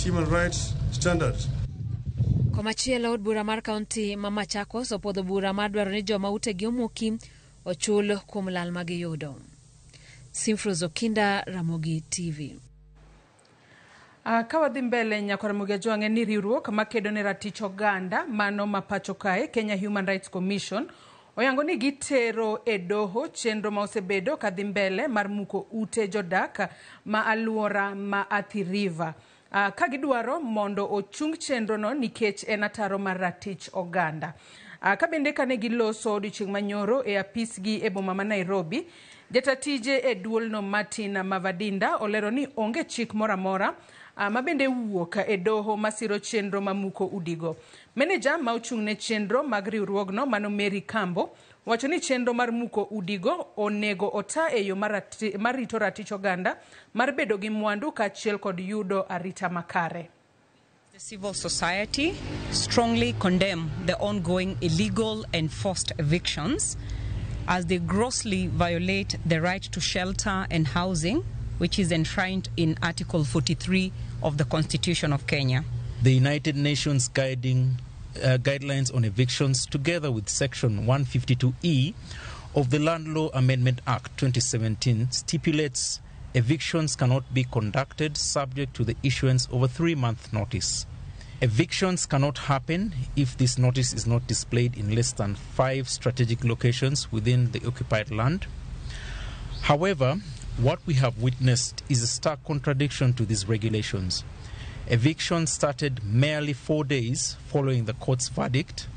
human rights standards. Komachielo od bura mar kaunti ma Machakos opodho bura mar dwaro ni joma utegi omuki ochul kuom lal magiyudo. Simfrozo Kinda, Ramogi TV. Kawadhi mbele nyakora mugejoange ni riwruok makedo ne ratich oganda mano mapacho kae Kenya Human Rights Commission oyango ni gitero e doho chenro ma osebedo kadhi mbele mar muko ute jodak ma aluora ma Athi River. Ka gidwaro mondo ochung chenro no nikech en ataro mar ratich oganda. Ka bende kane giloso odiochieng' manyoro e apisgi e boma ma Nairobi, jatatije e duolno Martin Mavadinda olero ni onge chik mora mora ma bende wuok e doho masiro chenro mamuko udigo. Meneja ma ochung' ne chenro mag riwruogno mano Mary Kambo wacho ni chenro mar muko udigo onego ota e yo mar rito ratich oganda mar bedo gi mwandu kaachiel kod yudo arita makare. The civil society strongly condemn the ongoing illegal and forced evictions as they grossly violate the right to shelter and housing, which is enshrined in Article 43 of the Constitution of Kenya. The United Nations guidelines on evictions, together with Section 152E of the Land Law Amendment Act 2017, stipulates evictions cannot be conducted subject to the issuance of a 3-month notice. Evictions cannot happen if this notice is not displayed in less than 5 strategic locations within the occupied land. However, what we have witnessed is a stark contradiction to these regulations. Eviction started merely 4 days following the court's verdict.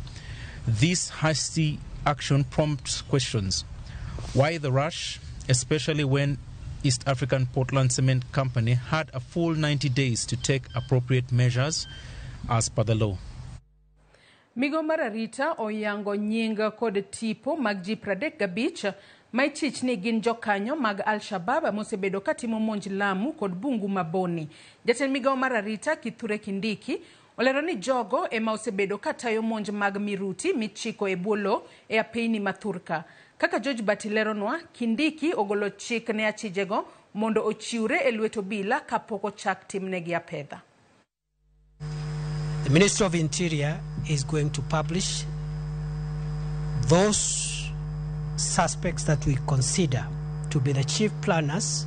This hasty action prompts questions. Why the rush, especially when East African Portland Cement Company had a full 90 days to take appropriate measures as per the law? Migo mararita oyango nyinga kod tipo mag ji 35 ma ichich ni gin jokanyo mag Al-Shabaab mosebedo katimo monj Lamu kod Bungu Maboni. Jatend migawo mar arita Kithure Kindiki olero ni jogo ema osebedo katayo monj mag miruti michiko e bwolo e apini Mathurka. Kaka George Batileronwa, Kindiki ogolo chik ne achijego mondo ochiure e lweto bila kapoko chak timnegi apedha. The Ministry of Interior is going to publish those suspects that we consider to be the chief planners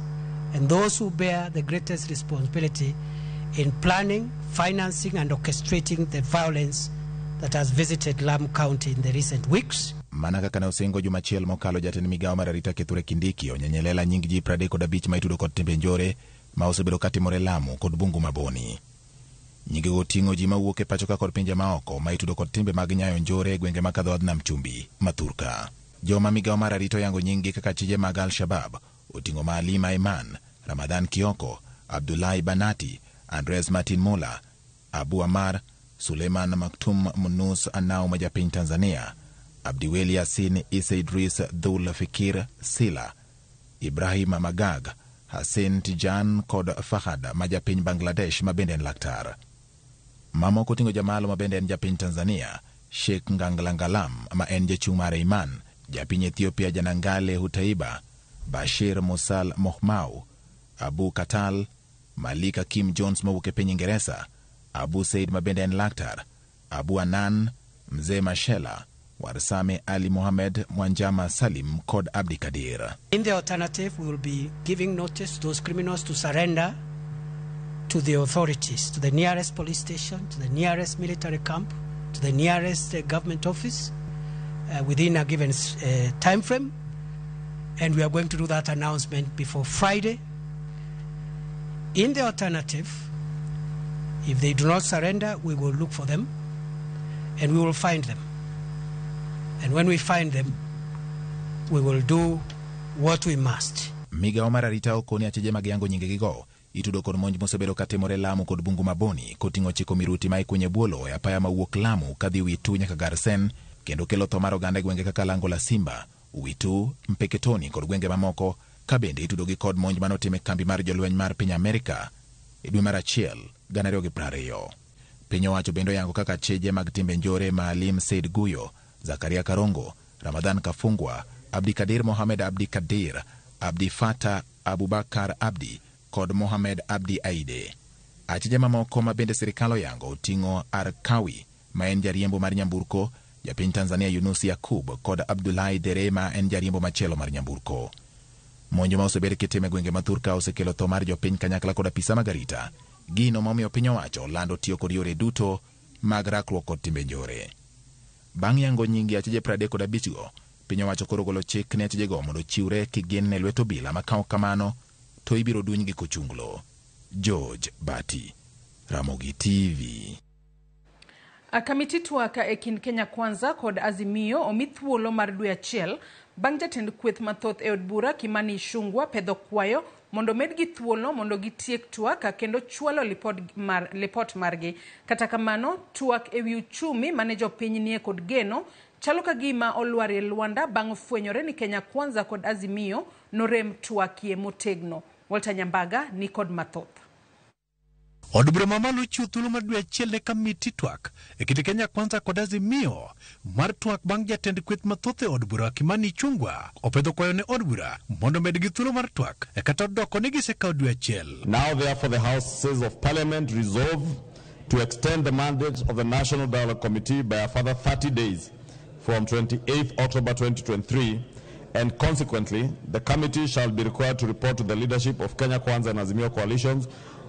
and those who bear the greatest responsibility in planning, financing and orchestrating the violence that has visited Lamu County in the recent weeks. Manaka kana usengo jumachiel mokalo jatend migawo mar arita Kithure Kindiki onyenyelela nying ji 35 ma itudo kod timbe njore ma osebedo katimore Lamu kod Bungu Maboni. Nyige oting'o ji mawuok e pacho ka kod pinje maoko ma itudo kod timbe mag nyayo njore gwenge makadho Nam Chumbi, Mathurka. Joma migawo mar arita yango nyingi kaka chije mag Al-Shabaab oting'o Maalima Iman, Ramadan Kioko, Abdullahi Banati, Andres Martin Mola, Abu Amar, Suleiman Maktum Munus Anao majapiny Tanzania, Abdiweli Yasin, Isa Idris, Dhul Fikir, Sila, Ibrahim Magag, Hassan Tijan kod Fahad majapiny Bangladesh mabende en laktar. Mamoko tingo jamalo mabende en japiny Tanzania, Sheikh Nganglangalam ma en jachung' mar Iman, japiny Ethiopia Janangale Hutaiba, Bashir Musal Mohmau, Abu Katal, Malika Kim Jones mawuok e piny Ingereza, Abu Said mabende en laktar, Abu Anan, Mzee Mashela, Warsame Ali Mohamed, Mwanjama Salim kod Abdi Kadir. In the alternative, we will be giving notice to those criminals to surrender to the authorities, to the nearest police station, to the nearest military camp, to the nearest government office within a given time frame. And we are going to do that announcement before Friday. In the alternative, if they do not surrender, we will look for them and we will find them. And when we find them, we will do what we must. Migawo mar arita okoni achije mag yango nyingegigo itudo kod monj mosebedo katimore Lamu kod Bungu Maboni koting'o chiko miruti ma ikunye bwolo e apaya mawuok Lamu kadhi Witu nyaka Garsen kendo kelo tho mar oganda e gwenge kaka Lango la Simba, Witu, Mpeketoni kod gwenge mamoko ka bende itudo gi kod monj manotime kambi mar jolweny mar piny Amerika e dwe mar achiel 2020. Piny owacho bende yango kaka chije mag timbe njore Maalim Said Guyo, Zakaria Karongo, Ramadan Kafungwa, Abdi Kadir Mohamed Abdi Kadir, Abdi Fata Abubakar Abdi kod Mohamed Abdi Aide. Achije mamoko ma bende sirikal oyango oting'o Arkawi ma en jariembo mar nyamburko, japiny Tanzania Yunus Yakub kod Abdullahi Dere ma en jariembo machielo mar nyamburko. Monjo ma osebed kitime gwenge ma Thurka osekelo tho mar jopiny kanyakla kod apisa mag arita. Gino momiyo piny owacho lando tiyo kod yore duto mag rakruok kod timbe njore. Bang' yango nyingi achije 35 go, piny owacho koro golo chik ne achijego mondo chiwre kigin ne lwet obila ma kawo kamano to ibiro dunygi kochunglo. George Bati, Ramogi TV. Kamiti twaka e kind Kenya Kwanza kod Azimio omi thuolo mar dwe achiel bang' jatend kweth mathoth e od bura Kimani Ichung'wah pedho kwayo mondo med gi thuolo mondo gitiek twaka kendo chwalo lipot margi. Kata kamano, twak e wi uchumi mane jopiny nie kod geno chalo ka gima olwar e Luanda bang' fwenyore ni Kenya Kwanza kod Azimio norem twakie motegno. Walter Nyambaga ni kod mathoth. Od bura mamalo chiwo thuolo mar dwe achiel ne kamiti twak e kind Kenya Kwanza kod Azimio mar twak bang' jatend kweth mathoth e od bura Kimani Ichung'wah opedho kwayo ne od bura mondo med gi thuolo mar twak e kata doko ne gisekawo dwe achiel. Now therefore the Houses of Parliament resolve to extend the mandate of the National Dialogue Committee by a further 30 days from 28th October 2023, and consequently the committee shall be required to report to the leadership of Kenya Kwanza and Azimio coalitions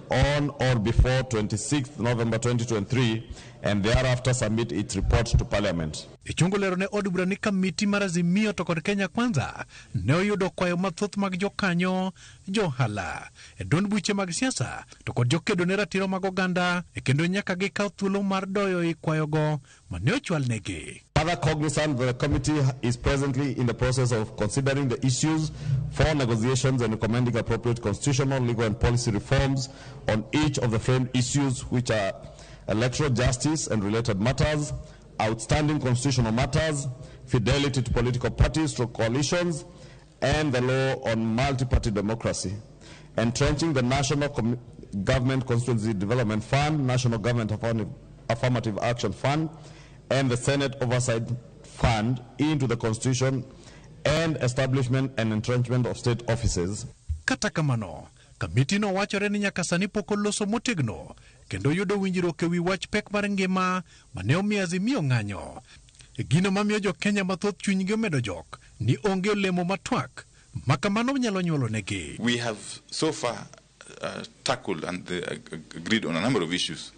on or before 26th November 2023 and thereafter submit its report to Parliament. Ichung'o lero ne od bura ni kamiti mar Azimio to kod Kenya Kwanza ne oyudo kwayo mathoth mag jokanyo, johala, e duond buche mag siasa to kod jokedo ne ratiro mag oganda e kendo nyaka gikaw thuolo mar doyo i kwayogo mane ochwal negi. Further cognizant, the committee is presently in the process of considering the issues for negotiations and recommending appropriate constitutional, legal and policy reforms on each of the framed issues, which are electoral justice and related matters, outstanding constitutional matters, fidelity to political parties or coalitions, and the law on multi-party democracy, entrenching the National Government Constituency Development Fund, National Government Affirmative Action Fund, and the Senate Oversight Fund into the Constitution, and establishment and entrenchment of state offices. Kata kamano, kamiti no wachore ni nyaka sani pok oloso motegno kendo yudo winjruok e wi wach pek mar ngima mane omiyo Azimio ng'anyo. Gino mamiyo jo Kenya mathoth chunygi omedo jok ni onge olemo matwak makamano nyalo nyuolo negi. We have so far tackled and agreed on a number of issues.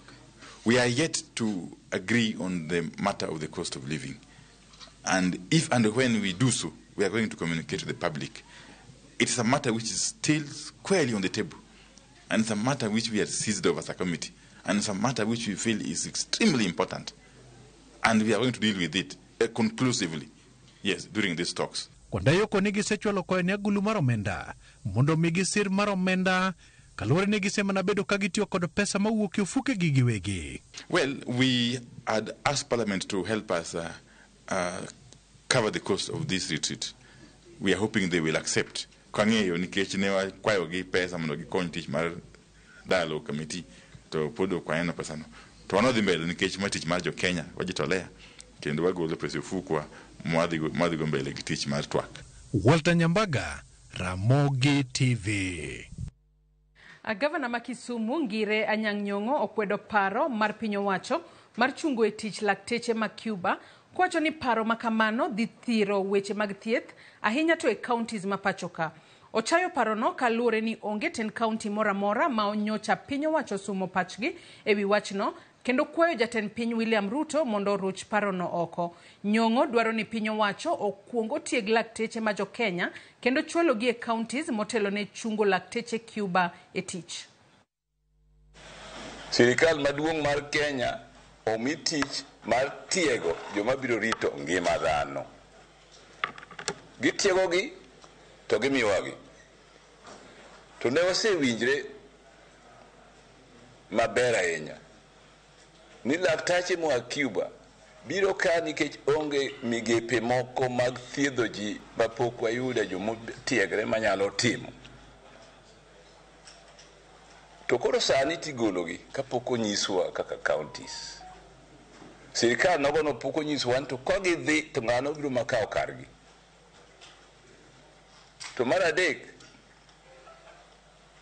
We are yet to agree on the matter of the cost of living. And if and when we do so, we are going to communicate to the public. It is a matter which is still squarely on the table. And it's a matter which we have seized over as a committee. And it's a matter which we feel is extremely important. And we are going to deal with it conclusively, yes, during these talks. Kwanda yoko nigi sechwalo kwayo ni agulu mar omenda, mondo migi sir mar omenda, kaluwore ni gisema na bedo kagitiyo kod pesa mawuok e ofuke gi giwegi. Well, we had asked Parliament to help us cover the cost of this retreat. We are hoping they will accept. Kang'eyo nikech ne kwayo gi pesa mondo gikony tich mar dialogue committee to podo kwayeno pesano. To wanodhi mbele nikech ma tich mar jo Kenya wajitolea kendo wagolo pesa ofukwa mwadhigo mbele gi tich mar twak. Walter Nyambaga, Ramogi TV. Gavana ma Kisumu Ngire Anyang' Nyong'o okwedo paro mar piny owacho mar chungo e tich lakteche ma Cuba, kwacho ni paro makamano dhi thiro weche mag thieth ahinya to e counties ma pachoka. Ochayo parono kaluwore ni onge ten county mora mora ma onyocha piny owacho sumo pachgi e wi wachno, kendo kwayo jatend piny William Ruto mondo ruch parono oko. Nyong'o dwaro ni piny owacho okuongo tieg lakteche ma jo Kenya kendo chwalo gi e counties motelo ne chungo lakteche Cuba e tich. Sirikal maduong' mar Kenya omi tich mar tiego joma biro rito ngima dhano. Gitiego gi to gimiwagi. To ne wasewinjre maber ahinya ni laktache moa Cuba biro ka nikech onge migepe moko mag thiedho ji mapok wayudo joma tiegre manyalo timo. To koro sani tigologi kapok onyiswa kaka counties. Sirikal nogono pok onyiswa to ka gidhi to ng'ano biro makawo kargi. To mar adek,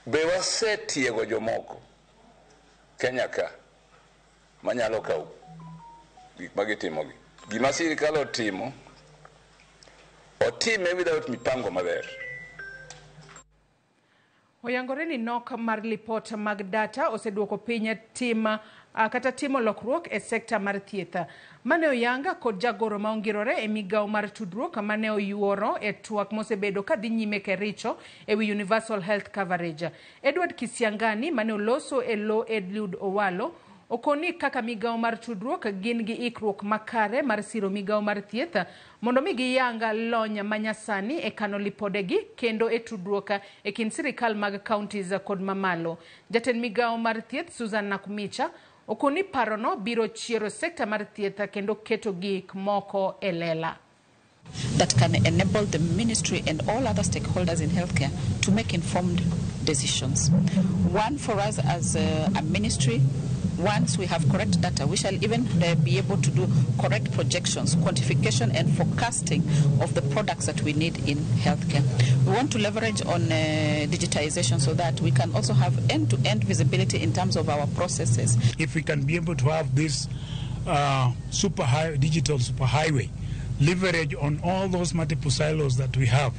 be wasetiego jomoko Kenya ka manyalo kawo gik magitimogi. Gima sirikal otimo, otime without mipango maber. Oyangore ni nok mar lipot mag data oseduoko piny timo lokruok e sekta mar thieth. Mane oyanga kod jagoro maongirore e migao mar tudruok mane oyuoro e twak mosebedo kadhi nyime Kericho ewi universal health coverage. Edward Kisiangani mane oloso e lo Edlud Owalo okoni kaka migao mar tudruok gin gi ikruok makare mar siro migao mar thieth mondo mi giyanga lony manyasani e kano lipodegi kendo e tudruok e kin sirikal mag counties kod mamalo. Jatend migao mar thieth Susan Nakumicha okoni parono biro chiero sekta mar thieth kendo keto gik moko e lela. That can enable the ministry and all other stakeholders in healthcare to make informed decisions. One, for us as a ministry, once we have correct data, we shall even be able to do correct projections, quantification and forecasting of the products that we need in healthcare. We want to leverage on digitization so that we can also have end-to-end visibility in terms of our processes. If we can be able to have this digital superhighway, leverage on all those multiple silos that we have,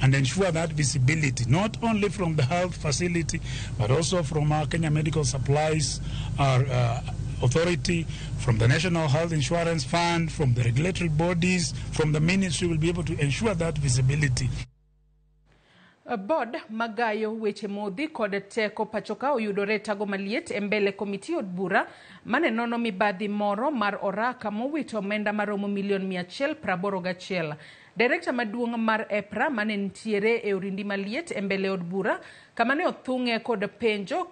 and ensure that visibility, not only from the health facility, but also from our Kenya Medical Supplies, our authority, from the National Health Insurance Fund, from the regulatory bodies, from the ministry, will be able to ensure that visibility. Bod magayo weche modhi kod teko pachoka oyudore tago maliet e mbele komiti od bura mane nono mibadhi moro mar oraka mowito omenda maromo milion 181. Director maduong' mar EPRA mane ntiere e orindi maliet e mbele od bura kamane othung'e kod penjo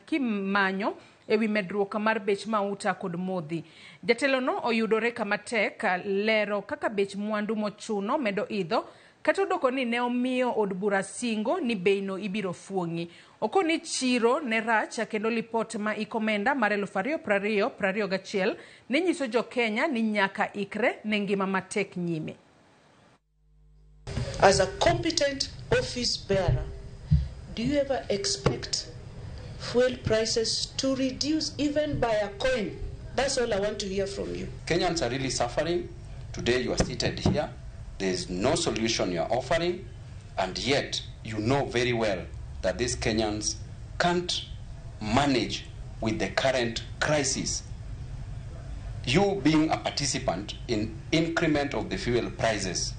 kimanyo ewi medruok mar bech mauta kod modhi. Jatelono oyudore kama tek lero kaka bech mwandu mochuno medo idho kata odoko ni ne omiyo od bura singo ni beino ibiro fuong'i. Okoni chiro ne rach kendo lipot ma ikomenda mar 2021 ne nyiso jo Kenya ni nyaka ikre ne ngima matek nyime. As a competent office bearer, do you ever expect fuel prices to reduce even by a coin? That's all I want to hear from you. Kenyans are really suffering. Today you are seated here. There is no solution you are offering, and yet you know very well that these Kenyans can't manage with the current crisis. You being a participant in increment of the fuel prices,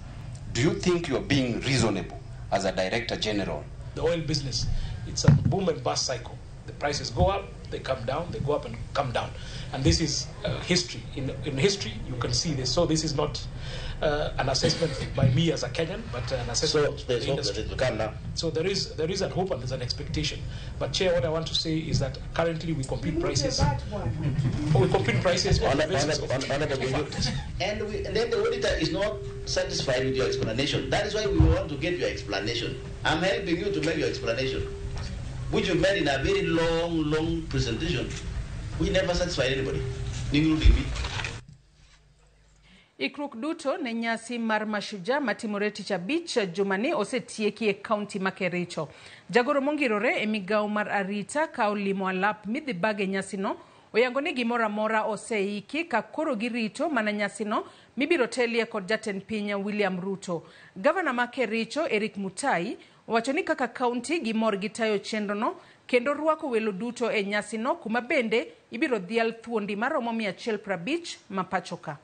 do you think you are being reasonable as a Director General? The oil business, it's a boom and bust cycle. The prices go up, they come down, they go up and come down. And this is history. In history, you can see this. So this is not an assessment by me as a Kenyan, but an assessment by the industry. So there is an hope and there's an expectation. But Chair, what I want to say is that currently we compete prices. We compete prices on the basis of factors. And then the auditor is not satisfied with your explanation. That is why we want to get your explanation. I'm helping you to make your explanation, which you made in a very long presentation. We never satisfied anybody, including me. Ikruk duto ne nyasi mar Mashujaa matimore tich abich jumani osetieki e kaunti ma Kericho. Jagoro mongirore e migao mar arita ka olimo alap midhi bage nyasino oyango ni gimoro amora oseiki ka koro girito mana nyasino mibiro telie kod jatend piny William Ruto. Gavana ma Kericho Eric Mutai owacho ni kaka kaunti gimor gitayo chenrono kendo rwako welo duto e nyasino kuma bende ibiro dhial thuondi maromo 150 mapachoka.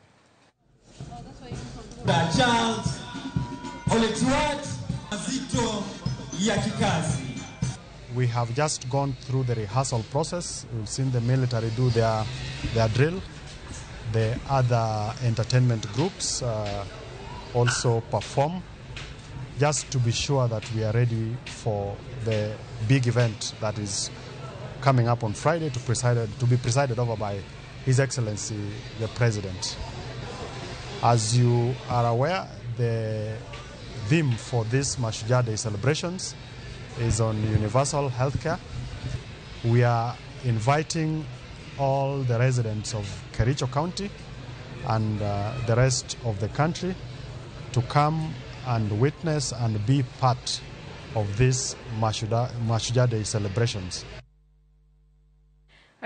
We have just gone through the rehearsal process. We've seen the military do their drill. The other entertainment groups also perform, just to be sure that we are ready for the big event that is coming up on Friday to be presided over by His Excellency the President. As you are aware, the theme for this Mashujaa Day celebrations is on universal healthcare. We are inviting all the residents of Kericho County and the rest of the country to come and witness and be part of this Mashujaa Day celebrations.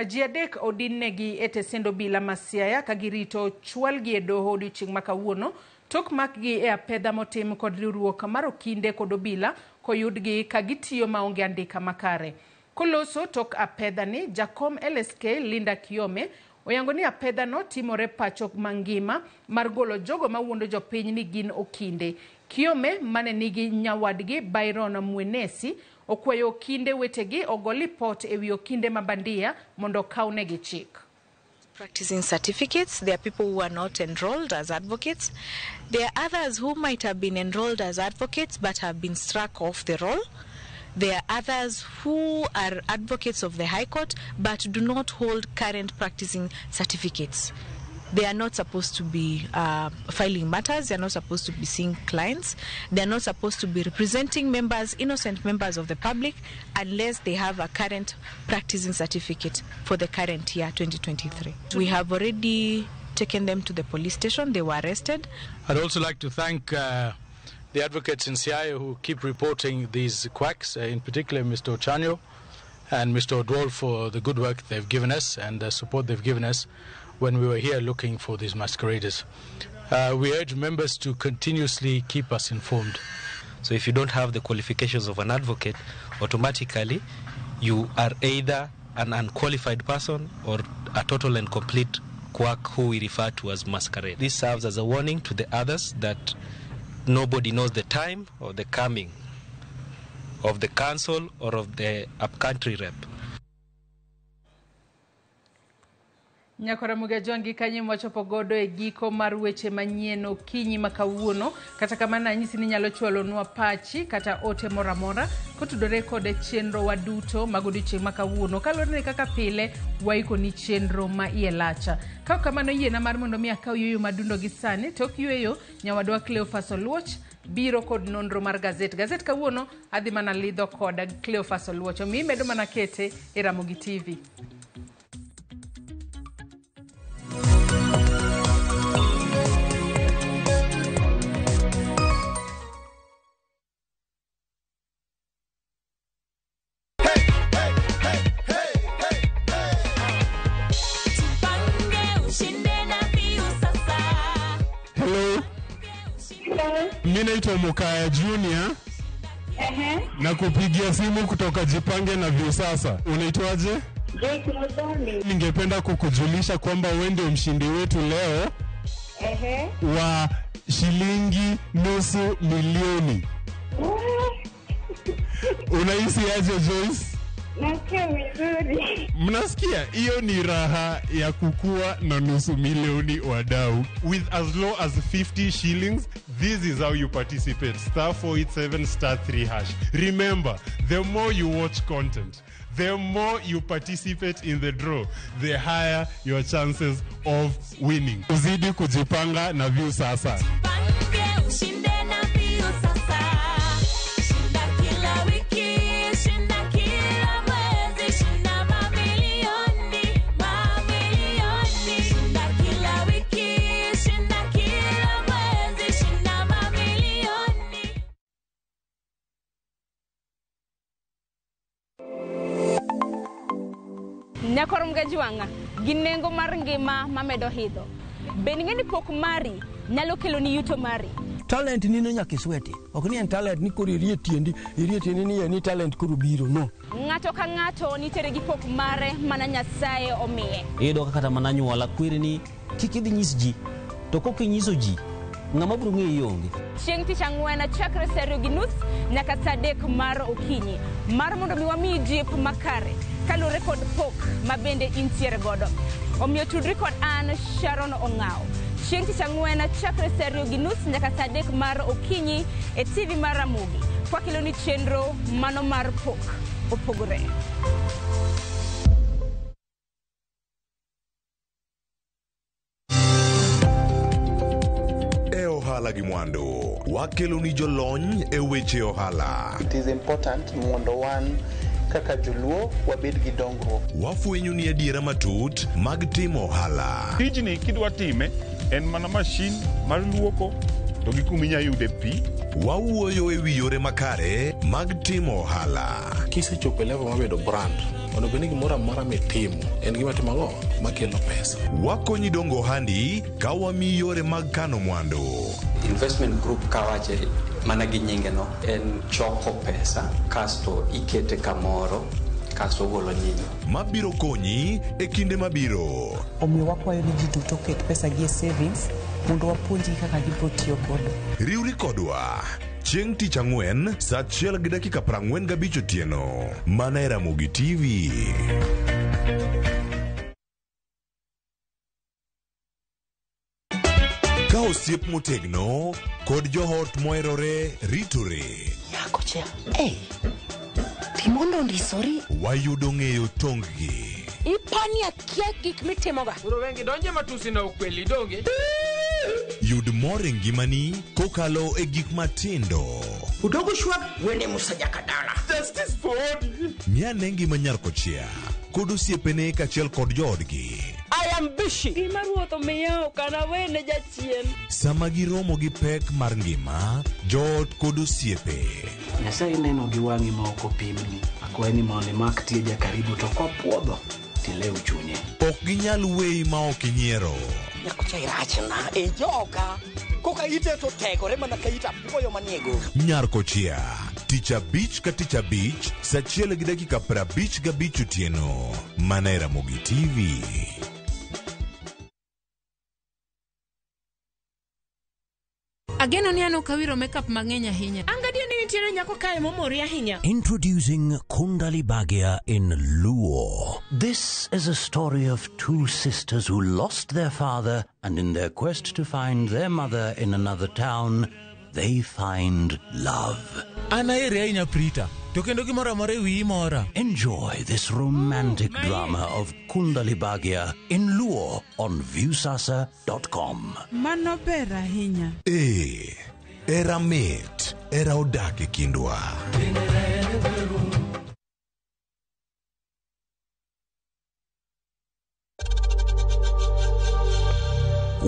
Ji adek odinegi ete sendo bila Siaya kagirito chwalgi e doho odiochieng' ma kawuono tok makgi e apedha motim kod riwruok mar okinde kod obila koyudgi kagitiyo maonge andika makare. Koloso tok apedha ni Jakom LSK Linda Kiome oyango ni apedha no timore pacho mangima mar golo jogo mawuondo jopiny ni gin okinde. Kiome mane nigi nyawadgi Byron Mwenesi okwayo okinde wetegi ogol lipot ewi okinde mabandia mondo kaunegi chik. Practicing certificates, there are people who are not enrolled as advocates. There are others who might have been enrolled as advocates but have been struck off the roll. There are others who are advocates of the High Court but do not hold current practicing certificates. They are not supposed to be filing matters. They are not supposed to be seeing clients. They are not supposed to be representing members, innocent members of the public, unless they have a current practicing certificate for the current year, 2023. We have already taken them to the police station. They were arrested. I'd also like to thank the advocates in Siaya who keep reporting these quacks, in particular Mr. Ochanyo and Mr. Odwol, for the good work they've given us and the support they've given us when we were here looking for these masqueraders. We urge members to continuously keep us informed. So if you don't have the qualifications of an advocate, automatically you are either an unqualified person or a total and complete quack who we refer to as masquerade. This serves as a warning to the others that nobody knows the time or the coming of the council or of the upcountry rep. Nyakora Mugajwangi kanyi mwachopo godo e giko mar weche manyien kinyi makawuono kata kamana nyisi ni nyalo chwalo nwa pachi kata ote moramora kotudore kode chenro waduto magodichieng' makawuono kalore ni kaka pile waiko ni chenro ma ielacha kaka kamano yiena mar mondo mi akaw yoyo madundo gi sani tok yueyo nyawadwa Cleophas Oluoch biro kod nonro mar gazet kawuono adhi mana lidho koda Cleophas Oluoch mi medo mana kete e Ramogi TV. Mimi naitwa Mukaya Junior. Na kupigia simu kutoka Jipange na Viusasa. Unaitwaje? Ningependa kukujulisha kwamba wewe ndio mshindi wetu leo. Wa shilingi nusu milioni. Unahisi aje Joyce? Nasikia vizuri. Mnasikia? Hiyo ni raha ya kukua na nusu milioni wadau. With as low as 50 shillings, this is how you participate. *487 *3#. Remember, the more you watch content, the more you participate in the draw, the higher your chances of winning. Uzidi kujipanga na Viusasa. Nyakoro Mugajwanga, ginengo mar ngima mamedo hidho. Beningeni pok mari nyalo kelo ni yuto mari. Talent nino nyaka sweti. Ok ni en talent ni kori rietiendi ni ni talent kuru biro no. Ng'ato ka ng'ato nitere gi pok mare mana Nyasaye omiye. Edo kata mana nyuola kwiri ni kikidhi nyis ji. To kok inyiso ji ng'ama biro ng'eyo yonge. Chieng' tich ang'wen chakre saa 2:30 nyaka saa 3 mar okinyi. Mar mondo mi wami jip makare. Kalure kod pok mabende intiere godo. Omiyo tudri kod an Sharon Ong'ao. Chieng' tich ang'wen chakre saa 2:30 nyaka saa 3 mar okinyi e TV mar Ramogi. Kwa kilo ni chenro mano mar pok opogore. Ohala gi mwandu wakelo ni jolony e weche ohala. It is important mondo wan kaka joluo wabed gi dongruok. Wafwenyo ni adiera matut mag timo ohala. Tijni kidwa time en mana mashin mar luoko to gi kuminya yude pi. Wawuoyo e wi yore makare mag timo ohala. Kisechopo level mabedo brand, onego bed ni gimoro amora mitimo en gima timo ang'o makelo pesa. Wakonyi dongo handi ka wamiyi yore mag kano mwandu. Investment group kawache mana gi nyinge no en choko pesa kasto ikete kamoro kasto golo nyinyo mabiro konyi e kinde mabiro. Omiyo wakwayo ni ji duto ket pesa gi e savings mondo wapuonji kaka gibiro tiyo godo. Riwri kodwa chieng' tich ang'wen saa 1:45 otieno mana e Ramogi TV. Ka osiep motegno kod johot moherore ritore. Nyako chia. Timondo ndisori. Wayudo ng'eyo tonggi. Ipani akia gik mitimoga. Uro wengi donje matusi na ukweli donge. Yud more ngimani kokalo e gik matindo. Udogo shwab wene musajaka dala. Justice for all. Miane ngima nyarkochia kod osiepene kachiel kod joodgi. I am bishi. Gima ruotho miyo kana wene jachien. Sama giromo gi pek mar ngima, joot kod osiepe. Nyasaye neno gi wang'i ma ok opimni. Akwaye ni maone mak tieja karibu to kopuodho tilew chunye. Ok ginyal weyi ma ok inyiero. Nyakocha irachna e joga. Koka ite to tegore mana ka ita puoyo maniego. Nyarkochia tich abich ka tich abich saa 1:55 otieno mana e Ramogi TV. Ageno ni ano kawiro makeup mang'eny ahinya. Angadio ni nitiere nyako kae momori ahinya. Introducing Kundali Bhagia in Luo. This is a story of two sisters who lost their father, and in their quest to find their mother in another town, they find love. Anaere ahinya Prita. To kendo gimoro amora e wiyi mora. Enjoy this romantic drama of Kundali Bhagia in Luo on viewsasa.com. Mano ber ahinya. Era mit, era odak e kindwa.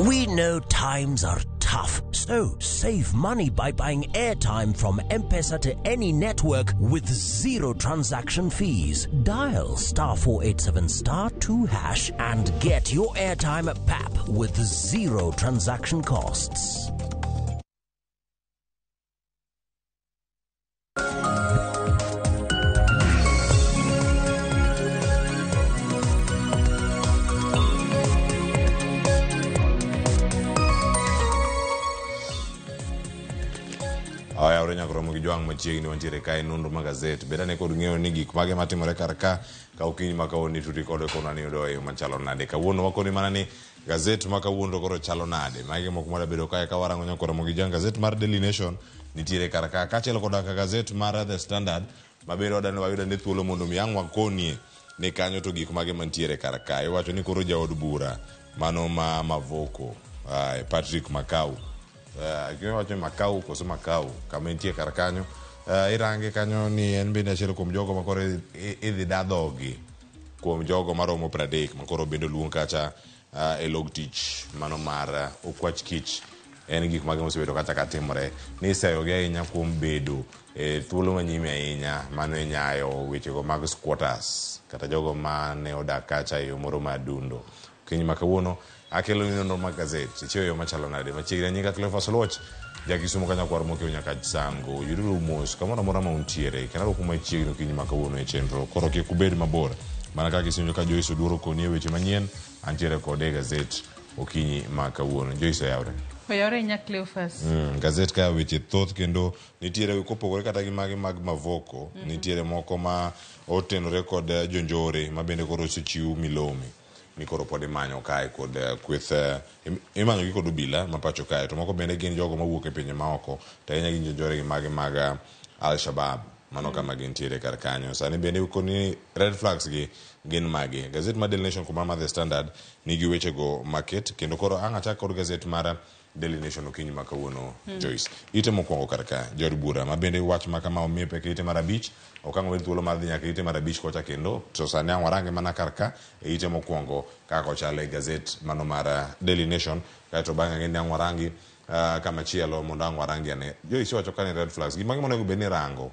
We know times are tough, so save money by buying airtime from M-Pesa to any network with zero transaction fees. Dial *487*2# and get your airtime PAP with zero transaction costs. Aya orenya kromo gi jwang machiegni wantiere kae nonro magazet. Beda ne kod ng'eyo ni gik mage matimore kar ka okinyi ma kawuono turi kod kona ni odo e machalo nade. Kawuono wakoni mana ni gazet ma kawuono koro chalo nade. Mage moko mara bedo kae ka warango nyako Ramogi jang gazet mar Daily Nation nitiere kar ka kachelo kod gazet mar The Standard mabiro odane wayuda ne thuolo mondo miyang wakonie ne kanyo to gik mage mantiere kar ka. Iwacho ni koro jaod bura mano ma Mavoko Patrick Makau gima wacho Makau koso Makau kama entie kar kanyo irange kanyo ni en bende achiel kuom jogo makoro idhi dadhogi kuom jogo maromo 30 makoro bende luong kacha e log tich mano mar okwach kich. En gik mage mosebedo kata katimore ni seyogi ahinya kuom bedo thuolo manyime ahinya mano e nyayo wechego mag squatters kata jogo mane odak kacha e yo moro madundo. Kiny makawuono akelo ni nonro mag gazet chiyo yo machalo nade machiegni nyinga Cleophas Loch jakisumo kanya kwar mokeo nyaka sango yuduru mos kamoro amora ma untiere kenaro kuma chiegni kiny makawuono e chenro koro kik ubed mabor mana kaka isinjo ka Joyce Oduoro konie weche manyien antiere kode gazet okinyi makawuono. Joyce yawre oyawre nya Cleophas. Gazet ka weche thoth kendo nitiere kopogore kata gi mage mag Mavoko nitiere moko ma otenore kod jonjore ma bende koro osechiw milome ni koro pod imanyo kae kod kweth imanyo gi kod obila ma pacho kae to moko bende gin jogo mawuok e pinje maoko to ahinya gin jonjore gi mage mag Al-Shabaab mano kama gintiere kar kanyo. Sani bende koni red flags gi gin mage. Gazet mar Daily Nation kuma The Standard nigi weche go market kendo koro ang'achak kod gazet mar Daily Nation okinyi makawuono. Joyce ite mokwongo kar ka jod bura ma bende wach makama omiye peke ite mar abich okango wedo thuolo mar dhi nyaka ite mar abich kocha kendo to sani ang' warange mana kar ka e ite mokwongo kaka ochalo e gazet mano mar Daily Nation kaeto bang'e ng'eni ang' warangi kama chielo mondo ang' warangi ane Joyce wacho ka ni red flags gimagi monego bed ni rango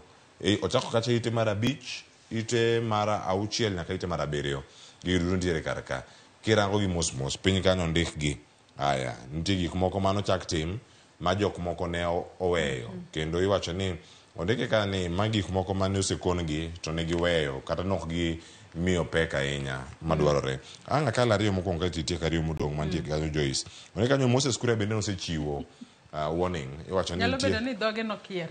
ochako kacha ite mar abich ite mara auchiel nyaka ite mara abiriyo giduto nitiere kar ka kirango gi mos mos piny kanyo ndik gi aya nitie gik moko mano chak tim ma jok moko ne oweyo kendo iwacho ni ondike ka ni ma gik moko mane osekon gi to ne giweyo kata nok gi miyo pek ahinya madwarore anga kala ariyo mokwongo titie kariyo modong mantie kanyo Joyce ondike kanyo Moses Kuria bende osechiwo warning iwacho ni nyalo bedo ni dhoge nokier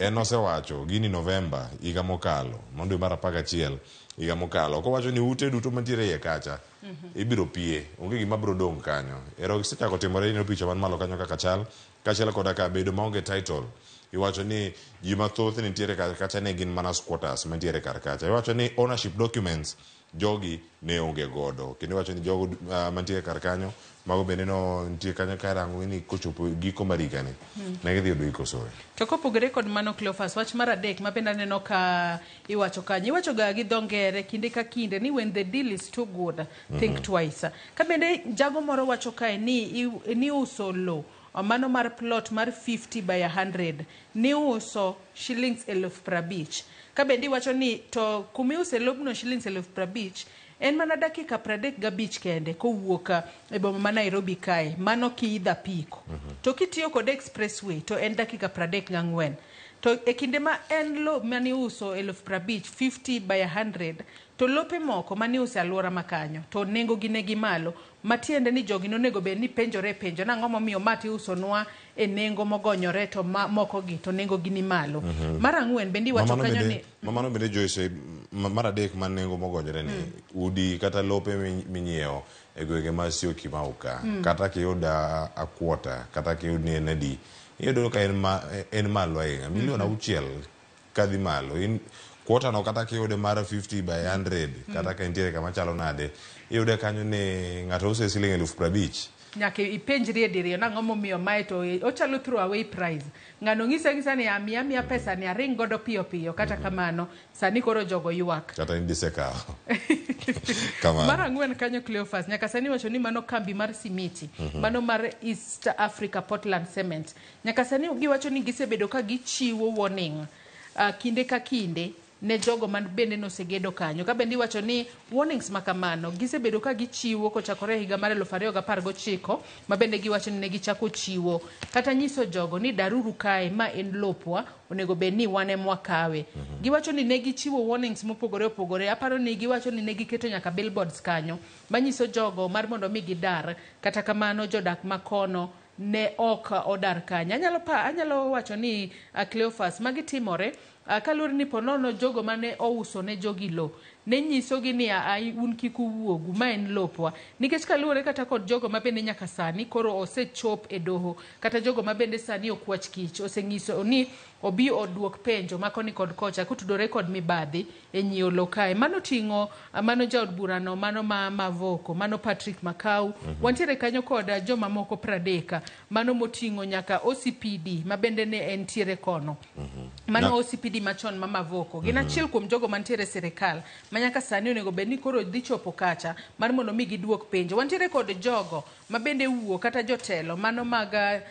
en osewacho gini Novemba higa mokalo mondo mar 11 higa mokalo kowacho ni ute duto mantiere iye kacha ibiro pie onge gima biro dong kanyo ero sechako timore ino picha man malo kanyo kaka chal kachiel koda ka bedo maonge title iwacho ni ji mathoth nitiere kacha ne gin mana squatters mantiere kar kacha iwacho ni ownership documents jogi ne onge godo kendo iwacho ni jogo mantiere kar kanyo mago bende no nitie kanyo karango ni kochopo giko marika ni ne gidhi yudo iko soe to kopogore kod mano Cleophas wach mar adek ma bende aneno ka iwacho kanyo iwacho ga gi dhongere kinde ka kinde ni when the deal is too good think twice ka bende jago moro wacho kae ni uso lo mano mar plot mar 50 by 100 ni uso shillings 50,000 ka bende iwacho ni to kumiuse lobno shillings 50,000 en mana dakika 35 kende kowuok e boma ma Nairobi kae mano kiidha piko to kitiyo kod expressway to en dakika 34 to e kinde ma en lo mani uso 50,000 by 100 to lope moko mani uso alwora makanyo to nengo gi negi malo matiende ni jogi nonego bed ni penjo nang'o momiyo mati uso nwa e nengo mogonyore to moko gi to nengo gi ni malo mar ang'wen bende iwacho kanyo ni mamano bende Joyce mar adek man nengo mogonyore ni udi kata lope minyiewo e gwenge ma Sioki Mauka kata kiyuda akwota kata kiyud ni enadi iyudo ka en malo ahinya milion 6 kadhi malo kwota no kata kiyude mar 50 by 100 kata ka nitiere kama chalo nade iyude kanyo ni ng'ato use siling 50,000 nyaka ipenjri ediriyo nang'o momiyo mae to ochalo throw away price ng'ano ng'isa ni amiya pesa ni aring godo piyo kata kamano sani koro jogo ywak kata indiseka mar ang'wen kanyo Cleophas nyaka sani wacho ni mano kambi mar simiti mano mar East Africa Portland Cement nyaka sani giwacho ni gisebedo ka gichiwo warning kinde ka kinde ne jogo man bende nosegedo kanyo ka bende iwacho ni warnings makamano gisebedo ka gichiwo kochakore higa mar 2019 ma bende giwacho ni ne gichako chiwo kata nyiso jogo ni daruru kae ma en lopwa onego bed ni wane mwakawe giwacho ni ne gichiwo warnings mopogore opogore aparo ni giwacho ni ne giketo nyaka billboards kanyo manyiso jogo mar mondo mi gidar kata kamano jodak makono ne ok odar kanyo anyalo wacho ni Cleophas magitimore kaluwore ni ponono jogo mane ouso ne jogi lo ne nyisogi ni un kik uwuogu ma en lopwa nikech kaluwore kata kod jogo ma bende nyaka sani koro osechop e doho kata jogo ma bende sani okwach kich oseng'iso ni obi oduok penjo makoni kod kocha kutudore kod mibadhi e nyiewo lo kae mano ting'o mano jaod burano mano ma Mavoko mano Patrick Makau wantiere kanyo kod joma moko 30 mano moting'o nyaka OCPD ma bende ne entiere kono mano OCPD machon ma Mavoko gin achiel kuom jogo mantiere sirikal manyaka sani onego bed ni koro dhi chopo kacha mar mondo mi giduok penjo wantiere kod jogo ma bende wuo kata jotelo mano mag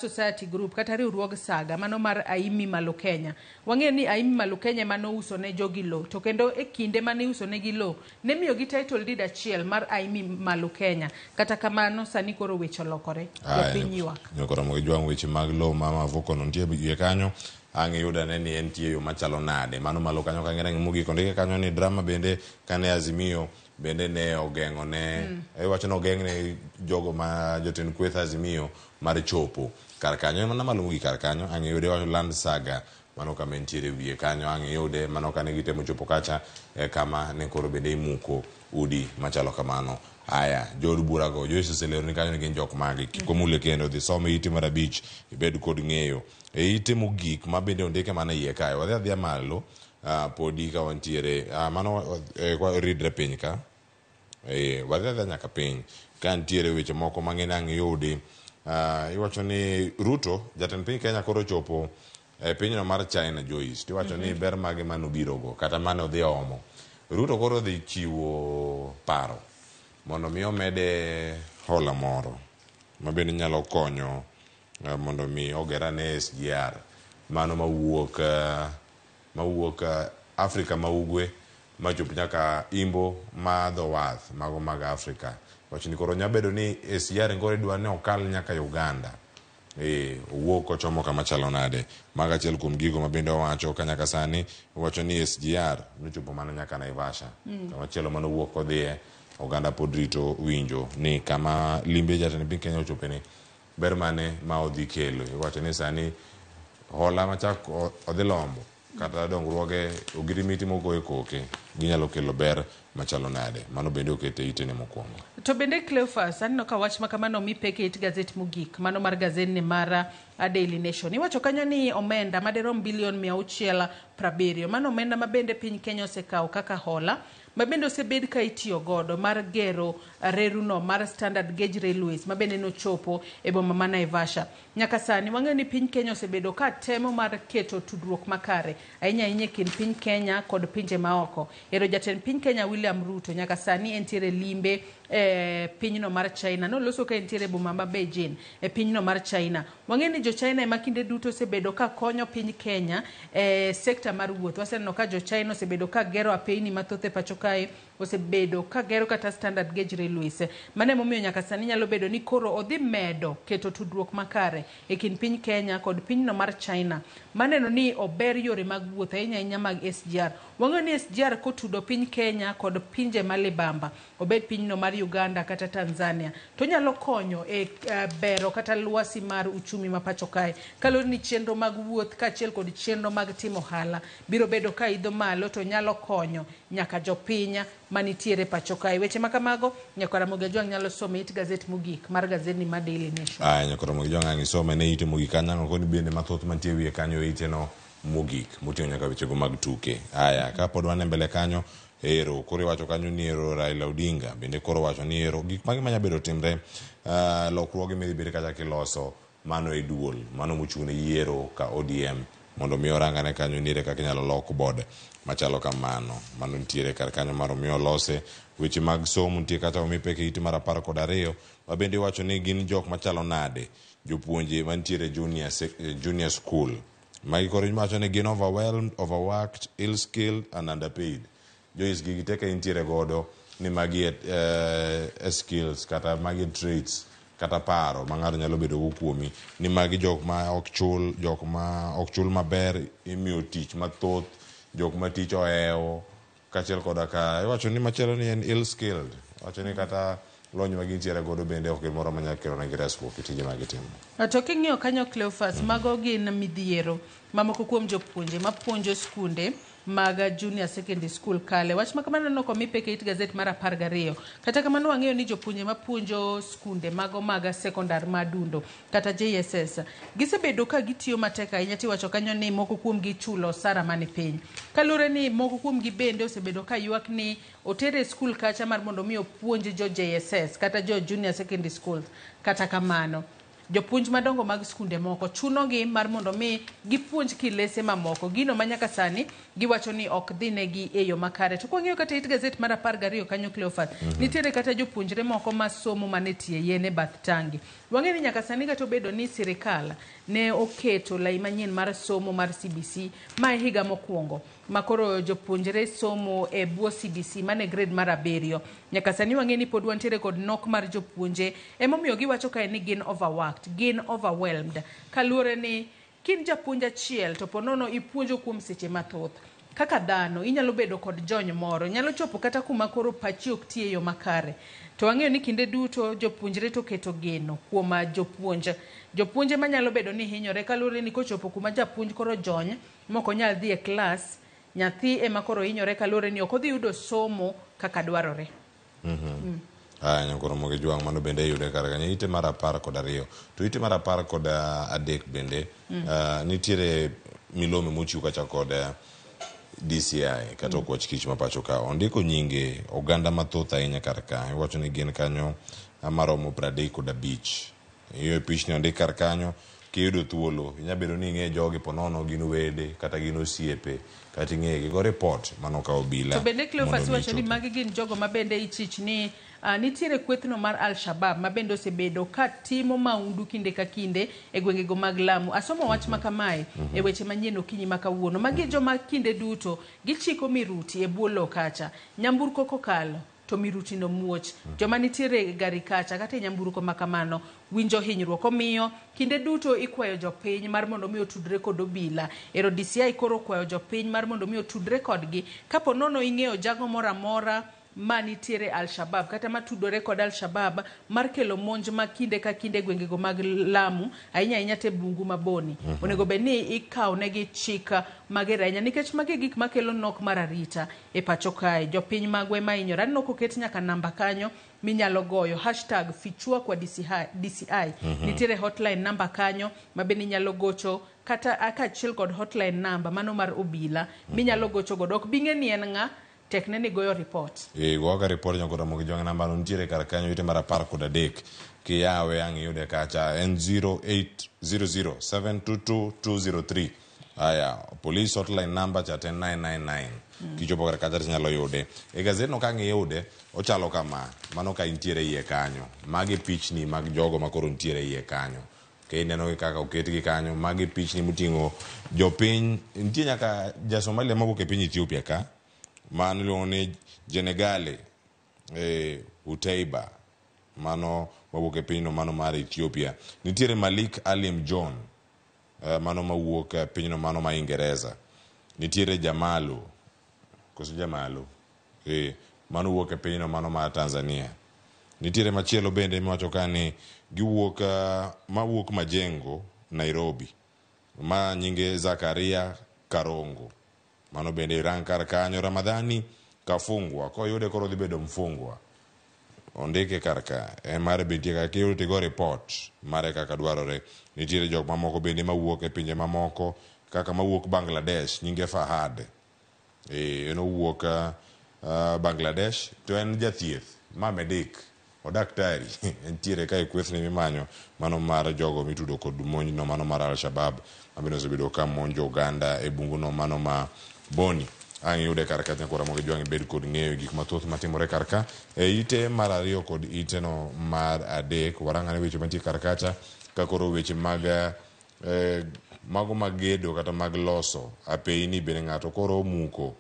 society group kata riwruog saga mano mar Aimi Malo Kenya wang'e ni Aimi Malo Kenya mano uso ne jogi lo to kendo e kinde mane uso ne gi lo ne miyo gi title deed achiel mar Aimi Malo Kenya kata kamano sani koro weche lokore e piny ywak nyokora mo jwang weche mag lo mama Voko no ntie biye kanyo ang'e yuda ne ni entie yo machalo nade mano malo kanyo ka ng'ere mugi kondike kanyo ni drama bende kane Azimio bende ne ogeng'o ne wacho no ogeng'ne jogo ma joten kweth Azimio mar chopo kar kanyo mana malo mugi kar kanyo ang'e yude wacho Land Saga mano kama entiere wiye kanyo ang'e yude mano kane gitemo chopo kacha kama ne koro bende imuko udi machalo kamano aya jod burago Joyce Selero ni kanyo ni gin jok magi kikomule kendo dhi some iti mar 5 ibed kod ng'eyo ite mogik ma bende ondike mana iye kae wadhi adhia malo podi ka wantiere mano kwa ridre piny ka wadhi adhia nyaka piny ka ntiere weche moko mang'eny ang' yudi iwacho ni Ruto jatend piny Kenya koro chopo pinyno mar China Joyce tiwacho ni ber mage manobirogo kata mane odhi omo Ruto koro dhi chiwo paro mondo mi omede hola moro ma bende nyalo konyo mondo mi ogera ne SGR mano mawuok Afrika ma ugwe machopo nyaka imbo ma dho wath mago mag Afrika. Wachni koro nyabedo ni SGR ngore dwa ne okal nyaka Uganda. Owuok ochomo kama chalo nade. Maga achiel kuom gigo mabende owacho ka nyaka sani owacho ni SGR nochopo mana nyaka Naivasha. Kama chielo mano wuok odhie Uganda pod rito winjo ni kama limbe jatend piny Kenya ochope ni ber mane ma odhi kelo. Iwacho ni sani hola machako odhi lombo kata dongruoge ogirimiti moko e koke ginyalo kelo ber machalo nade. Mano bende okete itene mokwongo. To bende Cleophas, aneno ka wach makamano mipeke it gazet mogik, mano mar gazedni mar Daily Nation. Iwacho kanyo ni omenda maderom bilion 670. Mano omenda mabende piny Kenya osekawo kaka hola, mabende osebed ka itiyo godo mar gero reruno mar standard gauge railways mabende nochopo e boma ma Naivasha. Nyaka sani wang'eyo ni piny Kenya osebedo ka temo mar keto tudruok makare ahinya ahinya kind piny Kenya kod pinje maoko. Ero jatend piny Kenya William Ruto nyaka sani entiere limbe pinyno mar China. Noloso ka entiere boma ma Beijing e pinyno mar China. Wang'eyo ni jo China ema kinde duto osebedo ka konyo piny Kenya sekta mar wuoth. Waseneno ka jo China osebedo ka gero apeyni mathoth e pacho kae, osebedo ka gero kata standard gauge railways. Mane momiyo nyaka sani nyalo bedo ni koro odhi medo keto tudruok makare e kind piny Kenya kod pinyno mar China. Maneno ni ober yore mag wuoth ahinya ahinya mag SGR. Wang'eyo ni SGR kotudo piny Kenya kod pinje malibamba, obed pinyno mar Uganda kata Tanzania, to nyalo konyo e bero kata lwasi mar uchumi ma pacho kae. Kaloro ni chenro mag wuoth kaachiel kod chenro mag timo hala biro bedo ka idho malo, to nyalo konyo nyaka jopinya manitiere pacho kae. Weche makamago nyaka Ramogi Tv nyalo somo it gazet mogik mar gazedni mar Daily Nation. Nyaka Ramogi Tv ngisome ne ite mogik kanyo koni bende mathoth mantie wiye kanyo ite no mogik motiyo nyaka wechego mag tuke. Ka pod wan mbele kanyo ero koro wacho kanyo ni ero Raila Odinga bende koro wacho ni ero gik magi manya bedo timre lokruoge midhi bedo kacha kiloso mano e duol mano mochune yiero ka ODM mondo mi orangane kanyo nire kaka nyalo lok bod machalo kamano. Mano nitiere kar kanyo mar mi olose weche mag somo nitie kata omipeke iti mar 12 ma bende wacho ni gin jok machalo nade jopuonje mantiere junior school magi koro wacho ni gin overwhelmed, overworked, ill-skilled and underpaid. Jois gigi teka intiere godo ni magi skills kata magi traits kata paro ma ng'ato nyalo bedo go kuomi ni magi jok ma ok chul maber, imiyo tich mathoth, jok ma tich ohewo kaachiel koda ka iwacho ni machielo ni en ill-skilled. Wacho ni kata lony ma gintiere godo bende ok gimoro manyalo kelo negi resruok e tije ma gitimo. To king'iyo kanyo Cleophas, mago gin midhiero mamoko kuom jopuonje mapuonjo skunde mag junior secondary school kale. Wach makamano no komipeke it gazet mar 12. Kata kamano wang'eyo ni jopuonje mapuonjo skunde mago mag secondary madundo kata JSS gisebedo ka gitiyo matek ahinya. Tiwacho kanyo ni moko kuom gi chulo sara mani piny. Kalure ni moko kuom gi bende osebedo ka ywak ni otere skul kacha mar mondo mi opuonj jo JSS kata jo junior secondary schools. Kata kamano jopuonj madongo mag skunde moko chunogi mar mondo mi gipuonj kilese mamoko, gino manyaka sani giwacho ni ok dhinegi e yo makare. To kwang'iyo kata it gazet mar 12 kanyo Cleophas, nitiere kata jopuonjre moko ma somo manetie yene bath tangi. Wang'eyo ni nyaka sani kata obedo ni sirikal ne oketo lai manyien mar somo mar CBC ma higa mokwongo makoro jopuonjre somo e buo CBC mane grade mar 7. Nyaka sani wang'eyo ni pod wantiere kod nok mar jopuonje emomiyo giwacho kae ni gin overworked, gin overwhelmed. Kaluore ni kin japuonj achiel to ponono ipuonjo kuom seche mathoth, kaka dhano inyalo bedo kod jony moro, nyalo chopo kata kuma koro pachi ok tie yo makare. To wang'eyo ni kinde duto jopuonjre to keto geno kuom jopuonje manyalo bedo ni hinyore. Kaluore ni kochopo kuma japuonj koro jony moko nyal dhi e klas, nyathi ema koro hinyore kaluore ni ok odhi yudo somo kaka dwarore. Nyaka Ramogi Tv mano bende yude kar kanyo ite mar 12. To ite mar 13 bende nitiere milome mochiw kacha kod DCI kata okwach kich ma pacho ka ondiko nyinge oganda mathoth ahinya kar ka. Iwacho ni gin kanyo maromo 35. Iyo pichni ondik kar kanyo kiyudo thuolo inya bedo ni ing'e jogi ponono gin wede kata gin osiepe kata ing'e go report mano ka obila. To bende Cleophas wacho ni magi gin jogo ma bende ichich ni nitiere kwethno mar Al-Shabab mabende osebedo ka timo maundu kinde ka kinde e gwengego mag Lamu. Asomo wach makamae e weche manyien okinyi makawuono. Magi joma kinde duto gichiko miruti e bwo lo kacha. Nyamburko kokalo to miruti no muoch. Joma nitiere gari kacha kata nyamburko makamano winjo hinyruok. Omiyo kinde duto ikwayo jopiny mar mondo mi otudre kod obila. Ero DCI koro kwayo jopiny mar mondo mi otudre kodgi kapo nono ing'eyo jago mora mora manitiere Al-Shabab kata matudore kod Al-Shabab mar kelo monj ma kinde ka kinde gwengego mag Lamu ahinya te bungu maboni. Onego bedni ikaw negi chika mager ahinya nikech magi gik makelo nok mar arita e pacho kae. Jopiny magwe ma inyora no koket nyaka namba kanyo minyalo goyo #fichua kwa DCI. Nitiere hotline namba kanyo mabeni nyalo gocho kata achiel kod hotline namba mano mar obila minyalo gocho godo. Ok bing'e ni en ng'a tekne ni goyo report. Goga report nyako Ramogi Tv namba no ntiere kar kanyo ite mara 13 kiyawe ang yude kacha en 0800722203. Aya police hotline number cha 10999 kichopo kar kacha nyalo yude. E gazet no kangi yude ochalo kama mano ka intiere iye kanyo magi pichni mag jogo makoro ntiere iye kanyo ke neno kaka oketgi kanyo magi pichni mutingo jopiny ntie nyaka ja Somalia mawuok e piny Ethiopia ka mano lone Jenegale Utaiba mano mawuok e pinyno mano mar Ethiopia. Nitiere Malik Alim John mano mawuok e pinyno mano ma Ingereza. Nitiere Jamalu koso Jamalu mano wuok e pinyno mano ma Tanzania. Nitiere machielo bende miwacho kani giwuok mawuok Majengo Nairobi ma nyinge Zakaria Karongo mano bende rang kar kanyo. Ramadhani Kafungwa ko yude koro dhi bedo mfungwa ondike kar ka mare betie ka kiyude go report mare kaka dwarore. Nitiere jok mamoko bende mawuok e pinje mamoko kaka mawuok Bangladesh nyinge Fahad eno wuok Bangladesh to en jathieth mamedik o daktari entiere ka kwethni mimanyo mano mar jogo mitudo kod monj no mano mar Al-Shabab mabino osebedo ka monjo Uganda e bungu no mano ma Boni. Ang yude kar ka nyako Ramogi Tv bed kod ng'eyo gik mathoth matimore kar ka ite mar ariyo kod ite no mar adek warangane weche mantie kar kacha ka koro weche mag mago magedo kata mag loso apeini bende ng'ato koro muko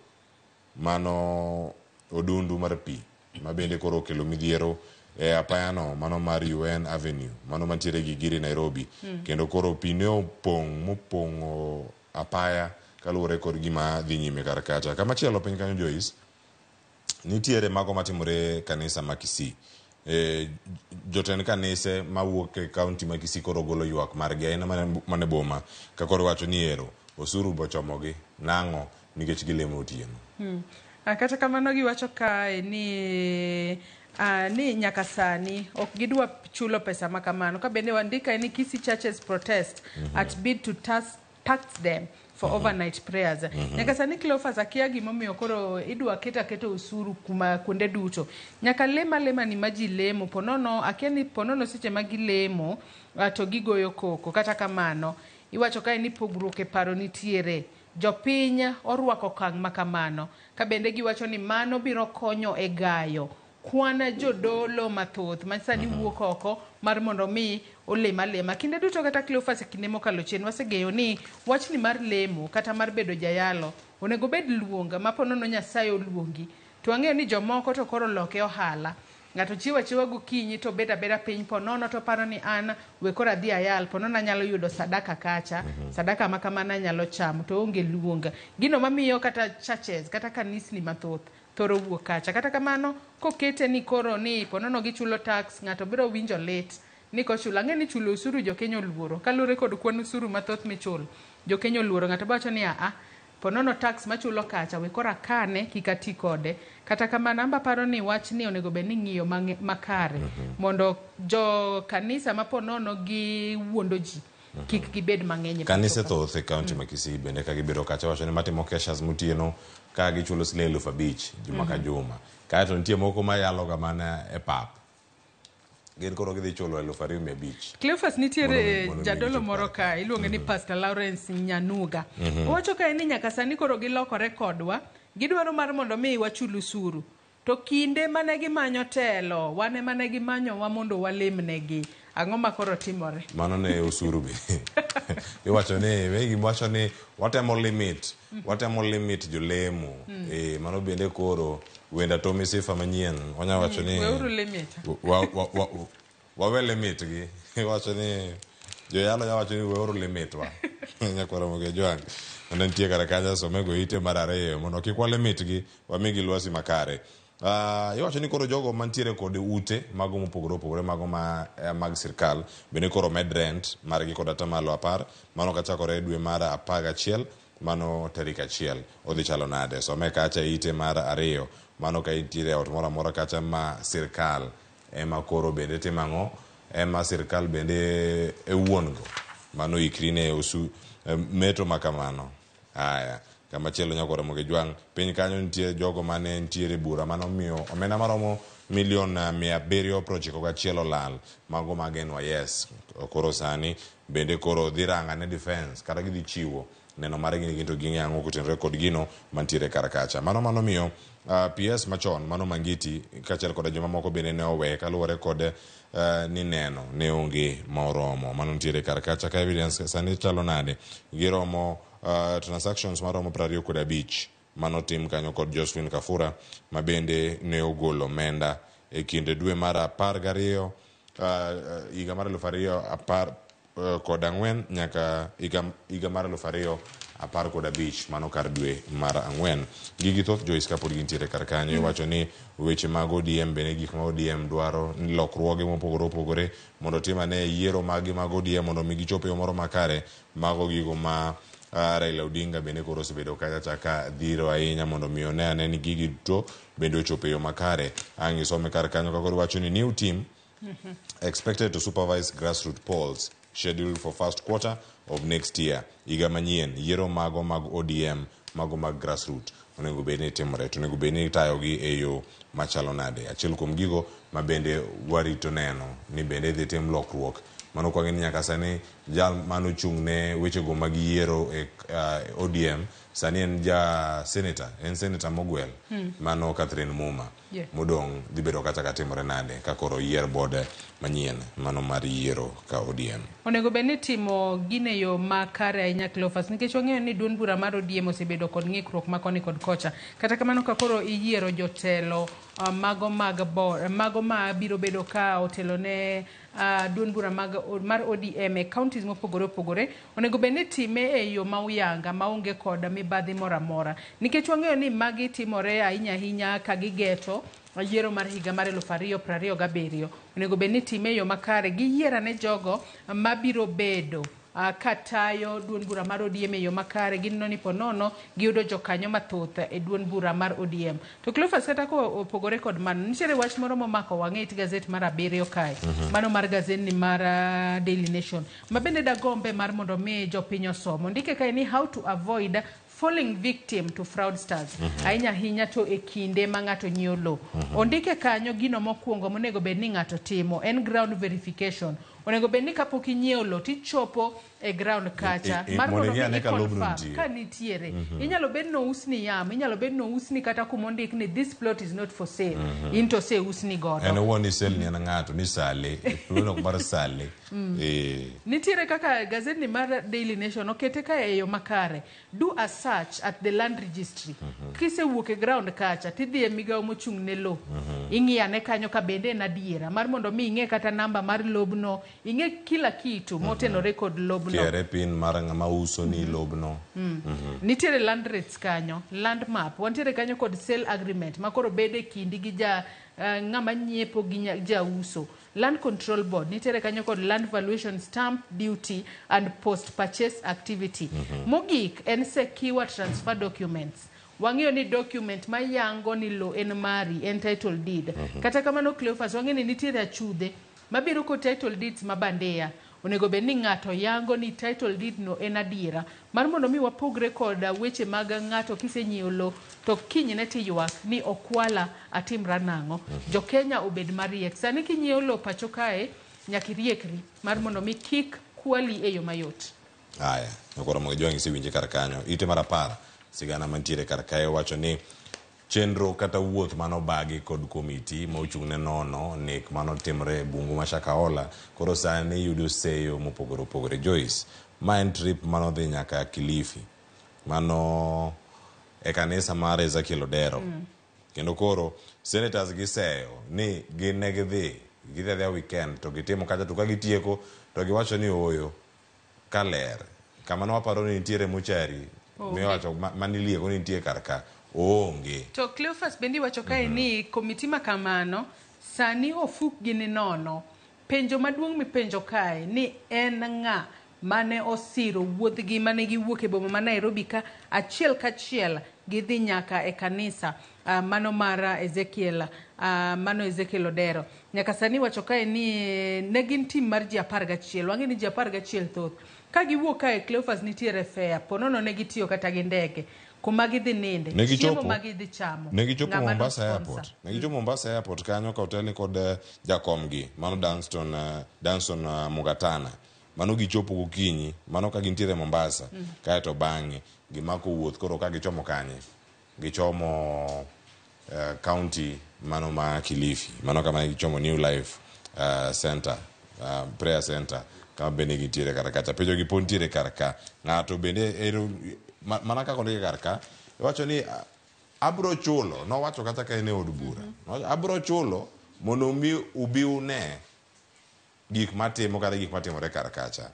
mano odundu mar pi mabende koro okelo midhiero apayano mano mar UN Avenue mano mantiere gi Giri Nairobi kendo koro pi ne opong'o apaya kaluwore kod gima dhi nyime kar kacha. Kama chielo piny kanyo Joyce nitiere mago matimore kanisa ma Kisii. Jotend kanise mawuok e kaunti ma Kisii koro golo ywak margi aina mane boma ka koro wacho ni ero osuru bochomogi nang'o nikech gilemo otieno. Kata kamano giwacho kae ni nyaka sani ok gidwa chulo pesa makamano ka bende wandika ni Kisii churches protest at bid to tax them for overnight prayers. Nyaka sani Cleophas akia gimomiyo koro idwa keta usuru kuma kunde duto. Nyaka lema ni maji lemo ponono akia ni ponono seche magilemo to gigoyo koko. Kata kamano iwacho kae ni pogruok e paro nitiere. Jopiny orwako okang' makamano ka bende giwacho ni mano biro konyo e gayo kwana jodolo mathoth masani wuok oko mar mondo mi olema kinde duto. Kata Cleophas kinde mokalo chien wasegeyo ni wachni mar lemo kata mar bedo jayalo onego bed luonga maponono Nyasaye oluongi to ang'eyo ni jomoko to koro loke ohala. Ng'ato chiwa gokinyi to beda piny ponono to paro ni an we kora dhi ayal ponono anyalo yudo sadaka kacha sadaka makamana nyalo chamo to onge luonga. Gino mamiyo kata churches kata kanisni mathoth thoro wuok kacha. Kata kamano kokete ni koro ni ponono gichulo tax ng'ato biro winjo lit ni kochulo. Ang'e ni chulo usuru jokenya oluoro kalure kod kwan usuru mathoth michulo jokenya oluoro. Ng'ato bacho ni ponono tax machulo kacha we kora kane kikati kode. Kata kamano amba paro ni wach ni onego bed ni ng'iyo makare mondo jo kanisa maponono gi wuondo ji kik gibed mang'eny. Kanise thoth e kaunti ma Kisii bende ka gibiro kacha wacho ni matimo keshas mutieno ka gichulo siling 5,000 juma ka juma. Kaeto nitie moko mayalo ga mana e pap gin koro gidhi chulo 2,500. Cleophas nitiere jadolo moro ka iluonge ni Pastor Lawrence Nyanuga. Owacho ka ni nyaka sani koro gilokore kodwa gidwaro mar mondo mi wachul usuru to kinde mane gimanyo telo wane mane gimanyo wa mondo walemnegi. Ang'o ma koro timore? Mano ne usuru be. Iwacho ni wegi wacho ni watemo limit jolemo. Mano bende koro wenda to misifa manyien. Wanya wacho ni weuru limit. Wawe limit gi. Iwacho ni joyalo ya wacho ni weuru limit wa. Nyakwara Ramogi Jwang. Nantie kara kaja somego ite marare mondo kik wa limit gi wamigi lwasi makare. Iwacho ni koro jogo mantiere kod ute mago mopogore opogore mago mag sirkal bende koro med rent margi kod atamalo 10 mano kachakore dwe mar 11 mano tarik 1 odhi chalo nade. Some kacha ite mar 2 mano ka intiere ot moro amora kacha ma sirkal ema koro bende timang'o ema sirkal bende wuongo mano ikrine usu metro makamano. Haya kama chelo Nyakwara Ramogi Jwang piny kanyo nitie jogo mane ntiere bura mano miyo omenda maromo milion 791 lal mago magenwa yes koro sani bende koro dhi ranga ne defense kata gidhi chiwo neno mare gini ginto ging'ang'o kutenre kod gino mantiere karakacha mano miyo PS machon mano Mangiti kachel kod joma moko bende ne owe kaluwore kod ni neno ne onge moromo mano ntiere karakacha ka evidence sani chalo nade giromo transactions maromo 25 mano tim kanyo kod Josephine Kafura mabende ne ogolo omenda e kinde dwe mar 12 higa mar 2014 nyaka higa mar 2015 mano kar dwe mar 4 gigi thoth Joyce kapod gintiere kar kanyo iwacho ni weche mag ODM bende gik ma ODM dwaro ni lokruoge mopogore opogore mondo timane yiero magi mag ODM mondo mi gichop yo moro makare mago gigo ma Raila Odinga bende koro osebedo kacha ka dhiro ahinya mondo miyo ne ane ni gigi to bende ochopo yo makare. Ang' isome kar kanyo ka koro wacho ni new team expected to supervise grassroots polls scheduled for first quarter of next year. Higa manyien yiero mago mag ODM mago mag grassroots onego bed ni timore to onego bed ni tayogi e yo machalo nade. Achiel kuom gigo ma bende warito neno ni bende dhi tim lokruok mano kwa gini nyaka sani jal mano chung ne weche go mag yiero e ODM sani en senator mogwel mano Catherine Muma modong dhi bedo kata katimore nade ka koro yier bod manyien mano mar yiero ka ODM onego bed ni timo gine yo makare ahinya Cleophas nikech wang'eyo ni duond bura mar ODM osebedo kod ng'ikruok makoni kod kocha kata kamano ka koro iyiero jotelo mago ma biro bedo ka otelo ne duond bura mar ODM e counties mopogore opogore onego bed ni time e yo ma uyanga maonge kod mibadhi moro amora nikech wang'eyo ni magi timore ahinya ka gigeto yiero mar higa mar 2027 onego bed ni time e yo makare giyiera ne jogo mabiro bedo katayo duond bura mar ODM e yo makare ginno ni ponono giyudo jokanyo mathoth e duond bura mar ODM to Cleophas kata ko opogore kod mano nitiere wach moro momako wang'e it gazet mar 7 kae mano mar gazet ni mar Daily Nation mabende dagombe mar mondo mi jopiny osomo ndike kae ni how to avoid falling victim to fraudsters ahinya to e kinde ma ng'ato nyiewo lo ondike kanyo gino mokwongo monego bed ni ng'ato timo en ground verification onego bed ni kapok inyiewo lo tichopo e ground kacha mar mondo mi confirm ka nitiere inyalo bed no usni yam inyalo bed no usni kata kumondik ni this plot is not for sale into se usni godo en woni sel ni ng'ato ni sale no bar sale nitiere kaka gazet ni mar Daily Nation okete ka e yo makare do a search at the land registry kise wuok e ground kacha tidhi e migawo mochung' ne lo ing'iyane kanyo ka bende en adiera mar mondo mi ing'e kata namba mar lobno ing'e kila kitu motenore kod lobno kiere pin mar ng'ama uso ni lobno nitiere land rates kanyo land map wantiere kanyo kod sale agreement makoro bede kindi gi ng'ama nyiepo gi jauso land control board nitiere kanyo kod land valuation stamp duty and post purchase activity mogik en secure transfer documents wang'eyo ni document mayango ni lo en mari en title deed kata kamano Cleophas wang'eyo ni nitiere achudhe mabiro ko title deeds mabandeya onego bed ni ng'ato yango ni title deed no en adiera mar mondo mi wapogre kod weche mag ng'ato kisenyiewo lo to kinyne tiywak ni okwala atimra nang'o jo Kenya obed mariek sani kinyiewo lo pacho kae nyaka iriekri mar mondo mi kik kwali e yo mayot. Nyakwara Ramogi Jwang isewinje kar kanyo ite mar 10 sigana mantiere kar kae wacho ni chenro kata wuoth mano bagi kod komiti ma ochung'ne nono nek mano timre bungu ma Shakahola koro sani yudo seyo mopogore opogore. Joyce, ma en trip mano dhi nyaka Kilifi mano e kanisa mar Ezekiel Odero kendo koro senators giseyo ni ne gidhi weekend to gitimo kacha to ka gitieko to giwacho ni oyo kaler kama no aparo ni nitiere mochari miwacho maniliego ni nitie karka onge. To Cleophas bendi wacho kae ni komiti ma kamano sani ofuk gini nono. Penjo maduong' mipenjo kae ni en ng'a mane osiro wuodhgi mane giwuok e boma ma Nairobi ka achiel kachiel gidhi nyaka e kanisa mano mar Ezekiel Odero. Nyaka sani wacho kae ni ne gin tim mar ji 11. Wang'e ni ji 11 thoth. Ka giwuok kae Cleophas nitiere fare. Ponono ne gitiyo kata gi ndege. Kuma gidhi ninde. Chiemo ma gidhi chamo. Ne gichopo Mombasa Airport. Ne gichopo Mombasa Airport kanyo ka hotel kod jakomgi mano Danson Mugatana. Mano gichopo gokinyi mano ka gintiere Mombasa kae to bang'e gimako wuoth koro ka gichomo kanye gichomo county mano ma Kilifi mano kama gichomo New Life Center prayer center kama bende gitiere karaka pejo gipontiere karaka ng'ato bende mana ka konde karaka wacho ni abro chulo no wacho kata ka ene od bura abro chulo mondo mi ubi une gik matimo kata gik matimore karakacha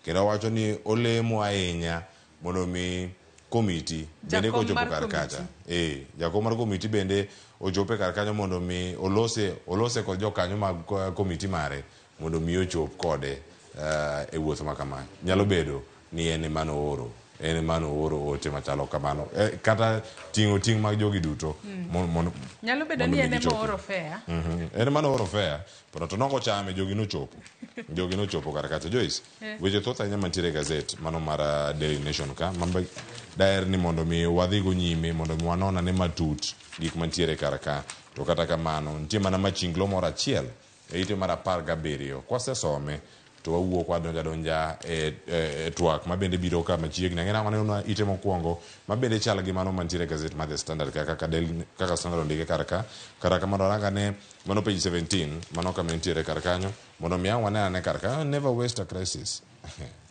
kendo wacho ni olemo ahinya mondo mi komiti bende kochopo karakacha jakom mar komiti bende ochope karkanyo mondo mi olose kod jokanyo mag komiti mare mondo mi ochop kode e wuoth ma kamano. Nyalo bedo ni en mano oro ote machalo kamano kata ting' mag jogi duto nyalo bedo ni en oro fare en mano oro fare pero to noko chame jogi nochopo karakacha. Joyce, weche thoth ahinya mantiere gazet mano mar Daily Nation ka mambe daer ni mondo mi wadhi go nyime mondo mi wanona ne matut gik mantiere karaka to kata kamano nitie mana machinglo moro achiel e ite mar 17 kwasesome to wawuok wadonja e twak ma bende biro ka machiegni ang'ena waneno ite mokwongo ma bende chal gi mano mantiere gazet mar The Standard kaka Standard ondike karaka mondo aranga ne mano page 17 mano kama nitiere karakanyo mondo mi wane karaka never waste a crisis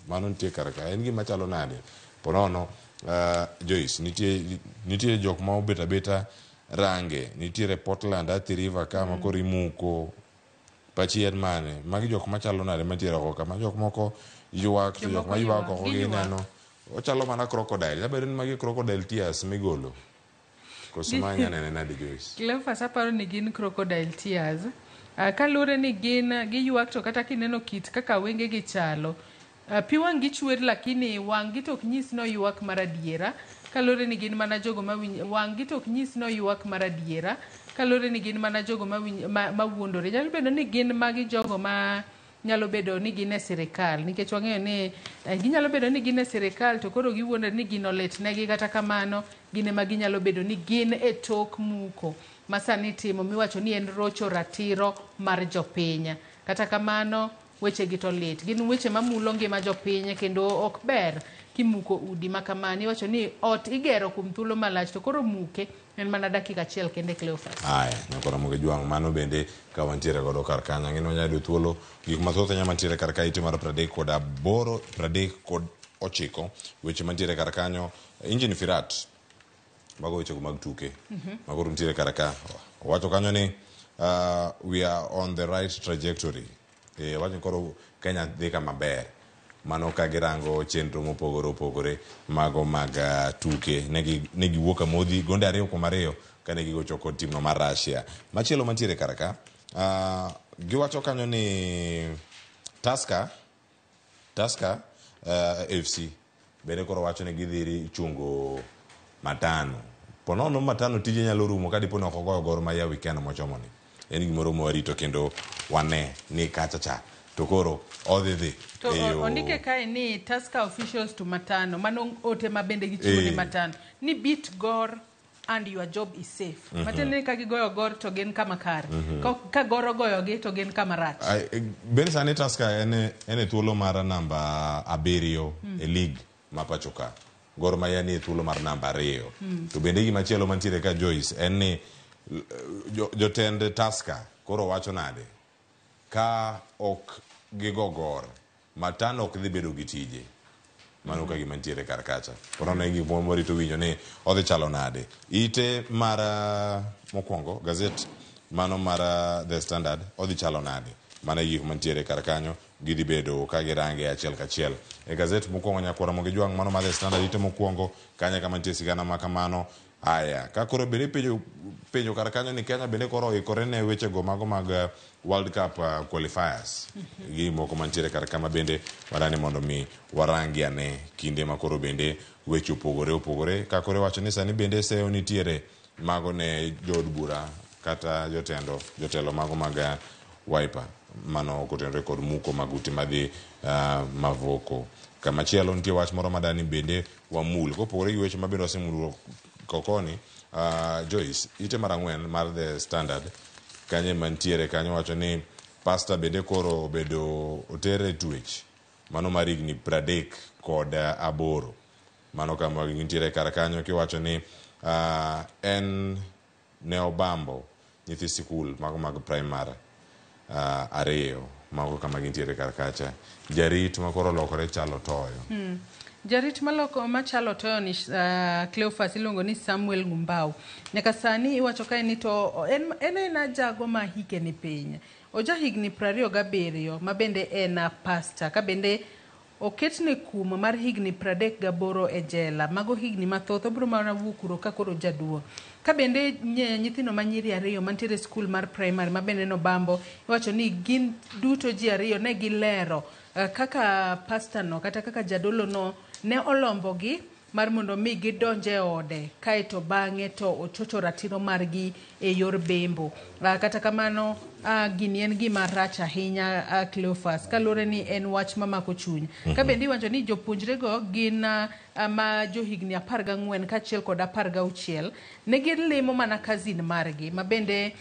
mano nitie karaka en gima chalo nade ponono. Joyce, nitie jok ma obet abeta range nitiere Portland Athi River kama kori muko pachien mane magi jok machalo nade mantiere oko kama jok moko ywak to jok ma ywak oko gineno ochalo mana crocodile jabedo ni magi crocodile tears migolo koso manya nene nade Joyce. Cleophas aparo ni gin crocodile tears kalure ni gin giywak to kata kineno kit kaka wenge gi chalo pi wang' gi chwer lakini wang' gi tok nyis no ywak mar adiera kalure ni gin mana jogo wang' gi tok nyis no ywak mar adiera kalure ni gin mana jogo ma wuondore. Nyalo bedo ni gin magi jogo ma nyalo bedo ni gin e sirikal nikech wang'eyo ni ginyalo bedo ni gin e sirikal to koro giwuondore ni gin oletnegi kata kamano gin ema ginyalo bedo ni gin e tok muko masani timo miwacho ni en rocho ratiro mar jopiny kata kamano weche gi to lit gin weche mamulo ngima jopiny kendo ok ber kimuko udi makamani wacho ni ot igero kuom thuolo malach to koro muke en mana dakika achiel kende Cleophas. Aya, nyakora Ramogi Jwang' mano bende ka wantiere godo kar kanyo ng'ino nyado thuolo gik mathoth anya mantiere kar ka ite mar 38 weche mantiere kar kanyo Injini Firat mago weche mag tuke magoro ntiere kar ka wacho kanyo ni we are on the right trajectory wacho koro Kenya dhi kama ber mano ka girango chenro mopogore opogore mago mag tuke ne giwuok amodhi gonde 2-2 kane gigocho kod timno mar Russia. Machielo mantiere karaka giwacho kanyo ni Tusker FC bende koro wacho ni gidhiri chungo Matano ponono Matano tije nyalo rumo kadipo ni ok ogoyo gor ma ya weekend mochomoni en gimoro mwarito kendo wane ni kachacha to koro odhi to ondike kae ni Tusker officials to Matano mano ote ma bende gichiwo ni Matano ni beat Gor and your job is safe matende ka gigoyo Gor to gen kama kare ka Gor ogoyogi to gen kama rach bende sani Tusker ene thuolo mar namba 7 e league ma pachoka Gor Mahia ni thuolo mar namba 2. To bende gima chielo mantiere ka Joyce en ni jotend Tusker koro wacho nade ka ok gigogor Matan ok dhi bedo gi tije. Mano ka gima ntiere kar kacha. Koro ne gik morito winjo ni odhi chalo nade. Ite mar mokwongo gazet mano mar The Standard odhi chalo nade. Mana gik mantiere kar kanyo gidhi bedo ka girange achiel kachiel. E gazet mokwongo nyakwara Ramogi Jwang mano mar The Standard ite mokwongo kanya kama nitie sigana ma kamano. Aya, ka koro bende penjo kar kanyo ni Kenya bende koro ikore ne weche go mago mag World Cup qualifiers. Gi moko mantiere kar kama bende wadani mondo mi warangi ane kinde ma koro bende weche opogore ka koro wacho ni sani bende seyo nitiere mago ne jod bura kata jotelo mago mag Wiper mano kotenre kod muko maguti madhi mavoko. Kama chielo nitie wach moro madani bende wamul kopogore gi weche mabende wasemulro kokoni. Joyce ite mar 4 mar The Standard kanye mantiere kanyo wacho ni pastor bende koro bedo otere twech mano mar higni 38 mano kama gintiere kar kanyo kiwacho ni en ne obambo nyithi sikul mago mag primary 2 mago kama gintiere kar kacha. Jarit makoro lokore chalo toyo. Jarit maloko machalo toyo ni Cleophas iluongo ni Samuel Ngumbau. Nyaka sani iwacho kae ni to en jago ma hike ni piny. Oja higni 27 ma bende en pastor ka bende oketne kum mar higni 38 e jela. Mago higni mathoth obro mana wukuro ka koro jaduo. Ka bende nyithino manyiri 2 mantiere skul mar primary ma bende no bambo iwacho ni gin duto ji 2 ne gilero kaka pastor no kata kaka jadolo no ne olombogi mar mondo mi gidonje ode kaeto bang'e to ochocho ratiro margi e yor bembo. Kata kamano gini en gima rach ahinya Cleophas kalore ni en wach mamako chuny. Ka bende iwacho ni jopuonjre go gin ma johigni 14 kachiel kod 16 ne gilimo mana kazin margi ma bende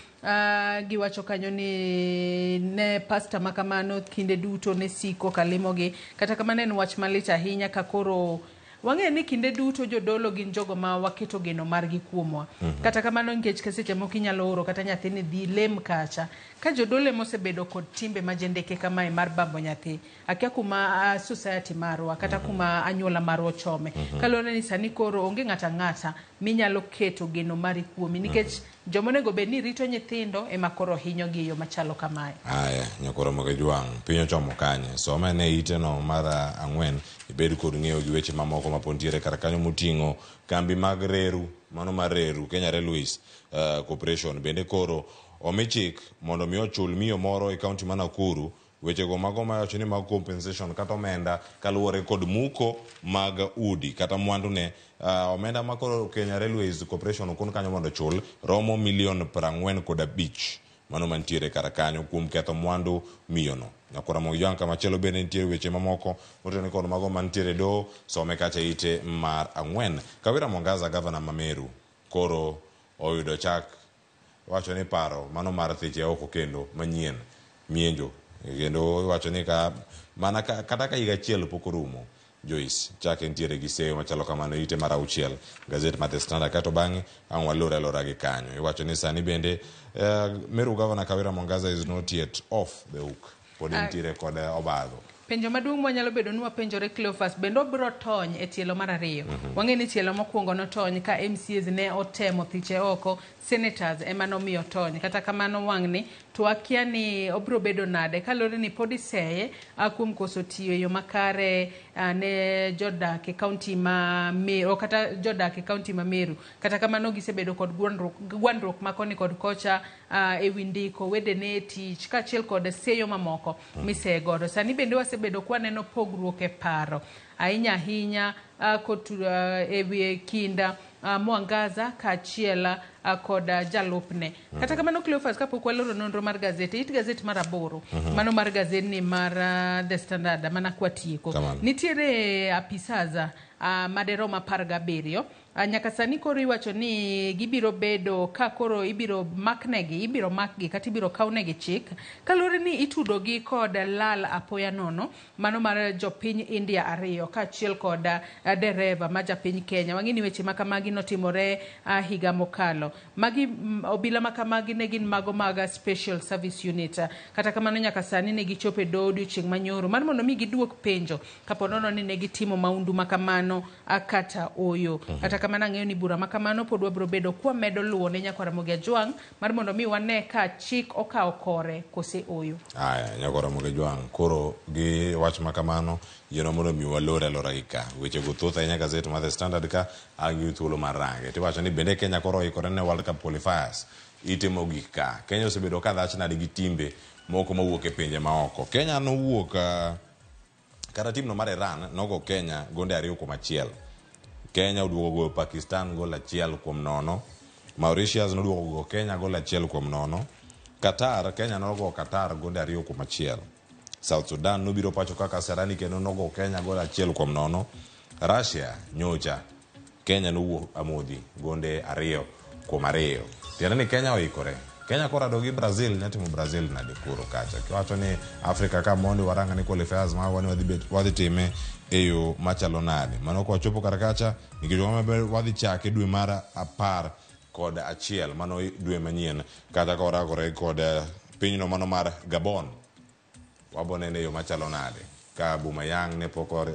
giwacho kanyo ni ne pastor makamano kinde duto ne siko kalimogi. Kata kamano en wach malich ahinya ka koro wang'e ni kinde duto jodolo gin jogo ma waketo geno margi kuomwa. Kata kamano nikech seche moko inyalo oro kata nyathini dhi lem kacha ka jodolo mosebedo kod timbe majendeke kamae mar bambo nyathi akia kuma society marwa kata kuma anyuola marwa chome. Kalore ni sani koro onge ng'ata minyalo keto geno mari kuomi nikech jomonego bed ni rito nyithindo ema koro hinyo gi yo machalo kamae. Aya, nyakoro Ramogi Jwang piny ochomo kanye some ne ite no mar 4 ibed kod ng'eyo gi weche mamoko mapontiere kar kanyo moting'o kambi mag reru mano mar reru Kenya Railways Corporation bende koro omichik mondo mi ochul miyo moro e kaunti ma Nakuru weche go mago mawacho ni mag compensation kata omenda kaluwore kod muko mag udi kata mwandu ne omenda makoro Kenya Railways Corporation kun kanyo mondo chul romo $45 mano mantiere kar kanyo kuom ketho mwandu miyono. Nyakora Ramogi Jwang kama chielo bende nitiere weche mamoko motene kod mago mantiere do some kacha ite mar 4. Kawira Mwangaza gavana Mameru koro oyudo chak wacho ni paro mano mar thiche oko kendo manyien mienjo kendo wacho ni mana kata ka higa achiel pok orumo Joyce chake ntiere gi seyo machalo kamano ite mar 6 gazet mar The Standard kato bang'e ang' walora gi kanyo iwacho ni sani bende Meru Governor Kawira Mwangaza is not yet off the hook pod ntiere kod obadho. Penjo maduong' mwanyalo bedo ni wapenjore Cleophas bende obro tony e tielo mar 2. Wang'e ni tielo mokwongo notony ka MCAs ne otemo thiche oko, senators ema nomiyo tony. Kata kamano wang'ni to akia ni obro bedo nade kalore ni pod iseye kuom koso tiyo yo makare ne jodak e kaunti ma Meru kata jodak e kaunti ma Meru. Kata kamano gisebedo kod gwandruok makoni kod kocha e windiko wedene tich kachiel kod seyo mamoko miseye godo. Sani bende wasebedo kwaneno pogruok e paro ahinya e wie kinda Mwangaza kachiel kod jalupne. Kata kamano Cleophas kapok waloro nonro mar gazet it gazet mar 8 mano mar gazet ni mar The Standard mana kwatieko nitiere apisaza maderoma 17 Nyaka sani koro iwacho ni gibiro bedo ka koro ibiro makgi kata ibiro kawnegi chik kalure ni itudogi kod lal apoya nono mano mar jopiny India 2 kaachiel kod dereva ma japiny Kenya. Wang'eni weche makamagi notimore higa mokalo. Magi obila makamagi ne gin mago mag Special Service Unit. Kata kamano nyaka sani ne gichopo e do odiochieng' manyoro mar mondo mi giduok penjo kapo nono ni ne gitimo maundu makamano kata oyo. Kata kamano ang'eyo ni bura makamano pod wabiro bedo kwa medo luwo ne nyakwa Ramogi Tv mar mondo mi wane ka chik okawo kore kose oyo. Aya, nyakwa Ramogi Tv koro gi wach makamano yeno mondo mi walore alora ka weche go thoth ahinya gazet mar The Standard ka agi thuolo mar range. Tiwacho ni bende Kenya koro ikore ne World Cup qualifiers itimo gik ka. Kenya osebedo ka dhach nadi gi timbe moko mawuok e pinje maoko. Kenya nowuok kata timno mar Iran nogo Kenya gonde 2-1. Kenya oduogo go Pakistan gol 1-0. Mauritius noduogo go Kenya gol 1-0. Qatar, Kenya nogo Qatar gonde 2-1. South Sudan nobiro pacho kaka Serani kendo nogo Kenya gol 1-0. Russia nyocha Kenya nowuok amodhi gonde 2-2. Tiende ni Kenya oikore. Kenya kora dogi Brazil, nyatimo Brazil na de kuro kacha. Kiwacho ni Afrika ka mondi waranga ni qualifiers ma wani wadhi time eyo machalo nade. Mano kwa chopo karakacha nikijua mabe wadhi chake dwe mara 11 mano dwe manyien kata kora kore kod pinyno mano mar Gabon. Wabonene yo machalo nade. Ka Bumayang ne poko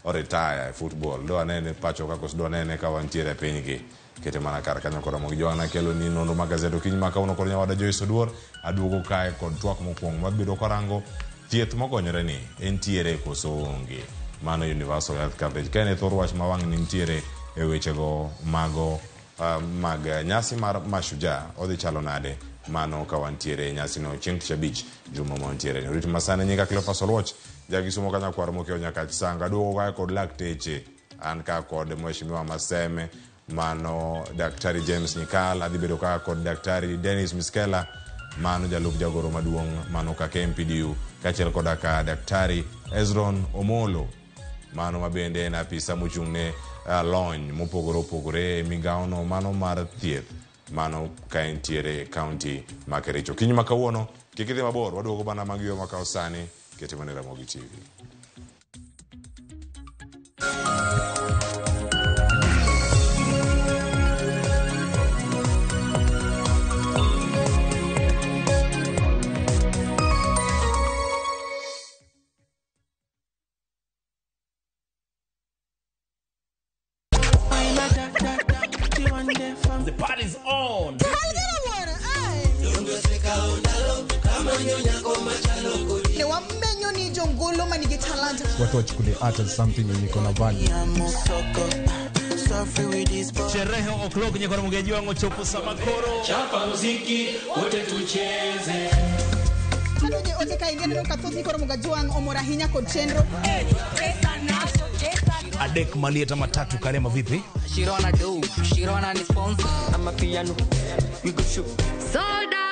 retire football. Do anene pacho kako do anene ka wantiere pinygi. Kete mana kar kanyo kora Ramogi Tv na kelo ni nono magazeto kinyi makauno koro nyawada Joyce Oduor aduogo kae kod twak mokwongo mabiro korango thieth mokonyore ni entiere koso onge mano universal health coverage kene thor wach mawang' ni ntiere e wechego mago mag nyasi mar Mashujaa odhi chalo nade mano ka wantiere nyasi no chieng' tich abich juma montiere ni rit masane nyinga Cleophas Oluoch jagi somo kanya kwar mokeo nyaka sanga aduogo kae kod lakteche an ka kod mheshimiwa Maseme mano Daktari James Nyikal adhi bedo ka kod Daktari Dennis Miskela mano jalup jagoro maduong' mano ka KMPDU kaachiel koda ka Daktari Ezron Omolo mano mabende en apisa mochung'ne lony mopogore opogore migaono mano mar thieth mano ka entiere kaunti ma Kericho. Kiny ma kawuono kik idhi mabor waduogo bana mag yo makawo sani ketimo ne Ramogi TV. The party's on. Watu wachukulie art as something yenye iko na value. Sherehe o'clock nye kwa Ramogi Tv chopo samakoro. Chapa muziki wote tucheze. Kadoje oteka ingene kathothi koro Ramogi Tv omora hinya kod chenro. Adek Malieta matatu Karema vipi? Shirona do, Shirona ni sponsor. I'm a piano. We go show. Sold out.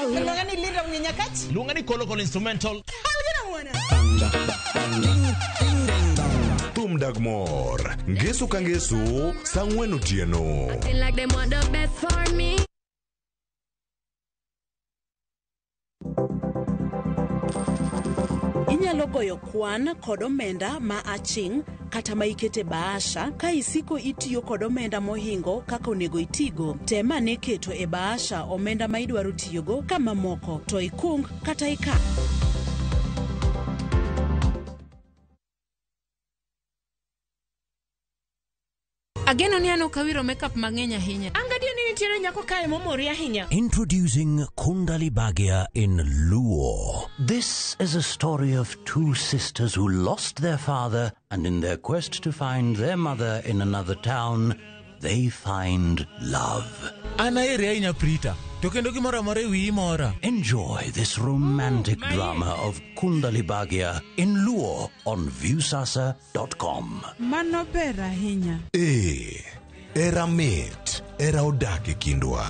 Lungani lira unyenyakati? Lungani kolokolo instrumental. Tum Dagmor, ngesu kangesu, sangwen otieno. I feel like they want the best for me. Inyalo goyo kwan kod omenda ma aching' kata ma ikete bahasha ka isiko itiyo kod omenda mohingo kaka onego itigo. Tema ne keto e bahasha omenda ma idwaro tiyogo kama moko to ikung kata ika. Ageno ni ano kawiro makeup mang'eny ahinya. Angadio ni nitiere nyako kae momori ahinya. Introducing Kundali Bhagia in Luo. This is a story of two sisters who lost their father, and in their quest to find their mother in another town, they find love. Anaere ahinya Prita. To kendo gimoro amora ewi mora. Enjoy this romantic drama of Kundali Bhagia in Luo on viewsasa.com. Mano ber ahinya. Era mit, era odak e kindwa.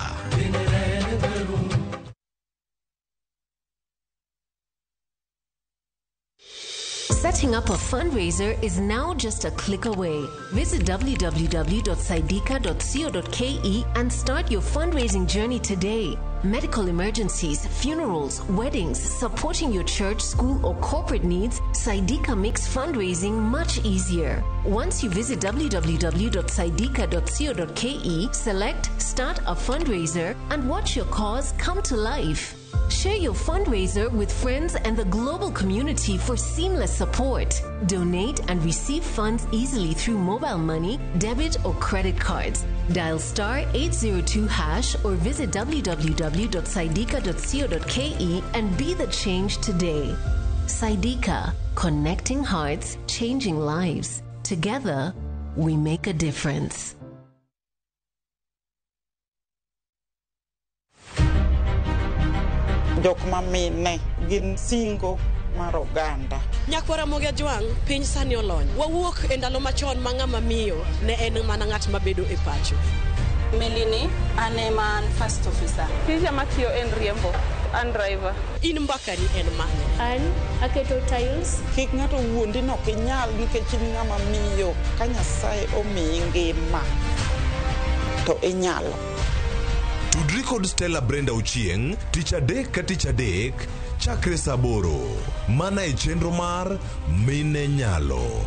Setting up a fundraiser is now just a click away. Visit www.saidika.co.ke and start your fundraising journey today. Medical emergencies, funerals, weddings, supporting your church, school, or corporate needs, Saidika makes fundraising much easier. Once you visit www.saidika.co.ke, select Start a Fundraiser and watch your cause come to life. Share your fundraiser with friends and the global community for seamless support. Donate and receive funds easily through mobile money, debit, or credit cards. Dial *802# or visit www.saidika.co.ke and be the change today. Saidika, connecting hearts, changing lives. Together, we make a difference. Jok mamine gin singo mar oganda. Nyakwara Ramogi Tv piny sani olony. Wawuok e ndalo machon ma ng'ama miyo ne en mana ng'at mabedo e pacho. Melini ane man first officer. Tija matiyo en riembo, an driver. In mbakani en mane? An aketo tiles. Kik ng'ato wuondi no kinyal nikech in ng'ama miyo. Ka Nyasaye omiyi ngima to inyalo. Tudri kod Stella Brenda Ochieng, tich adek ka tich adek, chakre saa 8, mana e chenro mar Mine Nyalo.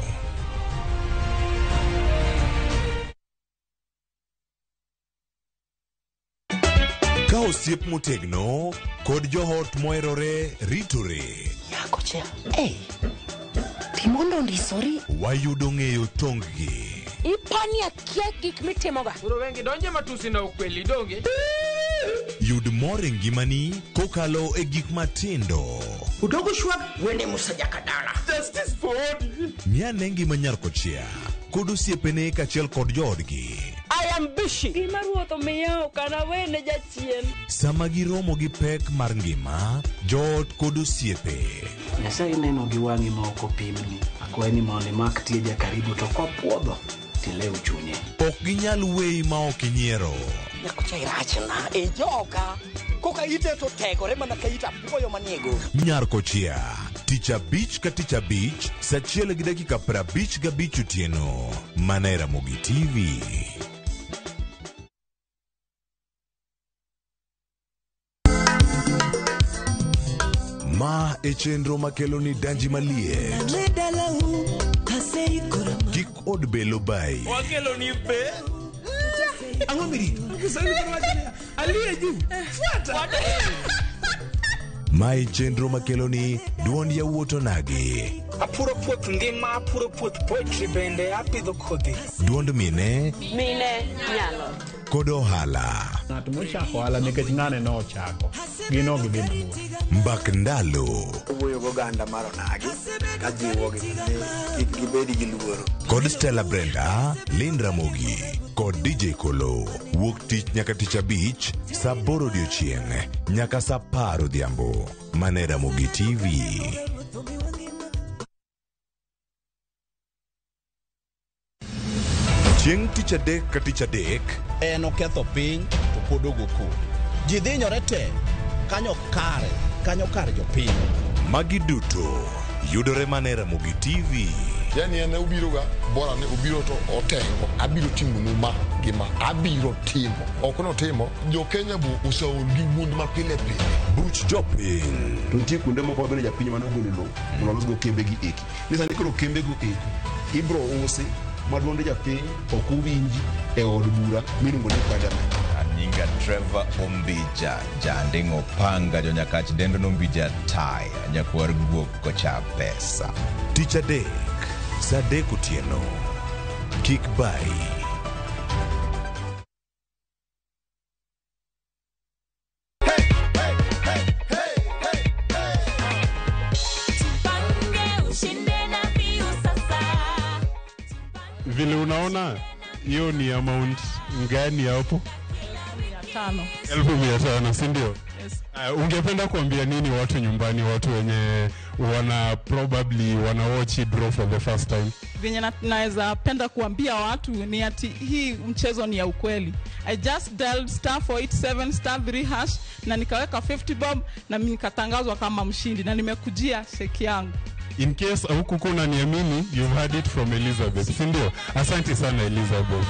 Ka osiep motegno kod johot moherore ritore. Yako chia, timondo ndisori. Wayudo ng'eyo tonggi. Ipani akia gik mitimoga. Uro wengi donje matusi na ukweli donge. Yud mor e ngimani kokalo e gik matindo. Udogo shwag wene musajaka dala. Justice for all. Miane ngima Nyarkochia kod osiepene kachiel kod joodgi. I am busy. Gima ruoth omiyo kana wene jachien. Sama giromo gi pek mar ngima, joot kod osiepe. Nyasaye neno gi wang'i ma ok opimni. Akwaye ni mondo imak tieja karibu to kopuodho tilew chunye. Ok ginyal weyi ma ok inyiero. Nyakocha irachna e joka. Koka ite to tegore mana ka ita puoyo maniego. Nyarkochia, tich abich ka tich abich, saa 1:55 otieno. Mana e Ramogi TV. Ma e chenro makelo ni danji malie. Gik od belo bai. Wakelo ni be. Ango miri. Aliye juu. Fuata. Ma e chenro makelo ni duond yawuoto nagi. Apuro puoth ngima, apuro puoth poetry bende, apidho kodhi. Duond mine. Mine nyalo. Kod ohala. Ng'at mochako ohala nikech ng'ane no ochako. Gino gi dhi mabuor. Mbak ndalo. Wuoyo goganda mar onagi, ka jiwo gi kik gibedi gi luoro. Kod Stella Brenda, Lind Ramogi, kod DJ Kolo. Wuok tich nyaka tich abich, saa 8 odiochieng' nyaka saa 10 odhiambo. Mana e Ramogi TV. Chieng' tich adek ka tich adek, en oketho piny to pod ogo. Ji dhinyore te kanyo kar jopiny. Magi duto yudore mana e Ramogi TV. Yani ene ubiro ga bora ne ubiro to otengo abiro timo ma gima abiro timo ok no timo jo Kenya bu usaon gi wund ma pile buch jopiny to nitie kuonde moko bende japiny mano golo lo mondo go kembe gi eki nisa ni koro kembe go eki ibro usi maduonde japiny ok uwinji e od bura miluongo ni parliament. Ninga Trevor Ombija jandingo panga jo nyakach dendo nombija tai nyakwar guok kocha pesa. Tich adek saa 3 otieno. Kik bai. Vile unaona hiyo ni amount ngani hapo? 1,500, si ndio? Yes. Ungependa kuambia nini watu nyumbani, watu wenye probably wana watch draw for the first time? Venye naweza penda kuambia watu ni ati hii mchezo ni ya ukweli. I just dialed *487*3# na nikaweka 50 bob na nikatangazwa kama mshindi na nimekujia sheki yangu. in case huku unaniamini, you've heard it from Elizabeth, si ndio? Asante sana Elizabeth.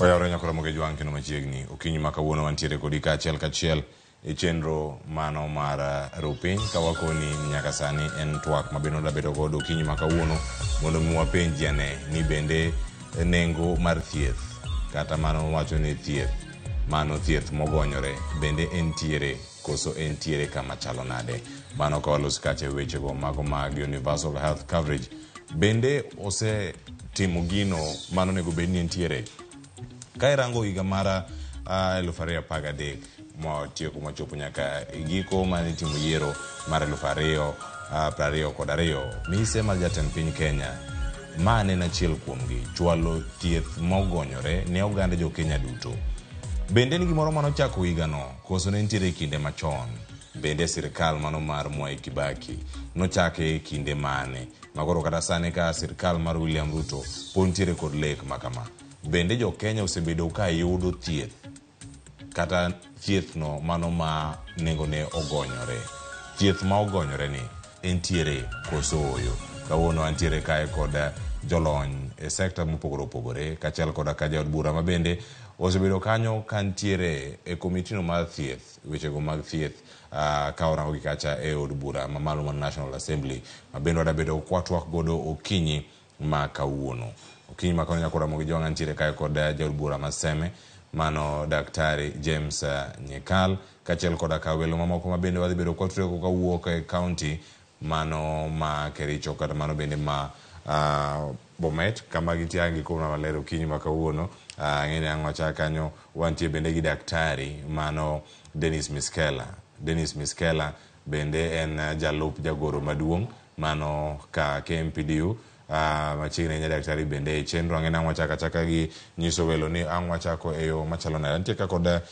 Oyawre nyakora moge jwang kino machiegni okinyi ma kawuono wantiere kodi kachiel e chenro mano mar rupiny ka wakoni nyaka sani en twak mabende dabedo godo okinyi ma kawuono mondo mwapenji ane ni bende nengo mar thieth kata mano wacho ni thieth mogonyore bende entiere koso entiere kama chalo nade. Mano ka walos kache wechego mago mag universal health coverage bende ose timo gino mano nego bedni entiere. Ka irango higa mara 2013 motieko machopo nyaka giko mane timo yiero mar 2022 mise mar jatend piny Kenya mane en achiel kuomgi chwalo thieth mogonyore ne oganda jo Kenya duto. Bende ni gimoro mano chako higano koso ne nitiere kinde machon bende sirkal mano mar Mwai Kibaki nochake kinde mane magoro kata sani ka sirkal mar William Ruto pontiere kod lek makama. Bende jo Kenya osebedo ka yudo thieth kata thieth no mano ma nengo ne ogonyore. Thieth ma ogonyore ni entiere koso oyo. Kawuono antiere kae kod jolony e sekta mopogore opogore kachiel koda ka jaod bura ma bende osebedo kanyo kantiere e komitino mar thieth wechego mag thieth ka orango gi kacha e od bura mamalo mar National Assembly ma bende wadabedo kwatwak godo okinyi ma kawuono. Okinyi ma kawuono nyakora mogi jwang antiere kae kod jaod bura maseme mano Daktari James Nyekal kachiel koda ka welo mamoko ma bende wadhibedo kwatwak kawuok e county mano ma Kericho kata mano bende ma Bomet kama gitiangi kuma malero okinyi ma kawuono. Ngene angwacha kanyo wantie bende gi daktari mano Dennis Miskela bende en jalup jagoro maduong mano ka KMPDU machiegni nya daktari bende e chenro. Ngene angwacha chaka gi nyiso welo ni angwacha ko eyo machalo na antie ka kod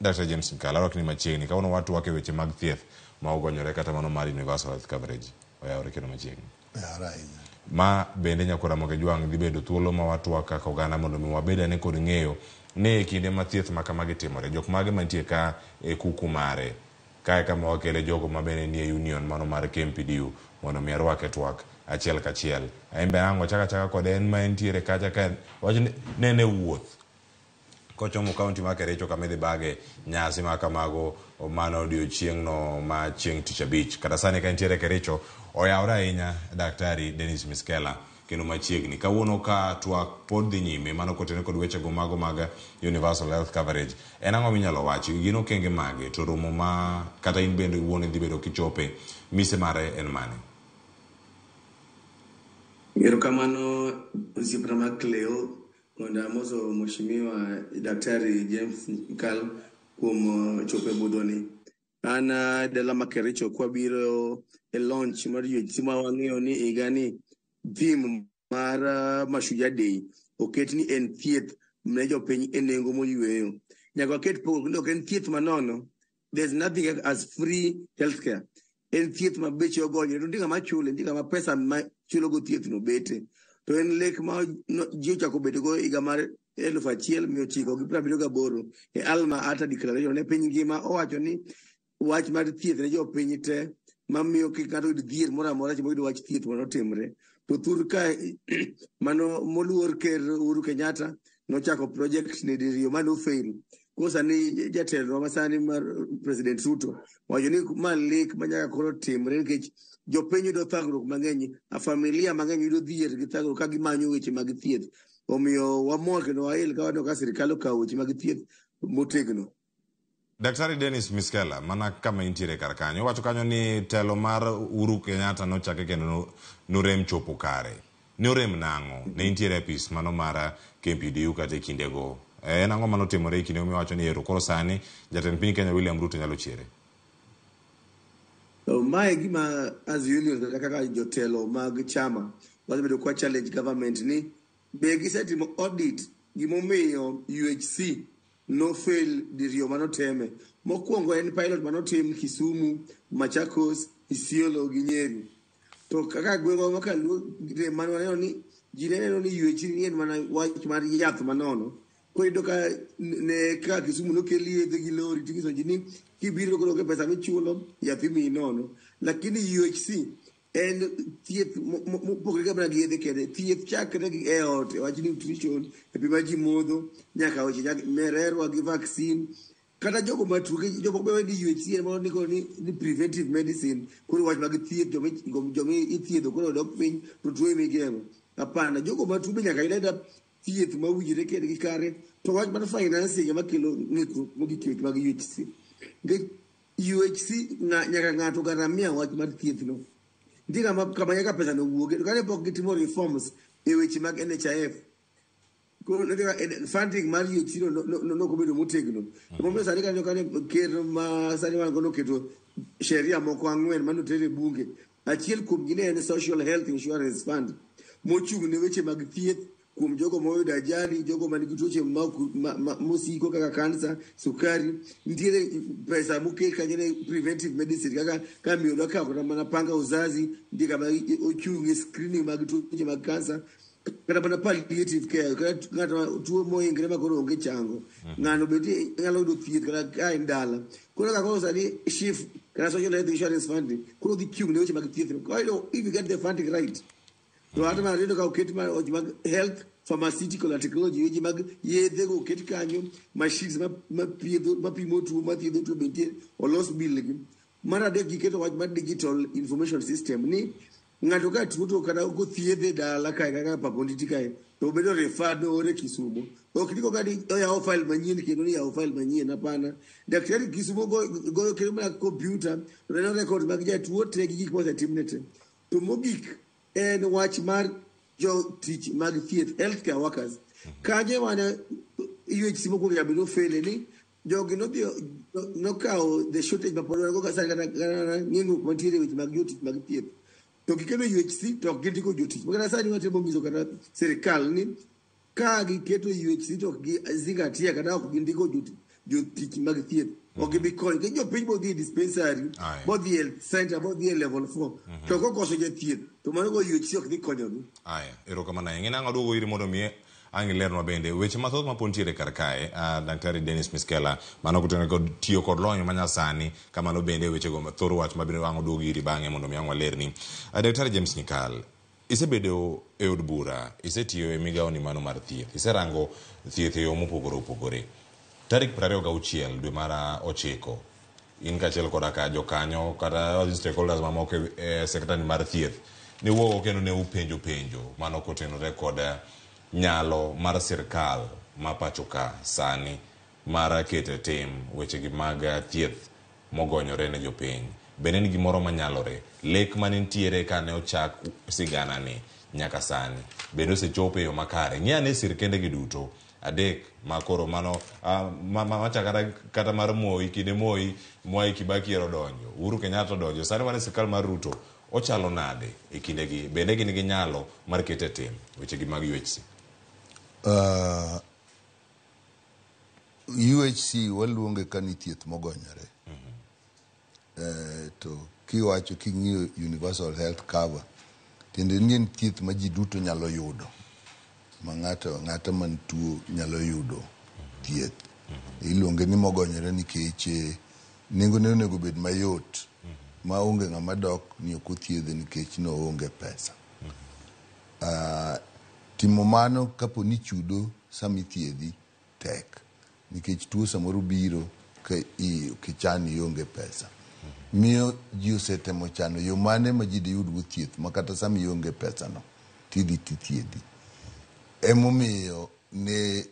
Dr. James Nkala rokni machiegni kawono watu wake weche mag thieth ma ogonyore kata mano mar universal health coverage oyawre kendo machiegni. Ma bende nyakora moge jwang dhi bedo thuolo ma watu waka oganda mondo mi wabeda ne kod ng'eyo ne kinde ma thieth ma kamagi timore jok mage mantie ka e kuku mare kae kama wakele jogo ma bende nie union mano mar KMPDU mondo mi arwake twak achiel kachiel. Aimbe ango chaka kod en ma entiere kacha ka wach ne wuoth kochomo kaunti ma Kericho kama idhi bage nyasi ma kamago mano odiochieng' no ma chieng' tich abich kata sani ka entiere Kericho oyawre ahinya Daktari Dennis Miskela kendo machiegni kawuono ka twak pod dhi nyime mano kotene kod wechego mago mag universal health coverage. En ang'o minyalo wachi gino kenge mage to romo ma kata in bende wuone dhi bedo kichope mise mare en mane? Erokamano osiepna mag Cleo konda mozo mheshimiwa Daktari James Nkal kuom chope budhoni. An dala ma Kericho kwabiro e launch mar ywechi ma wang'eyo ni igani theme mar Mashujaa Day oket ni en thieth ne jopiny e nengo moyweyo. Nyaka waket pogruok ni ok en thieth manono. There's nothing as free healthcare. En thieth ma beche ogonyore, ndika ma chule, ndika ma pesa ma chulo go thieth no bete. To en lek ma ji ochako bedo go higa mar 1978 e Alma Ata Declaration ne piny ngima owacho ni wach mar thieth ne jopiny te mamiyo kik ng'ato yud dhier moro amora chiemo yudo wach thieth mondo otimre. To thur ka mano moluor ker Uhuru Kenyatta nochako project ne diriyo mano fail. Kosa ni jatelo masani mar President Ruto wacho ni ma lek manyaka koro timre nikech jopiny yudo thagruok mang'eny, familia mang'eny yudo dhier gi thagruok ka gimanyo weche mag thieth. Omiyo wamor kendo wail ka waneno ka sirkal okawo weche mag thieth motegno. Daktari Dennis Miskela mana kama intiere kar kanyo wacho kanyo ni telo mar Uhuru Kenyatta nochake kendo norem chopo kare. Ne orem nang'o ne intiere pis mano mar KMPDU kata kindego. En ang'o mano timore kinde omiyo wacho ni ero koro sani jatend piny Kenya William Ruto nyalo chiere? mae gima as union kaka jotelo mag chama wasebedo kwa challenge government ni be gisetimo audit gimomiyo UHC no fail dirio manoteme. Mokwongo en pilot manotim Kisumu, Machakos, Isiolo gi Nyeri. To kaka gweng'wa makaluo manwaneno ni ji neno ni UHC ni en mana wach mar yath manono. Koyudo ka ne ka Kisumu nokeli yedhe gi lori tigiso ji ni kibiro koro ke pesa michulo yath imiyi nono. Lakini UHC en thieth mopogore kabla gi yedhe kende. Thieth chakre gi e ot, wach nutrition, e pi ma ji modho, nyaka weche mererwa gi vaccine. Kata jogo matuo, jogo bewe ni UHC en mono ni preventive medicine, koro wach mag thieth, jomi ithiedho koro dok piny, to tuo imigemo. Hapana, jogo matuo be nyaka yud thieth mawinjore kendgi kare, to wach mar financing ema kelo ng'ikruok mogik mag UHC. UHC nyaka ng'ato garamia wach mar thiethno. Nitie kama nyaka pesa no wuoge, to kane pok gitimo reforms e weche mag NHIF. Funding mar UHC no kobedo motegno. Momiyo sani kanyo ker ma sani wan gono keto sheria moko 4 manotere bunge. Achiel kuom gi ne en Social Health Insurance Fund mochung' ne weche mag thieth kuom jogo moyudo ajali, jogo manigi tuoche mosiko kaka kansa, sukari. Nitiere pesa moket kanyo ne preventive medicine kaka kamiyo doka kata mana panga uzazi, nitie kama ochung' e screening mag tuoche mag kansa. Kata mana palliative care, kata ng'ato tuo moingre ma koro onge chango. Ng'ano bende nyalo yudo thieth kata ka en dala. Koro kaka koro sani SHIF kata Social Health Insurance Fund koro dhi chung' ne weche mag thieth. If you get the funding right, to hata mana rido ka oket mag health, pharmaceutical and technology, weche mag yedhe go oket kanyo, machines mapimo tuo, mathiedho tuo bende olos bill gi. Mar adek giketo wach mar digital information system ni ng'ato ka tuo to kata go thiedhe dala kae kaka Paponditi kae to bedo referred ore Kisumu. Ok ndiko kadi oyawo file manyien kendo ni yawo file manyien, hapana. Daktari Kisumu goyo kendo mana computer to neno record mag jatuo te gi gik mosetimne te. To mogik en wach mar jotich mag thieth, healthcare workers. Kaje wana UHC mokwongo jabedo fele ni jogi nokawo the shortage mapod go kasa kata ng'eng'o mantiere weche mag jotich mag thieth. To gikelo UHC to gindiko jotich. Makana sani watemo nyiso kata serikal ni ka giketo UHC to gizingatia kata ok gindiko jotich mag thieth. Ok gibikony. Ke jopiny bodhi dispensary, bodhi health center, bodhi level 4. To kokoso jathieth, to mano go UHC ok dhi konyogi. Aya, erokamano. Ng'ina ang'o duogo iri mondo mi ang' ilerwa bende weche mathoth mapod ntiere kar kae. Daktari Dennis Miskela mano kutenore kod tiyo kod lony manyasani, kamano bende wechego thoro wach mabende ang' oduogo iri bang'e mondo mi ang' walerni. Daktari James Nyikal, isebedo e od bura, isetiyo e migawoni mano mar thieth, iserango thieth e yo mopogore opogore. Tarik 26 dwe mar 9, in kachiel koda ka jokanyo kata stakeholders mamoko e sekretari mar thieth ne wuogo kendo ne upenjo mano kotenore kod nyalo mar sirkal ma pacho ka sani mar keto tim wechegi mag thieth mogonyore ne jopiny. Bende ni gimoro manyalore, lek mane ntiere ka ne ochak sigana ni nyaka sani bende osechopo e yo makare. Ng'e sirkende gi duto adek makoro mano machakara kata mar Moi, kinde Mwai Kibaki ero donjo, Uhuru Kenyatta donjo, sani wane sirkal mar Ruto ochalo nade e kindegi, bende gin gi nyalo mar keto tim wechegi mag UHC? UHC waluonge ka ni thieth mogonyore. To kiwacho king'iyo universal health cover, tiende ni thieth ma ji duto nyalo yudo, ma ng'ato man tuo nyalo yudo thieth. Iluonge ni mogonyore nikech nengo ne onego bed mayot, ma onge ng'ama dok ni ok othiedhe nikech no onge pesa. Timo mano kapo ni chudo sami thiedhi tek, nikech tuo samoro biro ka kichani onge pesa. Miyo ji osetemo chano yo mane ma ji diyudgo thieth ma kata sami onge pesa no tidhi tithiedhi. Emomiyo ne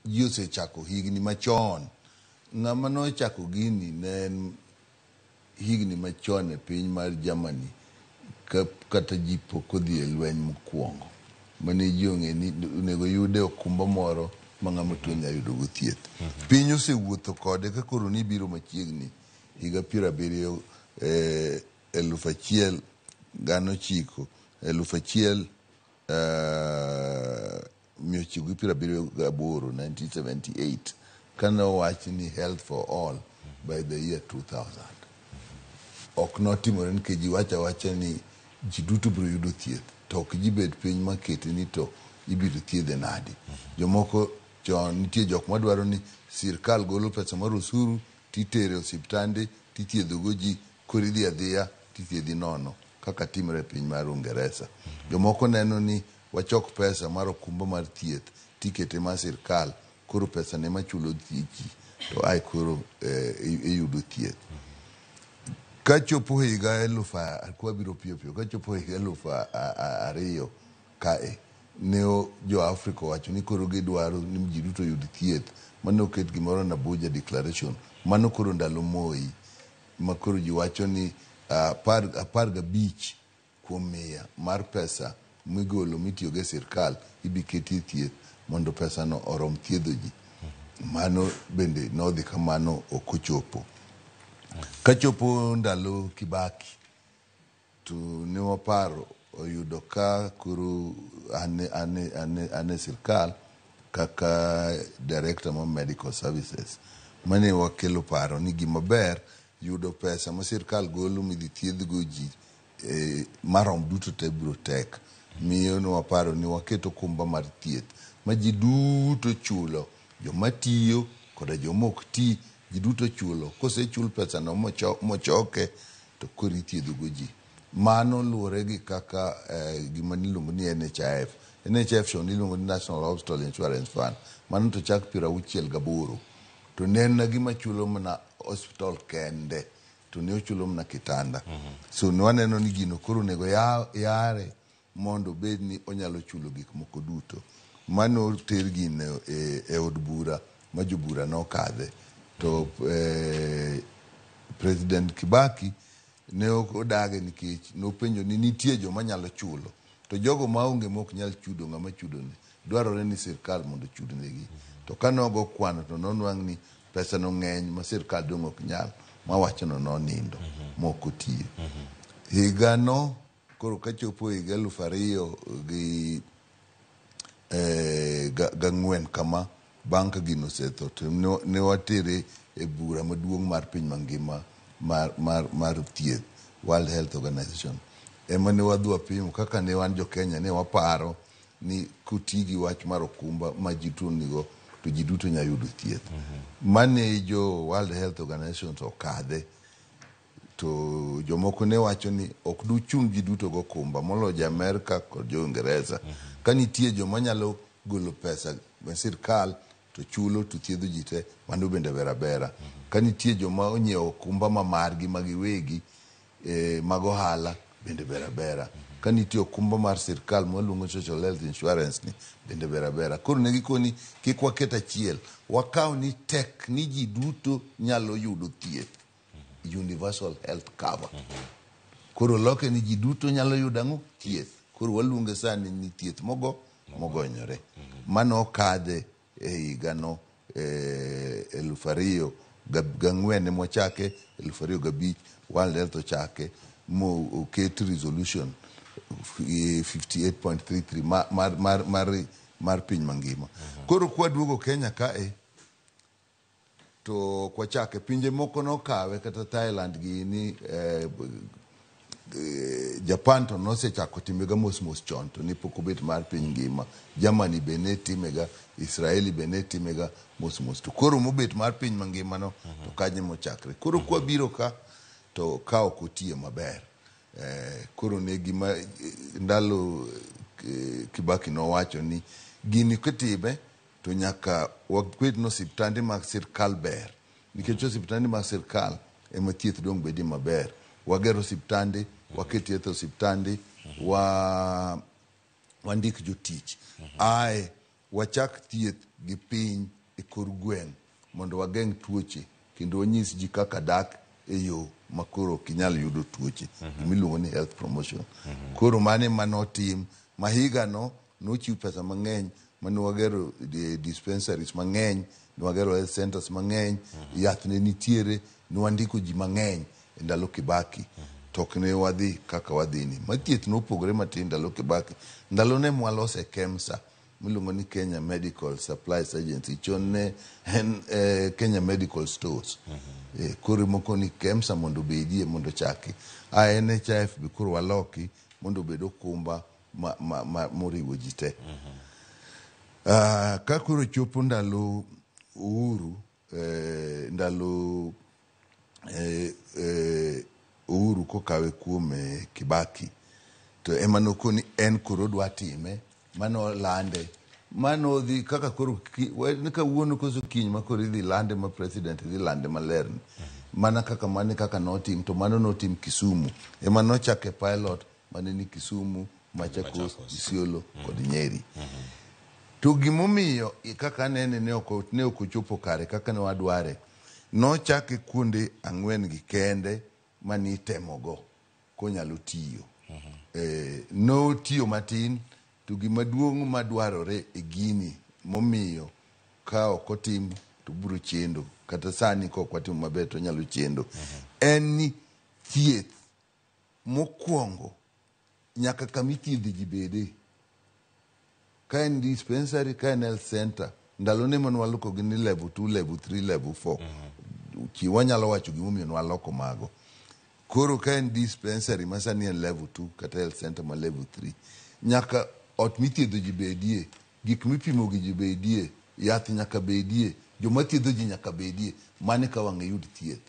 ji osechako higni machon. Ng'ama nochako gini ne en higni machon e piny mar Germany, kata ji pok odhi e lweny mokwongo, mane ji ong'e ni onego yude okumba moro ma ng'ama tuo nya yudogo thieth. Piny osewuotho kode ka koro ni biro machiegni higa 70 1978 kana owachi ni health for all by the year 2000. Ok notimore nikech ji wacha ni ji duto biro yudo thieth, to ok ji bed piny makete ni to ibiro thiedhe nadi. Jomoko chon nitie jok madwaro ni sirkal golo pesa mar osuru titere osiptande tithiedhogo ji, koro idhi adhiya tithiedhi nono kaka timre e piny mar Uingereza. Jomoko neno ni wachok pesa mar okumba mar thieth tikete mar sirkal, koro pesa ne machulo ji to ai koro iyudo thieth. Kachopo higa kachopo higa 2000 kae ne jo Afrika wacho ni koro gidwaro ni ji duto yud thieth. Mano oket gimoro na Abuja Declaration, mano koro ndalo Moi, ma koro ji wacho ni 15 kuom mia mar pesa migolo mitiyogo e sirkal ibi keti thieth mondo pesa no orom thiedho ji. Mano bende nodhi kamano ok ochopo. Kachopo ndalo Kibaki to ne waparo oyudo ka koro ane sirkal kaka director of medical services, mane wakelo paro ni gima ber yudo pesa ma sirkal golo midhi thiedhgo ji marom duto te biro tek. Miyo ne waparo ni waketo okumba mar thieth ma ji duto chulo, joma tiyo koda joma ok ti, ji duto chulo. Kosechul pesa no mochoke to koro ithiedhogo ji. Mano luwore gi kaka gima niluongo ni NHIF. NHIF chon niluongo ni National Hospital Insurance Fund. Mano to chak 68 to ne en gima chulo mana hospital kende, to ne ochulo mana kitanda. So ne waneno ni gino koro nego yare mondo bed ni onyalo chulo gik moko duto. Mano ter gino e od bura ma jobura nokadhe. To President Kibaki ne odage nikech nopenjo ni nitie joma nyalo chulo, to jogo maonge mok nyal chudo, ng'ama chudo ne dwarore ni sirkal mondo chud negi. To kanogo kwano to nonwang' ni pesa no ng'eny ma sirkal dong' ok nyal, ma wacho no nonindo moko tiyo. Higa no koro kachopo higa 2004 kama, bang' ka gino osetho, to ne watere e bura maduong' mar piny mangima mar thieth, World Health Organization. Ema ne wadhi wapimo kaka ne wan jo Kenya ne waparo ni kuti gi wach mar okumba ma ji tunigo to ji duto nya yudo thieth. Mane jo World Health Organization to kadhe, to jomoko ne wacho ni ok duchung' ji duto go okumba, molo jo Amerika kod jo Uingereza. Ka nitie joma nyalo golo pesa ma sirkal to chulo to thiedho ji te, mano bende bera. Ka nitie joma onyiewo okumba ma margi magiwegi mag ohala, bende bera. Ka nitie okumba mar sirkal mwaluongo social health insurance ni, bende bera. Koro ne gikoni kik waket achiel, wakaw ni tek ni ji duto nyalo yudo thieth, universal health cover. Koro loke ni ji duto nyalo yudo ang'o? Thieth. Koro waluonge sani ni thieth mogonyore. Mano kadhe e higa no 2004 mochake, 2005 World Health ochake, mo oket resolution 58.33 mar piny mangima. Koro kwa duogo Kenya kae, to kwa chake pinje moko nokawe, kata Thailand gini, Japan to nosechako timega mos chon, to nipoko bet mar piny ngima. Germany bene timega, Israeli bene timega mos. To koro mobet mar piny mangima no, to kanye mochakre. Koro kwa biro ka, to ka ok otiyo maber. Koro ne gima ndalo Kibaki nowacho ni gini kitime to nyaka wakwed no osiptande mag sirkal ber, nikech osiptande mag sirkal ema thieth dong' bedi maber. Wagero osiptande, waket thieth osiptande, wandik jotich. Wachak thieth gi piny e kor gweng' mondo wageng' tuoche, kendo wanyis ji kaka dak e yo makoro kinyal yudo tuoche, miluongo ni health promotion. Koro mane manotim, mahiga no nochiw pesa mang'eny, mane wagero dispensaries mang'eny, wagero health centers mang'eny, yath ne nitiere, nwandiko ji mang'eny e ndalo Kibaki. tokne wadhi kaka wadhini. Mathieth nopogore matin ndalo Kibaki. Ndalo ne mwalose KEMSA, miluongo ni Kenya Medical Supplies Agency. Chon ne en Kenya Medical Stores. Koro moko ni KEMSA mondo bedie mondo chaki. NHIF be koro waloki mondo bedo okumba moriwo ji te. Ka koro chopo ndalo uhuru, ndalo uhuru kokawe kuom Kibaki, to ema nokoni en koro dwa time, mano lande, mano dhi kaka koro nika wuono koso kiny ma koro idhi lande ma president idhi lande maler, mana kaka mane kaka notim, to mano notim Kisumu, ema nochake pilot mane ni Kisumu, Machakos, Isiolo kod Nyeri. To gimomiyo kaka nene ne okochopo kare kaka ne wadware, nochake kuonde 4 gi kende mani temogo konyalo tiyo. No tiyo matin, to gimaduong' madwarore e gini momiyo ka okotim to buro chendo, kata sani ko kwatimo maber to nyalo chendo. En ni thieth mokwongo nyaka kamithiedhi ji bede. Ka en dispensary, ka en health center, ndalo ne manwaloko gi ni level 2, level 3, level 4. Chiwa nyalo wacho gimomiyo nwaloko mago. Koro ka en dispensary masani en level 2 kata health center ma level 3, nyaka ot mithiedho ji bedie, gik mipimo gi ji bedie, yath nyaka bedie, joma thiedho ji nyaka bedie, mane ka wang'e yud thieth.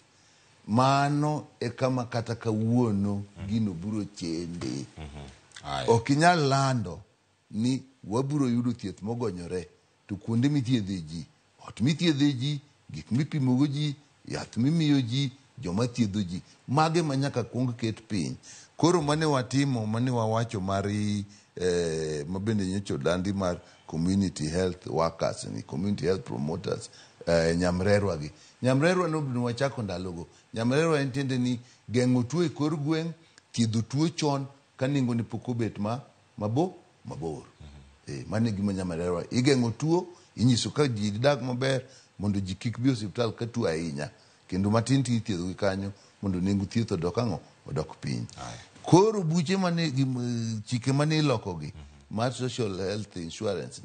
Mano e kama kata kawuono gino buro chende. Ok inyal lando ni waburo yudo thieth mogonyore, to kuonde mithiedhe ji, ot mithiedhe ji, gik mipimogo ji, yath mimiyo ji, joma thiedho ji, mage manyaka kuong ket piny. Koro mane watimo, mane wawacho mari mabende nyocho dandi mar community health workers, ni community health promoters, nyamrerwa gi. Nyamrerwa no wachako ndalogo. Nyamrerwa en tiende ni geng'o tuo e kor gweng', thiedho tuo chon ka nengo ni pok obet mabor. Mane gima nyamrerwa. Igeng'o tuo, inyiso ka ji dak maber mondo ji kik bi osiptal ka tuo ahinya. Kendo matin ti thiedho gi kanyo mondo nengo thieth odok piny. Koro buche mane chike mane ilokogi mar social health insurance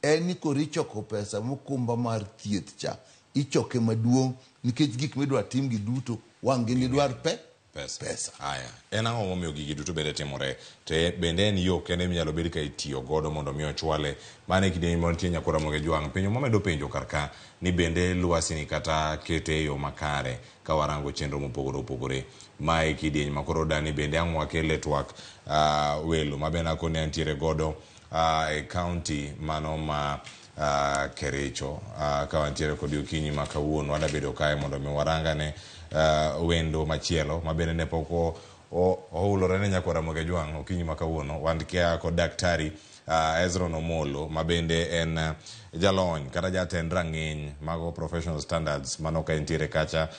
en ni koro ichoko pesa mokumba mar thieth cha, ichoke maduong' nikech gik midwa tim gi duto wang' gini dwar pesa. En ang'o momiyo gigi duto bende timore? To bende en yo kende minyalo bed ka itiyo godo mondo miyo chwale mane kideni montie nyakora moge jwang' penjo momedo penjo karka ni bende lwasi ni kata kete yo makare ka warango chenro mopogore opogore mae kidieny makoro dani bende ang'wa kele twak welo mabena kone antiere godo e county mano ma Kericho ka wantiere kod okinyi ma kawuono wada bedo kae mondo mi warangane wendo machielo mabende ne poko oulore ne nyakora moge jwang' okinyi ma kawuono wandikia kod daktari Ezron Omolo mabende en jalony kata jatend rang'iny mago professional standards mano ka entiere kacha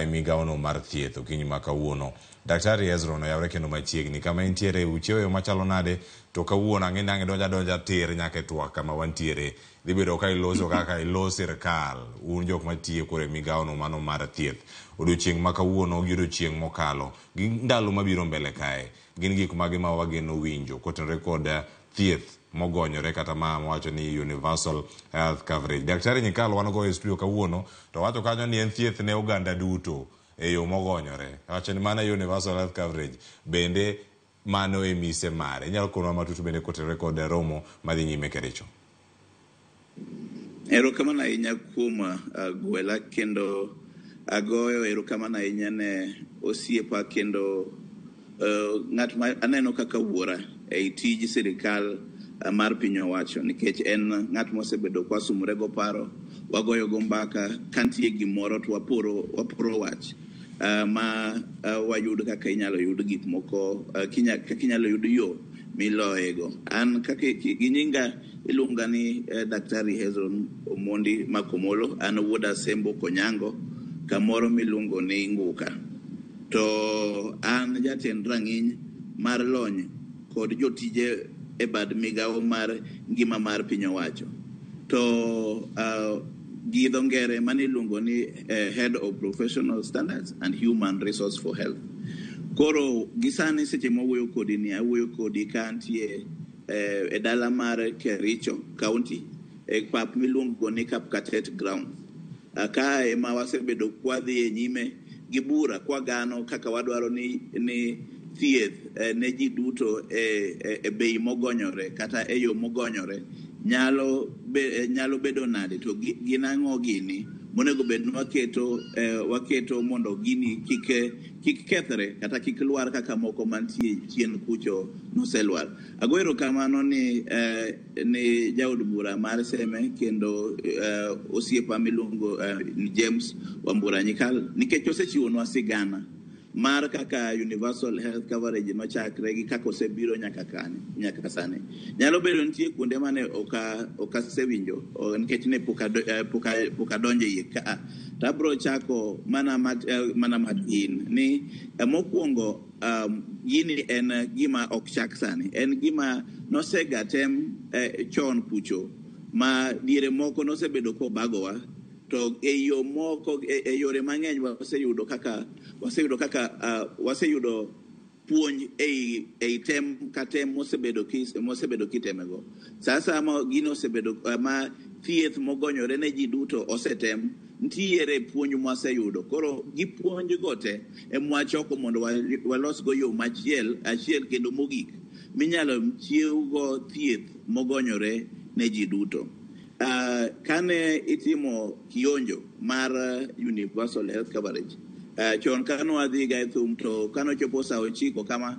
e migaono mar thieth okinyi ma kawuono. Daktari Ezron oyawre kendo machiegni kama entiere uchiewo yo machalo nade to kawuono ang'e donja tir nyaka twak kama wantiere dhi bedo ka iloso kaka ilo sirkal un jok matiyo kore migaono mano mar thieth odiochieng' ma kawuono gi odiochieng' mokalo gi ndalo mabiro mbele kae gin gik mage ma wageno winjo kotenore kod thieth mogonyore kata ma wacho ni universal health coverage. Daktari Nyikal wan go e studio kawuono to wacho kanyo ni en thieth ne oganda duto e yo mogonyore. Wacho ni mana universal health coverage bende mano e mise mare. Inyalo kono matutu bende kotenore kod romo madhi nyime Kericho. Erokamano ahinya kuom gwela kendo agoyo erokamano ahinya ne osiepa kendo ng'at ma aneno kaka wuora e tij sirikal mar piny owacho nikech en ng'at mosebedo kwasumre go paro wagoyo go mbaka kantie gimoro to waporo wach ma wayud kaka inyalo yud gik moko kaka inyalo yud yo miloyego. An kaka ginyinga iluonga ni Daktari Hezron Omondi Makomolo, an wuoda Sembo Konyango kamoro miluongo ni Nguka. To an jatend rang'iny mar lony kod jotije e bad migao mar ngima mar piny owacho. To gi dho ngere mane iluongo ni Head of Professional Standards and Human Resource for Health. Koro gisani seche mawuoyo kodi ni awuoyo kodi ka antie e dala mar Kericho County e pap miluongo ni Kapkatet Ground. Ka ema wasebedo kwadhi e nyime gi bura kwa gano kaka wadwaro ni thieth ne ji duto e bei mogonyore kata e yo mogonyore nyalo bedo nade to ginang'o gini monego bed waketo mondo gini kik kethre kata kik lwar kaka moko mantie chien kucho noselwar. Agoero kamano ni jaod bura mar Seme kendo osiepa miluongo ni James Wambura Nyikal nikech osechiwonwa sigana mar kaka universal health coverage nochakre gi kaka osebiro nyaka sani. Nyalo bedo nitie kuonde mane okasewinjo nikech ne poka donje iye ka tabro chako mana matin ni mokwongo gini en gima ok chak sani, en gima nosegatem chon kucho ma diere moko nosebedo kobagowa to yo moko yore mang'eny waseyudo puonj ei tem ka tem mosebedo kitemego. Sasa gino osebedo ma thieth mogonyore ne ji duto osetem ntiere puonj mwaseyudo. Koro gi puonj gote mwachoko mondo walos go yo achiel kendo mogik minyalo chiewgo thieth mogonyore ne ji duto. Kane itimo kionjo mar universal health coverage chon kano wadhi ga thum to kano chopo saa 9 kama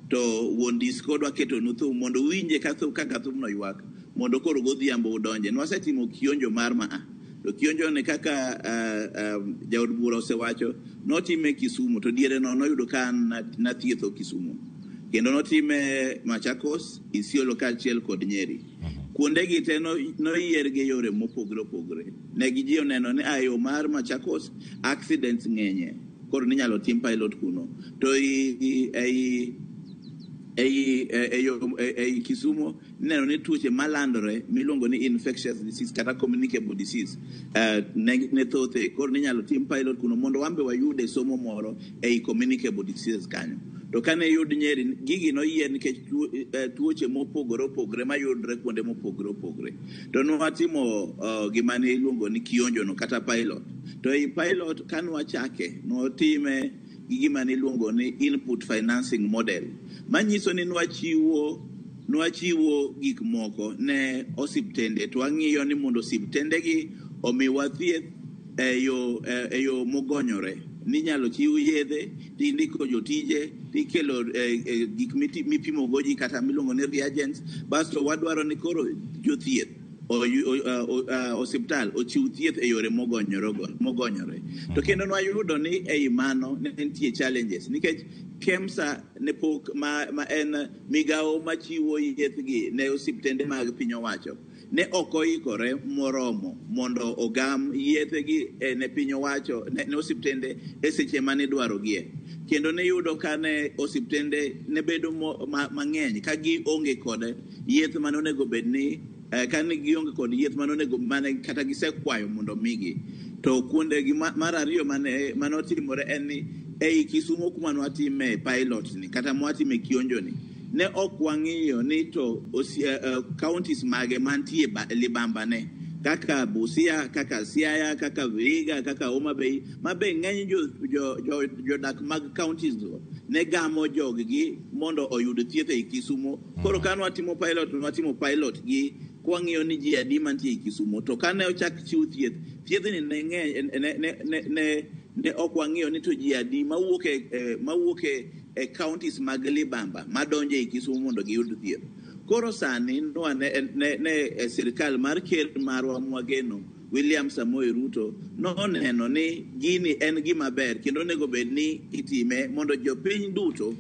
to wuon diskodwa keto nu thum mondo winje kaka thum no ywak mondo koro godhiambo udonje. Nwasetimo kionjo mar to kionjo ne kaka jaod bura osewacho notime Kisumu to diere no noyudo ka na thietho Kisumu kendo notime Machakos, Isiolo kaachiel kod Nyeri. Kuonde gi te noyier gi yore mopogore. Ne gi ji oneno ni ayo mar Machakos accidents ng'enye koro ninyalo tim pilot kuno to ei Kisumu neno ni tuoche malandore miluongo ni infectious disease kata communicable disease ne thothe koro ninyalo tim pilot kuno mondo wambe wayude somo moro ei communicable disease kanyo. To kane yud Nyeri gigi noyier nikech tuoche mopogore mayudre kuonde mopogore. To nwatimo gima ne iluongo ni kionjo no kata pilot. To ei pilot kanwachake notime gi gima ne iluongo ni input financing model. Manyiso ni nwachiwo gik moko ne osiptende to ang'iyo ni mondo osiptende gi omiwa thieth e yo mogonyore. Ninyalo chiw yedhe, tindiko jotije, tikelo gik mipimo goji kata miluongo ni reagents, basto wadwaro ni koro jothieth osiptal ochiw thieth e yore mogonyore. To kendo nwayudo ni ei mano ne nitie challenges nikech KEMSA ne pok ma en migawo machiwo yethgi ne osiptende mag piny owacho ne okoikore moromo mondo ogam yethegi ne piny owacho ne osiptende e seche mane dwarogie. Kendo ne yudo ka ne osiptende ne bedo mang'eny ka gionge kod yeth mane onego bedni kane gionge kod yeth mane kata gisekwayo mondo migi. To kuondegi mar ariyo mane otimore en ni ei Kisumu kuma nwatime pilot ni kata mwatime kionjo ni ne ok wang'iyo ni to counties mage mantie libamba ne kaka Busia, kaka Siaya, kaka Vihiga, kaka Homa Bay mabe ng'eny jodak mag counties ne gamo joggi mondo oyud thieth ei Kisumu. Koro ka nwatimo pilot gi kwang'iyo ni ji adi mantie ei Kisumu to kane ochak chiw thiethni ne ng'eny ne ok wang'iyo ni to ji adi mawuok e counties mag libamba madonje ei Kisumu mondo giyud thieth. Koro sani ne sirikal mar ker marwa mwageno William Samoei Ruto noneno ni gini en gima ber kendo onego bed ni itime mondo jopiny duto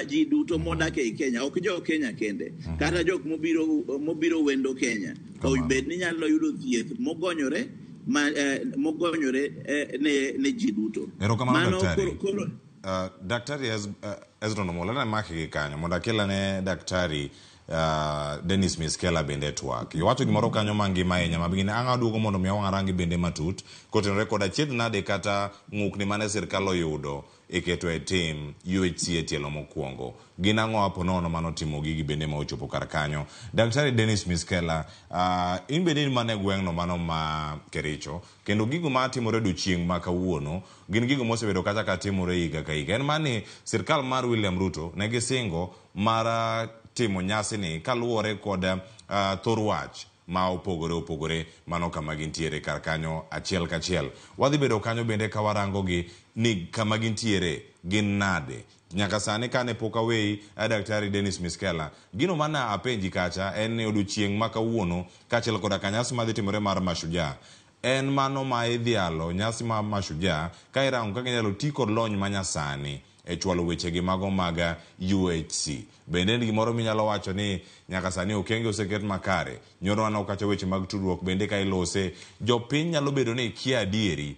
ji duto modak ei Kenya, ok jo Kenya kende kata jok mobiro wendo Kenya obed ni nyalo yudo thieth mogonyore ne ji duto. Erokamano daktari Daktari Ezra Nomolo na maki gi kanyo mondo akela ne daktari Dennis Miskela bende twak. Iwacho gimoro kanyo mangima ahinya mabigine anga duogo mondo mi wang' rangi bende matut kotenore kod achiedh nade kata ng'ukni mane sirkal oyudo iketo e tim UHC e tielo mokwongo. Gin ang'o apo nono manotimo gigi bende ma ochopo kar kanyo. Daktari Dennis Miskela, in bende in mane gweng'no mano ma Kericho, kendo gigo ma timore odiochieng' ma kawuono gin gigo mosebedo kata ka timore higa ka higa. En mani sirkal mar William Ruto ne gisingo mar timo nyasi ni kaluwore kod thor wach ma opogore mano kama gintiere kar kanyo achiel kachiel. Wadhi bedo kanyo bende ka warango gi ni kama gintiere gin nade. Nyaka sani kane pok awei Daktari Dennis Miskela, gino mana apenji kacha en odiochieng' ma kawuono kachiel koda ka nyasi madhi timore mar Mashujaa. En mano ma idhialo nyasi ma Mashujaa ka irango kaka inyalo ti kod lony manyasani e chwalo wechegi mago mag UHC. Bende en gimoro minyalo wacho ni nyaka sani okenge oseket makare. Nyoro wana okacha weche mag tudruok bende ka ilose. Jopiny nyalo bedo ni kia adieri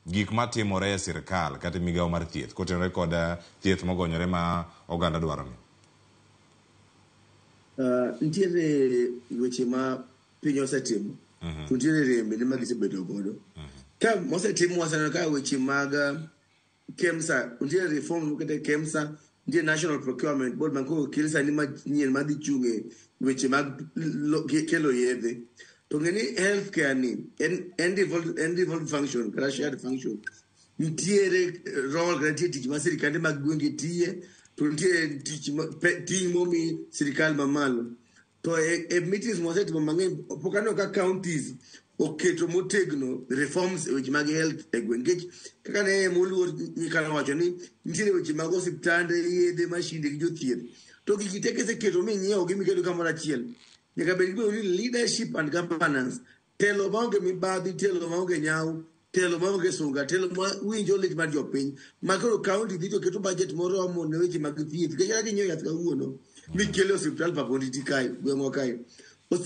gik matimore e sirkal kata migawo mar thieth kotenore kod thieth mogonyore ma oganda dwaro ni. Ntiere weche ma piny osetimo. Ntiere rembe ma gisebedo godo. Ka mosetimo wasaneno ka weche mag KEMSA, ntiere reform kete KEMSA, ntiere National Procurement Board man ko kilsa ni manyien madhi chunge weche mag kelo yedhe. To ngeni healthcare ni en devolved function, kata shared function. Ntiere role kata ntiere tich ma sirikande mag gwenge tiye, to ntiere ting momi sirikal mamalo. To e meetings mosetimo mang'eny pokano ka counties oketo motegno reforms weche mag health e gwenge. Kaka ne moluor nyikana wacho ni ntiere weche mag osiptande, yedhe, mashinde gi jothieth. To gigi teke seketo minyiewo gi miketo kamoro achiel. Nyaka bed ni leadership and governance, telo maonge mibadhi, telo maonge nyaw, telo maonge sunga, telo ma winjo lit mar jopiny. Makoro county dhi to keto budget moromo ne weche mag thieth. Kaya nyiewo yath kawuono mikelo osiptal paponditi kae gweng'wa kae.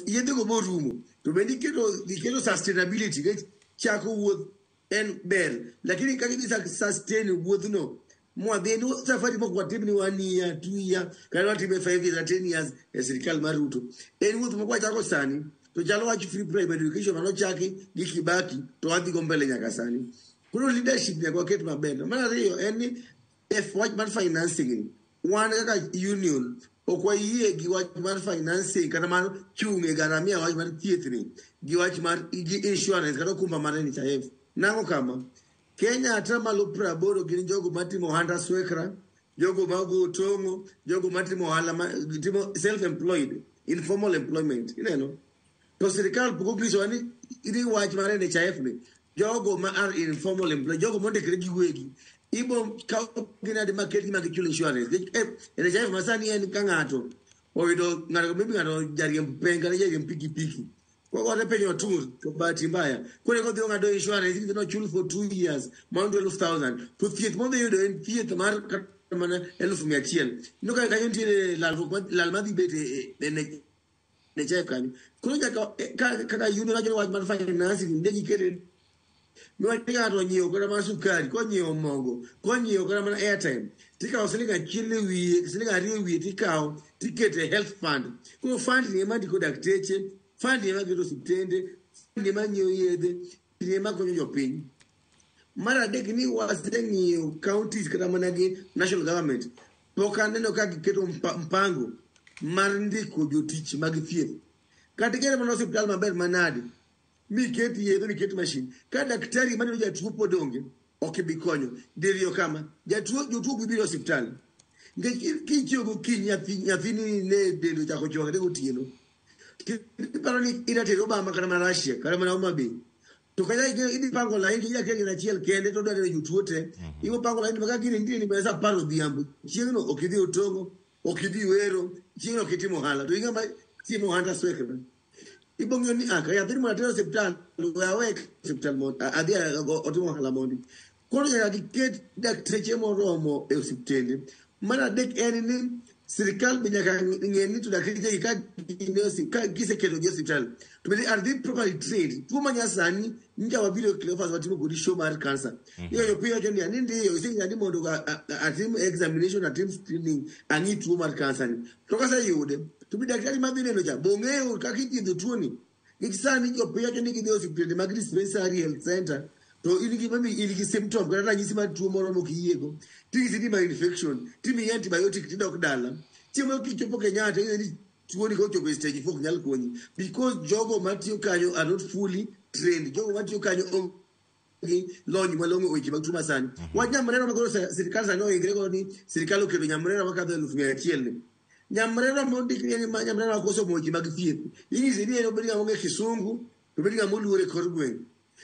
Yedhe go morumo. To bende diketo sustainability ke chako wuoth en ber. Lakini kaka idhi sustain wuodhno mwadhi no safari mok watim ni 1 year 2 year kana watim 5 years 10 years e sirikal mar Ruto. En wuoth mok wachako sani to chalo wach free primary education mano chaki gi Kibaki to wadhi go mbele nyaka sani. Koro leadership nyaka waket maber. Mar ariyo en ni wach mar financing. Wan kaka union ok wayie gi wach mar financing kata mar chunge garamia wach mar thieth ni gi wach mar insurance kata kumba mar NHIF. Nango kama Kenya atamalo 80 gin jogo matimo handa swekra, jogo mago tongo, jogo matimo hala timo self-employed, informal employment, ineno. To sirikal poko giso ni idi wach mar NHIF ni, jogo ma are informal employed, jogo mondikre gi wegi. Ibo ka gina de market gi mag insurance. NHIF masani en ka ng'ato oyudo ng'ato maybe ng'ato jariemb penga ne jariemb pikipiki. Kwa wale penyo tour to bahati mbaya kule ko dhiyo ngado insurance no chul for 2 years mount 12,000 to thieth mo de yudo en thieth mar mana 1,100 no ka yentire lal madhi bete ne chekani kulo kaka yuno na wach man finance ndegi kere no atiga to nyiewo kata mar sukari ko nyiewo mogo ko nyiewo kata mana airtime tika osiliga chile wiye siliga riyo wiye tikao tikete health fund ko fund ni madi ko dakteche fund ni magero sutende ni manyo yedhe ni makonyo jopiny. Mara adek ni waseng'iyo counties kata mana gi national government pok aneno ka giketo mpango mar ndiko jotich mag thieth kata gere mana hospital maber manade miketi yedhe miketi machine ka daktari maneno jatuo podonge ok bi konyo diriyo kama jotuo bibiro hospital ngech kichio go nyathini ne dendo chako chwaka de gotieno paro ni ida tero Obama kana mana Russia kana mana Omabe to kaya idi pango la ingi ya kenya chiel kende to dare jotuo te ibo pango la ingi maka gini ndini besa paro dhiambo chiengno okidhi otongo okidhi wero chiengno kitimo hala to inga ma timo handa swekra ibo ngio ni aka ya dhiri mwana tero hospital awek hospital mod adhia otimo hala mondi kono ya giket dakteche moromo e hospitende mana dek enini sirikal binyaka ngeni to dakteche ka gise keto hospital to be are they properly trained to manya sani nja wabilo clefas watimo godi show mar cancer yo pia joni ani ndiyo isinga ndi mondo atim examination atim screening ani to mar cancer to kasa yude to be daktari madhi neno cha bong'eyo kaka ithiedho tuoni nikech sani jopiny wacho ni gidhi osiptende mag dispensary health center to in gi symptom kata ranyisi mar tuo moro mokiyiego ting'isi ni ma infection timiyi antibiotic tidok dala chiemo kichopo Kenyatta ni tuoni kochopo stage 4 nyal konyi because jogo matiyo kanyo are not fully trained. Jogo matiyo kanyo lony malong'o weche mag tuo masani. Wach nyamrero makoro sirikal sani oikre godo ni sirikal oketo nyamrero makadho 100,000 ni. Nyamrero mondik ni nyamrero makosomo weche mag thieth. Inyisi ni en obedi ng'ama ong'e kisungu to obedi ng'ama oluore kor gweng'.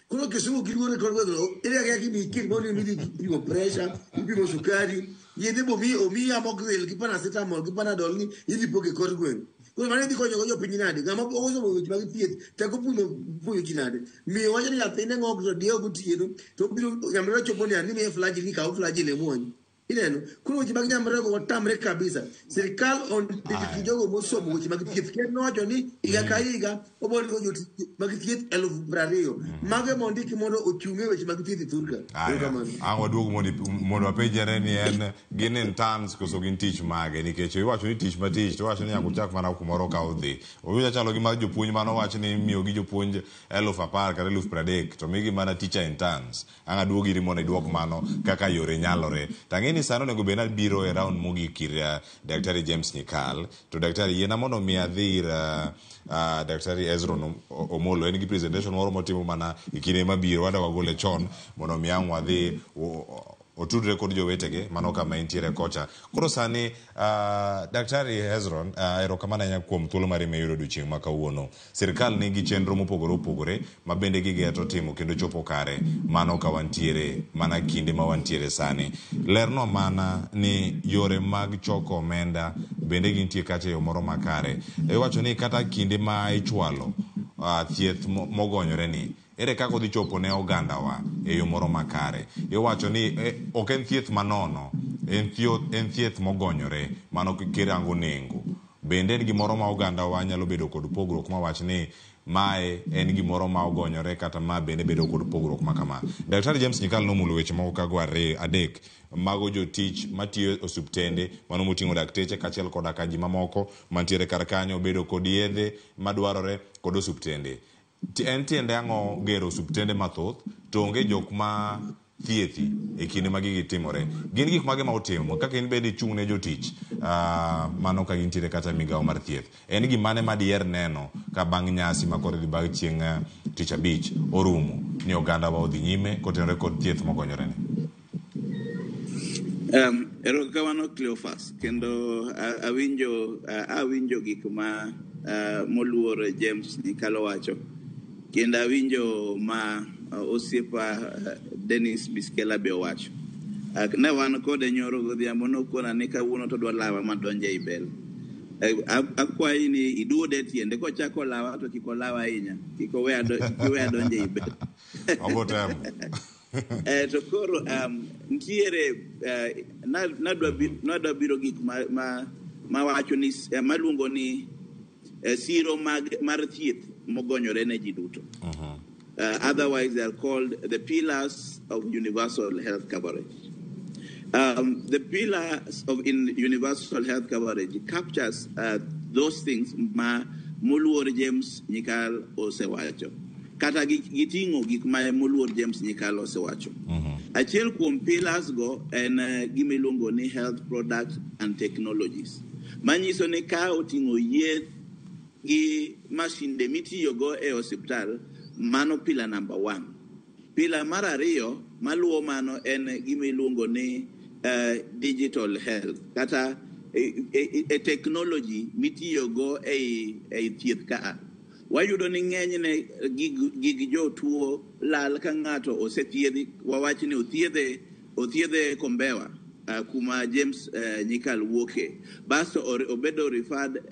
Koro kisungu kiluore kor gweng' ere kaka kimikir mondo ipimo pressure, ipimo sukari, yedhe omiyi amoxicillin gi paracetamol gi panadol ni idhi poke kor gweng'. Koro mano idhi konyo go jopiny nade ng'ama osomo weche mag thieth tako puonjo ji nade miyo wacho ni nyathine ng'ok to dieo gotieno to biro nyamrero chopo ni miye flagil ni kaw flagil e muony ineno. Koro weche mag nyamrero go watamre kabisa. Sirikal ondiki jogo mosomo weche mag thieth kendo nowacho ni higa ka higa obiro go jotich mag thieth 20,000 mago mondiki mondo ochung'e weche mag thieth thurka. Ang' waduog mondo wapenjere ni en gin interns koso gin tich mage nikech iwacho ni tich matich to wacho ni nyaka uchak mana kumoro ka udhi. Owinjo chalo gi mar jopuonj mano wacho ni miyo gi jopuonj 10,000 kata 30,000 to migi mana teacher interns. Ang' aduog iri mondo iduok mano kaka yore nyalore. Tang'eni sano nego bena biro e round mogik ir Daktari James Nyikal to daktari yena mondo mi adhi ir Daktari Hezron Omolo en gi presentation moro motimo mana ikine mabiro wada wagole chon mondo mi ang' wadhi otudre kod jowetege mano kama entiere kocha. Koro sani Daktari Hezron erokamano ahinya kuom thuolo mari miyudo odiochieng' ma kawuono. Sirikal nigi chenro mopogore opogore ma bende gigeto timo kendo chopo kare mano ka wantiere mana kinde ma wantiere sani. Lerno mana ni yore mag choko omenda bende gintie kacha yo moro makare. Iwacho ni kata kinde ma ichwalo thieth mogonyore ni ere kaka odhi chopo ne oganda wa e yo moro makare. Iwacho ni ok en thieth manono, en thieth mogonyore mano kirango nengo. Bende en gimoro ma oganda wa nyalo bedo kod pogruok ma wach ni mae en gimoro ma ogonyore kata ma bende bedo kod pogruok ma kama. Daktari James Nyikal nomulo weche moko kago adek mago jotich matiyo osuptende mano moting'o dakteche kachiel koda ka ji mamoko mantiere kar kanyo bedo kod yedhe madwarore kod osuptende. En tiende ang'o gero osuptende mathoth to onge jok ma thiethi e kinde ma gigi timore. Gin gik mage ma otimo kaka in bedi chung' ne jotich mano ka gintiere kata migawo mar thieth. En gimane madier neno ka bang' nyasi makoro dhi bang' chieng' tich abich orumo ni oganda wa odhi nyime kotenore kod thieth mogonyore ni. Erokamano Cleophas kendo awinjo gik ma moluor James Nyikal wacho kendo awinjo ma osiepa Dennis Biskela be owacho. Ne wan kode nyoro godhiambo nokona ni kawuono to dwa lawa madonje i bel. Akwayi ni iduode tiende kochako lawa to kik olawa ahinya kik owe adonje i bel. Obotemo. To koro ntiere nadwa biro gik ma wacho ni maluongo ni siro mar thieth mogonyore ne ji duto. Otherwise they are called the pillars of universal health coverage. The pillars of universal health coverage captures those things ma moluor James Nyikal osewacho. Kata giting'o gik ma moluor James Nyikal osewacho. Achiel kuom pillars go en gimiluongo ni health products and technologies. Manyiso ni ka oting'o yeth gi mashinde mitiyogo e osiptal mano pillar number 1. Pillar mar ariyo maluwo mano en gimiluongo ni digital health kata technology mitiyogo e thieth ka. Wayudo ni ng'enyne gig jotuo lal ka ng'ato osethiedhi wawach ni othiedhe Kombewa kuma James Nyikal wuoke basto obedo referred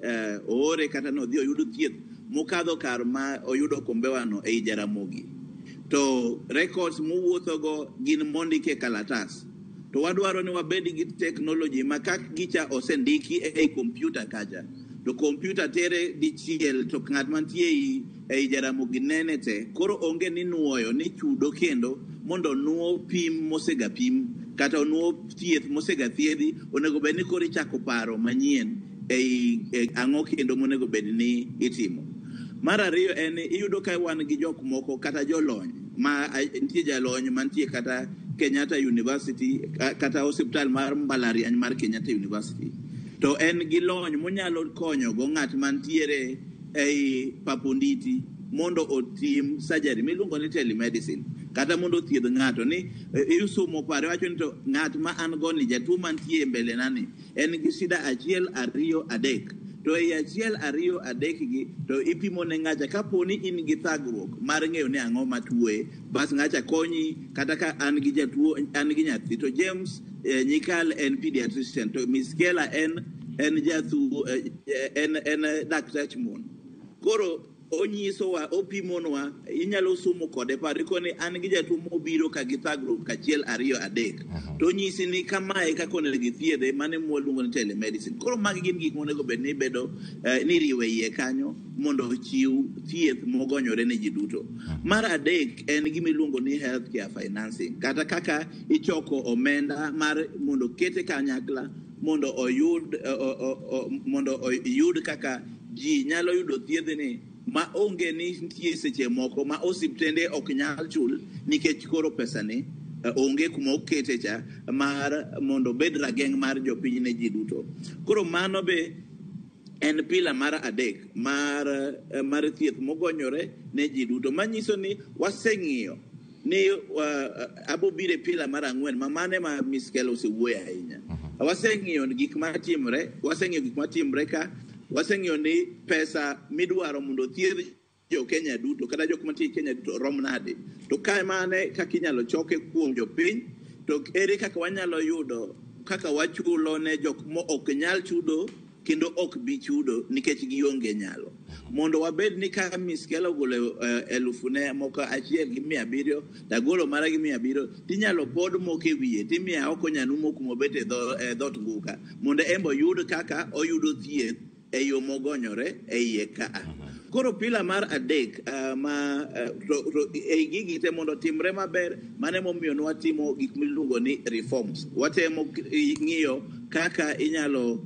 oore kata no dhi oyudo thieth mokadho kar ma oyudo Kombewa no ei Jaramogi to records mowuothogo gin mondike kalatas to wadwaro ni wabed gi technology ma kak gicha osendiki ei computer kacha to computer tere dichiel to ng'at mantie ei Jaramogi nene te koro onge ni nuoyo ni chudo kendo mondo nuo pim mosega pim kata nuo thieth mosega thiedhi onego bed ni koro ichako paro manyien ang'o kendo monego bed ni itimo. Mar ariyo en iyudo ka wan gi jok moko kata jolony ma nitie jalony mantie kata Kenyatta University kata osiptal mar mbalariany mar Kenyatta University, to en gi lony monyalo konyo go ng'at mantiere ei Paponditi mondo otim surgery miluongo ni telemedicine, kata mondo thiedh ng'ato ni isumo pare wacho ni to ng'at ma an go ni jatuo mantie mbele nani en gi shida 1 2 3 to ei 1 2 3 gi to ipimo ne ng'acha kaponi in gi thagruok mar ng'eyo ni ang'o matuoe, bas ng'acha konyi. Kata ka an gi jatuo, an gi nyathi, to James Nyikal en pediatrician, to Miss Kela en jathuo en daktar mon. Koro onyisowa, opimonwa, inyalo sumo kode pare koni an gi jatuo mobiro ka gi thagruok 1 2 3 to nyisi ni kamae kako ne gi thiedhe, mane mwaluongo ni telemedicine. Koro magi gin gik monego bed ni bedo ni riwe iye kanyo mondo chiw thieth mogonyore ne ji duto. Mar adek en gimiluongo ni healthcare financing, kata kaka ichoko omenda mar mondo kete kanyakla mondo oyud kaka ji nyalo yudo thiedhni ma onge ni nitie seche moko ma osiptende ok nyal chul nikech koro pesani onge kuma okete cha mar mondo bed rageng' mar jopiny ne ji duto. Koro mano be en pila mar adek mar thieth mogonyore ne ji duto, manyiso ni waseng'iyo ni abobire pila mar 4 ma mane ma Miss Kelo osewuoyo ahinya. Waseng'iyo gik matimre ka waseng'iyo ni pesa midwaro mondo thiedh jo Kenya duto kata jok mantie Kenya duto rom nade, to ka mane kaka inyalo choke kuom jopiny, to ere kaka wanyalo yudo kaka wachulo ne jok mo ok nyal chudo kendo ok bi chudo nikech gionge nyalo, mondo wabed ni ka Miss Kelo golo 1,700 tagolo mara gi 700 tinyalo pod moko e wiye timiya oko nyanumo kuma bet e dhot nguka mondo embo yud kaka oyudo thieth e yo mogonyore e iye ka. Koro pila mar adek e gigi te mondo timre maber, mane momiyo watimo gik miluongo ni reforms. Watemo ng'iyo kaka inyalo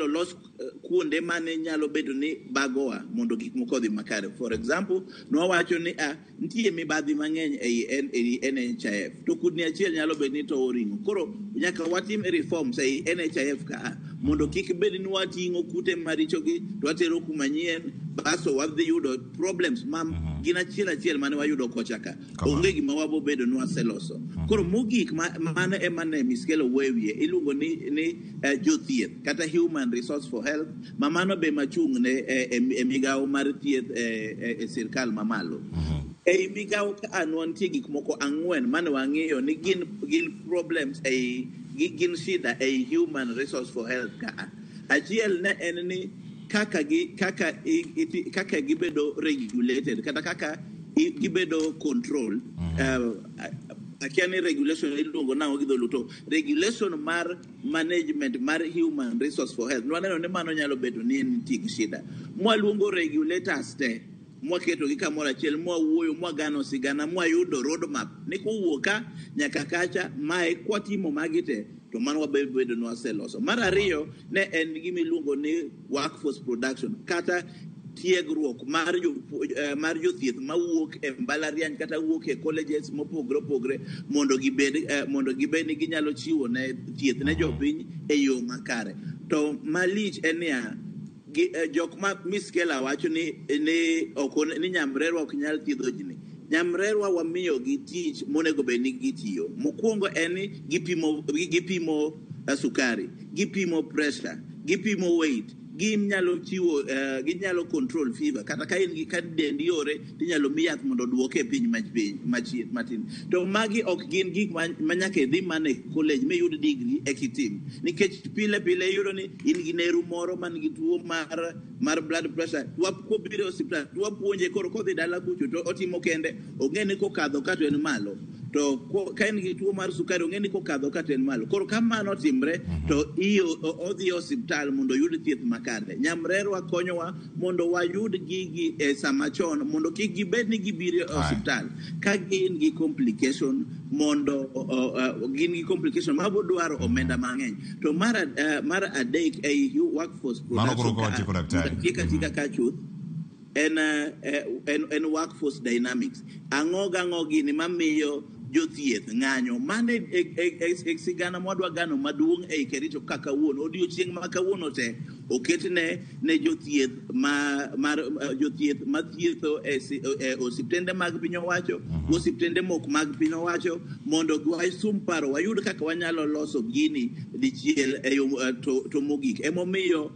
los kuonde mane nyalo bedo ni bagowa mondo gik moko dhi makare. For example, nwawacho ni nitie mibadhi mang'eny ei NHIF, to kudni achiel nyalo bedo ni to oringo. Koro nyaka watim reforms ei NHIF ka mondo kik bed ni wating'o kute maricho gi to watero kuma nyien baso wadhi yudo problems ma gin achiel mane wayudo kochaka onge gima wabo bedo ni waseloso. Koro mogik mane emane Miss Kelo wewie iluongo ni jothieth kata human resource for health, mamano be machung' ne e migawo mar thieth e sirkal mamalo. Ei migawo ka anwantie gik moko 4 mane wang'iyo ni gin problems gin shida ei human resource for health ka. Achiel ne en ni kaka gibedo regulated kata kaka gibedo control. Akiani regulation iluongo nango gi dholuto regulation mar management mar human resource for health. Nwaneno ni mano nyalo bedo ni nitie gi shida. Mwaluongo regulators te mwaketo gi kamoro achiel, mwawuoyo, mwagano sigana, mwayudo roadmap ni kowuok ka nyaka kacha mae kwatimo magi te to mano wabedo ni waseloso. Mar ariyo ne en gimiluongo ni workforce production kata tiegruok mar jothieth mawuok e mbalariany kata wuok e colleges mopogre mondo gibed ni ginyalo chiwo ne thieth ne jopiny e yo makare. To malich en ya jok ma Miss Kela wacho ni nyamrerwa ok nyal thiedho ji. Nyamrerwa wamiyo gi tich monego bed ni gitiyo. Mokwongo en ni gipimo sukari, gipimo pressure, gipimo weight, ginyalo control fever kata ka in gi dendi yore tinyalo mi yath mondo duoke piny matin. To magi ok gin gik manyaka idhi mane college miyud degree e kitim, nikech pile iyudo ni in gi neru moro man gi tuo mar blood pressure, kobiro hospital wapuonje koro kodhi dala kucho to otimo kende ong'e ni kokadho ka to en malo to ka en gi tuo mar sukari ong'e ni kokadho kata en malo. Koro ka mano timre to odhi osiptal mondo oyud thieth makare. Nyamrerwa konyowa mondo wayud gigi e sama chon mondo kik gibed ni gibiro osiptal ka gin gi complication mondo gin gi complication mabo dwaro omenda mang'eny. To mar adek ei workforce production tika ka chuth en workforce dynamics. Ang'o gini mamiyo jothieth ng'anyo mane e sigana mwadwa gano maduong' ei Kericho kaka wuon odiochieng' ma kawuono te oketne ne jothieth jothieth mathietho e osiptende mag piny owacho osiptende mok mag piny owacho mondo wasum paro wayud kaka wanyalo loso gini dichiel to mogik emomiyo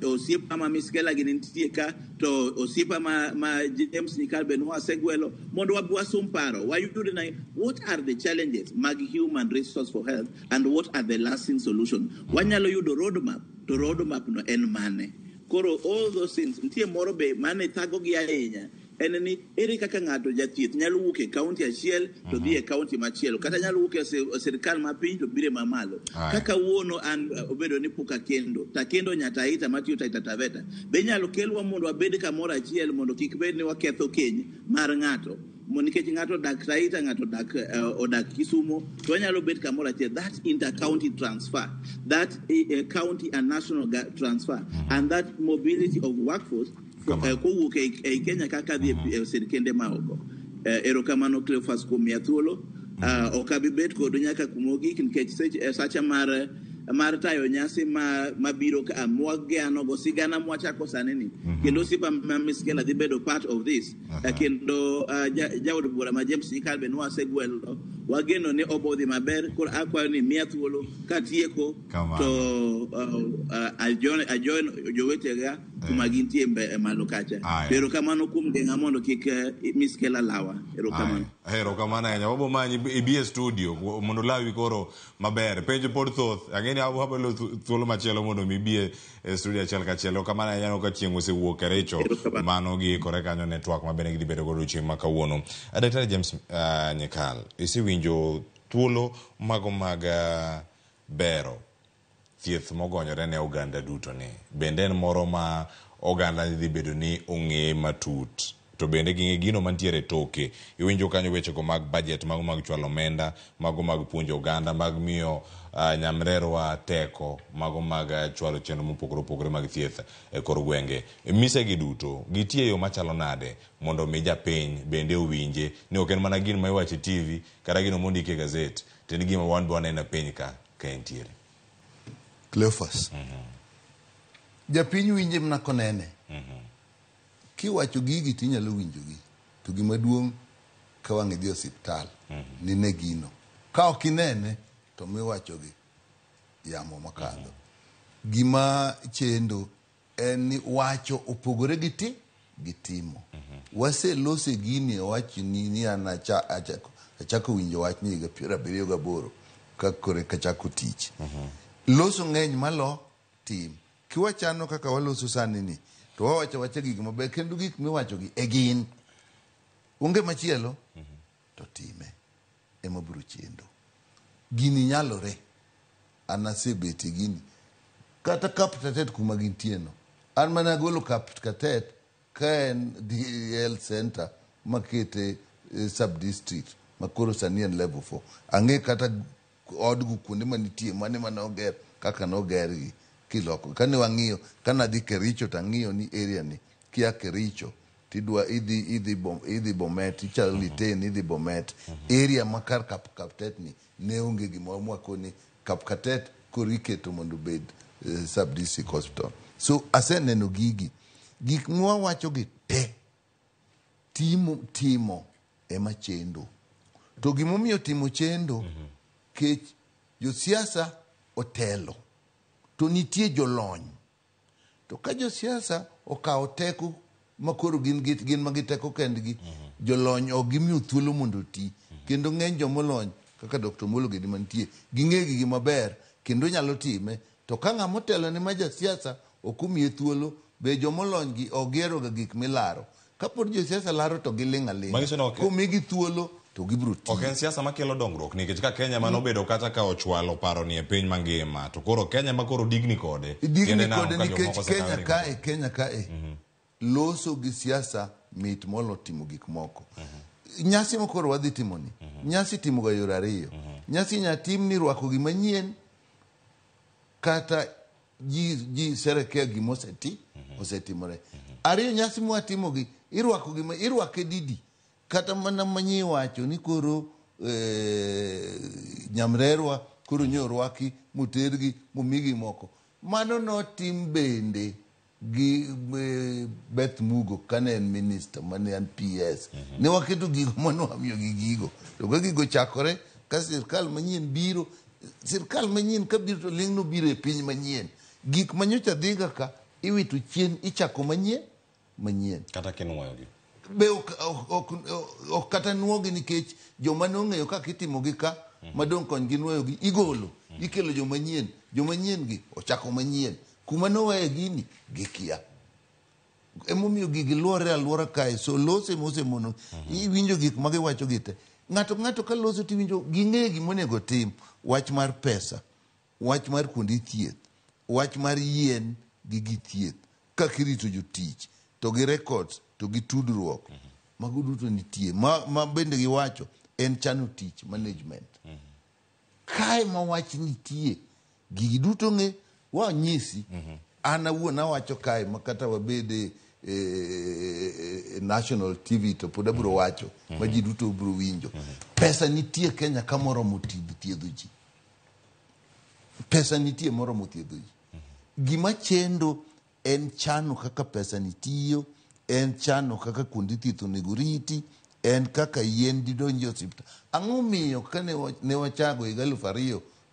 osiepa ma Miskela gini nitie ka to osiepa ma James Nyikal ben wasegwelo mondo wasum paro wayud na what are the challenges mag human resource for health and what are the lasting solution. Wanyalo yudo roadmap to roadmap no en mane. Koro all those things nitie moro be mane thago gi ahinya en ni ere kaka ng'ato jathieth nyalo wuok e kaunti achiel to dhi e kaunti machielo kata nyalo wuok e sirkal mapiny to bire mamalo kaka wuono an obedo ni puka kendo Nyataita matiyo Taita Taveta be nyalo kelwa mondo wabed kamoro achiel mondo kik bed ni waketho keny mar ng'ato nikech ng'ato dak Taita ng'ato odak Kisumo to nyalo bet kamoro achiel. That inter-county transfer, that county and national transfer and that mobility of workforce kowuok e Kenya kaka dhi e sirkende maoko. Erokamano Cleophas kuom miya thuolo. Ok abi bet kodu nyaka kumogik nikech sacha mar tayo nyasi mabiro ka mwagano go sigana mwachako saneni kendo sipa Miskela dhi bedo part of this kendo jaod bura ma James Nyikal ben wasegwelo wageno ni obodhi maber koro akwayo ni miya thuolo katieko to ajoin jowetega kuma gintie malo kacha. Erokamano kuom geng'a mondo kik Miskela lawa. Erokamano ahinya wabo manyi ibie studio mondo lawi koro maber penjo pod thoth ang'eni wabelo thuolo machielo mondo mibie studio achiel kachiel. Erokamano ahinya ka chieng' osewuok Kericho mano gi kore kanyo network mabene gidhi bedo godo chieng' ma kawuono. Dr. James Nyikal isewinjo thuolo mago mag bero thieth mogonyore ne oganda duto ni bende en moro ma oganda dhi bedo ni ong'e matut to bende gi gino mantiere toke iwinjo kanyo weche go mag budget mago mag chwalo omenda mago mag puonjo oganda mag miyo nyamrerwa teko mago mag chwalo chenro mopogore mag thieth e kor gwenge mise gi duto gitie yo machalo nade mondo mi japiny bende owinje ni ok en mana gino ma iwacho TV kata gino mondike e gazet to en gima wan bwana na piny ka entiere. Cleophas japiny winje mna konene kiwacho gigi tinyalo winjogi to gima duong' ka wang'e dhi osiptal nine gino ka ok inene to miwachogi yamo makadho. Gima chendo en ni wacho opogore gi timo. Waselose gini wach ni an achako winjo wach ni higa 78 ka kore kachako tich. Loso ng'eny malo tim kiwachano kaka waloso sani ni to wawacho gik maber kendo gik miwacho gi egin onge machielo to time ema biro chendo. Gini nyalore anasebeti gini kata kaptatet kuma gintieno an mana golo kaptatet ka en health center makete sub district makoro sani en level 4 ang'e kata odgu kuonde manitie mane manoger kaka nogergi kiloko kane wang'iyo kana dhi Kericho tang'iyo ni area ni kia Kericho tidwa idhi Bomet ichalo Liten idhi Bomet area makar kaptet ni ne onge gima mwakoni kapkatet koriketo mondo bed sub district hospital. So aseneno gik mwawacho gi te timo ema chendo to gimomiyo timo chendo kech josiasa otelo to nitie jolony to ka josiasa okawo teko makoro gin magiteko kendgi jolony ok gimiyo thuolo mondo ti kendo ng'eny jomolony kaka Dr. Molo Gedi mantie ging'e gigi maber kendo nyalo time to ka ng'ama otelo ne ma jasiasa ok omiye thuolo be jomolony gi ogero ga gik milaro kapod josiasa laro to giling' aling' komigi thuolo to gibiro tiyo. Ok en siasa makelo dongruok nikech ka Kenya manobedo kata ka ochwalo paro ni e piny mangima to koro Kenya ma koro digni kode nikech Kenya kae loso gi siasa mit molo timo gik moko. Nyasi mokoro wadhi timoni, nyasi timo ga yore ariyo. Nyasi nyatim ni rwako gima nyien kata ji serekea gima osetimore. Ariyo nyasi mwatimo gi irwake didi kata mana manyi wacho ni koro nyamrerwa koro nyorwaki mutergi mumigi moko. Mano notim bende gi Beth Mugo kane en minister mane en PS. Ne waketo gigo mano amiyo gi gigo. To ka gigo chakore ka sirkal manyien biro, sirkal manyien ka biro to ling no biro e piny manyien. Gik manyocha dhiga ka iwito chien ichako manyien. Kata kinuoyo gi. Be ok kata nuogi nikech joma nong'eyo kaka itimogi ka madong' kony gi nuoyo gi igolo ikelo jomanyien gi ochako manyien kuma noweye gini gikia emomiyo gigi luore aluora kae so lose mosemono iwinjo gik magiwacho gite ng'ato ka loso tiwinjo ging'e gimonego tim wach mar pesa wach mar kuonde thieth wach mar yien gi githieth kaka irito jotich to gi records to gi tudruok mago duto nitie ma bende giwacho en chano tich management kae ma wach nitie gigi duto ng'e wanyisi an awuon awacho kae makata wabede National TV to pod abiro wacho ma ji duto biro winjo pesa nitie Kenya ka moromo thiedho ji pesa nitie moromo thiedho ji gima chendo en chano kaka pesa nitiyo en chano kaka kuonde thieth onego riti en kaka yien didonjo osiptal ang'o miyo kane ne wachago higa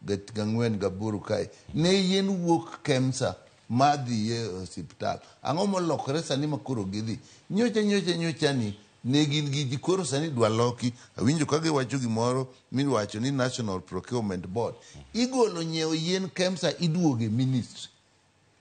2004 kae ne yien wuok KEMSA madhi e osiptal ang'o molokore sani makoro gidhi nyocha ni ne gin gi koro sani dwa loki awinjo ka giwacho gimoro miwacho ni National Procurement Board igolo nyiewo yien KEMSA iduoge ministry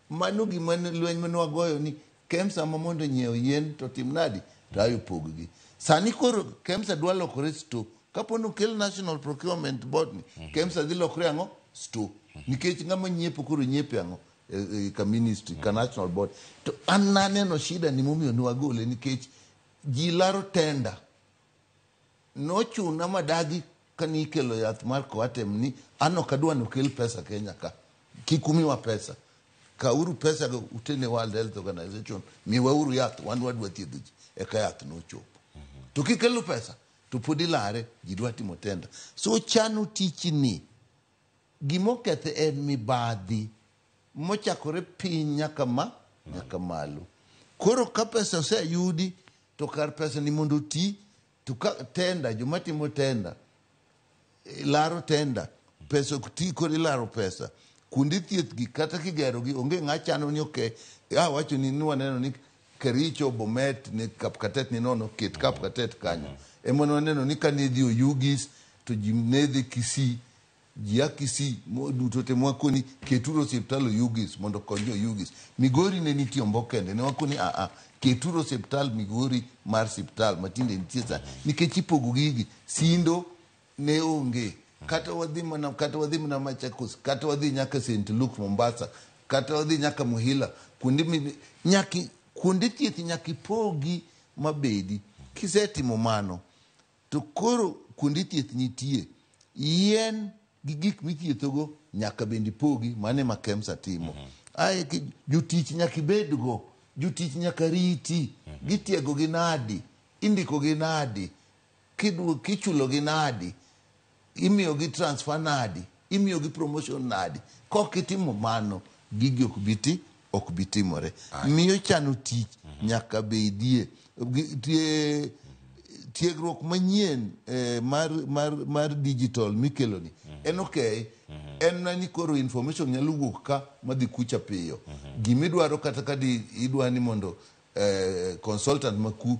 mano gima lweny mane wagoyo ni KEMSA ma mondo nyiewo yien to tim nadi to ayo poggi sani koro KEMSA dwa lokore sto kapono kel National Procurement Board ni KEMSA dhi lokore ang'o sto nikech ng'ama nyiepo koro nyiepe ang'o ka ministry ka National Board to an naneno shida ni momiyo ni wagole nikech ji laro tenda nochuna madagi kani ikelo yath mar Coatem ni ano kadwa no kel pesa Kenya ka kikumiwa pesa kauru pesa go utene World Health Organization miwauru yath wan wadwa thiedho ji eka yath nochopo to kikelo pesa to podi lare ji dwa timo tenda so chano tichni gimokethe en mibadhi mochakore piny nyaka malo koro ka pesa oseyudi to kar pesa ni mondo ti to ka tenda joma timo tenda laro tenda pesa ok ti koro ilaro pesa kuonde thieth gi kata kigero gi onge ng'achano ni okay wacho ni waneno ni Kericho Bomet ni Kapkatet ni nono ket Kapkatet kanyo emono waneno ni kanidhi Oyugis to ji nedhi Kisii ji Kisii duto te mwakoni keturo osiptal Oyugis mondo konyo Oyugis Migori ne nitie Ombokende ne wakoni keturo osiptal Migori mar siptal matinde nitie sa nikech ipogo gigi sindo ne onge kata wadhi mana Machakos kata wadhi nyaka St. Luke Mombasa kata wadhi nyaka Muhila kuonde thieth nyaka ipogi mabedi kisetimo mano to koro kuonde thieth nitie yien gi gik mithiethogo nyaka bendi pogi mane ma KEMSA timo jotich nyaka ibedgo jotich nyaka riti gitiego gi nadi indiko gi nadi kichulo gi nadi imiyo gi transfer nadi imiyo gi promotion nadi kokitimo mano gigi ok bitimore miyo chano tich nyaka bedie tiegruok manyien mar digital mikeloni en okay en nani koro information nyalo wuok ka madhi kucha piyo gimidwaro kata kadi idwa ni mondo consultant maku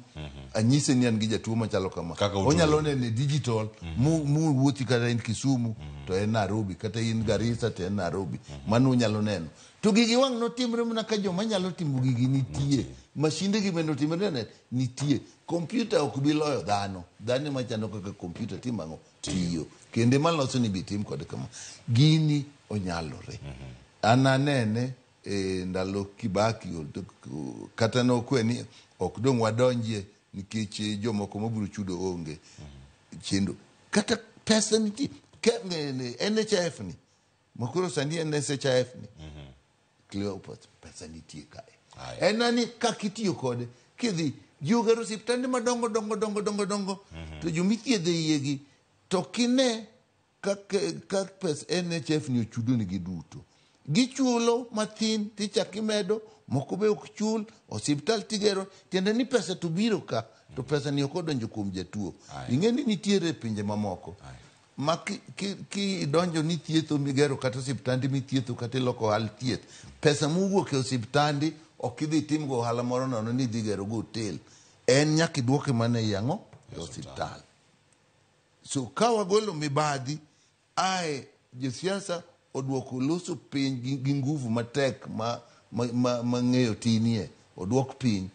anyise ni an gi jatuo machalo kama onyalo nene digital mu wuothi kata in Kisumu to en Nairobi kata in Garissa to en Nairobi mano nyalo neno to gigi wang no timre mana ka joma nyalo timo gigi nitie mashinde gi bendo timre ne nitie computer ok bi loyo dhano machano kaka computer timango tiyo kende maloso ni bitim kod kama gini onyalore ananene ndalo Kibaki kata no kweni ok dong wadonje nikech jomoko mabiro chudo onge chendo kata pesa nitie NHF ni makoro sandi NHF ni Cleopat pesa nitie kae enani kakitiyo kode kidhi jugero siptande madongo dongo to jomithiedhe yegi to kine kak pes NHF ni ochudo ni giduto gichulo mathin tichaki medo moko be ok chul osiptal tigero tiende ni pesa to biro ka to pesa ni okodonjo kuom jatuo ing'eni nitiere pinje mamoko ma ki donjo ni thietho migero kata osiptandi mithietho kata loko ohala thieth pesa muwuok e osiptandi ok idhi tim go ohala moro nono ni dhi gero go hotel en nyaka iduoke mana yango e osiptal so ka wagolo mibadhi josiasa oduoko loso piny gi nguvu matek ma ng'eyo tinie oduok piny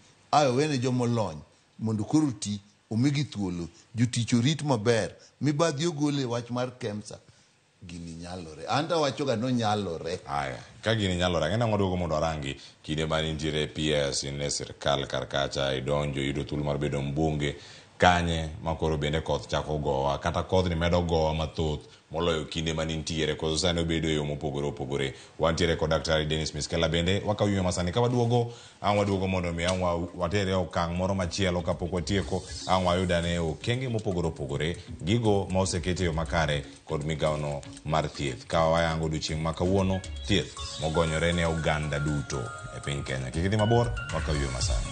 wene jomolony mondo koro ti omigi thuolo jotich orit maber mibadhi ogole wach mar KEMSA gini nyalore anda wachoga no nyalore ka gini nyalore ng'ena ng'oduogo mondo arangi kinde mane nitiere PS ne sirkal karkacha idonjo yudo thuolo mar bedo mbunge kanye makoro bende koth chako gowa kata koth ni medo gowa mathoth moloyo kinde mane nitiere koso sani obedo yo mopogore opogore wantiere kod Daktari Dennis Miskela bende wakawinjo masani ka waduogo mondo mi watere okang' moro machielo kapok watieko wayudane okenge mopogore opogore gigo ma osekete yo makare kod migawono mar thieth ka wayango odiochieng' ma kawuono thieth mogonyore ne oganda duto e piny Kenya. Kik idhi mabor, wakawinjo masani.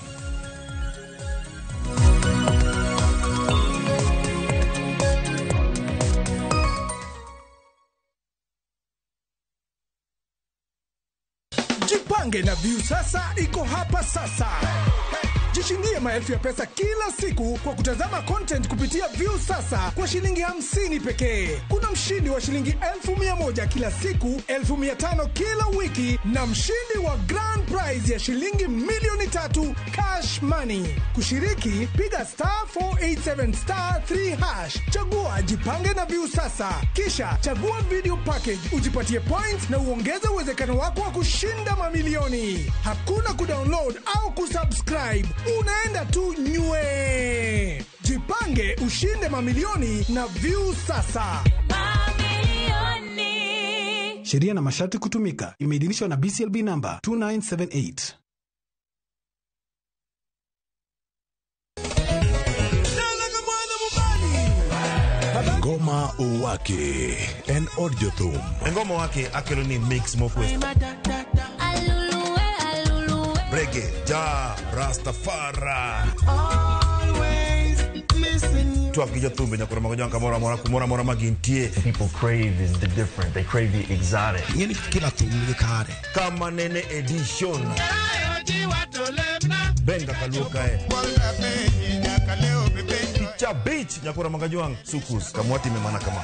Jipange na View sasa iko hapa sasa. Jishindie maelfu ya pesa kila siku kwa kutazama content kupitia View sasa kwa shilingi 50 pekee. Kuna mshindi wa shilingi 1,100 kila siku, 1,500 kila wiki na mshindi wa grand prize ya shilingi milioni 3 cash money. Kushiriki, piga *487*3#. Chagua Jipange na View sasa. Kisha chagua video package, ujipatie points na uongeze uwezekano wako wa kushinda mamilioni. Hakuna kudownload au kusubscribe. Unaenda tu nywe. Jipange ushinde mamilioni na View sasa. Mamilioni. Sheria na masharti kutumika. Imeidhinishwa na BCLB number 2978. Ngoma Uwake en audio thum. Ngoma Uwake akelo ni mix mokwesto. Reggae, ja, Rastafari. Always listen. Tuak gijo thumbe nyakura magojo kamora magintie. People crave is the different. They crave the exotic. Yeni kila thumbe kare. Kama nene edition. Benga kaluka Ticha beach nyakura magajuang sukus kamwati memana kama.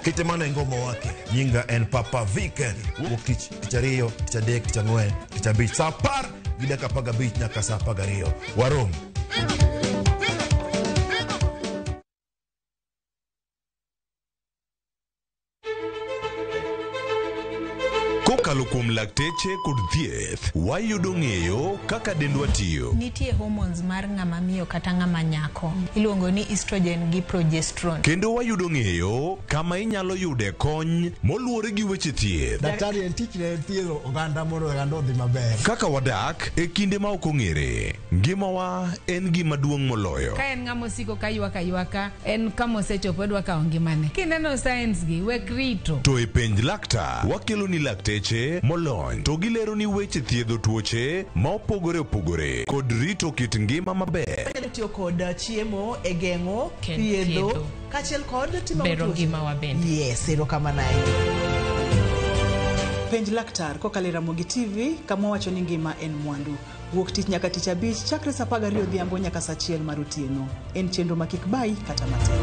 Kitemana ngoma wake nyinga en Papa Weekend wokich tichario tichadek tichangwe tichabich sapar gidaka paga beach nyaka sapaga rio warom. Kokalo kuom lakteche kod thieth, wayudo ng'eyo kaka dendwa tiyo. Nitie hormones mar ng'ama miyo kata ng'ama nyako. Iluongo ni estrogen gi progesterone. Kendo wayudo ng'eyo kama inyalo yude kony moluwore gi weche thieth. Daktari en tich ne thiedho oganda mondo oganda odhi maber. Kaka wadak e kinde ma ok ong'ere. Ngimawa en gima duong' moloyo. Ka en ng'ama osiko ka ywaka en kama osechopo dwa kawo ngimane. Kineno science gi wek rito. To e penj laktar wakelo ni lakteche molony to gilero ni weche thiedho tuoche ma opogore opogore kod rito kit ngima maber. Tiyo kod chiemo e geng'o thiedho kachiel kod timo bero ngima wa bende. Yes, ero kama nae. Penj laktar kokalo Ramogi TV kama wacho ni ngima en mwandu. Wuok tich nyaka tich abich chakre saa 12 odhiambo nyaka saa 1 mar otieno. En chenro makik bai kata matin.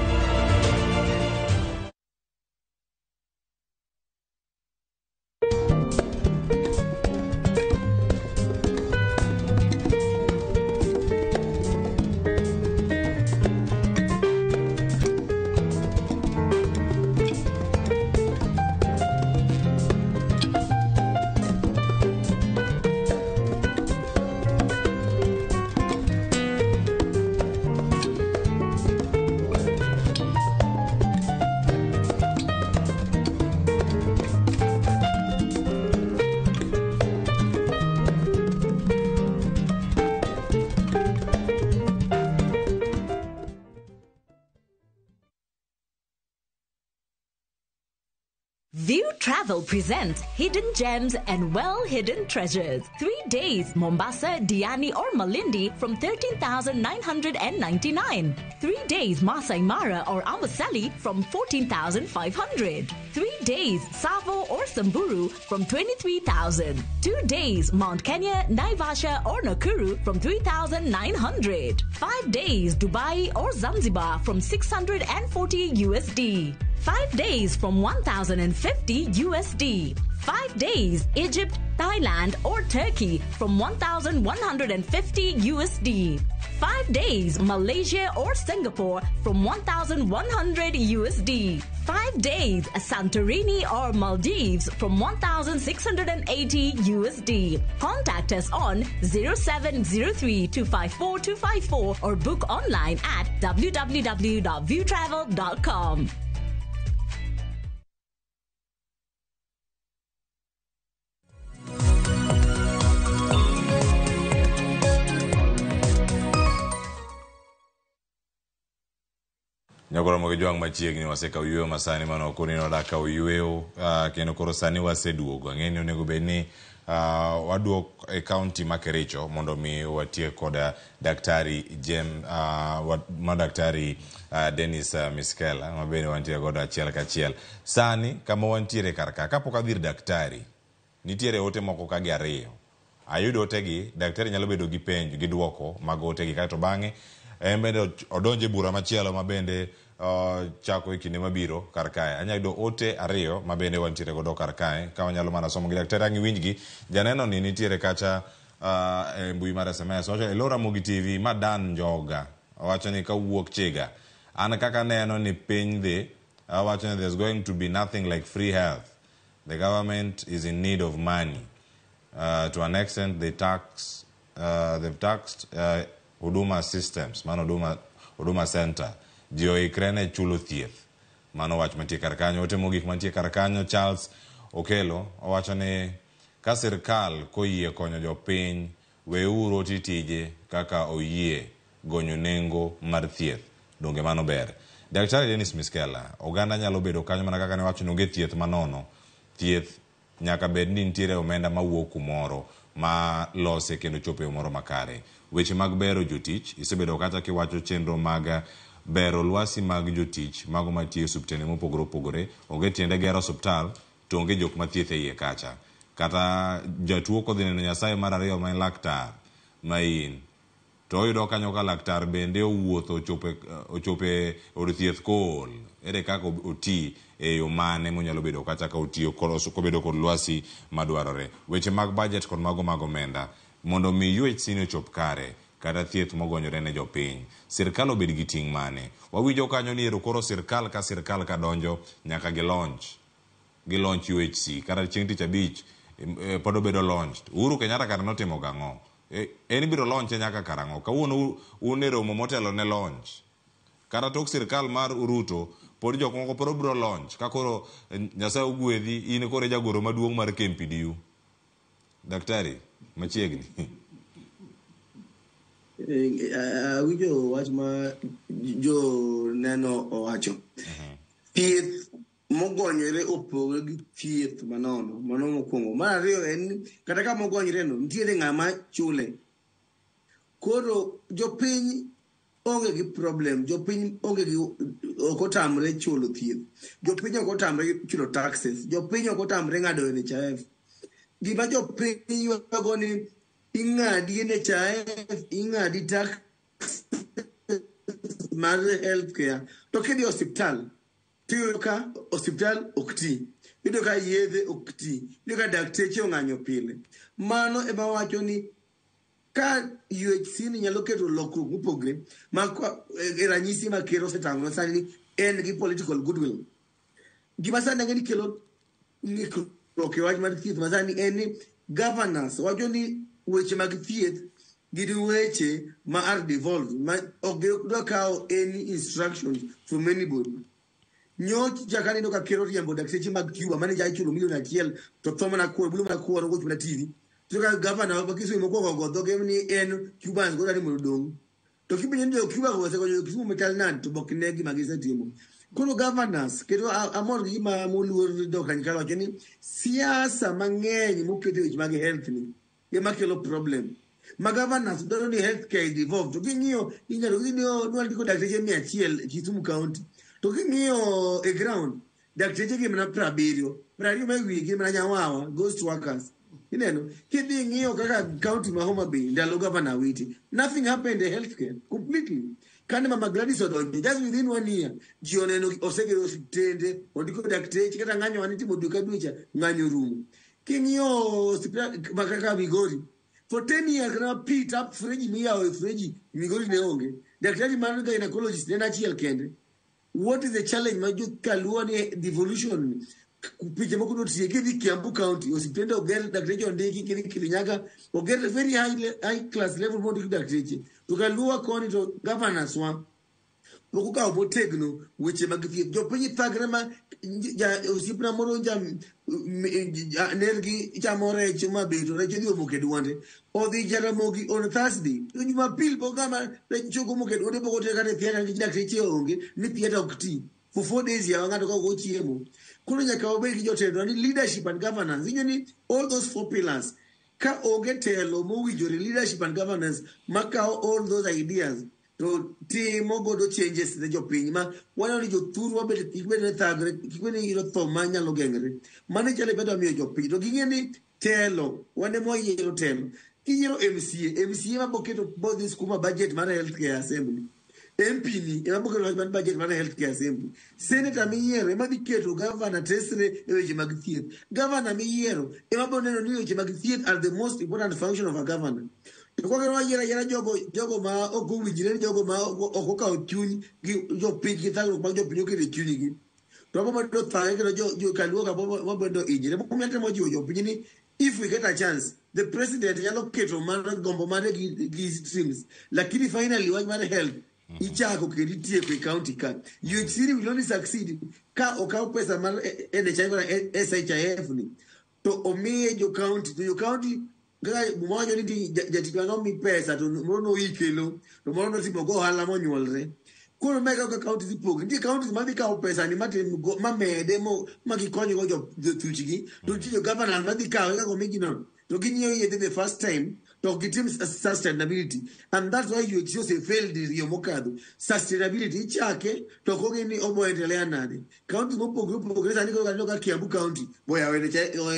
View Travel presents Hidden Gems and Well-Hidden Treasures. 3 days, Mombasa, Diani or Malindi from 13,999. 3 days, Masai Mara or Amboseli from 14,500. 3 days, Savo or Samburu from 23,000. 2 days, Mount Kenya, Naivasha or Nakuru from 3,900. 5 days, Dubai or Zanzibar from 640 USD. 5 days from 1,050 USD. 5 days, Egypt, Thailand or Turkey from 1,150 USD. 5 days, Malaysia or Singapore from 1,100 USD. 5 days, Santorini or Maldives from 1,680 USD. Contact us on 0703-254-254 or book online at www.viewtravel.com. Nyakoro mogi juang machiegni waseka uyueyo masani mano kuni no daka uyueyo kendo koro sani waseduogo ang'eni onego bedni waduok e county ma Kericho mondo mi watie koda daktari daktari Dennis Miskela mabene wantie godo achiel kachiel. Sani kama wantiere karka kapok adhir daktari nitiere ote moko kagi ariyo. Ayudo otegi daktari nyalo bedo gi penjo gi duoko mag otegi kato bang'e bende odonje bura machielo mabende chako e kinde mabiro karkae. Anyayudo ote ariyo mabende wantiere godo karkae ka wanyalo mana somo gi daktari ang'i winjgi. Janeno ni nitiere kacha e mbui mar SMS wacho elo Ramogi TV ma Dan Njoga wacho ni kawuok Chega an kaka neno ni piny dhi wacho ni there's going to be nothing like free health. The government is in need of money. To an extent they've taxed Huduma systems, mano Huduma center, dio ikrene chulo thieth. Mano wach mantie karkanyo, ote mogik mantie karkanyo. Charles Okelo owacho ni ka sirkal koyie konyo jopiny weuru titije kaka oyie gonyo nengo mar thieth. Donge mano ber. Daktari Dennis Miskela, oganda nyalo bedo kanyo mana kaka ne wacho nonge thieth manono. Thieth nyaka bed ni nitiere omenda mawuok kumoro ma lose kendo chope moro makare. Weche mag bero jotich isebedo kata kiwacho chenro mag bero lwasi mag jotich mago matie osuptende mopogore opogore. Onge tiende gero osuptal to onge jok mathieth e iye kacha. Kata jatuo kodhi neno Nyasaye mar ariyo ma en laktar ma in to oyudo kanyo ka laktar bende owuotho ochope od thieth kool. Ere kaka oti e yo mane monyalo bedo kata ka otiyo kobedo kod lwasi madwarore. Weche mag budget kod mago omenda mondo mi UHC ne chop kare kata thieth mogonyore ne jopiny. Sirkal obed gi ting' mane. Wawinjo kanyo ni ero koro sirkal ka donjo nyaka gi launch UHC kata chieng' tich abich pod obedo launched. Uhuru Kenyatta kar notimo gang'o. En biro launch nyaka karang'o. Kawuono un e romo motelo ne launch. Kata tok sirkal mar Uruto pod jok moko pod biro launch. Ka koro Nyasaye ogwedhi in koro jagoro maduong' mar KMPDU. Daktari machiegni. Awinjo wach ma jo neno owacho. Thieth mogonyore opogore gi thieth manono. Mano mokwongo. Mar ariyo en kata ka mogonyore no nitiere ng'ama chule. Koro jopiny onge gi problem. Jopiny onge gi okotamre chulo thieth. Jopiny okotamre chulo taxes. Jopiny okotamre ng'ado NHIF. gima jopiny wago ni ing'adi NHIF, ing'adi tax mar healthcare, to kidhi hospital tiyudo ka hospital ok ti, iyudo ka yedhe ok ti, iyudo ka dakteche ong'anyo pile. Mano ema wacho ni ka UHC ni nyalo keto lokruok mopogre ma ranyisi ma ker osetang'o sani en gi political goodwill. Gima sani ang'e ni kelo ng'ikruok e wach mar thieth ma sani en ni governors wacho ni weche mag thieth gin weche ma are devolved, ma ok gidwa kawo any instructions from anybody. Nyoch jakaneno ka ker oriembo dakteche mag Cuba mane ja ichulo milion 1 to tho mana kuor bulu mana kuor goch mana TV. To ka governor ba Kisumu mokwongo dhoge ni en Cubans go dani mondo dong. To kibenyo jo Cuba go sekonyo Kisumu metal nan to bok ne gima gisetimo. Kono governors kedo amor gi ma moluor do kan kalo ni siasa mang'eny moketo weche mag health ni ema kelo problem. Ma governors dwaro ni healthcare devolved. To ging'iyo inyalo ging'iyo nwal diko dakteche 100 Kisumu county. To ging'iyo e ground dakteche gi mana 70 20 ma wigi mana nyawawa ghost workers. Ineno kidhi ng'iyo kaka county ma Homa Bay ndalo governor Witi, nothing happened in healthcare completely. Kane Mama Gladys odonjo just within 1 year ji oneno osegero osiptende ondiko dakteche kata ng'anyo wanitimo dwe ka dwecha ng'anyo rumo. King'iyo hospital kaka Migori for 10 years kana pit up freji miyawo freji Migori ne onge daktari man gynecologist ne achiel kende. What is the challenge ma jo kaluo ni devolution piche moko do tie kidhi Kiambu county hospital oger dakteche ondiki kidhi Kirinyaga oger very high class level mondo dakteche to kaluo koni to governors wa moko ka obotegno weche mag thieth jopiny thagre ma osipna moro nergi chamore chuma beto reche dio moke duonde odhi Jaramogi on Thursday Jumapil bogama rechogo moke duonde bogo te kata thieta ngi dakteche onge ni thieta ok ti for 4 days ya ng'ato ka go chiemo. Kuno nyaka wabed gi jotelo ni leadership and governance. Inyo ni all those 4 pillars ka onge telo mowinjore leadership and governance makao all those ideas to timo godo changes ne jopiny ma wana ni jothuru wabed ne thagre kikweni iro tho ma nyalo gengre mane chale bedo miyo jopiny to ging'e ni telo wane moyiero telo kiyiero MCA ma boketo both this kuma budget mar healthcare assembly MP ni ema boketo budget mar healthcare assembly senator miyiero ema dhi keto governor tesre e weche mag thieth governor miyiero ema bo neno ni weche mag thieth are the most important function of a governor. To kwa kero yera jogo ma ok owinjre jogo ma ok okawo chuny gi jopiny gi thagruok mag jopiny okete chuny gi to abo medo thage kendo jo kaluo ka mabedo injre momiatemo jiwo jopiny ni if we get a chance the president nyalo keto mana gombo mare gi streams lakini finally wach mar health ichako kendo itieko e county ka UHC will only succeed ka okaw pesa mar NHIF na SHIF ni to omiye jo county to jo county kaka mwanyo ni jatipia no mi pesa to moro no ikelo to moro no timo go ohala monyuolre koro mega ka county zipogo ndi county ma dhi kawo pesa ni mamede mo magikonyo go jo thuchgi to jo governor ma dhi kawo kaka omigi no to ginyiyo yedhe the first time to gitim sustainability and that's why you just failed riyo mokadho sustainability ichake to koge ni oboendelea nade county mopogre sani ko kanyo ka Kiambu county boya wene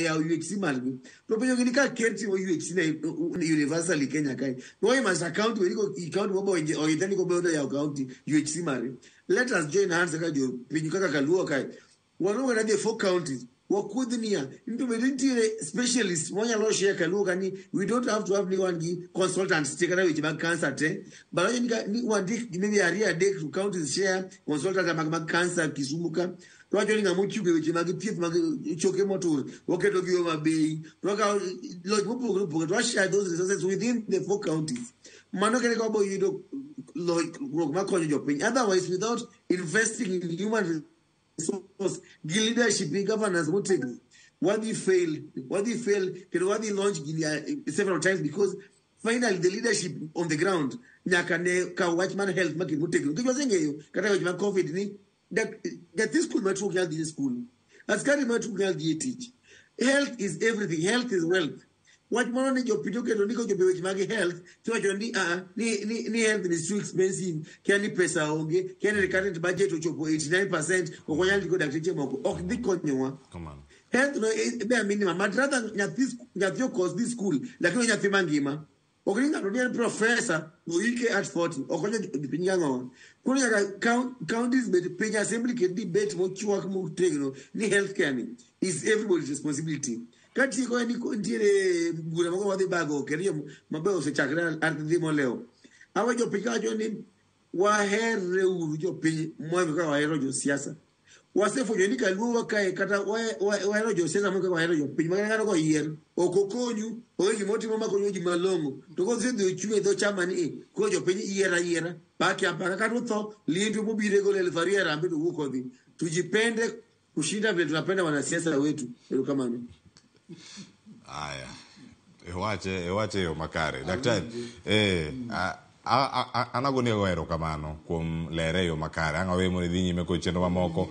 ya UHC malgi to penyo gini ka kerti wo UHC na universally Kenya kai no I must account we go county mobo oyitani ko bedo ya county UHC mari let us join hands ka jo pinyu kaka kaluo kai wano na the 4 counties wakudhnia into medintire specialist monya lo share kaluga ni we don't have to have anyone gi consultants take away with cancer te baloje ni wandi maybe area deck to counties share consultants mag cancer kisumuka to ajo nga muchuge weche mag thieth mag choke motor oketo gi Homa Bay to ka lodge mopogo to share those resources within the 4 counties mano kene ko bo yudo lodge ma konyo jopiny otherwise without investing in human resource leadership in governance what they failed what they launched several times because finally the leadership on the ground nyaka ne ka watchman health market mutegno kijo sengeyo kata watchman covid ni that this school matru health is school askari matru health teach health is everything health is wealth what mono ni jopinyo keto niko jobeweche mag health tiwacho ni health is too expensive kiani pesa onge kiani the current budget ochopo 89% okonyal ndiko dakteche moko ok dhi konyowa health no be minimum madrata nyathi cause this school lakini nyathi mangima okininga to be professor uike at 40 okonyo pinya ngo kuna ya counties but pinya assembly can debate mo chuak mo tegno ni healthcare ni is everybody's responsibility kati ko ni ndire bura mako wadhi bago keriyo mabe se chakra ardhi mo leo awa jo pika jo ni wahere uru jo pi mo ko wahero jo siasa wasefu jo ni kalu wakae kata wahero jo siasa mo ko wahero jo pi magana ko yer okokonyu oyi moti mama ko yoji malongo to ko se do chue do chamani ko jo pi yera baki hapa kata to lindu mubire go le fariera ambe to uko dhi tujipende kushinda vile tunapenda wanasiasa wetu kama ni aya ewache yo makare daktari anagoni ero kamano kuom lere yo makare anga we moni dhi nyime ko chendo mamoko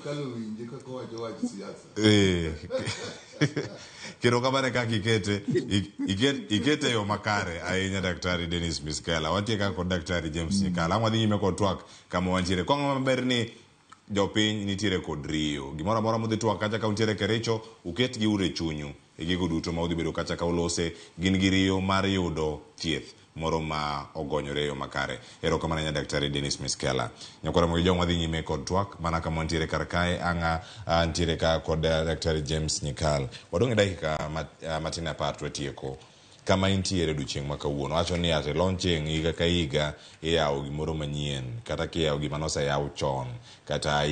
kero kamane kaka ikete yo makare ahinya daktari Dennis Miskela watie kaka daktari James Nyikala angwa dhi nyime ko twak kama wanjire kwa maber ni jopiny nitiere kod riyo gimoro amora modhi twak kacha ka untiere Kericho uket gi ure chunyu gigo duto ma udhi bedo kacha ka ulose gin gi riyo mar yudo thieth moro ma ogonyore yo makare erokamano nya daktari Dennis Miskela nyakora mo joma dhi nyime kod twak mana kama ntiere kar kae anga ntiere ka kod daktari James Nyikala wadonge dakika matin apart wetieko kama intiere duchieng' ma kawuono wacho ni ate launching higa ka higa iyawo gimoro manyien kata kiyawo gima noseyaw chon kata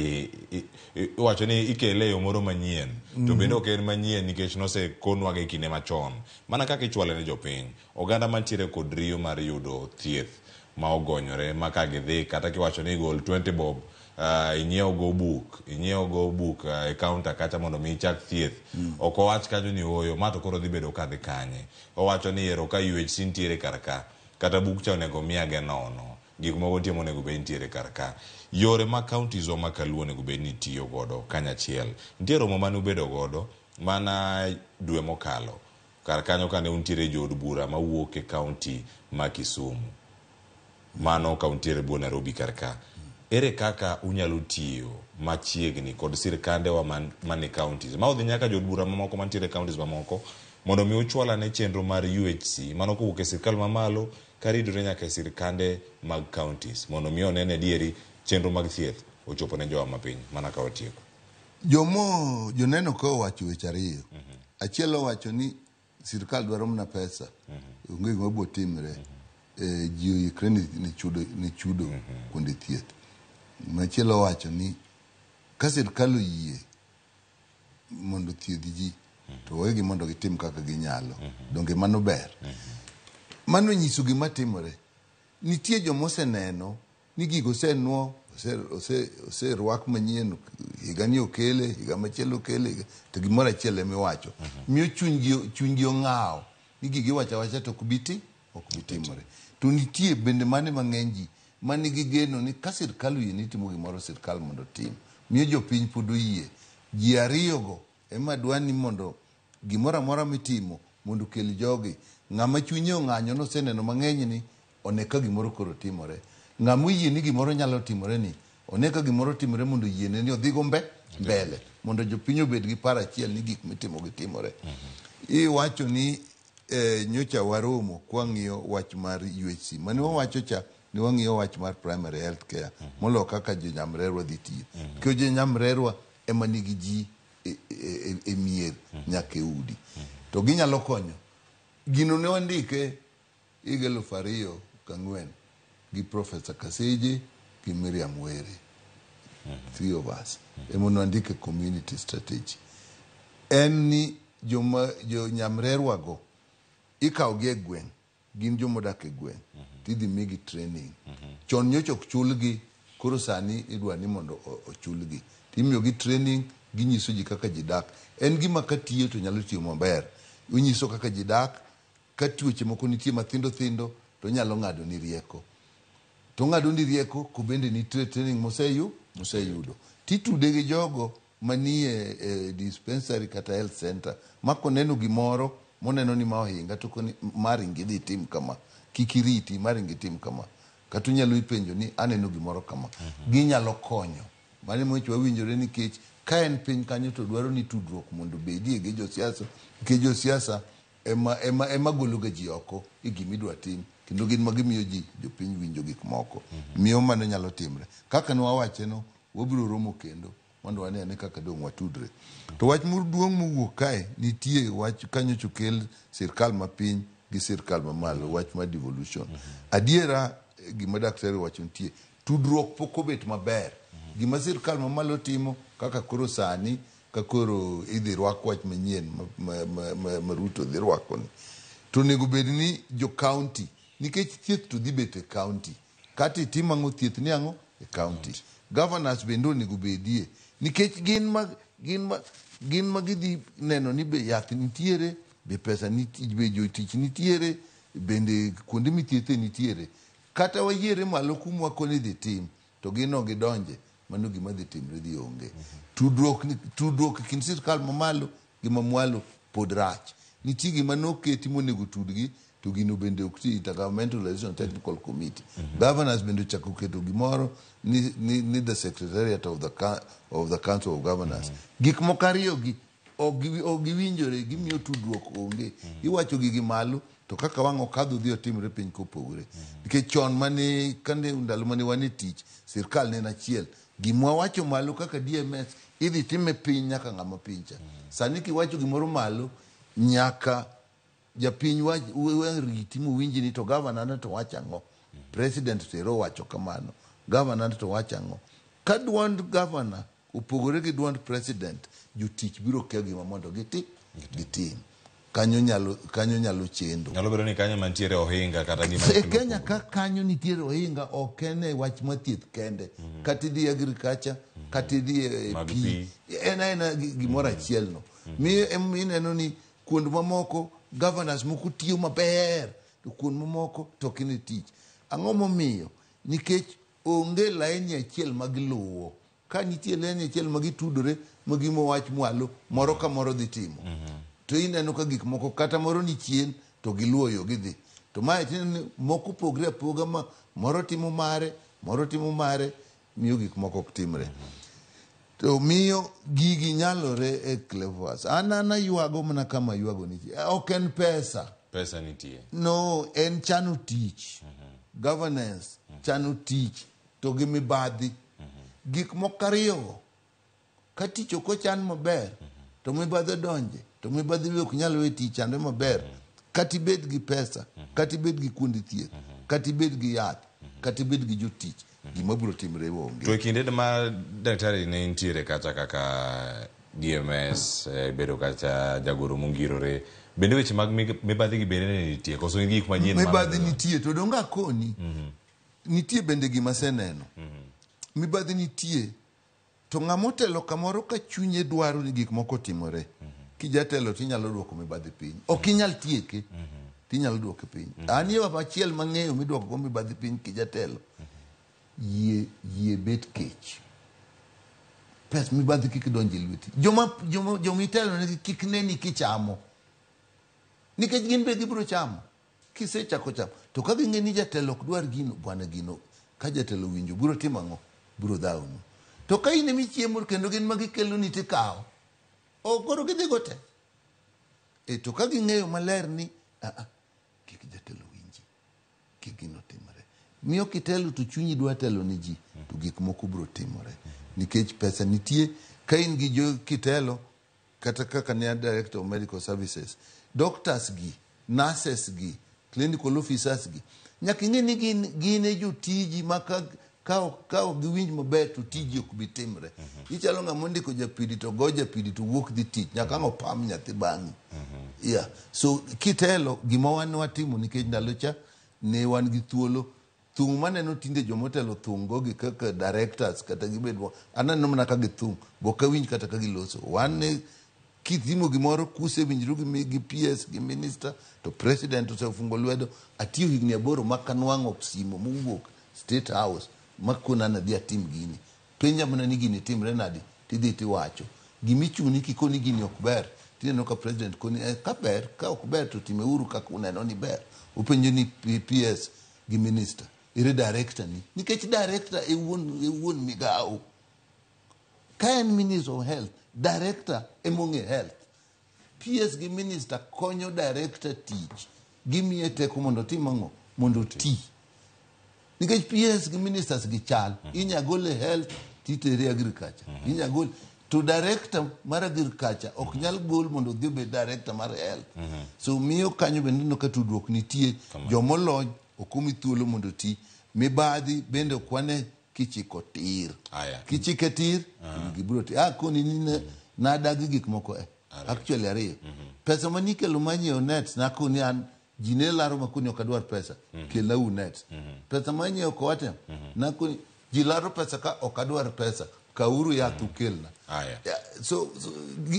wacho ni ikele yo moro manyien to bende ok en manyien nikech nosekonwa gi kinde machon mana kaka ichwale ne jopiny oganda mantiere kod riyo mar yudo thieth ma ogonyore ma ka gidhi kata kiwacho ni gol 20 bob inyiewo go book e counter kata mondo mi chak thieth ok owach kanyo ni oyo ma to koro dhi bedo kadhi kanye owacho ni ero ka UHC ntiere karka kata buk cha onego miage nono gik moko timo onego bed ntiere karka yore ma counties ma kaluo onego bed ni tiyo godo kanyachiel ntiere romo mane ubedo godo mana dwe mokalo kar kanyo kane untiere jod bura ma wuok e county ma Kisumu mano kauntiere buo Nairobi karka ere kaka unyalo tiyo machiegni kod sirkande wa mani counties ma odhi nyaka jod bura mamoko mantiere counties mamoko mondo mi uchwala ne chenro mar UHC mano kowuok e sirkal mamalo karidore nyaka e sirkande mag counties mondo mi onene dieri chenro mag thieth ochopo ne jowa mapiny mana ka otieko joneno ka owacho weche ariyo achiel owacho ni sirkal dwaro mna pesa onge gima bo timre ji oikre ni chudo kuonde thieth machielo wacho ni ka sirkal oyie mondo thiedhi ji to wegi mondo gitim kaka ginyalo donge mano ber mano nyiso gima timore nitie jomoseneno ni gigo senuo oserwak manyien higa ni okele higa machielo okele to gimoro achiel emiwacho miyo chunygi ong'aw ni gigi wacha to ok bitimore to nitie bende mane mang'eny ji mani gi geno ni ka sirkal oyie ni timo gimoro sirkal mondo tim miyo jopiny pod oyie ji ariyogo ema dwani mondo gimoro amora mitimo mondo kel jogi ng'ama chunye ong'anyo noseneno mang'eny ni oneka gimoro koro timore ng'ama oyie ni gimoro nyalo timore ni oneka gimoro timore mondo yiene ni odhigo mbele mondo jopiny obed gi paro achiel ni gik mitimo gitimore iwacho ni nyocha waromo kwang'iyo wach mar UHC mane wawacho cha ni wang'iyo wach mar primary health care molo kaka jonyamrerwa dhi tiyo kyo jonyamrerwa ema nigi ji e mier nyaka e udi to ginyalo konyo gino ne wandike higa 2004 gi Professor Kaseje gi Miriam Were 3 of us ema wandike community strategy en ni jonyamrerwa go ikaw gi e gweng' gin jomodak e gweng' tidhi migi training chon nyocha ok chulgi koro sani idwa ni mondo ochulgi timiyo gi training ginyiso ji kaka ji dak en gima katiyo to nyalo tiyo maber unyiso kaka ji dak ka tuoche moko nitie mathindo thindo to nyalo ng'ado ni rieko to ng'ado ni rieko ko bende nitie training moseyudo titude gi jogo manie dispensary kata health center mako neno gimoro moneno ni ma ohinga to mari ngidhi tim kama kikiriti mari ngitim kama katunyalo ipenjo ni aneno gimoro kama ginyalo konyo mane mocho wawinjore nikech ka en piny kanyo to dwaro ni tudruok mondo bedie gi josiasa, nikech josiasa ema gologa ji oko e gimidwa tim, kendo gin ma gimiyo ji jopiny winjo gik moko, miyo mano nyalo timre. Kaka nwawacheno, wabiro romo kendo mondo wanene kaka dong' watudre. To wach duong' mowuok kae nitie wach kanyo chokel sirkal mapiny gi sirkal mamalo, wach mar devolution. Adiera gima daktari wacho nitie, tudruok pok obet maber. Gima sirkal mamalo timo kaka koro sani, ka koro idhi rwak wach manyien ma Ruto dhi rwako ni, to nego bed ni jo county, nikech thieth to dhi bet e county, kata itimo ang'o thieth ni ang'o e county. Governors bende onego bedie, nikech gin ma gidhi neno ni be yath nitiere, be pesa nitiere, be jotich nitiere, bende kuonde mithiethe nitiere. Kata wayiere malo kumwa koni dhi tim, to gino gidonje, mano gima dhi timre dhi onge. Tudruok kind sirkal mamalo gi mamwalo pod rach. Nitie gima noketi monego tudgi, to gino bende ok ti, Intergovernmental Relations Technical Committee. Governors bende chako keto gimoro ni the Secretariat of the Council of Governors. Gik moko ariyogi ok giwinjore, gimiyo tudruok onge. Iwacho gigi malo, to kaka wang' okadho dhi otimre piny kopogore. Nikech chon mane kane ndalo mane wane tich, sirkal ne en achiel. Gimwa wacho malo kaka DMS idhi time piny nyaka ng'ama piny cha. Sani kiwacho gimoro malo, nyaka japiny riti mowinji ni to governor to wacho ang'o, president tero wacho kamano, governor to wacho ang'o. Ka duond governor opogore gi duond president, jotich biro kia gima mondo gitim. Kanyo nyalo chendo. Nyalo bedo ni kanyo mantiere ohinga kata gima e Kenya ka kanyo nitiere ohinga, ok ene wach mathieth kende. Kata idhi agriculture, kata idhi pi, en gimoro achiel no. Ineno ni kuond mamoko governors moko tiyo maber, to kuond mamoko to kine tich. Ang'o momiyo? Nikech onge laini achiel magiluwo. Ka nitie laini achiel magitudore, magimo wach mwalo, moro ka moro dhi timo. To ineno ka gik moko kata moro ni chien to giluwo yo gidhi. To mae tineno moko pogre apoga, ma moro timo mare, miyo gik moko ok timre. To miyo gigi nyalore e Clevers. Ana yuago mana kama yuago nitie. Ok en pesa. Pesa nitie. No, en chano tich. Governance, chano tich. To gi mibadhi. Gik moko ariyo. Ka tich ok ochan maber, to mibadhi donje. To mibadhi ok nyalo we tich ande maber. Kati bed gi pesa, kati bed gi kuonde thieth, kati bed gi yath, kati bed gi jotich, gima biro timre onge. To e kinde ma daktari ne nitiere kata kaka DMS, bedo kata jagoro mongirore, bende weche mag mibadhi gi bende ne nitie, koso gik manyien mibadhi nitie, to donga koni, nitie bende gima seneno. Mibadhi nitie, to ng'amotelo kamoro ka chunye dwaro ni gik moko timore. Kijatelo tinyalo duoko mibadhi piny. Ok inyal tieke, tinyalo duoke piny. Ani yo achiel mang'eyo miduoko go mibadhi piny kijatelo. Yie bet kech. Pes mibadhi kik donji lweti. Joma itelo ne kik neni kichamo. Nikech gin be gibiro chamo. Kisechako chamo. To ka ging'e ni jatelo ok dwar gino, bwana gino, ka jatelo winjo, biro timo ang'o? Biro dhawnu. To ka in emi chiemo kendo gin magikelo ni tikawo, koro gidhi gote. To ka ging'eyo maler ni kik jatelo winji, kik gino timore. Miyo kitelo to chunyi dwa telo ni ji, to gik moko biro timore. Nikech pesa nitie, ka in gi jo kitelo, kata kaka ne Director of Medical Services, doctors gi, nurses gi, clinical officers gi, nyaka ing'e ni gin e jotiji ma ka giwinj maber to tiji ok bi timre. Ichalo ng'ama ondiko japidi to go japidi to wuok dhi tich, nyaka ang' opam nyathi bang'i. So kitelo gima wan watimo, nikech ndalo cha ne wan gi thuolo, thung' maneno tinde jomotelo thung' go gi kaka directors kata gibed aneno mana ka githung' bok awinj kata ka giloso. Wan ne kitimo gimoro kusewinjru gi PS gi minister to president osefungo lwedo, atiyo higni 8 makanwang'o simo mowuok State House makona na dhi atim gini. Penja mana ni gini timre nadi, tidhi tiwacho. Gimichuni kikoni gini ok ber, tineno ka president koni ka ber, ka ok ber to time uru kaka uneno ni ber. Upenjo ni PS gi minister, ire director ni. Nikech director e wuon migawo. Kaen Minister of Health, Director among Health. PS gi Minister konyo Director teach. Gimiye teko mondo timango mondo ti. Nikech PS gi Ministers gi chal, inya gole health titere agriculture. Inya gole to Director mar agriculture ok nyal gol mondo dhi be Director mar health. So miyo kanyo bende no katudruok nitie jomolony okumi thuolo mondo ti. Mibadhi bende kwane kichiko tir. Kichike tir, gibro ti. Koni nine nadagi gik moko actually ariyo. Pesa manikelo manyo net na koni an jine laro makuni okadwar pesa kela u net. Pesa manyo koate na koni jilaro pesa ka okadwar pesa kauru ya tukelna. So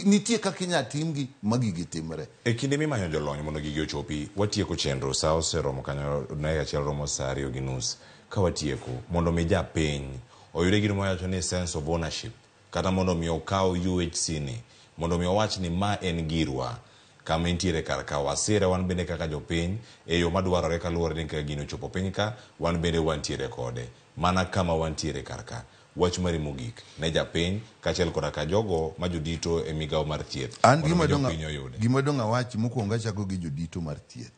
nitie kakinya timgi magigi timre. E kinde mi manyo jolony mondo gigi ochopi, watieko chenro sa oseromo kanyo na achiel romo sa 2:30 ka watieko mondo mi ja piny oyude gino moyacho ni sense of ownership kata mondo mi okaw UHC ni mondo mi owach ni ma en girwa kama intiere kar ka wasire wan bende kaka jopiny e yo madwarore kaluwore ni ka gino chopo piny ka wan bende wantiere kode mana kama wantiere kar ka. Wach mari mogik ne japiny kachiel koda ka jogo ma jodito e migawo mar thieth. An gima donga wach mokwongo chako gi jodito mar thieth.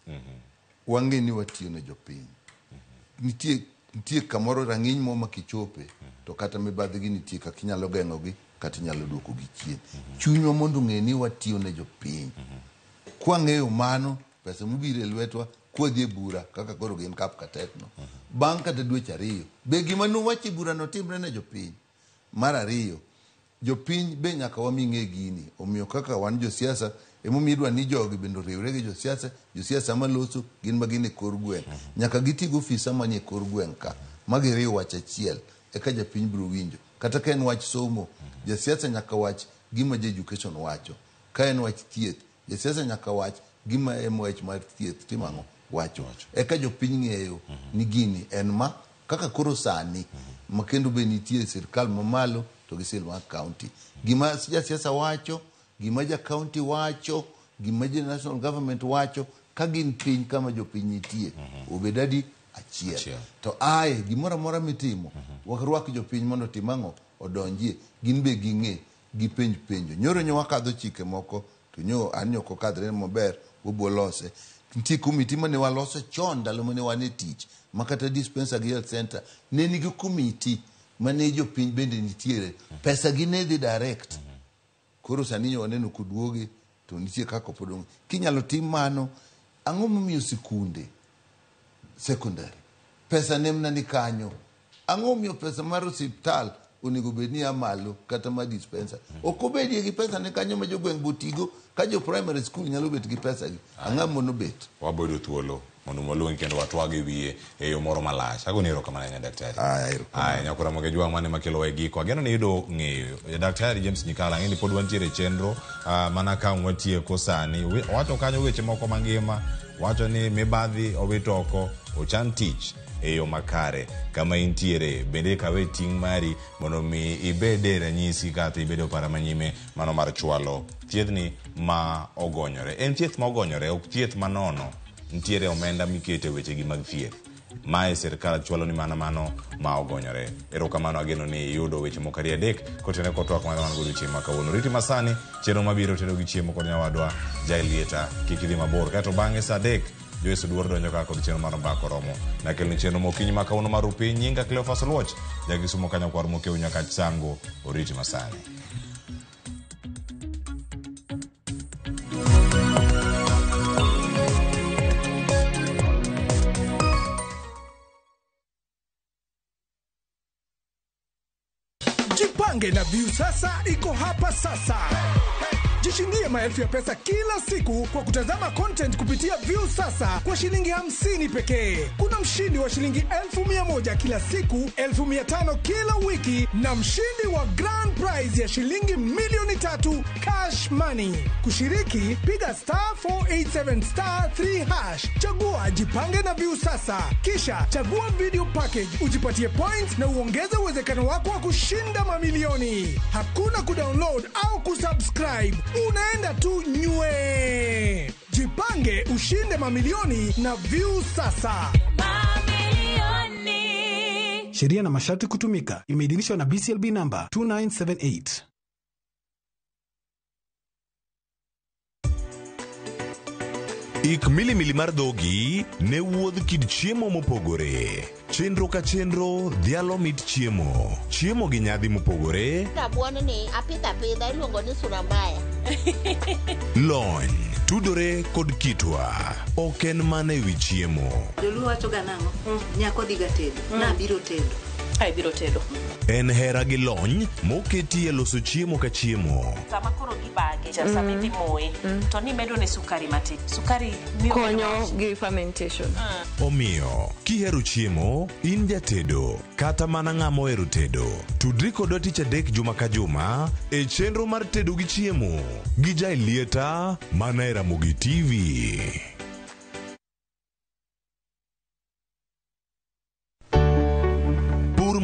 Wange ni watiyo ne jopiny. Nitie kamoro rang'iny mo makichope to kata mibadhi gi nitie kaka inyalo geng'o gi kata inyalo duoko gi chien. Chunywa mondo ng'e ni watiyo ne jopiny. Kwang'eyo mano pesa mobiro e lwetwa kodhi e bura kaka koro gin kap katetno. Bang' kata dweche 2 be gima nuwachi bura no timre ne jopiny. Mar 2 jopiny be nyaka waming'e gini omiyo kaka wan josiasa emomiyo idwa ni jogi bendo riwre gi josiasa maloso gin magine kor gweng. Nyaka gitigo ofisa manie kor gweng ka magiriw wach achiel eka japiny biro winjo. Kata ka en wach somo jasiasa nyaka wach gima education wacho. Ka en wach thieth jasiasa nyaka wach gima MOH mar thieth timango wacho. Eka jopiny ng'eyo ni gini en ma kaka koro sani makendo be nitie sirkal mamalo to gi silma county. Gima jasiasa wacho, gima ja county wacho, gima ja national government wacho ka gin piny kama jopiny nitie obedadi achiel. To gimora mora mitimo wakruak jopiny mondo timango odonjie gin be ging'e gi penjo. Nyoro wakadho chike moko to anyoko kadre maber wobolose. Nitie komiti mane waloso chon ndalo mane wan e tich makata dispenser gi health center ne nigi komiti mane jopiny bende nitiere pesa gi ne dhi direct. Koro sani waneno kuduoge to nitie kako podong. Kinyalo tim mano ang'o momiyo sikunde secondary pesa nemna ni kanyo. Ang'o momiyo pesa mar hospital onego bedni amalo kata ma dispenser okobedie gi pesa ne kanyo ma jogweng' botigo ka jo primary school nyalo bet gi pesa gi ang'amo no bet wabedo thuolo mondo waluongi kendo watwage wiye e yo moro malach. Agonero kamana nya daktari. Nyakura moge jwa mane makelo wa giko ageno ne yudo ng'eyo daktari James Nyikala ng'eni pod wantiere chenro mana ka watie kosani wacho kanyo weche moko mangima wacho ni mibadhi owito oko ochan tich e yo makare kama intiere bende kawe ting mari mondo mi ibede ranyisi kata ibede para manyime mano mar chwalo thiethni ma ogonyore. En thieth ma ogonyore ok thieth manono. Ntiere omenda mikete weche gi mag thieth mae serikal chwalo ni mano ma ogonyore. Erokamano ageno ni yudo weche mokari adek kotene kotwak mana wan godo chiemo kawuono. Riti masani chenro mabiro tedo gi chiemo kod nyawadwa Jailieta kikidhi mabor kato bang'e saa 3 Joyce Duor donjo ka kod chenro mar mbako romo na kelni chenro mokinyi makawuono mar upiny nyinga Cleophas Luoch jagisumo kanyo kwar mokeu nyaka chango. Oriti masani. Jipange na View sasa iko hapa sasa. Jishindie maelfu ya pesa kila siku kwa kutazama content kupitia View sasa kwa shilingi 50 pekee. Kuna mshindi wa shilingi 1,100 kila siku, 1,500 kila wiki na mshindi wa grand prize ya shilingi milioni 3 cash money. Kushiriki piga *487*3#. Chagua Jipange na View sasa. Kisha chagua video package ujipatie points na uongeze uwezekano wako wa kushinda mamilioni. Hakuna kudownload au kusubscribe. Unaenda tu nywe. Jipange ushinde mamilioni na View sasa. Mamilioni. Sheria na masharti kutumika. Imeidhinishwa na BCLB namba 2978. Ik milimili mar dhogi ne wuodh kid chiemo mopogore. Chenro ka chenro dhialo mit chiemo. Chiemo gi nyadhi mopogore. Rabuon ni apidha iluongo ni surambaya. Lony tudore kod kitwa. Ok en mana ewi chiemo. Joluo wacho ga nang'o? Nyako dhiga tedo. Na biro tedo. Ai biro tedo. En hera gi lony moketi e loso chiemo ka chiemo. Sama koro gibage, sama idhi moye, to ni medo ne sukari matin. Sukari konyo gi fermentation. Omiyo, kihero chiemo, in jatedo, kata mana ng'ama ohero tedo. Tudri kodwa tich adek juma ka juma e chenro mar tedo gi chiemo gi Jailieta mana e Ramogi TV.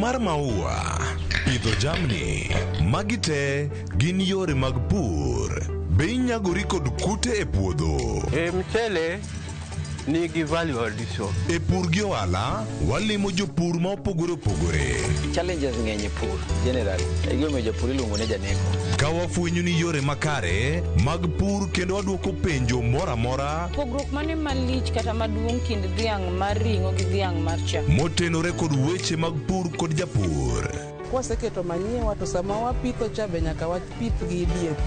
Mar maua, pidho jamni, magi te gin yore mag pur. Be inyagori kod kute e puodho. Mchele nigi value addition. E pur gi ohala, walimo jopur ma opogore opogore. Challenges ng'eny e pur generally. E gima jopur iluongo ne janeko. Ka wafwenyo ni yore makare mag pur kendo waduoko penjo mora mora. Pogruok mane malich kata maduong' kind dhiang' mar ring'o gi dhiang' mar chak. Motenore kod weche mag pur kod japur. Kwaseketo manyiwa to sama wapitho cha be nyaka wapith gi DAP.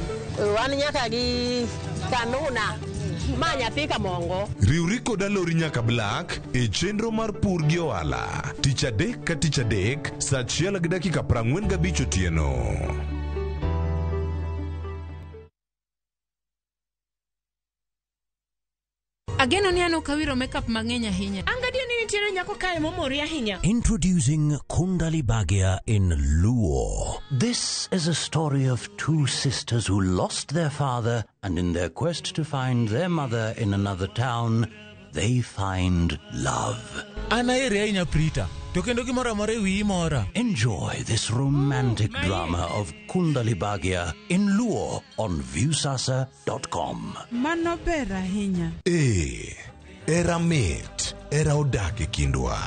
Wan nyaka gi kanuna. Manya pika mongo. Riuri koda lori nyaka Black e chenro mar pur gi ohala. Tich adek ka tich adek, saa 1 gi dakika 45 otieno. Ageno ni ano kawiro makeup mang'eny ahinya. Angadio ni nitiere nyako kae momori ahinya. Introducing Kundali Bhagia in Luo. This is a story of two sisters who lost their father, and in their quest to find their mother in another town, they find love. Anaere ahinya Prita. To kendo gimoro amora ewi mora. Enjoy this romantic drama of Kundali Bhagia in Luo on viewsasa.com. Mano ber ahinya. Era mit, era odak e kindwa.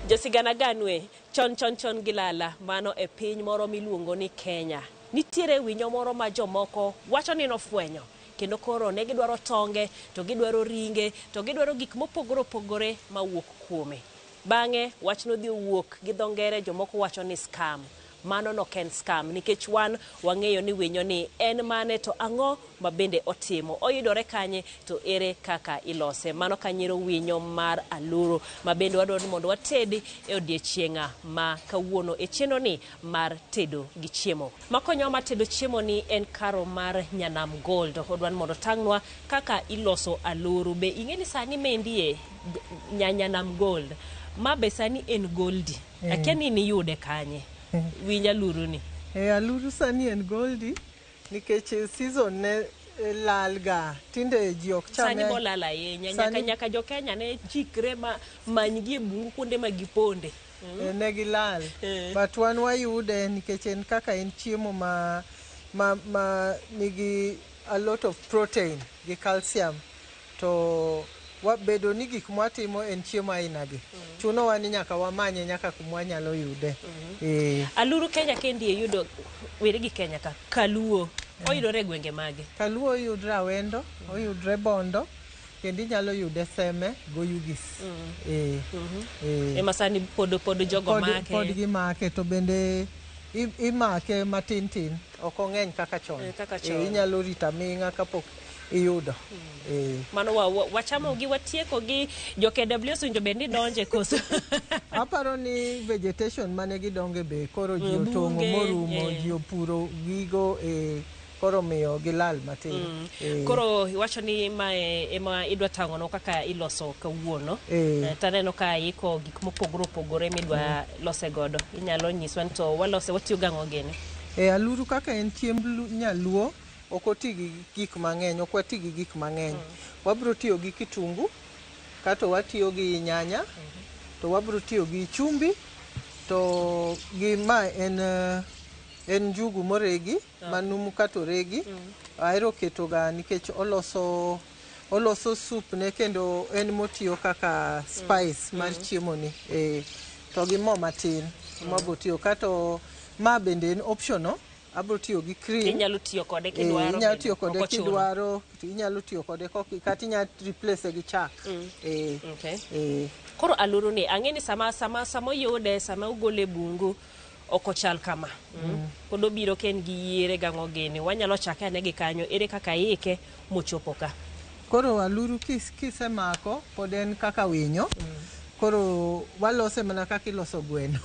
Josigana ganwe, chon gilala, mano e piny moro miluongo ni Kenya. Nitiere winyo moro ma jomoko wacho ni nofwenyo. Kendo koro ne gidwaro tonge, to gidwaro ringe, to gidwaro gik mopogore opogore mawuok kuome. Bang'e wach no dhi wuok gi dho ngere jomoko wacho ni scam. Mano no ken scam nikech wan wang'eyo ni winyo ni en mane to ang'o ma bende otimo. Oyudore kanye to ere kaka ilose. Mano kanyero winyo mar aluru ma bende wadwaro ni mondo watedi e odiechienga ma kawuono e chenro ni mar tedo gi chiemo. Makonyo ma tedo chiemo ni en karo mar Nyanam Gold. Odwan mondo tang'nwa kaka iloso aluru. Be ing'eni sani mendie Nyanam Gold. Ma be sani en goldi. Akiani ni yude kanye. Winya aluru ni. Aluru sani en goldi nikech season ne lalga tinde ji ok chame. Sani bolala nyaka jo Kenya ne chikre ma manygi bungu kuonde ma giponde. Ne gilal. But wan wayude nikech en kaka en chiemo ma nigi a lot of protein gi calcium to wabedo ni gik mwatimo en chiemo ainagi. Chuno wani nyaka wamanye nyaka kumwa nyalo yude. Aluru Kenya kendi yudo were gi Kenya ka Kaluo. Oyudore gwenge mage. Kaluo oyudre Awendo, oyudre Bondo, kendi nyalo yude Seme, Goyugis. Masani podo jogo make. Pod gi make to bende imake matin. Ok ong'eny kaka chon. Inyalo rita minga kapok iyudo. Mano wachamo gi watieko gi jo KWS winjo bendi donje koso. Aparo ni vegetation mane gidonge be koro ji otongo morumo ji opuro gigo koro miyo gilal matin. Koro wacho ni ema idwa tang'ono kaka iloso kawuono. Taneno ka iko gik mopogore opogore midwa lose godo. Inyalo nyiswa to walose watiyo gang'o gene. Aluru kaka en chiemb nyaluo ok oti gi gik mang'eny, ok wati gi gik mang'eny. Wabiro tiyo gi kitungu, kato watiyo gi nyanya, to wabiro tiyo gi chumbi, to gi ma en njugu moregi, manumu kato regi. Ahero keto ga nikech oloso soup ne, kendo en motiyo kaka spice mar chiemo ni. To gi mo matin mabo tiyo, kato ma bende en optional. Abro tiyo gi cream. Inyalo tiyo kode kidwaro. Inyalo tiyo kode kidwaro, inyalo tiyo kode kata inyalo replace gi chak. Okay. Koro aluru ni ang'eni sama yude, sama ugole bungu okochal kama. Pod obiro ken gi yiere gang'o gini. Wanyalo chake ane gi kanyo, ere kaka ike mochopo ka. Koro aluru kisemako pod en kaka winyo. Koro walose mana kaka iloso gweno.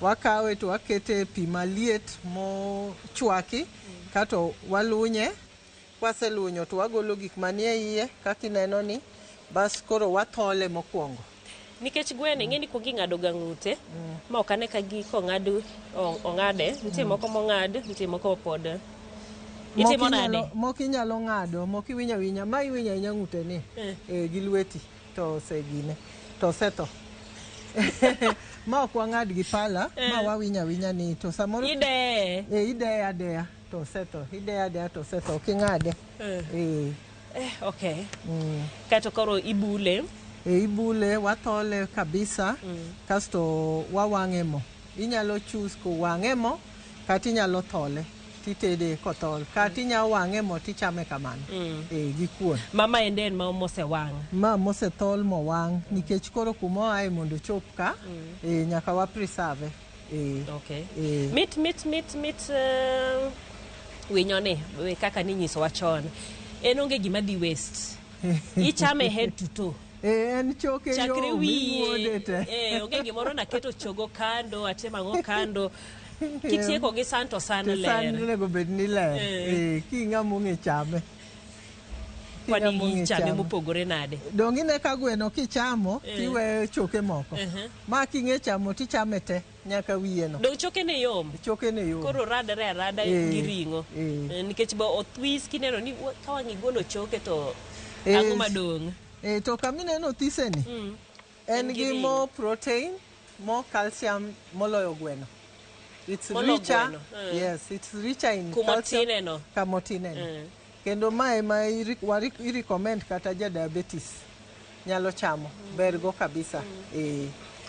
Wakawe to wakete pi maliet mochwaki, kato walunye. Kwaselunyo to wagolo gik manie iye kaka ineno ni, bas koro wathole mokwongo. Nikech gweno ing'eni kuongo ing'ado ga ng'ute, ma ok ane ka giko ong'ade, nitie moko mong'ad, nitie moko pod itimo nade? Moko inyalo ng'ado, moko iwinya winya, ma iwinya winya ng'ute ni gi lweti to segine, to seto. Ma ok wang'ad gi pala, ma wawinya winya ni, to samoro ide adeya to seto, ide adeya to seto, ok ing'ade. Okay. Kato koro ibule. Ibule, wathole kabisa, kasto wawang'e mo. Inyalo choose kuwang'e mo, kati inyalo thole, titede kothol. Kati inyalo wang'e mo tichame kamano. Gi kuon. Mama enden ma mose wang'. Ma mose thol mo wang', nikech koro kumo ae mondo chop ka, nyaka wa preserve. Okay. Mit winyo ni, kaka ni nyiso wachon. En onge gima di waste. Ichame head to toe. En choke yo miwuode te. Onge gimoro na keto chogo kando, atema ng'o kando. Kitieko gi santo san ler. San nego bed ni ler. Kinga mong'e chame. Kwani chame mopogore nade. Dongi ne ka gweno kichamo, tiwe choke moko. Ma king'e chamo tichame te, nyaka wiye no. Dong choke ne yom. Choke ne yom. Koro radre arada gi ring'o. Nikech ba othwis kineno ni kawang' igolo choke to ang'o madong'. To kamineno thiseni, en gi mo protein, mo calcium moloyo gweno. It's richer. Yes, it's richer in calcium. Kamotineno. Kendo mae ma i-recommend kata ja diabetes nyalo chamo. Bergo kabisa.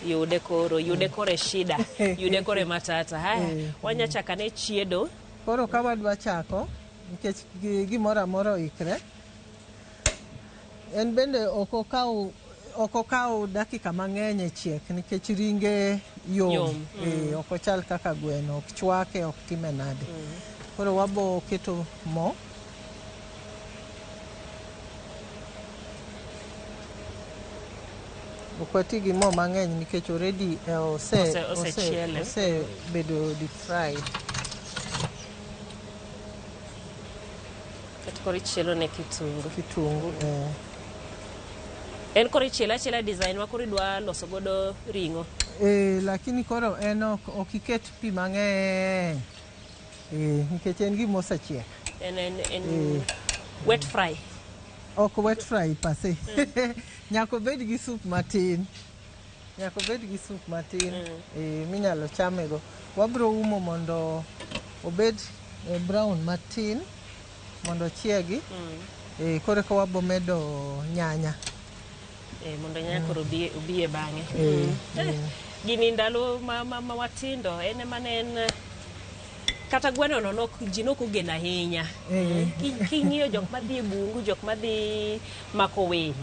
Yude kore shida. Yude kore matata. Haya, wanyachakane chiedo. Koro ka wadwa chako, nikech gimoro amora ikre. En bende ok okaw dakika mang'eny e chiek, nikech ringe yom. Ok ochal kaka gweno, ok chwake, ok time nade. Koro wabo keto mo. Ok wati gi mo mang'eny nikech already ose bedo deep fried. Koro chielo ne kitungu. En koro chiela design ma koro idwa loso godo ring'o. Lakini koro en ok iket pi mang'eny. Nikech en gima osechiek. En wet fry. Ok wet fry pase. Nyako bed gi soup matin. Minyalo chame go. Wabro umo mondo obed brown matin. Mondo chiegi. Koro ka wabo medo nyanya. Mondo nyanya koro ubiye bang'e. Gini ndalo ma watindo en manen kata gweno no ji nok ogeno ahinya. King'iyo jok madhi e bungu, jok madhi mako winy.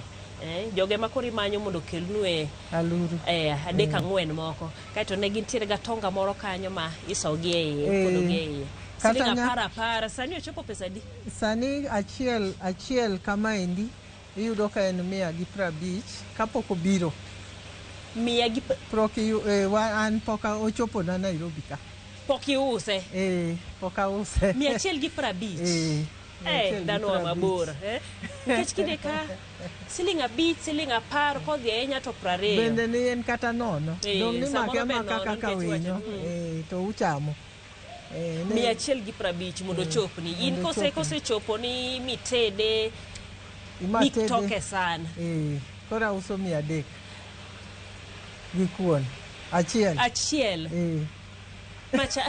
Joge ma koro imanyo mondo kelnu aluru. 3-4 moko. Kaito ne gintiere ga tonga moro kanyo ma isogi e iye, podogi e iye. Siling apar, sani ochopo pesa di? Sani achiel kama endi, iyudo ka en 150 kapok obiro. 100 an poka ochopo na Nairobi ka. Pok iuse? Poka use. 150? Dhano wa mabor. Nikech kinde ka siling 5, siling 10 kodhi ahinya to 20. Bende ni en kata nono. Dong ni make maka kaka winyo. To uchamo. 150 mondo chopni. In kose chopo ni mitede mitoke sana. Kora uso 300 gi kuon achiel. Macha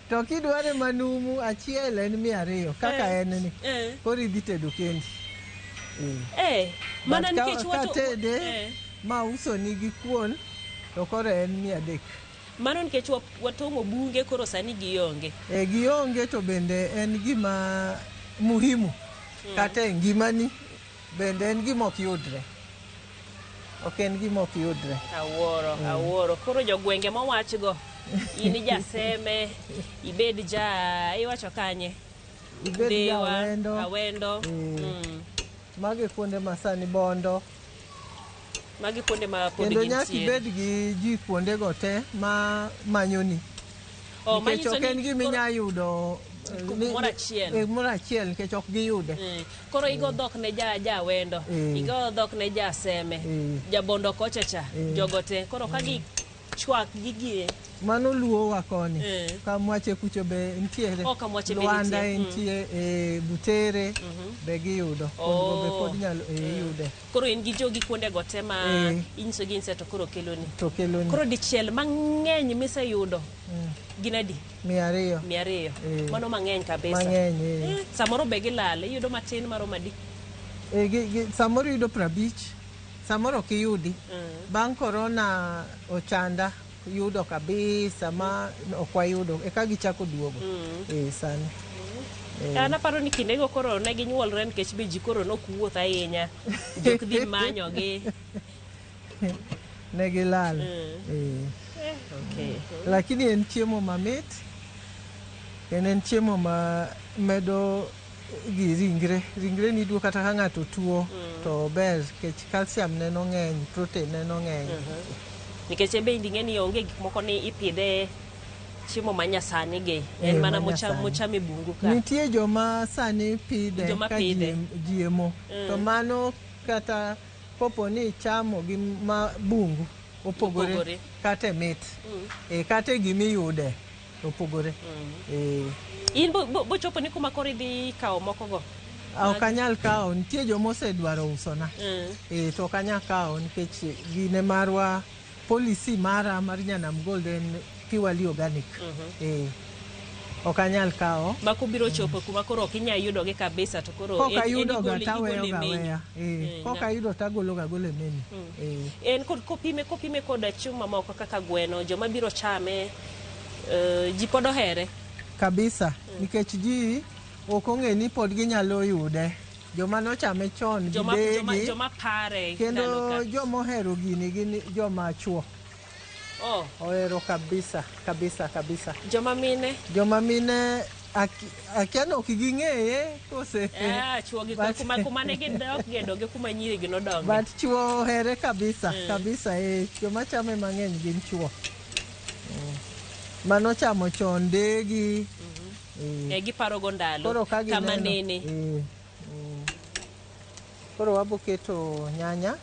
to kidware manumu achiel en 200 kaka en ni. Koro idhi tedo kendi. Mana nikech wato tede ma uso ni gi kuon to koro en 300. Mano nikech watong'o bunge koro sani gionge. Gionge to bende en gima muhimu kata ngimani bende en gima ok yudre. Ok en gima ok yudre. Awuoro. Koro jogwenge mowachgo in jaseme ibed iwacho kanye ibed awendo. Mage kuonde masani Bondo. Magi kuonde ma pod kendo nyaka ibed gi ji kuonde go te ma manyoni. Nikech ok en gima inya yudo moro achiel nikech ok giyude. Koro igo dhok ne jawendo, igo dhok ne jaseme, jabondo kochacha, jogo te. Koro ka gichwak gigie mano luowa koni. Kamwache kucho be ntiere. Luanda ntie, Butere be giyudo. Kuonde be pod nyalo yude. Koro in gi jogi kuonde go te ma inso gi inseto koro keloni. Koro dichiel mang'eny miseyudo ginadi 200. Mano mang'eny kabisa. Samoro be gilal iyudo matin maromo adi? Samoro yudo 50, samoro ok iyudi. Bang' korona ochanda yudo kabisa ma ok wayudo eka gichako duogo. Sani An aparo ni kindego koro ne ginyuolre nikech be ji koro nokuwuoth ahinya. Jok dhi manyogi. Ne gilal. Lakini en chiemo mamit. En chiemo ma medo gi ringre ni duo kata ka ng'ato tuo to ber nikech calcium ne no ng'eny, protein ne no ng'eny. Nikech be inding'e ni onge gik moko ni ipidhe chiemo manyasani ge en mana mochame bungu ka. Nitie joma sani pidhe ka jiemo to mano kata popo ni chamo gi bungu opogore kata mit. Kata gimiyude opogore. In bo chopo ni kuma koro idhi kawo moko go? Ok anyal kawo, nitie joma osedwaro usona. To ok anyal kawo nikech gine marwa policy mara mar Nyanam Gold en purely organic. Ok anyal kawo. Ma kubiro chopo kuma koro ok inyal yudogi kabisa to koro koka yudo ga taweyo gaweya. Koka yudo tagolo ga gole menu. En kopime koda chiemo mamoko kaka gweno joma biro chame ji pod ohere kabisa nikech ji ok ong'e ni pod ginyalo yude. Joma nochame chon joma pare kendo joma ohero gini gin joma chuo. Ohero kabisa. Joma mine akia no ok ging'eye kose. Chuo gi kuma ne gidok gedoge kuma nyiri gi nodonge. But chuo ohere kabisa. Joma chame mang'eny gin chuo. Mano chamo chon degi. Giparo go ndalo kama nene. Koro wabo keto nyanya.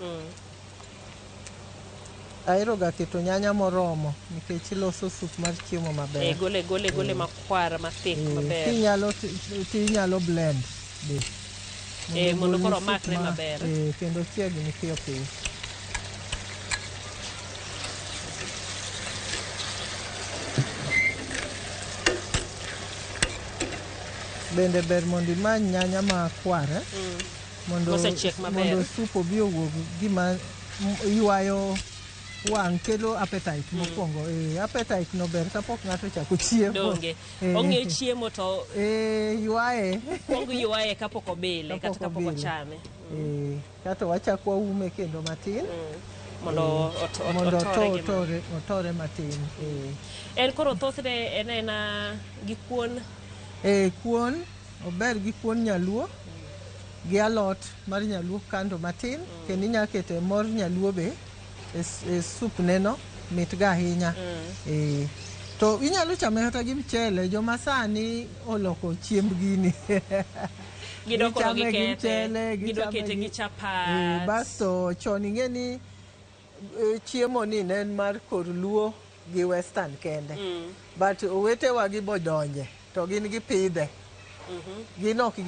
Ahero ga keto nyanya moromo nikech iloso sup mar chiemo maber. Gole makwar mathik maber. Tinyalo blend be. Mondo koro makre maber. Kendo chiegni piyo. Bende ber mondo imany nyanya makwar mondo sup obi owuog gima ywayo wang' kelo appetite mokwongo. Appetite no ber kapok ng'ato chako chiemo. Donge ong'e chiemo to ywaye. Kwongo ywaye kapok obile kata kapok ochame. Kato wachako waume kendo matin. Mondo otore matin. En koro thothne en gi kuon. Kuon ober gi kuon nyaluo gi alot mar nyaluo kando matin kendo inyalo kete mor nyaluo be e sup neno mit ga ahinya. To inyalo chame kata gi mchele. Joma sani oloko chiemb gini. Gidokoro gi kete, gidokete gi chapat. Basto chon ing'e ni chiemo ni ne en mar kor luo gi western kende. But owetewa gi bodonje to gin gipidhe. Gin ok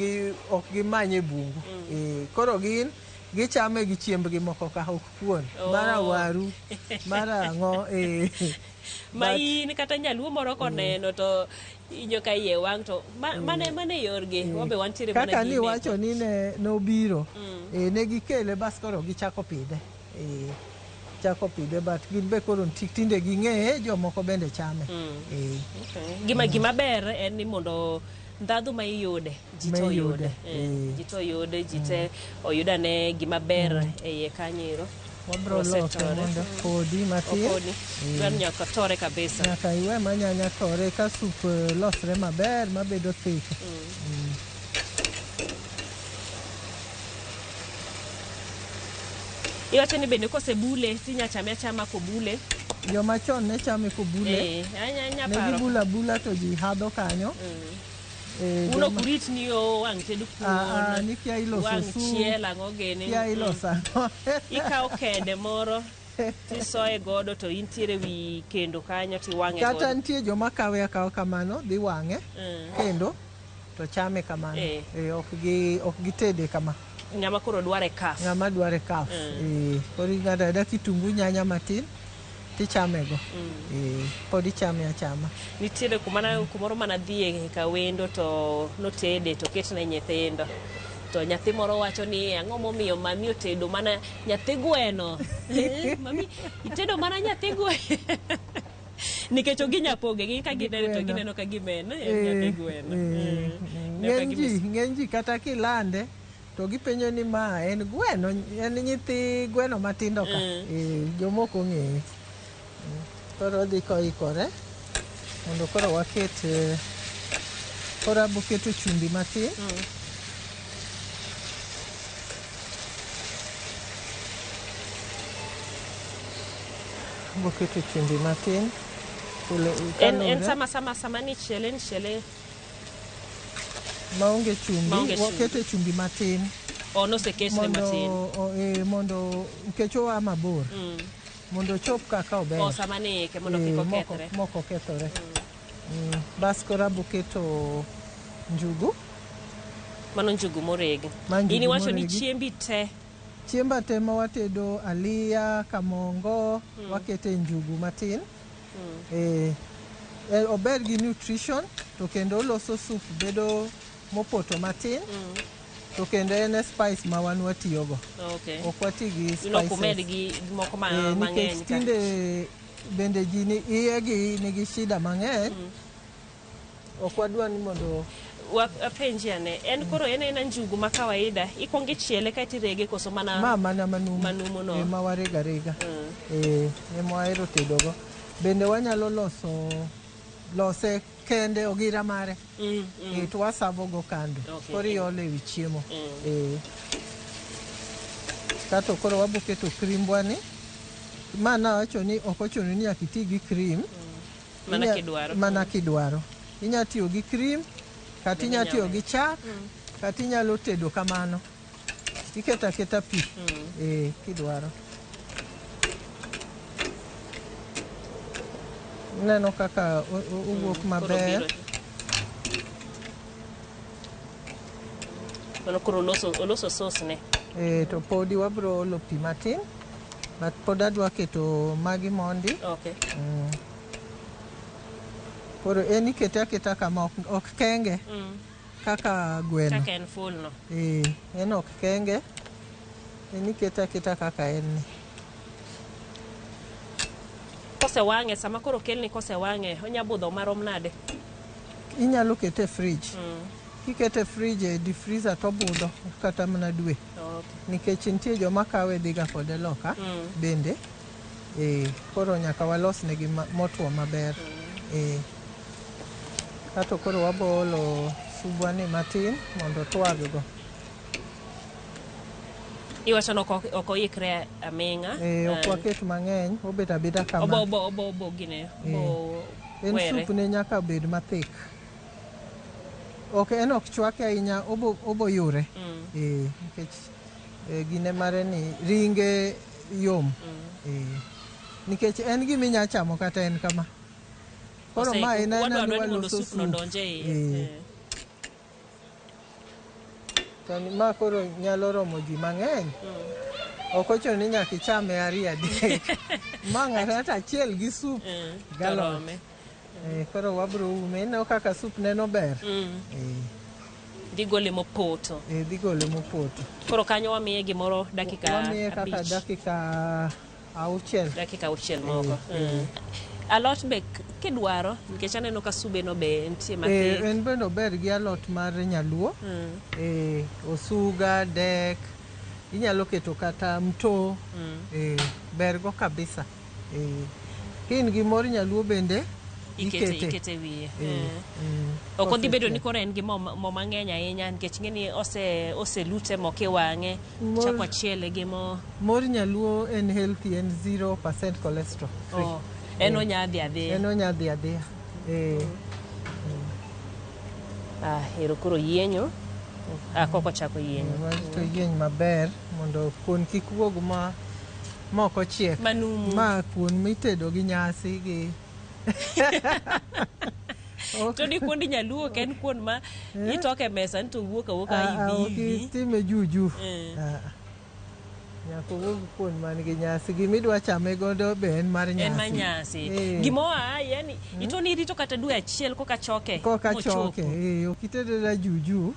gimanye bungu. Koro gin gichame gi chiembgi moko ka ok kuon. Mara waru, mara ang'o. Ma in kata nyaluo moro koneno to inyo ka iye wang' to mane yorgi wabe wantiere mana kaka ni wacho ni ne nobiro ne gikele bas koro gichako pidhe but gin be koro tinde ging'eye jomoko bende chame. Gima ber en ni mondo ndadhu ma iyude ji to yude ji te oyudane gima ber e iye kanyero. Wabro loke mondo kodi matin. Dwan nyaka tore kabisa. Nyaka iwe manyanya tore ka sup losre maber mabedo thick. Iwacho ni bende kosebule tinya chame achama kobule. Joma chon ne chame kobule. Ne gibula to ji hadho kanyo. Uno kurit ni wang' tedu kuon. Ni kia iloso su. Wang' chiela ng'ogene. Kia iloso. Ikao kede moro tisoye godo to intiere wi kendo kanyo tiwang'e godo. Kata nitie joma kawe akawa kamano dhi wang'e kendo to chame kamano. Ok gitede kama. Ng'ama koro dware kaf. Ng'ama dware kaf. Koro ing'ado kitungu nyanya matin tichamego. Pod ichame achama. Nitiere kumoro mana dhie ka wendo to notede to ketne nyithindo. To nyathi moro wacho ni ang'o momiyo mami otedo mana nyathi gweno. Mami itedo mana nyathi gweno. Nikech oginya poge gi ka gineno to gineno ka gimene nyathi gweno. Ng'eny ji kata kilande to gipenjo ni ma en gweno, en nyithi gweno matindo ka. Jomoko ng'eye. Koro dhi koikore mondo koro waket koro aboketo chumbi matin. Aboketo chumbi matin. En sama ni chiele maonge chumbi waketo chumbi matin. Noseketne matin. Mondo nikech oa mabor. Mondo chop kaka ober. Sama ni ke mondo kik okethre. Moko kethore. Bas koro aboketo njugu. Mano njugu moregi. Ini wacho ni chiembi te. Chiemba te ma watedo aliya, kamongo, wakete njugu matin. Ober gi nutrition to kendo oloso sup bedo mopoto matin. To kendo en spice ma wan watiyogo. Ok wati gi spices. Kumed gi moko mang'eny. Nikech tinde bende ji nigi shida mang'eny. Ok wadwa ni mondo apenji ane en koro en njugu ma kawaida ikwongi chiele ka tirege koso mana manumu no ma warega ema wahero tedogo. Bende wanyalo lose kende ogira mare to wasavogo kando koro iole wi chiemo. Kato koro waboketo krimbwani mana wacho ni ok ochuno ni nyaka iti gi cream mana kidwaro. Inya tiyo gi cream kata inya tiyo gi chak kata inyalo tedo kamano. Iketo aketa pi kidwaro. Neno kaka owuok maber. Koro oloso sauce ne. To podi wabro olo pi matin. But pod adwa keto magi mondi. Koro en ikete aketa kama ok kenge. Kaka gweno. Kaka en full no. En ok kenge. En ikete aketa kaka en ni. Kose wang'e sama koro kelni kose wang'e onya budho marom nade. Inyalo kete fridge. Kikete fridge di freezer to budho kata mana dwe. Nikech nitie joma kawe dhiga kode loka bende. Koro nyaka walosnegi motwo maber. Kato koro wabolo subwani matin mondo twaggo. Iwacho no ok oyikre aming'a. Ok waket mang'eny, obet abeda kama. Obo gine. En sup ne nyaka bed mathik. Ok en ok chwake ahinya, obo yure. Nikech gine mare ni ringe yom. nikech en gima inya chamo kata en kama. Koro ma en mondo sup no donje iye. Tani ma koro nyalo romo ji mang'eny. Ok ochuno ni nyaka ichame ariyo adek. Ma ng'ato achiel gi sup galome. Koro wabro ume, ineno kaka sup neno ber. Dhi gole mopoto. Dhi gole mopoto. Koro kanyo wamiye gimoro dakika 5. Wamiye kaka dakika 6. Dakika 6 moko. Alot be kidwaro, nikech aneno ka sube no be nitie matin. En bende ober gi alot mar nyaluo. Osuga, dek, inyalo keto kata mto. Ber go kabisa. Kin gi mor nyaluo bende ikete wiye. Ok odhi bedo ni koro en gi mo mang'eny ahinya nikech ng'eni oselute mo kiwang'e chako chiele gi mo. Mor nyaluo en healthy, en 0% cholesterol free. En onyadhi adhiya. En onyadhi adhiya. Hero koro yienyo. Koko chako yienyo. To yieny maber mondo kuon kik wuog ma moko chiek. Manumu. Ma kuon mitedo gi nyasi gi. To di kuon nyaluo ken kuon ma itoke mesa nito wuok hivi. Time juju. Nyako wuog kuon man gi nyasi gimidwa chame godo be en mar nyasi. En mar nyasi. Gimoa yani itoni rito kata dwe achiel koka choke. Koka choke. Okitedo da juju.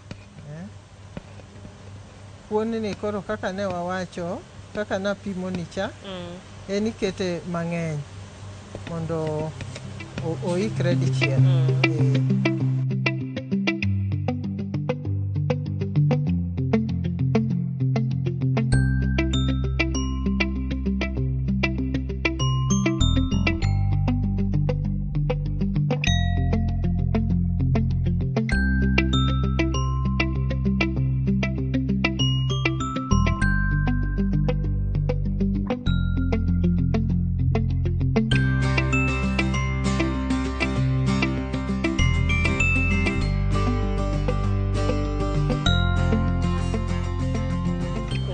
Kuon ni koro kaka ne wawacho, kaka napimo ni cha. En ikete mang'eny mondo oikre dichiel.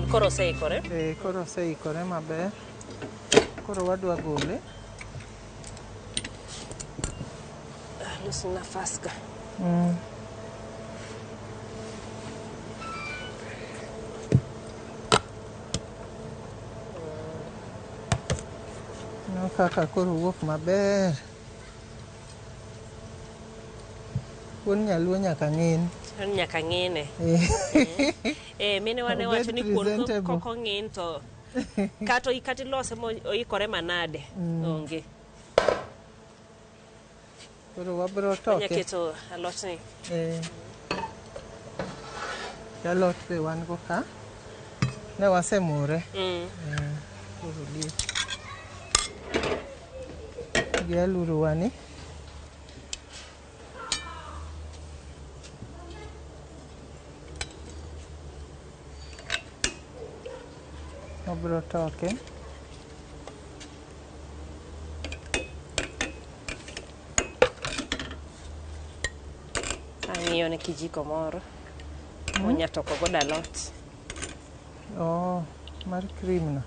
Koro seikore? Koro seikore maber. Koro wadwa gole. Nusu nafasi ka. No kaka koro wuok maber. Kuon nyaluo nyaka ng'in. Nyaka ng'ine. Mine wane wacho ni kuon koko ng'in to kato ikati lose mo oikore manade. Onge. Koro wabro toke. Nyaketo alot ni. Alot be wan go ka. Ne wasemure. Koro li. Gi aluru wani. Wabro toke. Ang'iyo ne kijiko moro. Onya toko godo alot. Mar cream no.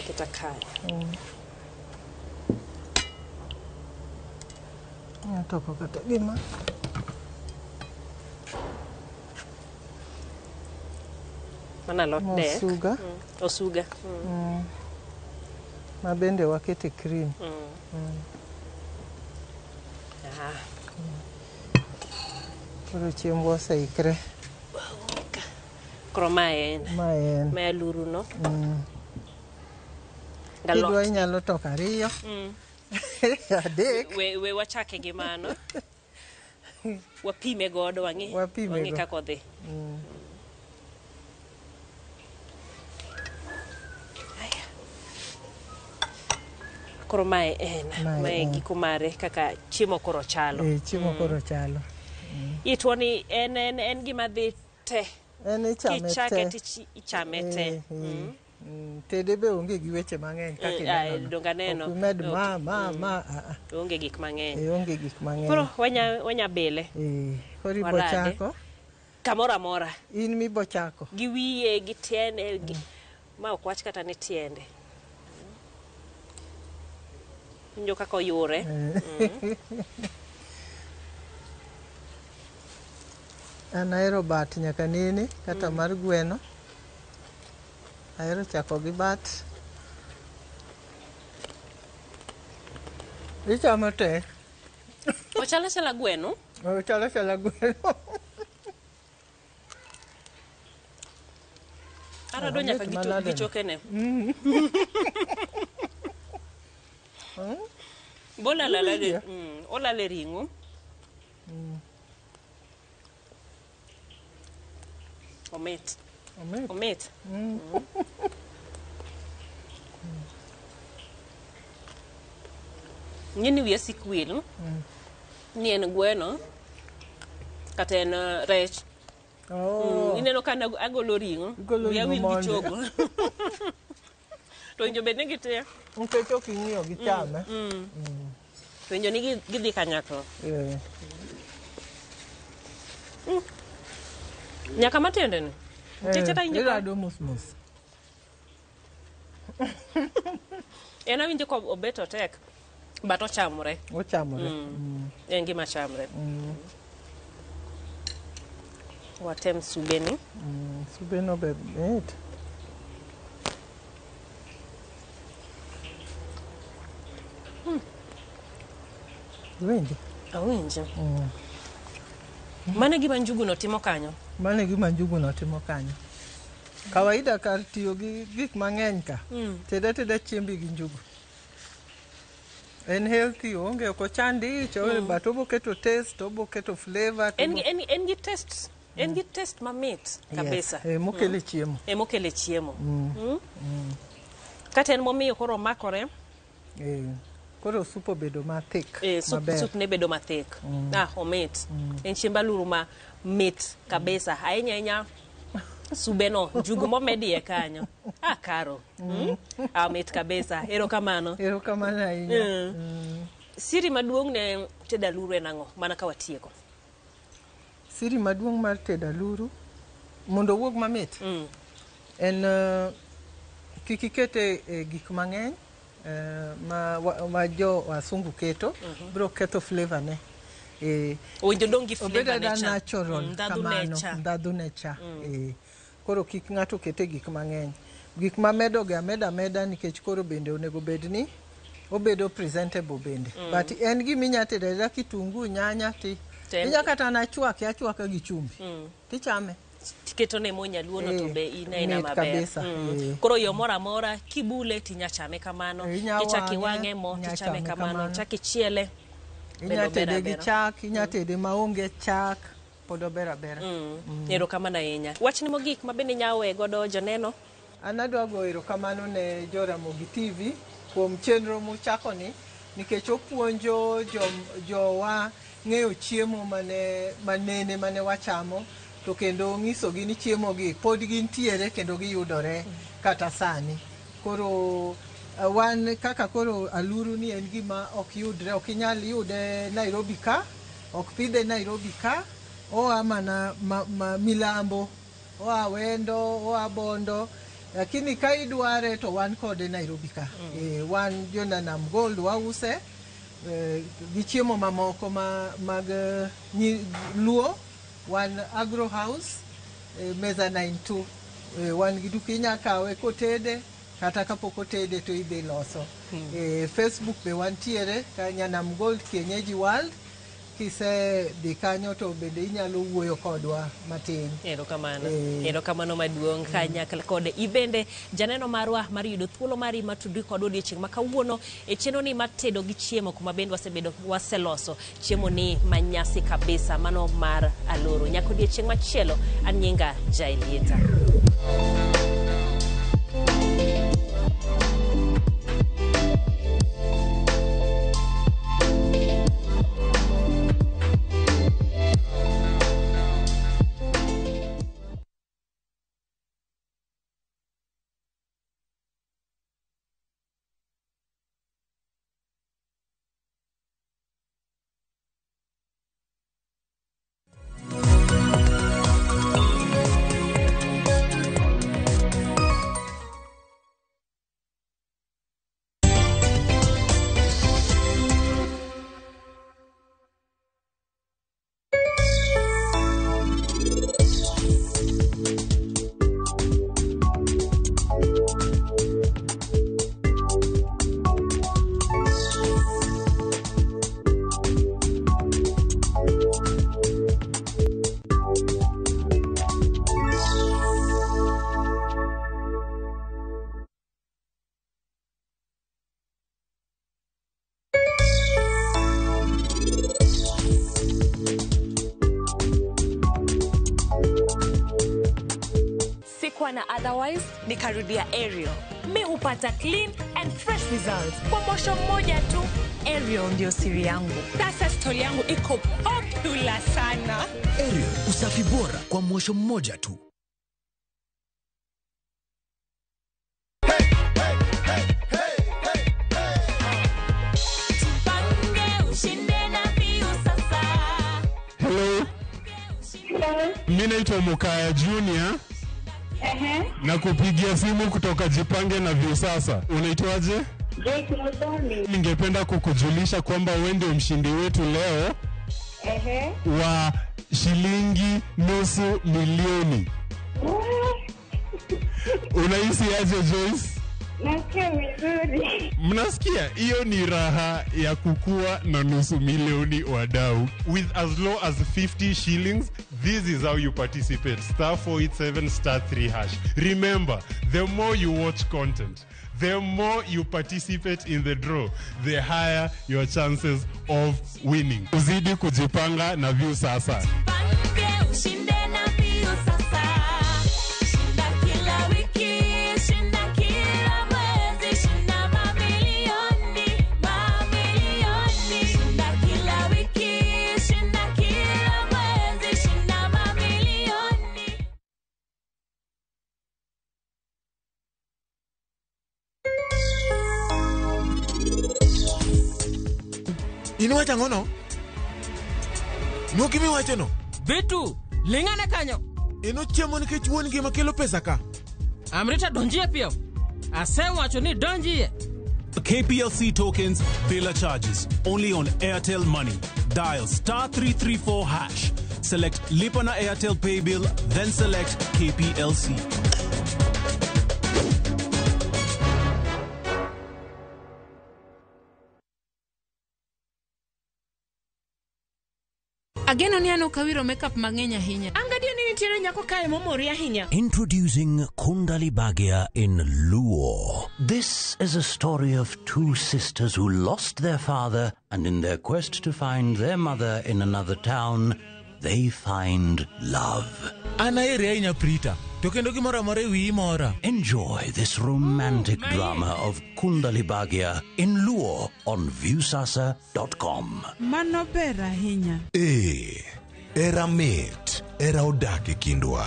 Kita kaya. Onya toko kata gima. Mana lot dek. Osuga. Osuga. Ma bende wakete cream. Koro chiembwa oseikre. Koro ma en. Ma aluru no. Kidwa inyalo toko ariyo. Adek. We wachake gi mano. Wapime godo wang'i kaka odhi. Koro mae en. Mae giko mare kaka chiemo koro chalo. Chiemo koro chalo. Itwoni en gima dhi te. En ichame te. Kichake ichame te. Tede be onge gi weche mang'eny kaka ineno. Donga neno. Med ma. Onge gik mang'eny. Onge gik mang'eny. Koro wanya bile. Koro ibo chako. Kamora mora. In mibo chako. Gi wiye, gi tiene, ma ok wach kata ne tiende. Winjo kaka oyure. An ahero bat nyaka nini kata mar gweno. Ahero chako gi bat. Ichamo te. Ochala chala gweno? Ochala chala gweno. Arado nyaka gichokene. Olale ringo. Omit. Ngini wiya sikwil. Ni en gweno kata en rech. Ineno ka agolo ringo. Wiya wil gi chogo. To injo bed ni gite. Nikech ok ing'iyo gi chame. To injo ni gidhi kanyakla. Nyaka matende ni. Chicheta injo ka irado mus. En awinjo ko obeto tek. But ochamore. En gima chamre. Watem subeni. Subeno be mit. Awinjo. Mane gima njuguno timo kanyo? Kawaida kar tiyo gi gik mang'eny ka. Teda chiembi gi njugu. En healthy, onge ko chandi, but oboketo taste, oboketo flavor. En gi taste. En gi taste mamit kabisa. Mokele chiemo. Mokele chiemo. Kata en momiyo koro makore. Koro supo bedo mathik. Sup ne bedo mathik. Omit. En chiemba luru ma mit kabisa. Ahinya subeno njugu momedie kanyo. Karo. Mit kabisa. Erokamano ahinya. Siri maduong' ne teda luru en ang'o? Mana ka watieko. Siri maduong' mar teda luru mondo owuog mamit. En kik ikete gik mang'eny ma jo wasungu keto, bro ketho flavor ne. Owinjo dong gi flavor ne cha. Natural kamano, ndadhu ne cha. Koro kik ng'ato kete gik mang'eny. Gik mamedo ga meda nikech koro bende onego bedni obedo presentable bende. But en giminya tedera kitungu, nyanya ti. Inya kata na achwaka gi chumbi. Tichame. Tiketo ne monya luono to be ina maber. Koro yo mora mora kibule tinya chame kamano. Kichaki wang'e mo tichame kamano. Chaki chiele. Inya tede gi chak, inya tede maonge chak. Podo bera. Erokamano ahinya. Wachni mogik mabende nyawe godo joneno. An adwa go erokamano ne jo Ramogi TV kuom chenro muchako ni nikech opuonjo jowa ng'eyo chiemo mane wachamo to kendo ng'iso gi ni chiemo gi pod gintiere kendo giyudore kata sani. Koro wan kaka koro aluru ni en gima ok yudre, ok inyal yude Nairobi ka, ok pidhe Nairobi ka, oa mana milambo, oa Wendo, oa Bondo, lakini ka idware to wan kode Nairobi ka. Wan Jonanam Gold wause gi chiemo mamoko mag Luo, wan Agro House, Meza 92. Wan gi duka inya kawe kotede kata kapok otede to idhi loso. Facebook be wantiere ka Nyanam Gold Kienyeji World. Kise dhi kanyo to bende inyalo wuoyo kodwa matin. Erokamano maduong' kanyakla kode. Ibende janeno marwa mar yudo thuolo mari matudri kod odiochieng' ma kawuono e chenro ni mar tedo gi chiemo kuma bende waseloso chiemo ni manyasi kabisa mano mar aluru. Nyaka odiochieng' machielo an nyinga Jailieta. nikawa na otherwise nikarudia Ariel. Mi hupata clean and fresh results kwa mwosho mmoja tu. Ariel ndio siri yangu. Sasa story yangu iko popular sana. Ariel, usafi bora kwa mwosho mmoja tu. Hello. Mimi naitwa Mukaya Junior. Na kupigia simu kutoka Jipange na View sasa. Unaitwaje? Ningependa kukujulisha kwamba wewe ndio mshindi wetu leo. Wa shilingi nusu milioni. Unahisi aje Joyce? Nasikia vizuri. Mnasikia? Hiyo ni raha ya kukua na nusu milioni wadau. With as low as 50 shillings, this is how you participate. *487 *3#. Remember, the more you watch content, the more you participate in the draw, the higher your chances of winning. Uzidi kujipanga na View sasa. Inuwacha ngono? Nuki mi wacho no? Vitu, lingane kanyo. Inu chiemo nikech wuon gi makelo pesa ka? Amrita donjie pio. Wacho ni donjie. KPLC tokens, bila charges. Only on Airtel Money. Dial *334#. Select Lipa na Airtel Pay Bill, then select KPLC. Ageno ni ano kawiro makeup mang'enya hinya. Angadio ni nitiere nyako kae momori ahinya. Introducing Kundali Bhagia in Luo. This is a story of two sisters who lost their father, and in their quest to find their mother in another town, they find love. Anaere ainya Prita. To kendo gimora more wi mora. Enjoy this romantic drama of Kundali Bhagia in Luo on viewsasa.com. Mano ber ahinya. Era mit, era odak e kindwa.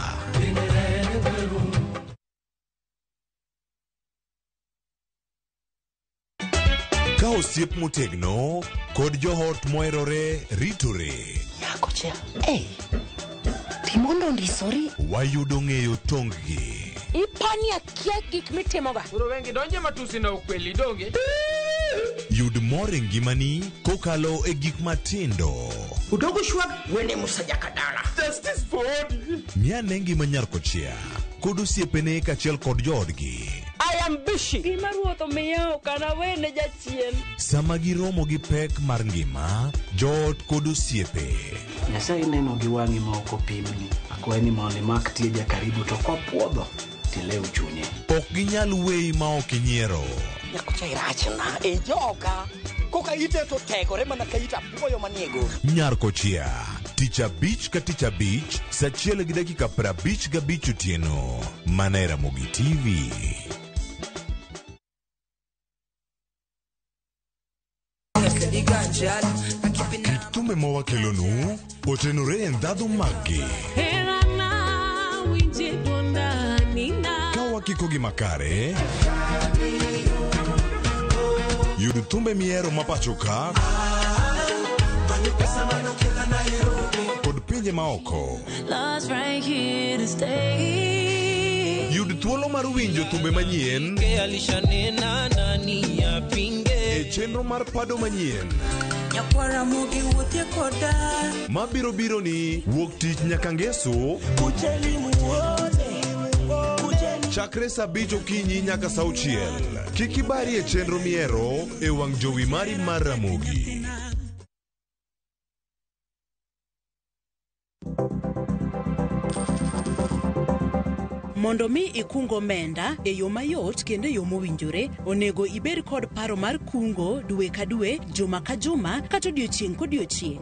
Ka osiep motegno kod johot moherore ritore. Yakocha, timondo ndisori. Wayudo ng'eyo tonggi. Ipani akia gik mitimoga. Uro wengi donje matusi na ukweli donge. Yud mor e ngimani kokalo e gik matindo. Udogo shwag wene musajaka dala. Justice for all. Miane ngima nyarkochia kod osiepene kachiel kod joodgi. I am busy. Gima ruoth omiyo kana wene jachien. Sama giromo gi pek mar ngima, joot kod osiepe. Nyasaye neno gi wang'i ma ok opimni. Akwaye ni mondo imak tieja karibu to kwapuodho tileu chunye. Ok ginyal weyi ma ok inyiero. Nyakocha irachna e joga. Koka ite to tegore mana ka ita puoyo maniego. Nyarkochia, tich abich ka tich abich, saa 1:55 otieno. Mana Ramogi TV. Kitume mawakelonu otenore en dhadho maggi. Ka wakiko gi makare, yud thumbe miero mapacho ka kod pinje maoko. Yud thuolo mar winjo thumbe manyien e chenro mar pado manyien mabiro biro ni wuok tich nyaka ngeso chakre saa 5 okinyi nyaka saa 6. Kik ibari e chenro miero e wang' jowi mari mar Ramogi. Mondo mi ikungo omenda e yo mayot kendo e yo mowinjore, onego ibed kod paro mar kungo dwe ka dwe, juma ka juma, kata odiochieng' kodiochieng'.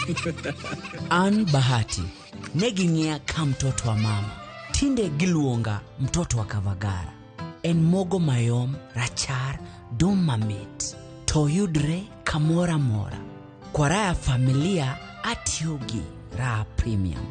An Bahati, neging'ia ka mtoto wa mama. Tinde giluonga mtoto wa Kavagara. En mogo mayom, rachar, dum mamit. To yudre kamora mora. Kwa raya familia atiogi Raha Premium.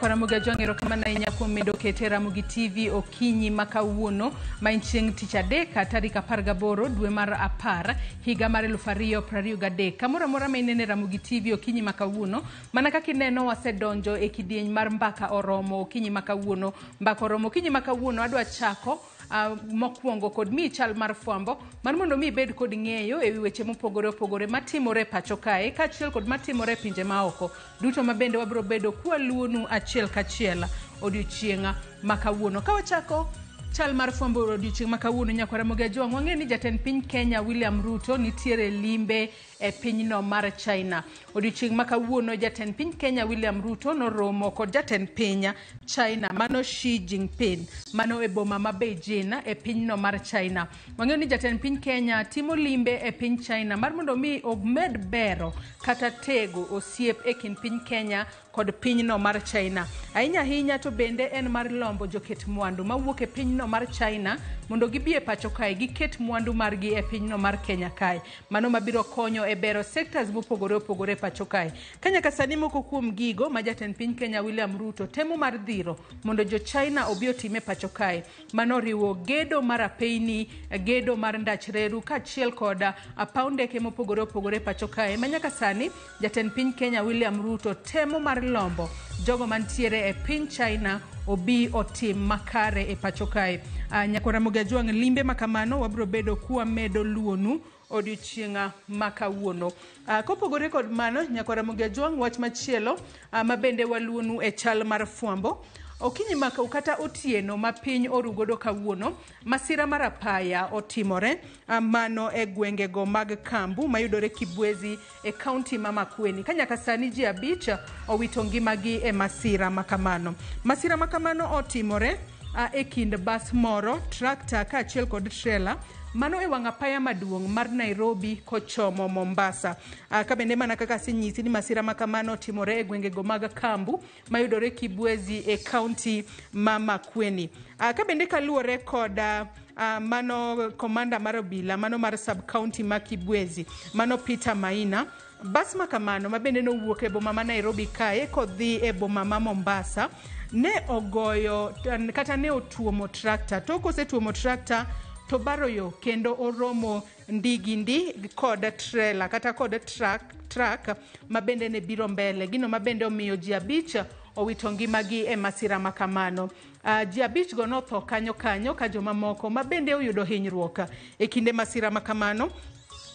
Ramogi Ajwang' kama na nyako medo kete Ramogi TV okinyi makawuono mainchieng tich adek tarik 18 dwe mar 10 higa mar 2023 kamora mora mainene Ramogi TV okinyi makawuono mana kaka ineno wasedonjo e kidieny mar mbaka oromo okinyi makawuono mbaka oromo okinyi makawuono adwa chako mokwongo kod mi chal mar fwambo mar mondo mi bed kod ng'eyo e weche mopogore opogore matimore pacho kae kaachiel kod matimore pinje maoko duto mabende wabro bedo kwaluonu achiel kachiel odiochienga makawuono ka wachako chal mar fwambo odiochieng' makawuono nyako Ramogi Ajwang' wang'e ni jatend piny Kenya William Ruto nitiere limbe e pinyno mar China. Odiochieng' makawuono jatend piny Kenya William Ruto noromo kod jatend piny China mano Xi Jinping mano e boma ma Beijing e pinyno mar China. Wang'e ni jatend piny Kenya timo limbe e piny China mar mondo mi omed bero kata tego osiep e kind piny Kenya kod pinyno mar China. Ahinya to bende en mar lombo joket mwandu mawuok e pinyno mar China mondo gibie pacho kae giket mwandu margi e pinyno mar Kenya kae. Mano mabiro konyo e bero sectors mopogore opogore pacho kae. Kenya kasani moko kuom gigo ma jatend piny Kenya William Ruto temo mar dhiro mondo jo China obi otime pacho kae. Mano riwo gedo mar apeyni, gedo mar ndach reru kaachiel kod apaundeke mopogore opogore pacho kae. Manyaka sani jatend piny Kenya William Ruto temo mar lombo jogo mantiere e piny China obi otim makare e pacho kae. Nyako Ramogi Ajwang' limbe makamano wabro bedo kuwa medo luonu odiochienga makawuono. Kopogore kod mano nyako Ramogi Ajwang' wach machielo mabende waluonu e chal mar fwambo. Okinyi maka kata otieno ma piny orugodo kawuono masira mar apaya otimore mano e gwengego mag Kambu mayudore Kibwezi e kaunti ma Makueni. Kanyaka sani ji 5 owito ngimagi e masira makamano. Masira makamano otimore e kind bas moro, tractor kaachiel kod trailer mano e wang' apaya maduong' mar Nairobi kochomo Mombasa. Kabende mana kaka sinyisi ni masira makamano timore e gwengego mag Kambu mayudore Kibwezi e kaunti ma Makueni. Kabende kaluore kod mano komanda mar obila mano mar sub county ma Kibwezi mano Peter Maina bas makamano mabende nowuok e boma ma Nairobi kae kodhi e boma ma Mombasa ne ogoyo kata ne otuomo tractor to kosetuomo tractor to baro yo kendo oromo ndigindi kod trailer kata kod truck mabende ne biro mbele gino mabende omiyo ji 5 owito ngimagi e masira makamano. Ji 5 go notho kanyo ka joma moko mabende oyudo hinyruok e kinde masira makamano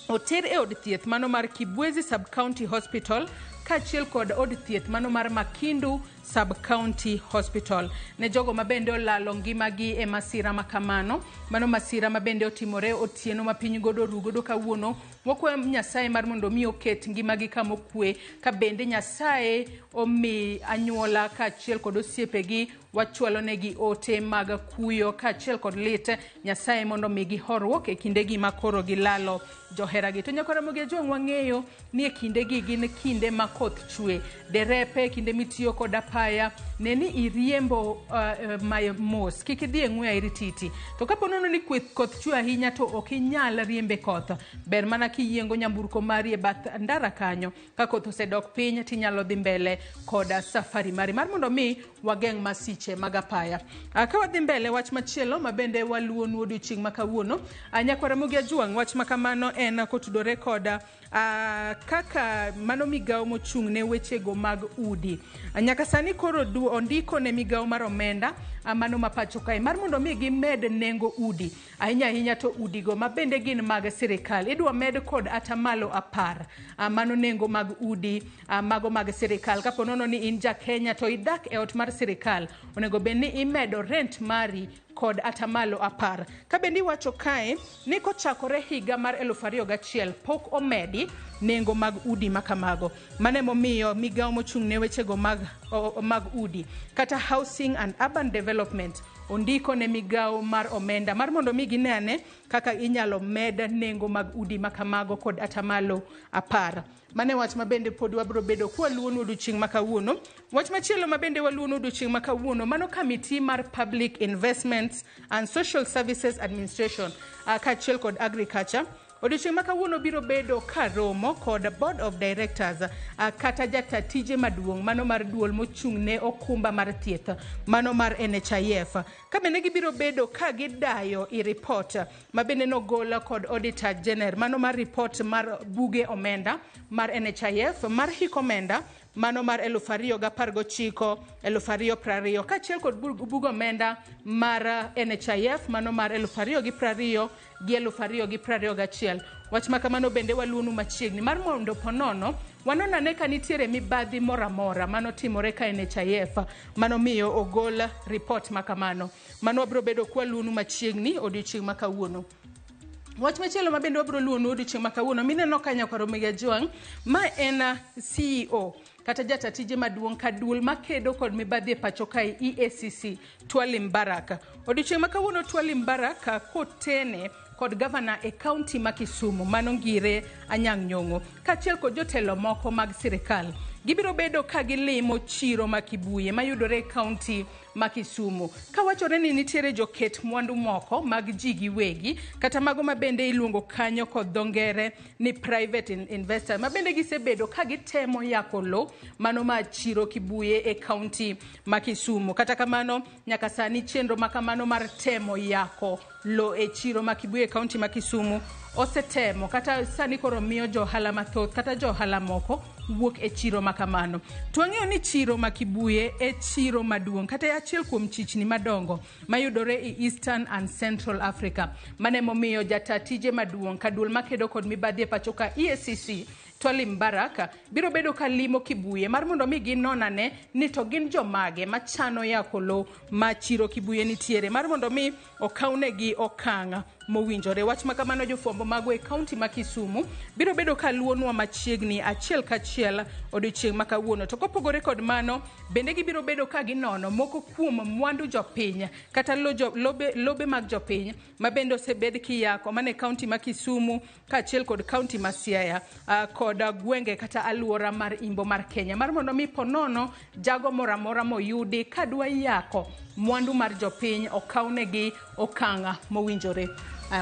oter e od thieth mano mar Kibwezi Sub County Hospital kaachiel kod od thieth mano mar Makindu Sub County Hospital. Ne jogo mabende olalo ngimagi e masira makamano mano masira mabende otimore otieno ma piny godo rugodo kawuono. Wakwa Nyasaye mar mondo mi oket ngimagi kama okwe ka bende Nyasaye omi anyuola kaachiel kod osiepegi wachwalo negi ote mag kuyo kaachiel kod lit Nyasaye mondo migi horruok e kindegi makoro gilalo joheragi. To nyako Ramogi Ajwang' wang'eyo ni e kindegi gin kinde ma koth chwe derepe kinde mitiyo kod apaya neni iriembo mos kik idhi e ng'we irititi to kapo nono ni koth chwe ahinya to ok inyal riembe koth ber mana kiyiengo nyamburko mari e bath ndara kanyo ka koth osedok piny tinyalo dhi mbele koda safari mari mar mondo mi wageng' masiche mag apaya. Ka wadhi mbele wach machielo mabende waluonu odiochieng' ma kawuono nyakwara Ramogi Ajwang' wach makamano en kotudore koda kaka mano migawo mochung' ne wechego mag udi. Nyaka sani koro ondiko ne migawo mar omenda mano mapacho kae mar mondo mi gimed nengo udi ahinya to udigo mabende gin mag sirikal idwa med kod atamalo 10 mano nengo mag udi mago mag sirikal. Kapo nono ni in ja Kenya to idak e ot mar sirikal onego bed ni imedo rent mari kod atamalo 10. Kabendi wacho kae ni kochakore higa mar 2001 pok omedi nengo mag udi makamago. Mane momiyo migawo mochung' ne wechego mag udi kata housing and urban development ondiko ne migawo mar omenda mar mondo mi ginene kaka inyalo med nengo mag udi makamago kod atamalo 10. Mane wach mabende pod wabro bedo kwaluonu odiochieng' makawuono. Wach machielo mabende waluonu odiochieng' makawuono mano Committee mar Public Investments and Social Services Administration kaachiel kod Agriculture. Odiochieng' makawuono biro bedo karomo kod Board of Directors kata jata tije maduong' mano mar duol mochung' ne okumba mar thieth mano mar NHIF. Kabende gibiro bedo ka gidayo i report mabende nogola kod Auditor General mano mar report mar buge omenda mar NHIF mar hik omenda mano mar 2019 2020 kaachiel kod bug omenda mar NHIF mano mar 2020 gi 2021. Wach makamano bende waluonu machiegni mar mondo ponono wanonane ka nitiere mibadhi moramora mano timore ka NHIF mano miyo ogol report makamano. Mano wabro bedo kwaluonu machiegni odiochieng' makawuono. Wach machielo mabende wabro luonu odiochieng' makawuono mineno ka Nyakwara Ramogi Ajwang' ma en CEO kata jata tije maduong' kaduol makedo kod mibadhi e pacho kae EACC Twalim Baraka. Odiochieng' makawuono Twalim Baraka kotene kod governor e county ma Kisumu mano ngire Anyang' Nyong'o kaachiel kod jotelo moko mag sirikal. Gibiro bedo ka gilimo chiro ma Kibuye mayudore e county ma Kisumu kawachore ni nitiere joket mwandu moko mag ji giwegi kata mago mabende iluongo kanyo kod dhongere ni private investor mabende gisebedo ka gitemo yako lo mano ma chiro Kibuye e county ma Kisumu. Kata kamano nyaka sani chenro makamano mar temo yako lo e chiro ma Kibuye e county ma Kisumu osetemo kata sani koro miyo johala mathoth kata johala moko wuok e chiro makamano. Twang'eyo ni chiro ma Kibuye e chiro maduong' kata achiel kuom chichni madongo mayudore e Eastern and Central Africa. Mane momiyo jata tije maduong' kaduol makedo kod mibadhi e pacho ka EACC Twalim Baraka biro bedo ka limo Kibuye mar mondo mi ginonane ni to gin jomage machano yako lo ma chiro Kibuye nitiere mar mondo mi okawnegi okang' mowinjore. Wach makamano jofwambo mago e county ma Kisumu biro bedo ka luonwa machiegni achiel kachiel odiochieng' makawuono. To kopogore kod mano bende gibiro bedo ka ginono moko kuom mwandu jopiny kata lobe mag jopiny mabende osebed kiyako mane county ma Kisumu kaachiel kod county ma Siaya kod gwenge kata aluora mar Imbo mar Kenya mar mondo mi ponono jago moramora moyudi kadwa yako mwandu mar jopiny okawnegi okang' mowinjore.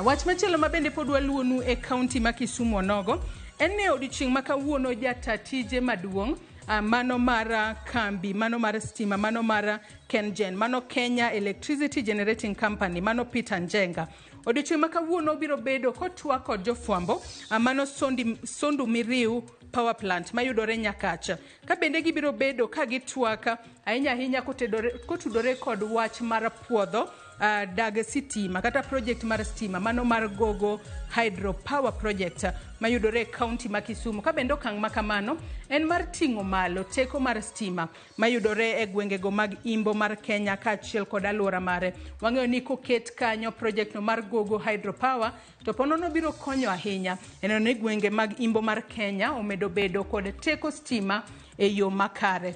Wach machielo mabende pod waluonu e county ma Kisumu onogo en ne odiochieng' makawuono jata tije maduong' mano mar kambi mano mar stima mano mar KenGen mano Kenya Electricity Generating Company mano Peter Njenga. Odiochieng' makawuono biro bedo kotwa kod jofwambo mano Sondu Miriu Power Plant mayudore Nyakacha. Ka bende gibiro bedo ka gitwaka ahinya kotudore kod wach mar puodho dag sitima kata project mar stima mano mar Gogo Hydro Power Project mayudore e county ma Kisumu. Ka bende okang' makamano en mar ting'o malo teko mar stima mayudore e gwengego mag Imbo mar Kenya kaachiel kod aluora mare. Wang'eyo ni koket kanyo project no mar Gogo Hydro Power to ponono biro konyo ahinya en ne gwenge mag Imbo mar Kenya omedo bedo kod teko stima e yo makare.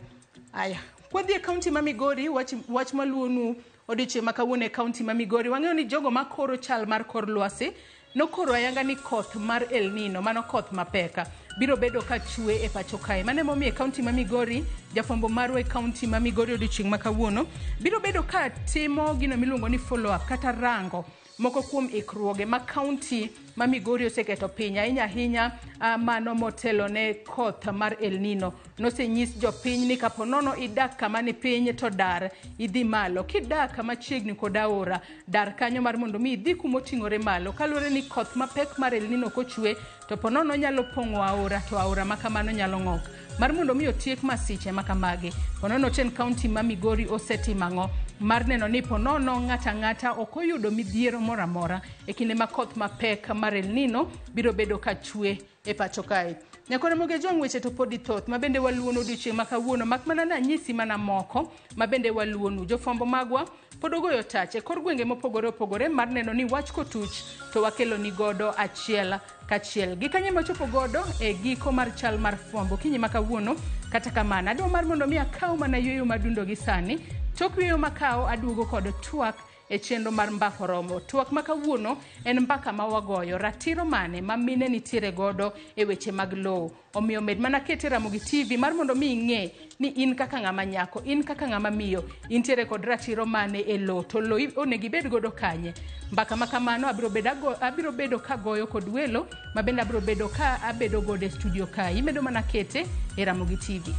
Aya kwadhi e county ma Migori wach maluonu odiochieng' makawuono e county ma Migori wang'eyo ni jogo makoro chal mar kor lwasi nokoro ayanga ni koth mar El Nino, mano koth mapeka, biro bedo ka chwe e pacho kae. Mane momiye kaunti ma Migori, jafwambo marwa e kaunti ma Migori odiochieng' ma kawuono, biro bedo ka timo gino miluongo ni follow up kata rango moko kuom ikruoge ma kaunti ma Migori oseketo piny ahinya mano motelo ne koth mar El Nino. Nosenyis jopiny ni kapo nono idak kama ni piny to dar idhi malo, kidak kama chiegni kod aora dar kanyo mar mondo mi idhi kumoting'ore malo, kaluwore ni koth mapek mar El Nino kochwe to ponono nyalo pong'o aora, to aora ma kamano nyalo ng'ok. Mar mondo mi otiek masiche makamagi, ponono ten kaunti ma Migori osetimo ang'o mar neno ni ponono ng'ata ok oyudo midhiero moro amora e kinde ma koth mapek mar El Nino biro bedo ka chwe e pacho kae. Nyakore moge jong' weche to podi thoth ma bende waluono odiochieng' ma kawuono, mak mana na nyisi mana moko ma bende waluonu. Jofwambo magwa pod ogoyo tach e kor gwenge mopogore opogore mar neno ni wach kotuch to wakelo ni godo achiel kachiel. Gikanye machopo godo e giko mar chal mar fwambo kinyi ma kawuono. Kata kamano adwa mar mondo mi akaw mana yweyo madundo gi sani, tok yweyo makaw aduogo kod twak e chenro mar mbako romo. Twak ma kawuono en mbaka ma wagoyo, ratiro mane ma mine nitiere godo e weche mag lowo. Omiyo med mana kete Ramogi TV mar mondo mi ing'e ni in kaka ng'ama nyako, in kaka ng'ama miyo, intiere kod ratiro mane e lowo, to lowo onego ibed godo kanye. Mbaka ma kamano abiro bedo ka goyo kod welo, ma bende abiro bedo ka abedo godo e studio kae. Imedo mana kete e Ramogi TV.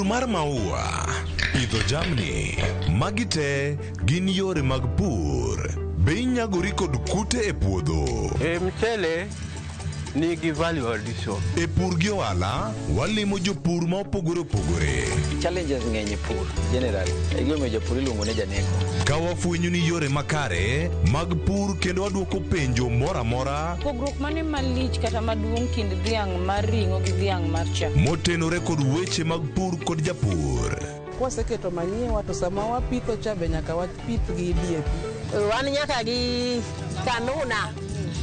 Mar maua, pidho jamni, magi te gin yore mag pur. Be inyagori kod kute e puodho? Mchele nigi value addition. E pur gi ohala, walimo jopur ma opogore opogore. Challenges ng'eny e pur generally. E gima jopur iluongo ne janeko. Ka wafwenyo ni yore makare mag pur kendo waduoko penjo mora mora. Pogruok mane malich kata maduong' kind dhiang' mar ring'o gi dhiang' mar chak. Motenore kod weche mag pur kod japur. Kwaseketo manyiwa to sama wapitho cha be nyaka wapith gi DAP. Wan nyaka gi kanuna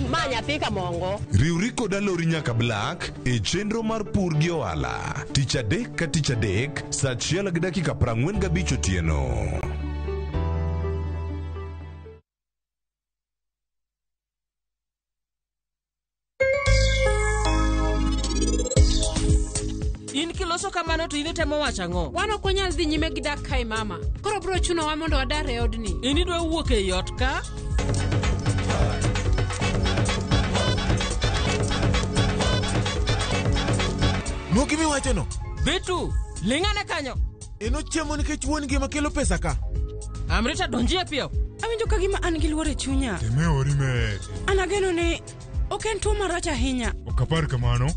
ma nyathi kamongo. Riwri kod alori nyaka Black e chenro mar pur gi ohala. Tich adek ka tich adek, saa 1:45 otieno. In kiloso kamano to inetemo wacho ang'o? Wan ok wanyal dhi nyime gi dak kae mama. Koro bro chunowa mondo wadar e odni. In idwa wuok e ot ka? Mogi miwachono? Betu, ling'ane kanyo. Eno chiemo nikech wuon gima kelo pesa ka. Amrita donji e piyo. Awinjo ka gima an gi luor e chunya. Teme ori me. An ageno ni ok en tuo marach ahinya. Ok apar kamano.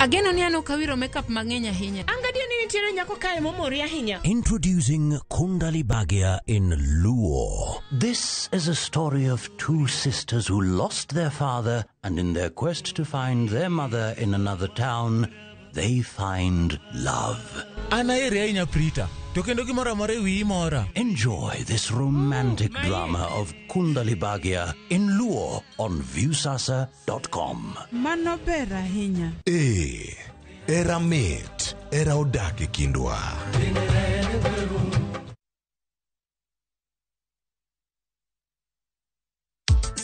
Ageno ni ano kawiro makeup mang'eny ahinya. Angadia ni nitiere nyako kae momori ahinya. Introducing Kundali Bhagia in Luo. This is a story of two sisters who lost their father, and in their quest to find their mother in another town, they find love. Anaere ahinya Prita. To kendo gimoro amora ewi mora. Enjoy this romantic drama of Kundali Bhagia in Luo on viewsasa.com. Mano ber ahinya. Era mit, era odak e kindwa.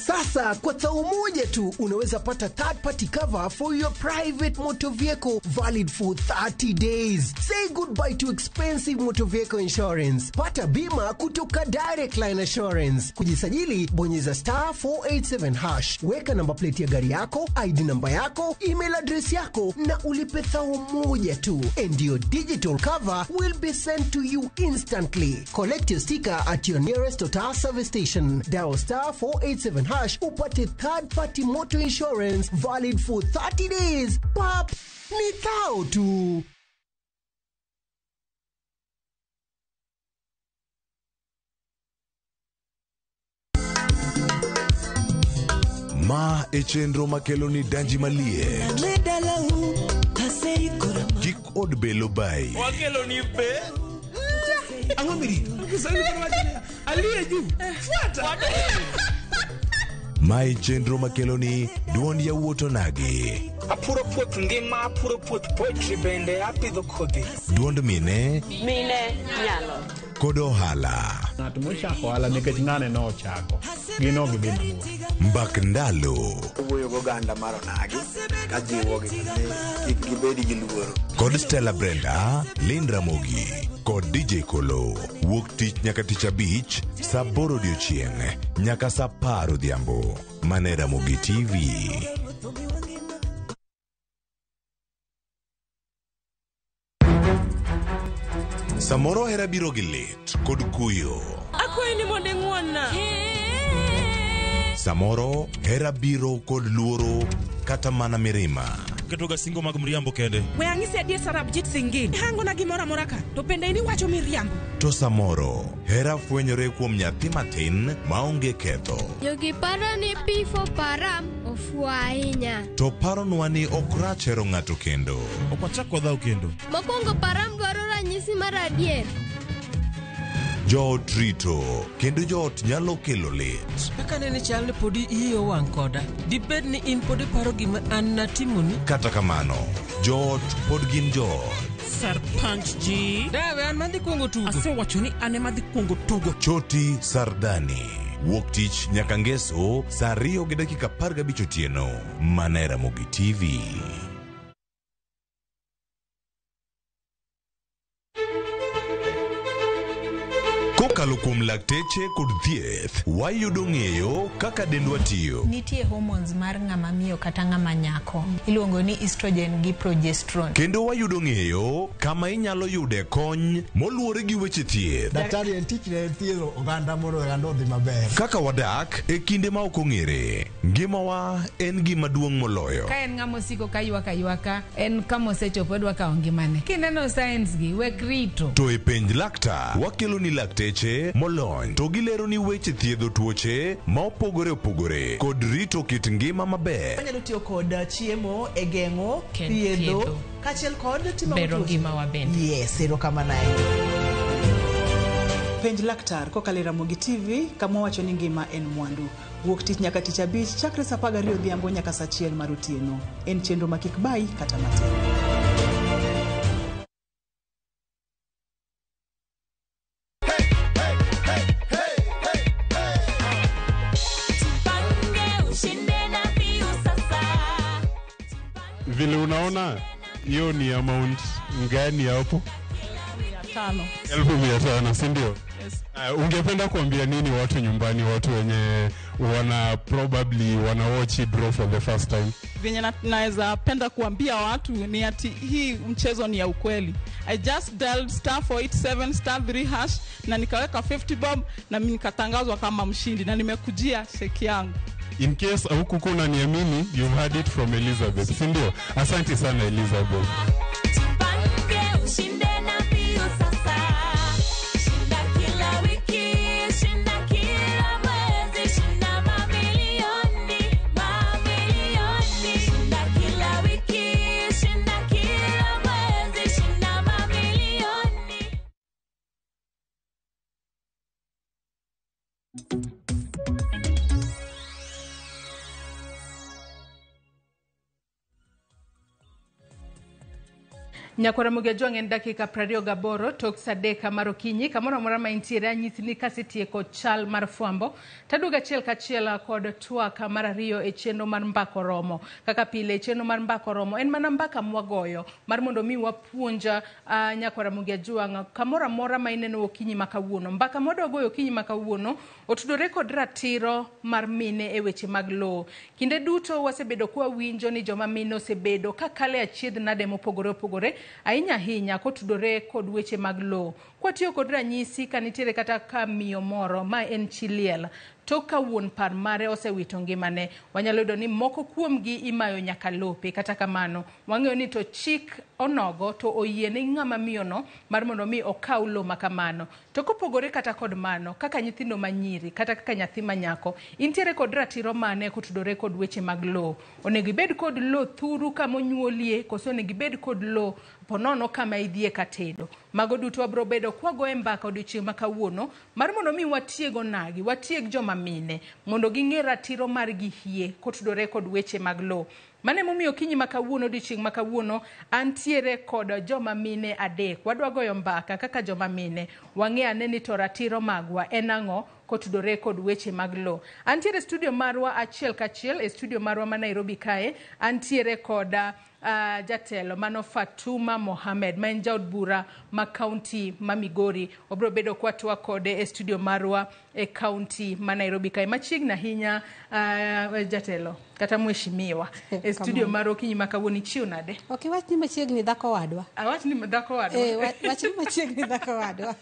Sasa kwa thao moja tu unaweza pata third party cover for your private motor vehicle valid for 30 days. Say goodbye to expensive motor vehicle insurance. Pata bima kutoka Direct Line Assurance. Kujisajili bonyeza *487#. Weka namba plate ya gari yako, ID namba yako, email address yako na ulipe thao moja tu. And your digital cover will be sent to you instantly. Collect your sticker at your nearest Total service station. Dial *487# upate third party motor insurance valid for 30 days. Pap, ni thao tu. Ma e chenro makelo ni danji malie. od belo bai. Wakelo ni be. Angomiri. Kiswahili kwa aliye juu. Fuata. Mai chenro makeloni duond yawuoto nagi. Apuro puoth ngima, apuro puoth poetry bende apidho kodhi. Duond mine nyalo. kod ohala. Ng'at mochako ohala nikech ng'ane no ochako. Gino gi bino. Mbak ndalo. Wuoyo go ganda mar onagi ka jiwo gi gibedi gi luoro. Kod Stella Brenda, Lynn Ramogi, kod DJ Kolo. Wuok tich nyaka tich abich, saa 8 odiechieng' nyaka saa 10 odhiambo. Mane Ramogi TV. Samoro hera biro gi lit kod kuyo. Akwayi ni mondo ing'wonna. Samoro hera biro kod luoro kata mana mirima. Ketoga singo mag mriambo kende. We ang'isi adier Sarab Jit Singin. Hango na gimoro amora ka. To pende ini wacho miriambo. To samoro hera fwenyore kuom nyathi matin maonge ketho. Jogi paro ni pifo param ofuo ahinya. To paronwa ni ok rach hero ng'ato kendo. Ok wachak wadhaw kendo. Mokwongo param dwaro ranyisi mar adier. Joot rito kendo joot nyalo kelo lit. Kaka nene chal ni podi iyo wang' koda. Dibed ni in podi paro gima an natimoni. Kata kamano, joot pod gin joot. Sarpanch ji. Dawe an madhi kuongo tugo. Asewacho ni an ema dhi kuongo tugo. Choti Sardani. Wuok tich nyaka ngeso saa 2:15 otieno. Mane Ramogi TV. Kokalo kuom lakteche kod thieth, wayudo ng'eyo kaka dendwa tiyo. Nitie hormones mar ng'ama miyo kata ng'ama nyako. Iluongo ni estrogen gi progesterone. Kendo wayudo ng'eyo kama inyalo yude kony moluwore gi weche thieth. Daktari en tich ne thiedho oganda mondo oganda odhi maber. Kaka wadak e kinde ma ok ong'ere, ngimawa en gima duong' moloyo. Ka en ng'ama osiko ka ywaka, en kama osechopo dwa kawo ngimane. Kineno science gi wek rito. To e penj laktar, wakelo ni lakteche molony to gilero ni weche thiedho tuoche ma opogore opogore kod rito kit ngima maber. Wanyalo tiyo kod chiemo e geng'o thiedho kachiel kod timo bero ngima wa bende. Yes, erokamano ahinya. Penj laktar kokalo Ramogi TV kama wacho ni ngima en mwandu. Wuok tich nyaka tich abich chakre saa 12 odhiambo nyaka saa 1 mar otieno. En chenro ma kik bai kata matin. Vile unaona hiyo ni amount ngani hapo? 1500, si ndio? Yes. Ungependa kuambia nini watu nyumbani, watu wenye probably wana watch draw for the first time? Venye naweza penda kuambia watu ni ati hii mchezo ni ya ukweli. I just dialed *487 *3# na nikaweka 50 bob na mimi nikatangazwa kama mshindi na nimekujia cheki yangu. In case hukuku unaniamini, you've heard it from Elizabeth, si ndio? Asante sana Elizabeth. Nyakora Mugejong en dakika 28 tok sadeka marokinyi kamoro amora ma intiere anyisi ni kasetieko chal mar fwambo taduga chiel kachiel kod twaka mar ariyo e chenro mar mbako romo. Kaka pile chenro mar mbako romo en mana mbaka mwagoyo mar mondo mi wapuonja Nyakora Mugejong kamoro amora ma ineno okinyi makawuono. Mbaka modogoyo okinyi makawuono otudore kod ratiro mar mine e weche mag lowo. Kinde duto wasebedo kwa winjo ni joma mine osebedo kakale achiedh nade mopogore opogore ahinya hinya kotudore kod weche mag lowo. Kwatiyo kod ranyisi kanitiere kata ka miyo moro ma en chiliel to ka wuon par mare osewito ngimane, wanyalo yudo ni moko kuomgi imayo nyaka lope. Kata kamano wang'eyo ni to chik onogo to oyiene ng'ama miyono mar mondo mi okaw lo makamano. To kopogore kata kod mano, kaka nyithindo manyiri kata kaka nyathi manyako, intiere kod ratiro mane kotudore kod weche mag lowo. Onego ibed kod lowo thuru kama onyuolie, koso onego ibed kod lowo ponono kama idhie katedo. Mago duto wabro bedo kwago e mbaka odiochieng' ma kawuono mar mondo mi watiego nagi, watieg joma mine mondo ging'e ratiro mar gihie kotudore kod weche mag lowo. Mane momiyo kinyi ma kawuono odiochieng' ma kawuono antiere kod joma mine adek. Wadwa goyo mbaka kaka joma mine wang'e ane ni to ratiro magwa en ang'o kotudore kod weche mag lowo. Antiere studio marwa achiel kachiel e studio marwa ma Nairobi kae. Antiere kod jatelo mano Fatuma Mohamed ma en jaod bura ma kaunti ma Migori. Obro bedo kwatwa kode e studio marwa e kaunti ma Nairobi kae. Machiegni ahinya jatelo kata mheshimiwa e studio marwa kinyi ma kawuono ichiwo nade? Okay, wach ni machiegni dhako wadwa. Wach ni dhako wadwa. Wach ni machiegni dhako wadwa.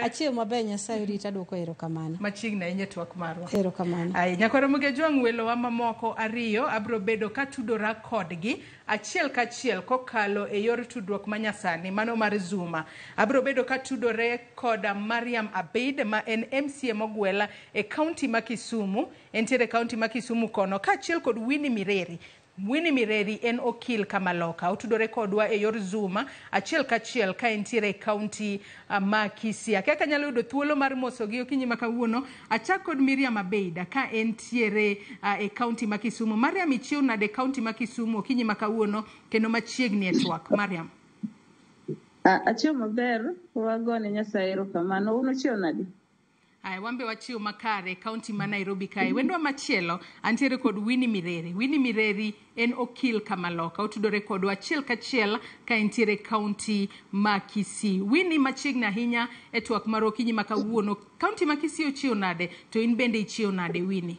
Achiel maber Nyasaye rita dwoko erokamano. Machiegni ahinya twak marwa. Erokamano. Ai nyakoro Ramogi Jwang' welowa mamoko ariyo abro bedo katudora kodgi achiel kachiel kokalo e yor tudruok manyasani mano mar Zuma. Abro bedo katudore kod Mariam Abeid ma en MCA mogwela e kaunti ma Kisumu. Entiere kaunti ma Kisumu kono kaachiel kod Winnie Mireri. Winnie Mireri en okil kamaloka. Otudore kodwa e yor Zuma achiel kachiel ka entiere kaunti ma Kisia. Kaka nyalo yudo thuolo mar mosogi okinyi ma kawuono achak kod Miriam Abeid ka entiere e kaunti ma Kisumu. Mariam ichiw nade kaunti ma Kisumu okinyi ma kawuono kendo machiegni e twak. Mariam. Achiw maber wagone Nyasaye erokamano. Uno chiw nade? Ai wambe wachiwo makare kaunti ma Nairobi kae. Wendwa machielo antiere kod Winnie Mireri. Winnie Mireri en okil kamaloka. Otudore kodwa achiel kachiel ka entiere kaunti ma Kisii. Winnie machiegni ahinya e twak mar okinyi ma kawuono. Kaunti ma Kisii ochiwo nade to in bende ichiwo nade Winnie?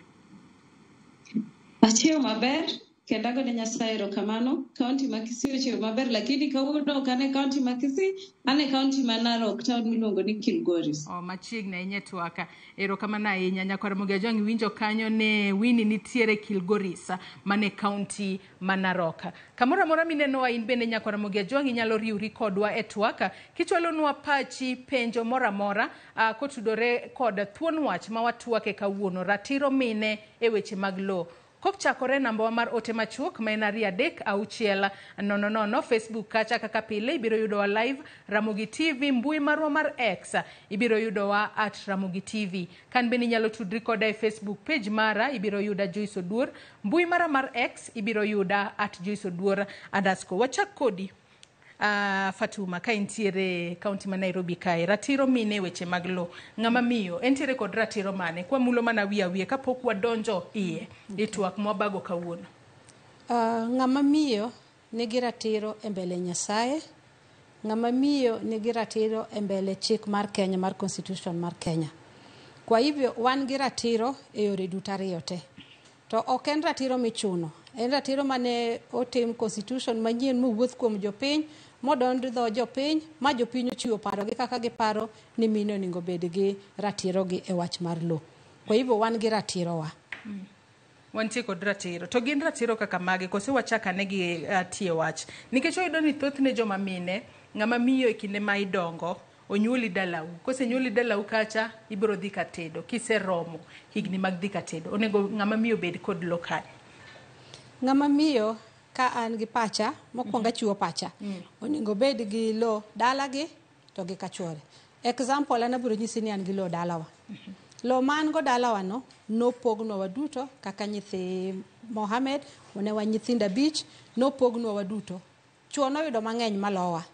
Achiwo maber kenda gone Nyasaye erokamano. Kaunti ma Kisii ochiwo maber lakini kawuono kane kaunti ma Kisii ane kaunti ma Narok town miluongo ni Kilgoris. Machiegni ahinya twaka. Erokamano ahinya nyakoro Ramogi Jwang' winjo kanyo ne Winnie nitiere Kilgoris mane kaunti ma Narok. Kamoro amora mineno in bende nyakoro Ramogi Jwang' inyalo riwri kodwa e twaka kichwalonwa pachi penjo mora mora kotudore kod thuon wach ma watwake kawuono ratiro mine e weche mag lowo. Kopchakore namba mar ote machuok ma en 33600 Facebook kacha kaka pile ibiro yudowa live Ramogi TV mbui marwa mar X ibiro yudowa @Ramogi TV. Kan bende inyalo tudri koda e Facebook page mara ibiro yuda Joyce Oduor, mbui mara mar X ibiro yuda @Joyce Oduor_. Wachak kodi Fatuma ka entiere kaunti ma Nairobi kae. Ratiro mine weche mag lowo. Ng'ama miyo entiere kod ratiro mane? Kwa mulo mana wiye kapok wadonjo iye itwak mwabago kawuono. Ng'ama miyo nigi ratiro e mbele Nyasaye. Ng'ama miyo nigi ratiro e mbele chik mar Kenya, mar constitution mar Kenya. Kwa hivyo wan gi ratiro e yore duto ariyo te. To ok en ratiro michuno. En ratiro mane otim constitution manyien mowuoth kuom jopiny modond dho jopiny ma jopiny ochiwo paro gi kaka giparo ni mine onego bed gi ratiro gi e wach mar lowo. Kwa hivyo wan gi ratiro wa. Wantie kod ratiro. To gin ratiro kaka mage kose wachaka ne gi tie wach. Nikech oyudo ni thothne joma mine ng'ama miyo e kinde ma idongo onyuoli dalau. Kose nyuoli dalau kacha ibiro dhi katedo. Kiseromo higni mag dhi katedo onego ng'ama miyo bed kod lowo kae. Ng'ama miyo ka an gi pacha mokwongo chiwo pacha onego bed gi lowo dalagi to gi kachuore. Example an abiro nyisi ni an gi lowo dalawa. Lowo man go dalawa no nopognwa waduto kaka nyithi Mohamed one wa nyithindo 5 nopognwa waduto. Chuo noyudo mang'eny malowa.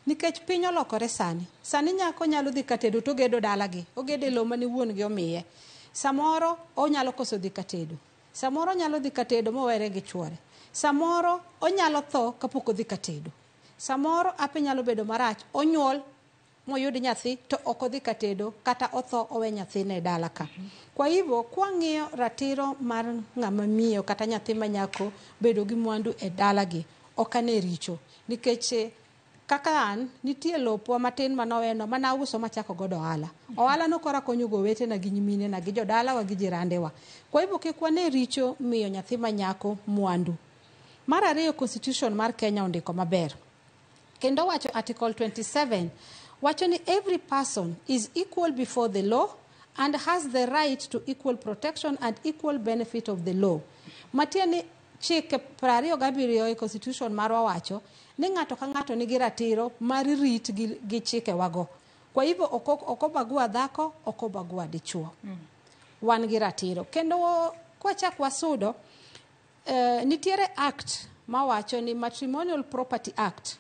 Nikech piny olokore sani. Sani nyako nyalo dhi katedo to gedo dalagi. Ogede lowo mane wuon gi omiye. Samoro onyalo koso dhi katedo. Samoro onyalo dhi katedo mowere gi chuore. Samoro onyalo tho kapok odhi katedo. Samoro ape nyalo bedo marach. Onyuol moyud nyathi to ok odhi katedo kata otho owe nyathine dala ka. Kwa hivyo kwang'iyo ratiro mar ng'ama miyo kata nyathi manyako bedo gi mwandu e dalagi ok ane richo. Nikech kaka an nitie lopwa matin manoweno mana uso machako godo ohala. Ohala no kora konyo go wetena gi nyimine na gi jodala wa gi jirandewa. Kwa hivyo kik wane richo miyo nyathi manyako mwandu. Mar ariyo constitution mar Kenya ondiko maber. Kendo wacho article 27 wacho ni every person is equal before the law and has the right to equal protection and equal benefit of the law. Matieni chike 27 e constitution marwa wacho ni ng'ato ka ng'ato nigi ratiro mar rit gi chike wago. Kwa hivyo okobagua dhako, okobagua dichuo. Wan gi ratiro. Kendo kwa chak wasudo, nitiere act mawacho ni Matrimonial Property Act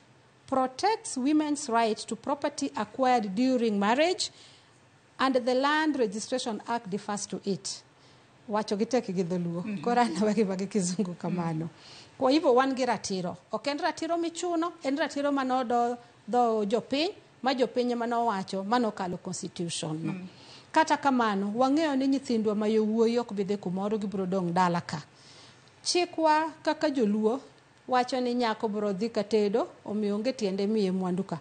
protects women's right to property acquired during marriage, and the Land Registration Act differs to it. Wacho giteki gidholuo. Kora na wagi kizungu kamano. Kwa hivyo wan gi ratiro. Ok en ratiro michuno, en ratiro manodo do jopiny, ma jopiny manowacho, manokalo constitution. Kata kamano, wang'eyo ni nyithindwa ma yowuoyi ok bidhi kumoro gibiro dong' dala ka. Chikwa kaka joluo wacho ni nyako biro dhi katedo, omiyo onge tiende miye mwandu ka.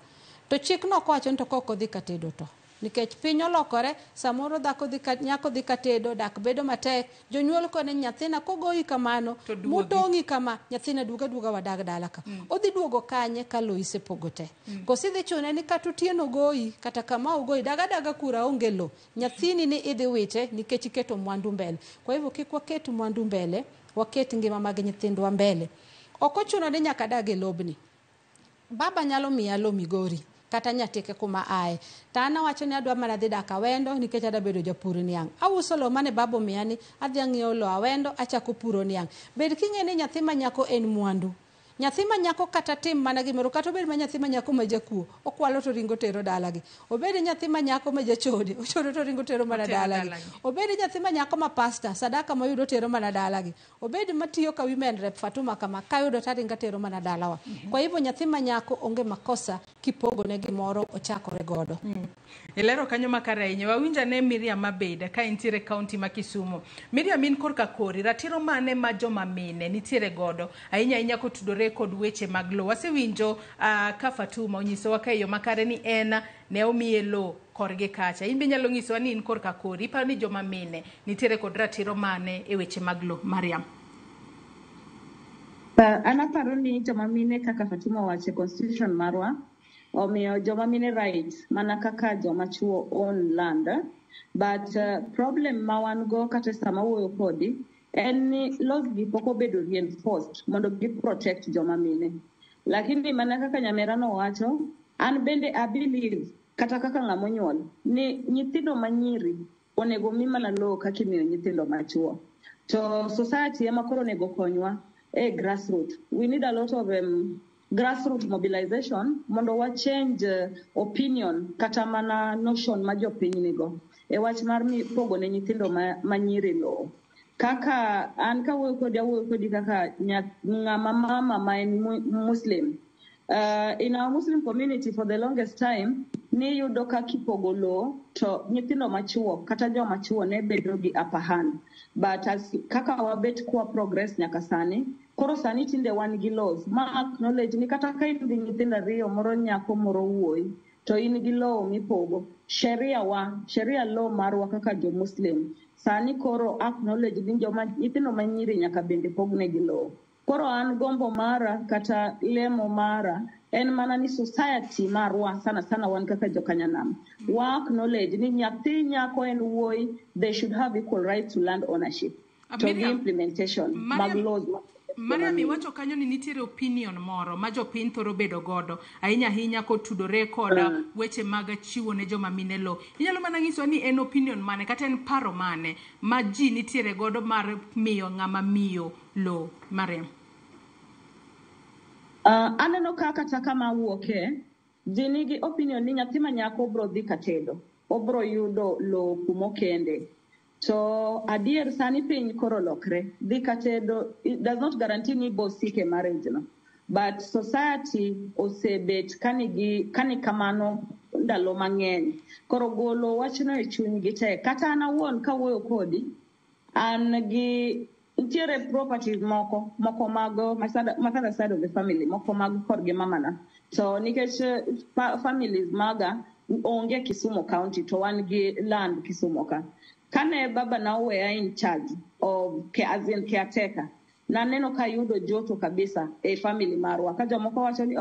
To chik no kowacho ni to koko dhi katedo to. Nikech piny olokore, samoro nyako dhi katedo, dak bedo matek, jonyuol kone nyathina kogoyi kamano, mutong'i kama, nyathina duga wadag dala ka. Odhi duogo kanye ka lo isepogote. Kosidhi chune ni katutieno goyi, kata kama ugoyi, daga kura onge lo. Nyathini ni idhi wite, nikech iketo mwandu mbele. Kwa hivyo kik waket mwandu mbele, waket ngima mag nyithindwa mbele. Okochuno ni nyaka dage lobni. Baba nyalo miya lo Migori, kata nyateke kuma ae. Tana wacho ni adwa mana dhi dak Awendo nikech ada bedo japur niang'. Auso lo mane babo miyani, adhi ang'iewo lo Awendo, achako puro niang'. Bed king'e ni nyathi ma nyako en mwandu. Nyathi ma nyako kata tim mana gimoro, kata obed ma nyathi ma nyako ma jakuo, okwalo to ringo tero dalagi. Obed nyathi ma nyako ma jachode, ochodo to ringo tero mana dalagi. Obed nyathi ma nyako ma pasta, sadaka ma yudo tero mana dalagi. Obed matiyo ka women rep Fatuma kama, kayudo taringa tero mana dalawa. Kwa hivyo nyathi ma nyako onge makosa kipogo ne gimoro ochakore godo. Ilero kanyo makare ahinya. Wawinja ne Miriam Mabeda ka intiere kaunti ma Kisumu. Miriam, in korka kori, ratiro mane ma joma mine nitiere godo ahinya kotudore kod weche mag lo. Wasewinjo ka Fatuma onyisowa ka yo makare ni en ne omiye lo korge kacha. In be nyalo nyisowa ni in korka kori, iparo ni joma mine nitiere kod ratiro mane e weche mag lo? Mariam. Anaparo ni joma mine kaka Fatuma wache constitution marwa omiyo joma mine rights mana kaka joma chuo own land, but problem ma wan go kata sama wuoyo kodi en ni laws gi pok obedo reinforced mondo gi protect joma mine. Lakini mana kaka nyamera no wacho, an bende I believe kata kaka ng'ama onyuol ni nyithindo manyiri onego mi mana lo kaka imiyo nyithindo machuo. To society ema koro onego konywa grassroots. We need a lot of grassroots mobilization mondo wa change opinion kata mana notion ma jopiny nigo e wach mar mi pogo ne nyithindo manyiri lo. Kaka an ka wuoyo kodi kaka ng'ama mama ma en Muslim. In our Muslim community for the longest time ni yudo ka kipogo lo to nyithindo machuo kata joma chuo ne bedo gi upper hand. But as kaka wabet kwa progress nyaka sani, koro sani tinde wan gi laws ma acknowledge ni kata ka in gi nyithindo ariyo, moro nyako moro wuoyi, to in gi law mipogo. Sheria law marwa kaka jo Muslim sani koro acknowledge ni joma nyithindo manyiri nyaka bende pogne gi law. Koro an gombo mara kata lemo mara en mana ni society marwa sana wan kaka jokanyanam wa acknowledge ni nyathi nyako en wuoyi, they should have equal right to land ownership. To the implementation mag laws. Mariam, iwacho kanyo ni nitiere opinion moro ma jopiny thoro bedo godo ahinya kotudore koda weche mag chiwo ne joma mine lo. Inyalo mana nyiso ni en opinion mane kata en paro mane ma ji nitiere godo mar miyo ng'ama miyo lo? Mariam. Aneno kata kama wuoke, ji nigi opinion ni nyathi ma nyako bro dhi katedo, obro yudo lo kumokende. So adier sani piny koro lokre, dhi katedo, it does not guarantee ni bo sike marriage no. But society osebet kani kamano ndalo mang'eny. Koro golo wachno e chuny gi te. Kata an awuon ka wuoyo kodi, an gi ntiere properties moko mago my father side of the family, moko mag korgi mamana. So nikech families maga onge Kisumu County to wan gi land Kisumu ka. Kane baba na weya in charge of as in caretaker, na neno ka yudo joto kabisa e family marwa. Ka jomoko wacho ni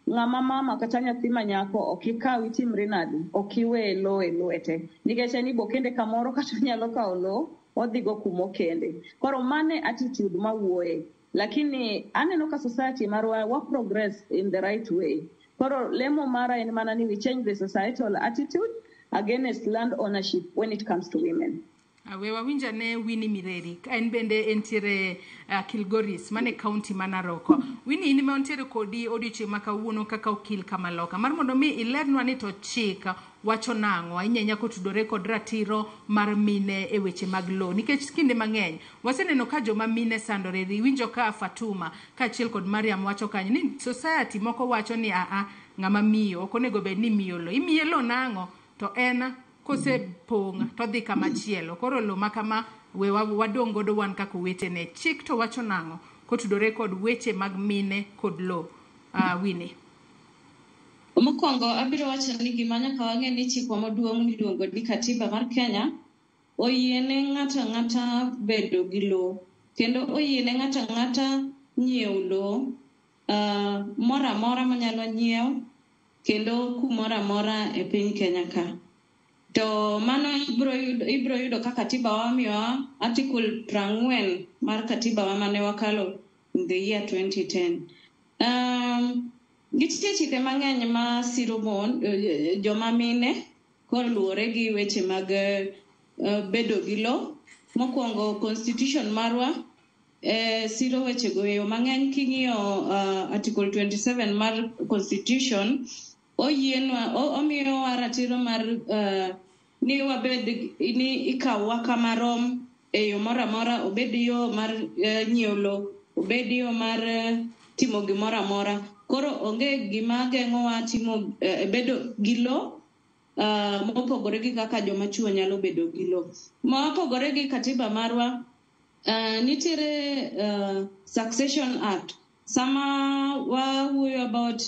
ng'ama mama kata nyathi manyako okikaw itimri nadi, okiwe lo e lwete. Nikech ni bokende kamoro kata nyalo kawo lo, odhigo kumo kende. Koro mane attitude mawuoye. Lakini aneno ka society marwa wa progress in the right way. Koro lemo mara en mana ni we change the societal attitude against land ownership when it comes to women. We wawinja ne Winnie Mireri en bende entiere Kilgoris mane county manaroko. Winnie in montiere kodi odiochieng' ma kawuono kaka okil kamaloka mar mondo mi ilernwa ni to chika wacho nang'o inyanya kotudore kod ratiro mar mine e weche mag lo nikech kinde mang'eny waseneno ka joma mine sandore. Winjo ka Fatuma kaachiel kod Mariam wacho kanyo ni society moko wacho ni ng'ama miyo ok onego bed ni miyo lo imiye lo nang'o to en kose pong to dhi kama chielo. Koro lo makama we wadong godo wan kaka wetene. Chik to wacho nang'o kotudore kod weche mag mine kod lo. Winnie. Mokwongo abiro wacho ni gima nyaka wang'e ni chikwa maduong' miluongo ni katiba mar Kenya oyiene ng'ato ang'ata bedo gi lo kendo oyiene ng'ato ang'ata nyiewo lo mora mora manyalo nyiewo kendo kumora mora e piny Kenya ka. To mano ibro yudo ka katiba wa miyowa article 40 mar katiba wa mane wakalo in the year 2010. Nitie chike mang'eny ma siro joma mine koluwore gi weche mag bedo gi lo. Mokwongo constitution marwa siro weche go yo mang'eny. King'iyo article 27 mar constitution omiyowa ratiro mar ni wabed ni ikawa kamarom e yo mora mora, obed yo mar nyiewo lo, obed yo mar timo gimora mora. Koro onge gima geng'owa timo bedo gi lo mopogore gi kaka joma chuo nyalo bedo gi lo. Mopogore gi katiba marwa nitiere Succession Act. Sama wawuoyo about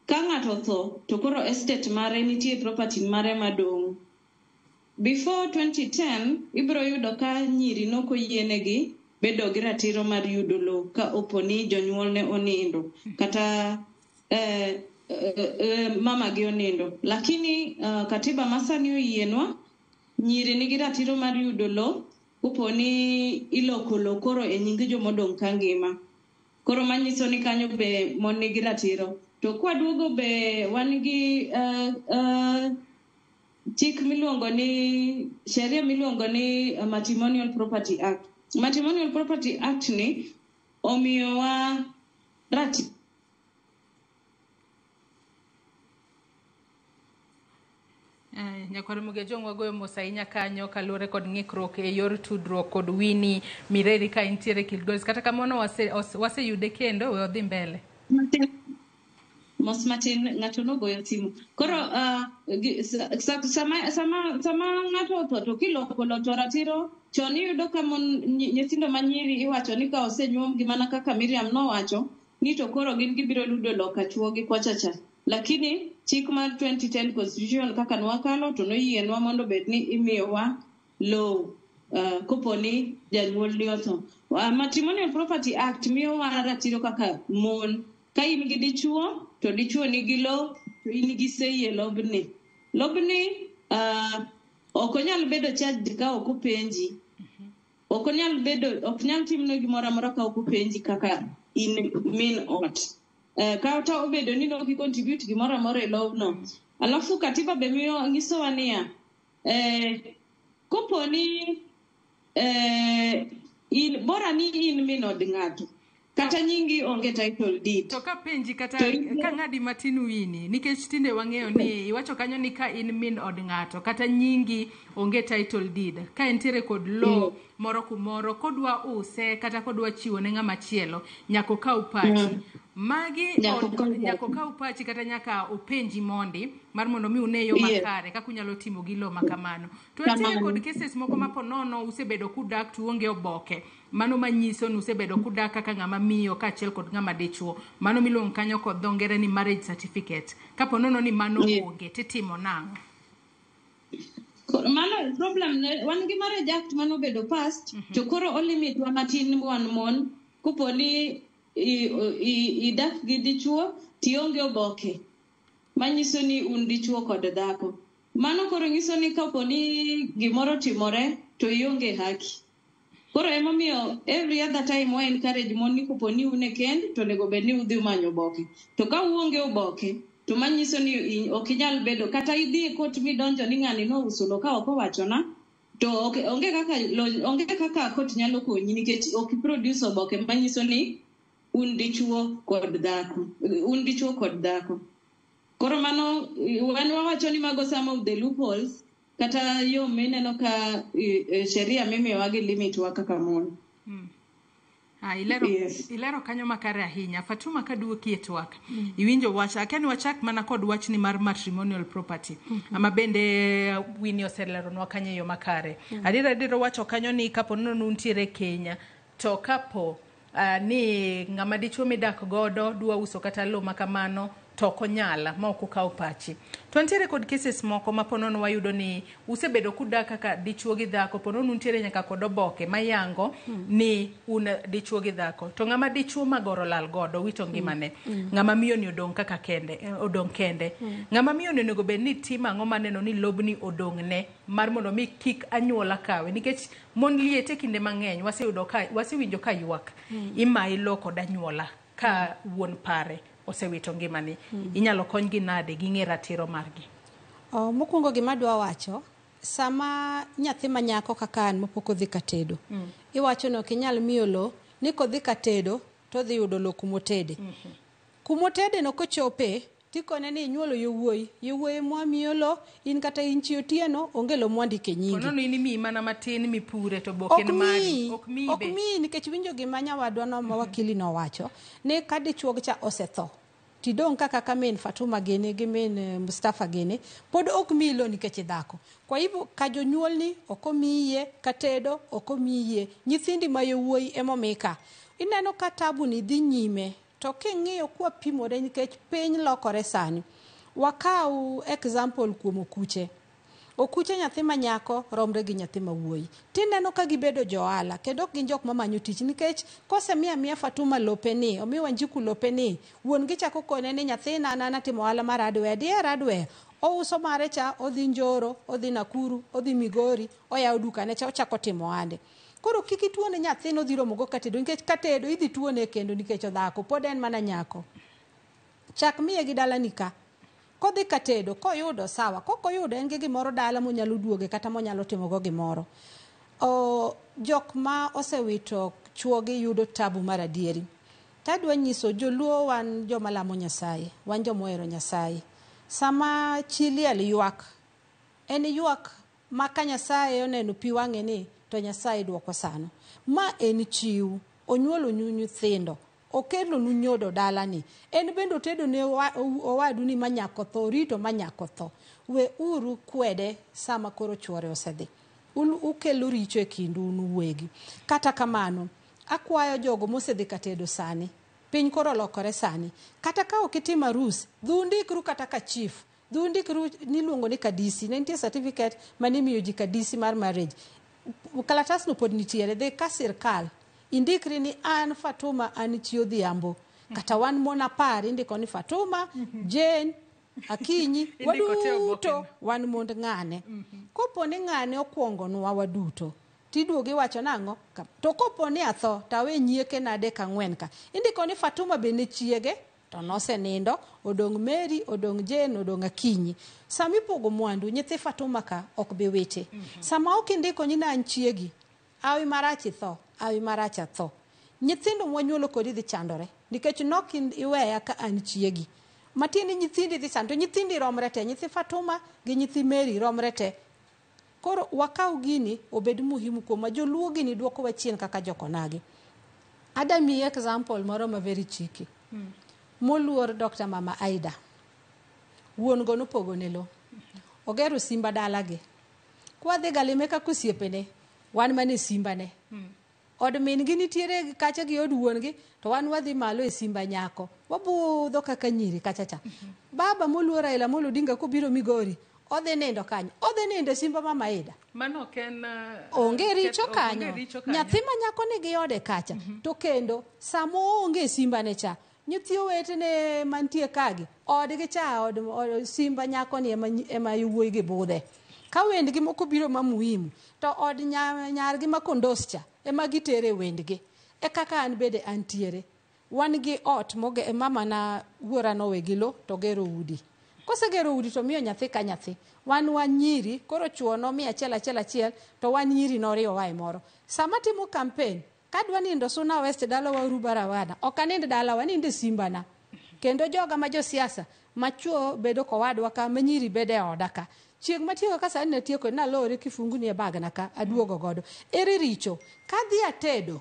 ka ng'ato tho to koro estate mare nitie property mare madong'. Before 2010 ibro yudo ka nyiri nokoyienegi bedo gi ratiro mar yudo lo ka oponi jonyuol ne onindo kata mama gi onindo. Lakini katiba masani oyienwa nyiri nigi ratiro mar yudo lo oponi iloko lo koro e nying jomodong' ka ngima. Koro manyiso ni kanyo be mon nigi ratiro. To kwaduogo be wan gi chik miluongo ni sheria miluongo ni Matrimonial Property Act. Matrimonial Property Act ni omiyowa Nyakwar Muge jong wagoyo mos ahinya kanyo kaluwore kod ng'ikruok e yor tudruok kod Winnie Mireri ka entiere Kilgoris. Kata kamano waseyude kendo we odhi mbele. Mos matin ng'ato nogoyo simu. Koro sama ng'ato otho to kiloko lo to ratiro chon iyudo ka nyithindo manyiri iwacho ni ka osenyuom gimana kaka Miriam nowacho ni to koro gin gibiro ludo lo ka chuo gi kochacha. Lakini chik mar 2010 constitution kaka nwakalo to noyienwa mondo bed ni imiyowa lo koponi janyuol ni otho. Matrimonial Property Act miyowa ratiro kaka mon. Ka in gi dichuo to dichuo nigi lo to in gi sei e lobni. Lobni ok onyal bedo charged ka ok openji. Ok nyal timno gimoro amora ka ok openji kaka in min ot. Ka to obedo ni no ki contribute gimoro amora e lobno. Alafu katiba be miyo nyisowa niya koponi in bora ni in min od ng'ato kata nyingi onge title deed. To ka penji kata ka ng'adi matin Winnie nikech tinde wang'eyo ni iwacho kanyo ni ka in min od ng'ato kata nyingi onge title deed ka entiere kod lo moro kumoro kodwa use kata kodwa chiwo ne ng'ama chielo nyako kaw pachi. Magi nyako kaw pachi kata nyaka openji mondi mar mondo mi uneyo makare kaka unyalo timo gi lo makamano. To entiere kod cases moko maponono usebedo kudak tu onge oboke. Mano manyiso ni usebedo kudak kaka ng'ama miyo kaachiel kod ng'ama dichuo. Mano miluongo kanyo kod dho ngere ni marriage certificate. Kaponono ni mano onge titimo nang'o? Mano problem wan gi marriage act mano bedo past to koro o limit wa matin wan mon koponi idak gi dichuo tionge oboke manyiso ni un dichuo kod dhako. Mano koro nyiso ni kapo ni gimoro timore to ionge haki. Koro emomiyo every other time wa encourage mon ni kapo ni une kend to nego bed ni udhi manyo oboke. To ka uonge oboke to manyiso ni ok inyal bedo kata idhi e court midonjo ni ng'ani no uso lo ka ok owachona to onge kaka court nyalo konyi nikech ok produce oboke manyiso ni un dichuo kod dhako. Koro mano wan wawacho ni mago some of the loopholes kata yo mineno ka sheria mimiyowa gi limit wa kaka mon. Ilero kanyo makare ahinya. Fatuma kaduoki e twak. Iwinjo wach akeni wachak mana kod wach ni mar matrimonial property. Ama bende Winnie oseleronwa kanyo yo makare. Adiro wacho kanyo ni kapo nono untiere Kenya to kapo ni ng'ama dichuo midak godo dwa uso kata lo makamano to konyala ma ok okaw pachi. To ntiere kod cases moko ma ponono wayudo ni usebedo kudak kaka dichuo gi dhako ponono ntiere nyaka kod oboke mayango ni un dichuo gi dhako. To ng'ama dichuo magoro lal godo wito ngimane. Ng'ama miyo ni odong kaka odong kende. Ng'ama miyo ni onego bed ni timo ang'o maneno ni lobni odong ne mar mondo mi kik anyuola kawe nikech mon liete kinde mang'eny wasewinjo ka ywak imayi lo kod anyuola ka wuon pare osewito ngimani. Inyalo kony gi nade gi ng'e ratiro margi? Mokwongo gima dwa wacho, sama nyathi manyako kaka an mopok odhi katedo, iwacho no kinyal miyo lo ni kodhi katedo to dhi yudo lo kumotede. Kumotede no kochope tikone ni inyuolo yowuoyi mwamiyo lo in kata inchi otieno onge lo mwandike nyingi. Kono ni mi mana matin mi pure to boken mari ok mi nikech winjo gima nyawadwa no mawakili no wacho ne kadi chuog cha osetho tidong kaka min Fatuma gene gi min Mustafa gene pod ok mi lo nikech dhako. Kwa hivyo ka jonyuol ni ok omiye katedo ok omiye nyithindi ma yowuoyi emomika ineno ka tabu ni dhi nyime to king'iyo kwa pimore nikech piny lokore sani. Wakau example kuom okuche nyathi manyako romre gi nyathi mawuoyi. Tineno ka gibedo joala kendo gin jok mamanyo tich nikech kose miya Fatuma lopeni omi Wanjiku lopeni wuon gi chako kone ni nyathi nana timo ohala mar hardware ouso mare cha odhi Njoro odhi Nakuru odhi Migori oyawo duka ne cha ochako timo ande. Koro kiki tuone nyathino dhi romo go katedo nikech katedo idhi tuone kendo nikech odhako pod en mana nyako. Chak miye gi dala nika. Kodhi katedo koyudo sawa kokoyudo en gi gimoro dala monyalo duoge kata monyalo timo go gimoro. Jok ma osewito chuogi yudo tabu mar adieri. Tadwa nyiso joluo wan joma lamo Nyasaye, wan joma ohero Nyasaye. Sama chiliel ywak en ywak ma ka Nyasaye oneno pi wang'e ni to Nyasaye dwoko sano. Ma en chiw, onyuolo nyithindo, okelo nu nyodo dalani. En bendo tedo ne owadu ni manyako tho, rito manyako tho. We uru kwede sama koro chuore osedhi. Ukelo richo e kindu uwegi. Kata kamano, akwayo jogo mosedhi katedo sani. Piny koro lokore sani. Kata ka okitimo arus, dhundikru kata ka chief. Dhundikru niluongo ni kadisi. Nentie certificate manimiyo ji kadisi mar marriage. Kalatas no pod nitiere dhi ka sirkal indikri ni an Fatuma an chi odhiambo kata wan mon 10 indiko ni Fatuma Jane Akinyi waduto wan mond ng'ane. Kopo ni ng'ane okwongo nwa waduto tiduogi wacho nang'o to kopo ni atho tawe nyieke nade ka ng'wen ka indiko ni Fatuma bene chiege to nosenindo odong Mary odong Jane odong Akinyi. Sami pogo mwandu nyithi Fatuma ka ok be wete. Sama ok indiko ni nan chiegi awi marachi tho awi maracha tho. Nyithindo mwanyuolo kodi dhi chandore nikech nok iweya ka an chiegi. Matini nyithindi dhi sando nyithindi romre te nyithi Fatuma gi nyithi Mary romre te. Koro wakau gini obed muhimu kuom joluo gini duoko wachien kaka jokonagi. Adami example moro ma very cheeky. Moluor Dr. Mama Aida. Wuon go nopogo ne lo. Ogero simba dalagi. Kwa dhi galime ka kusiepene wan mane simba ne. Od min gi nitiere kacha gi od wuon gi to wan wadhi malo e simba nyako. Wabudho kaka nyiri kacha cha. Baba moluor Raila Amolo Odinga kobiro Migori odhi nindo kanyo, odhi nindo simba mama Ida. Mano ken onge richo kanyo. Nyathi ma nyako nigi ode kacha. To kendo samo onge simba ne cha. Nyithi owetene mantie kagi. Odgi cha od simba nyako ni ema yuwuoyi gi budhe. Ka wendgi moko biro mamuhimu to od nyargi ma kondos cha ema gitere wendgi. E kaka an bede antiere. Wan gi ot moge mama na wuora no wegilo to gero udi. Kosegero udi to miyo nyathi ka nyathi. Wan nyiri, koro chuo no miya achiel to wan nyiri noriyo wae moro. Sama timo campaign, kadwa nindo Suna West dala wa Rubarawana, ok anind dala wa ninde simba na. Kendo joga ma jo siasa, machuo bedo kowadwa ka, manyiri bede oda ka. Chieng matiyo ka sani natieko na lore kifungu ni bagna ka aduogo godo. Ere richo, kadhi atedo,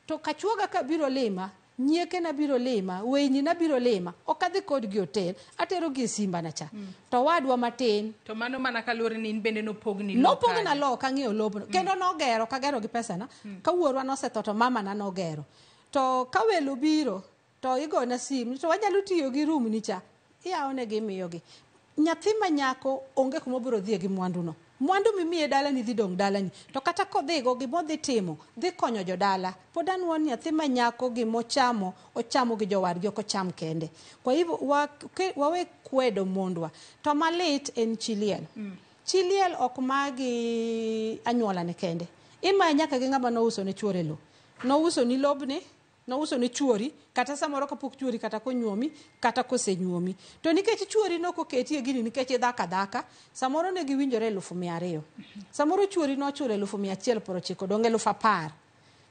to kachuoga ka biro lima, nyieke na biro lima, wenyi na biro lima, okadhi kod gi hotel, atero gi simba na cha. To wadwa matin. To mano mana kalure ni bende no pogni lo. No pogni na lo kang'io lobo. Kendo no gero, kagero gi pesa na. Ka wuorwa no seto to mama na no gero. To ka welo biro, to igo na sim, to wanyalo tiyo gi room ni cha. Iyaone gi miyo gi. Nyathi ma nyako onge kuma biro dhie gi mwandu no. Mwandu mimiye dala ni dhi dong dala ni. To kata kodhigo gimo dhi timo, dhi konyo jodala. Podan won nyathi ma nyako gimo chamo, ochamo gi jowadgi ok ocham kende. Kwa hivyo wawe kwedo mondwa. To malit en chiliel. Chiliel ok magi anyuola ne kende. Ima nyaka gi ng'ama no uso ne chuore lo. No uso ni lobni, no uso ni chuori, kata samoro kapok chuori kata konyuomi, kata kosenyuomi. To nikech chuori no koketie gini nikech dhaka, samoro ne giwinjore 200,000. Samoro chuori no chule 190 donge 10,000.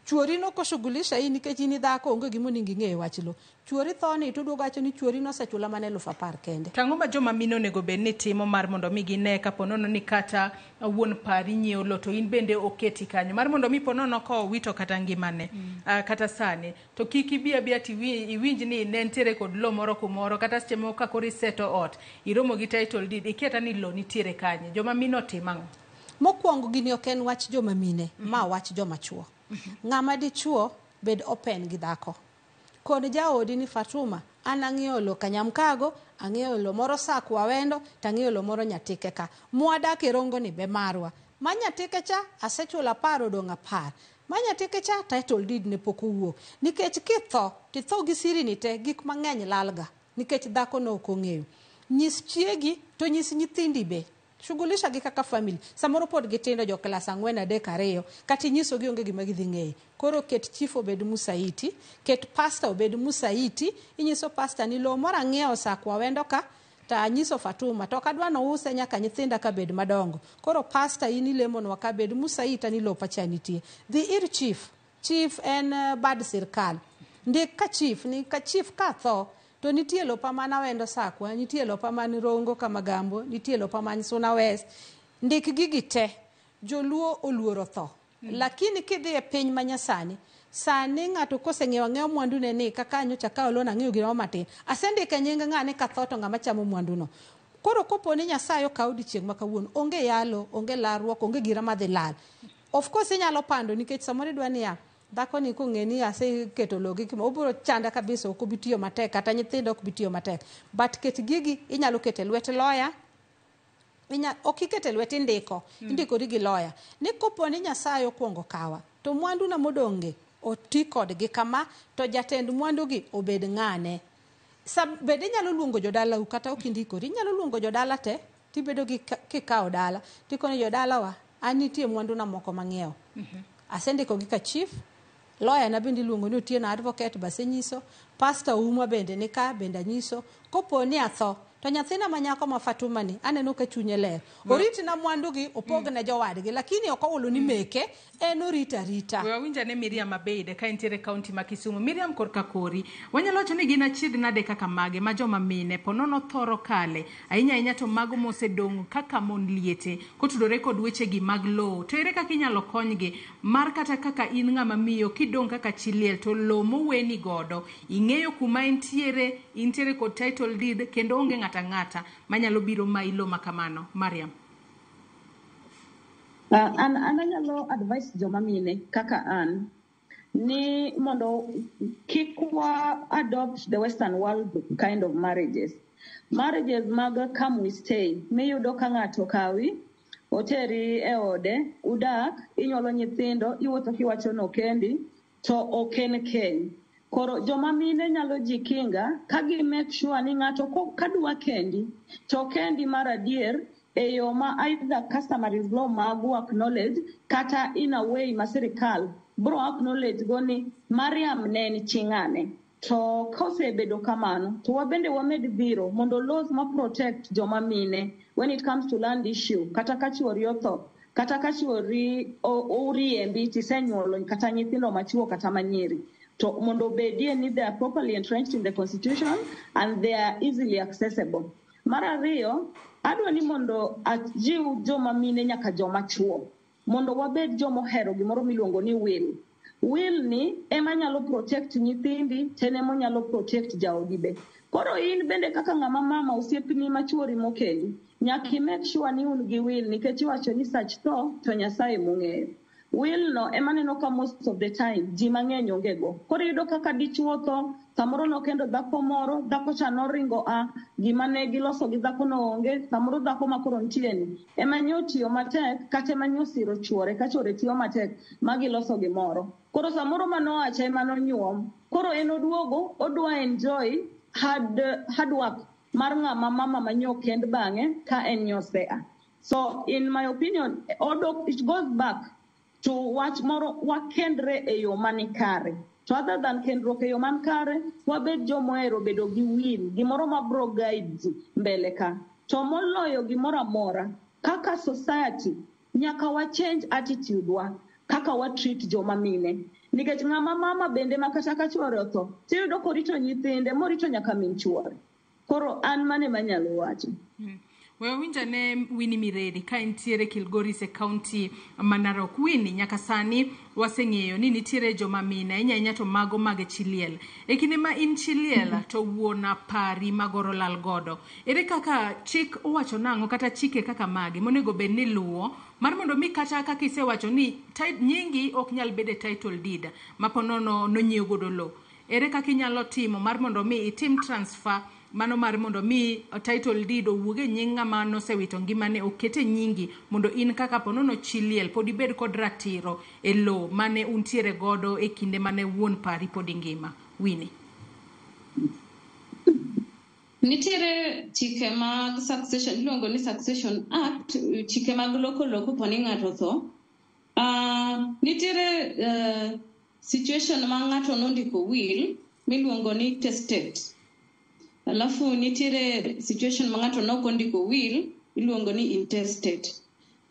Chuori no koshughulisha hii nikech ni dhako onge gimo ningi ng'e wachlo. Chuori thoni to duogo acho ni chuori no sechula mane 10,000 kende. Tang'o ma joma mino nego bed ni timo mar mondo mi gine ka ponono ni kata wuon pari nyiewo lo to in bende oketi kanyo. Mar mondo mi ponono ko wito kata ngimane kata sane. To kiki bia TV iwinj ni ne ntiere kod lo moro kumoro kata seche moko ka kori seto ot. Iromo gi title deed iketa ni lo nitiere kanye. Joma mino timang'o. Mokwongo gini ok en wach joma mine, ma wach joma chuo. Ng'ama dichuo bed open gi dhako. Kod jaodi ni Fatuma, an ang'iyo lo Kanyamkago, ang'iyo lo moro Sakwa Wendo, tang'iyo lo moro Nyatike ka. Mwadak e rongo ni be marwa. Ma Nyatike cha asechula 10 odong' 10. Ma Nyatike cha title deed ne pok owuok. Nikech kitho, titho gi siri ni te gik mang'eny lalga. Nikech dhako no ok ong'eyo. Nyis chiegi to nyis nyithindi be. Shughulisha gi kaka family. Samoro pod gitindo jo klas 4 3 2 kati nyiso gi onge gima gidhi ng'eyo. Koro ket chief obed Musaiti, ket pastor obed Musaiti, inyiso pastor ni lo mora ng'iewo Sakwa Wendo ka ta nyiso Fatuma to kadwa no use nyaka nyithinda ka bed madongo. Koro pastor ini lemonwa ka bed Musaita ni lo pachanitie. Dhi ir chief en bad sirkal. Ndik ka chief ka tho to nitie lopa mana Wendo Sakwa, nitie lopa man Rongo Kamagambo, nitie lopa man Suna West. Ndik gigi te joluo oluoro tho. Lakini kidhi e piny manyasani, sani ng'ato koseng'eyo mwandu ne ni kaka nyocha ka olona ng'eyo gino matin. Asendike nying ng'ane ka tho to ng'ama chamo mwandu no. Koro kopo ni Nyasaye okawo odiechieng' ma kawuono, onge yalo, onge larruok, onge gira madhi lal. Of course inyalo pando nikech samoro idwa ni dhako ni kong'e ni aseketo logi kimo obiro chanda kabisa ok obi tiyo matek kata nyithindo ok bi tiyo matek. But ket gigi inyalo kete lwet lawyer. Ok ikete lwet indiko ri gi lawyer. Ni kopo ni Nyasaye okwongo kawa to mwandu na modonge oti kodgi kama to jatend mwandu gi obed ng'ane. Bende inyalo luongo jodala kata ok indikori, inyalo luongo jodala te tibedo gi kikawo dala tikone jodala wa an nitie mwandu na moko mang'iewo. Asendiko gi ka chief, lawyer na bende luongo ni Otieno advocate base nyiso, pastor uma bende ni ka bende nyiso, kopo ni atho to nyathina manyako ma Fatuma ni aneno ka chunye ler. Oriti na mwandu gi opogne jowadgi lakini ok owulo ni meke en orita rita. We winja ne Miriam Abeide ka intiere kaunti ma Kisumu. Miriam korka kori, wanyalo wacho ni gina chiegni nade kaka mage ma joma mine ponono thoro kale ahinya to mago mosedong' kaka mon liete kotudore kod weche gi mag lowo. To ere kaka inyalo konygi mar kata kaka in ng'ama miyo kidong' kaka chiliel to lowo moweni godo ing'eyo kuma intiere kod title deed kendo onge ng'ata manyalo biro ma ilo makamano. Mariam. An anyalo advice joma mine kaka an ni mondo kik wa adopt the Western world kind of marriages. Marriages mag come we stay. Miyudo ka ng'ato kawi, oteri e ode, udak, inyuolo nyithindo, iwuotho kiwacho no kendi, to oken ken. Koro joma mine nyalo jikinga, kagi make sure ni ng'ato kadwa kendi, to kendi mar adier, e yo ma either customer is law magu acknowledge, kata in a way ma sirikal, bro acknowledge go ni Mariam ne en chingane. To kosebedo kamano, to wabende wamed biro, mondo laws ma protect joma mine when it comes to land issue, kata kachuori otho, kata kachuori uriembi tisenyuolo kata nyithindo machuo kata manyiri. To mondo bedie ni they are properly entrenched in the constitution and they are easily accessible. Mara ariyo, adwa ni mondo ajiw joma mine nyaka joma chuo. Mondo wabed jomo hero gimoro miluongo ni will. Will ni ema nyalo protect nyithindi, tene mo nyalo protect jaodi be. Koro in bende kaka ng'ama mama osiepni machuori mokendi, nyaki make sure ni un gi will nikech iwacho ni sach to Nyasaye mong'eyo. Will no ema neno ka most of the time ji mang'eny onge go. Koro yudo kaka dichuo tho, samoro no kendo dhako moro, dhako cha noringo gima ne giloso gi dhako no onge, samoro dhako makoro ntieni. Ema nyo tiyo matek, kata ema nyo siro chuore, ka chuore tiyo matek, magiloso gimoro. Koro samoro manowacha ema nonyuom, koro en oduogo, odwa enjoy hard work mar ng'ama mama manyo kend bang'e ka en nyosea. So in my opinion, it goes back to watch moro wakendre e yo manikare. To other than kendruok e yo manikare, wabed jomohero bedo gi will, gimoro mabro guide mbele ka. To moloyo gimoro amora, kaka society, nyaka wa change attitude wa, kaka wa treat joma mine. Nikech ng'ama mama bende makata ka chuore otho, tiyudo korito nyithinde, morito nyaka min chuore. Koro an mane manyalo wacho. Winja ne Winnie Miredi ka entiere Kilgoris e county ma Narok. Winnie, nyaka sani waseng'eyo ni nitiere joma mine inya to mago mag Chiliel. E kinde ma in Chiliel to wuona pari magoro lal godo. Ere kaka chik owacho nang'o kata chike kaka magi monego bed ni luwo mar mondo mi kata kaka isewacho ni nyingi ok nyal bede title deed maponono nonyiew godo lo. Ere kaka inyalo timo mar mondo mi itim transfer mano mar mondo mi title deed owuoge nying ng'ama nosewito ngimane okete nyingi mondo in kaka ponono Chiliel pod ibed kod ratiro e lo mane untiere godo e kinde mane wuon pari pod ngima. Winnie. Nitiere chike mag succession, iluongo ni Succession Act, chike mag loko poni ng'ato tho. Nitiere situation ma ng'ato nondiko will miluongo ni testate. Alafu nitiere situation ma ng'ato nok ondiko will iluongo ni intestate.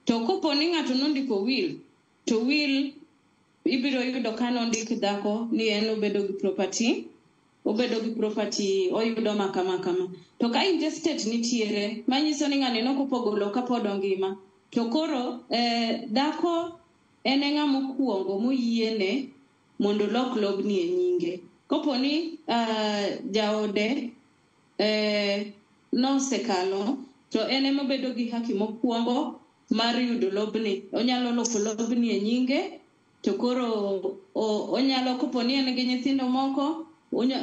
To kopo ni ng'ato nondiko will, to will ibiro yudo ka nondik dhako ni en obedo gi property oyudo makama. To ka intestate nitiere, manyiso ni ng'ani nokopogolo kapod ngima. To koro dhako en ng'ama okuongo moyiene mondo lok lobni e nyinge. Kopo ni jaode nosekalo, to en ema bedo gi haki mokwongo mar yudo lobni. Onyalo loko lobni e nyinge, to koro onyalo kopo ni en gi nyithindo moko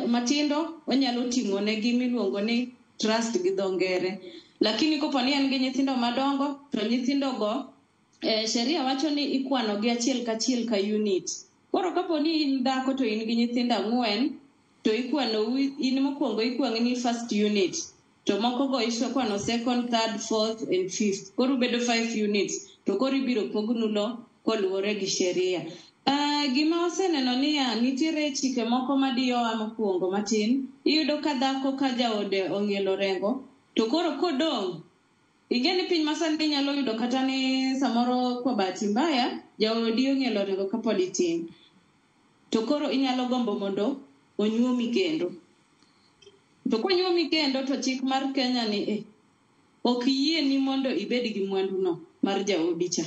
matindo, onyalo ting'o ne gimiluongo ni trust gi dho ngere. Lakini kopo ni en gi nyithindo madongo, to nyithindo go sheria wacho ni ikwano gi achiel kachiel ka unit. Koro kapo ni in dhako to in gi nyithindo 4, to ikwano in mokwongo ikwano ni first unit, to moko go ikwano second, third, fourth and fifth. Koro bedo 5 units, to koro ibiro pognu lo koluwore gi sheria. Gima oseneno niya, nitiere chike moko madiyowa mokwongo matin. Iyudo ka dhako ka jaode ong'ielo rengo, to koro kodong', ingeni piny masani nyalo yudo kata ni samoro kwa bahati mbaya jaodi ong'ielo rengo kapod itin. To koro inyalo gombo mondo onyuomi kendo. To konyuomi kendo, to chik mar Kenya ni ok yie ni mondo ibed gi mwandu no mar jaodi cha.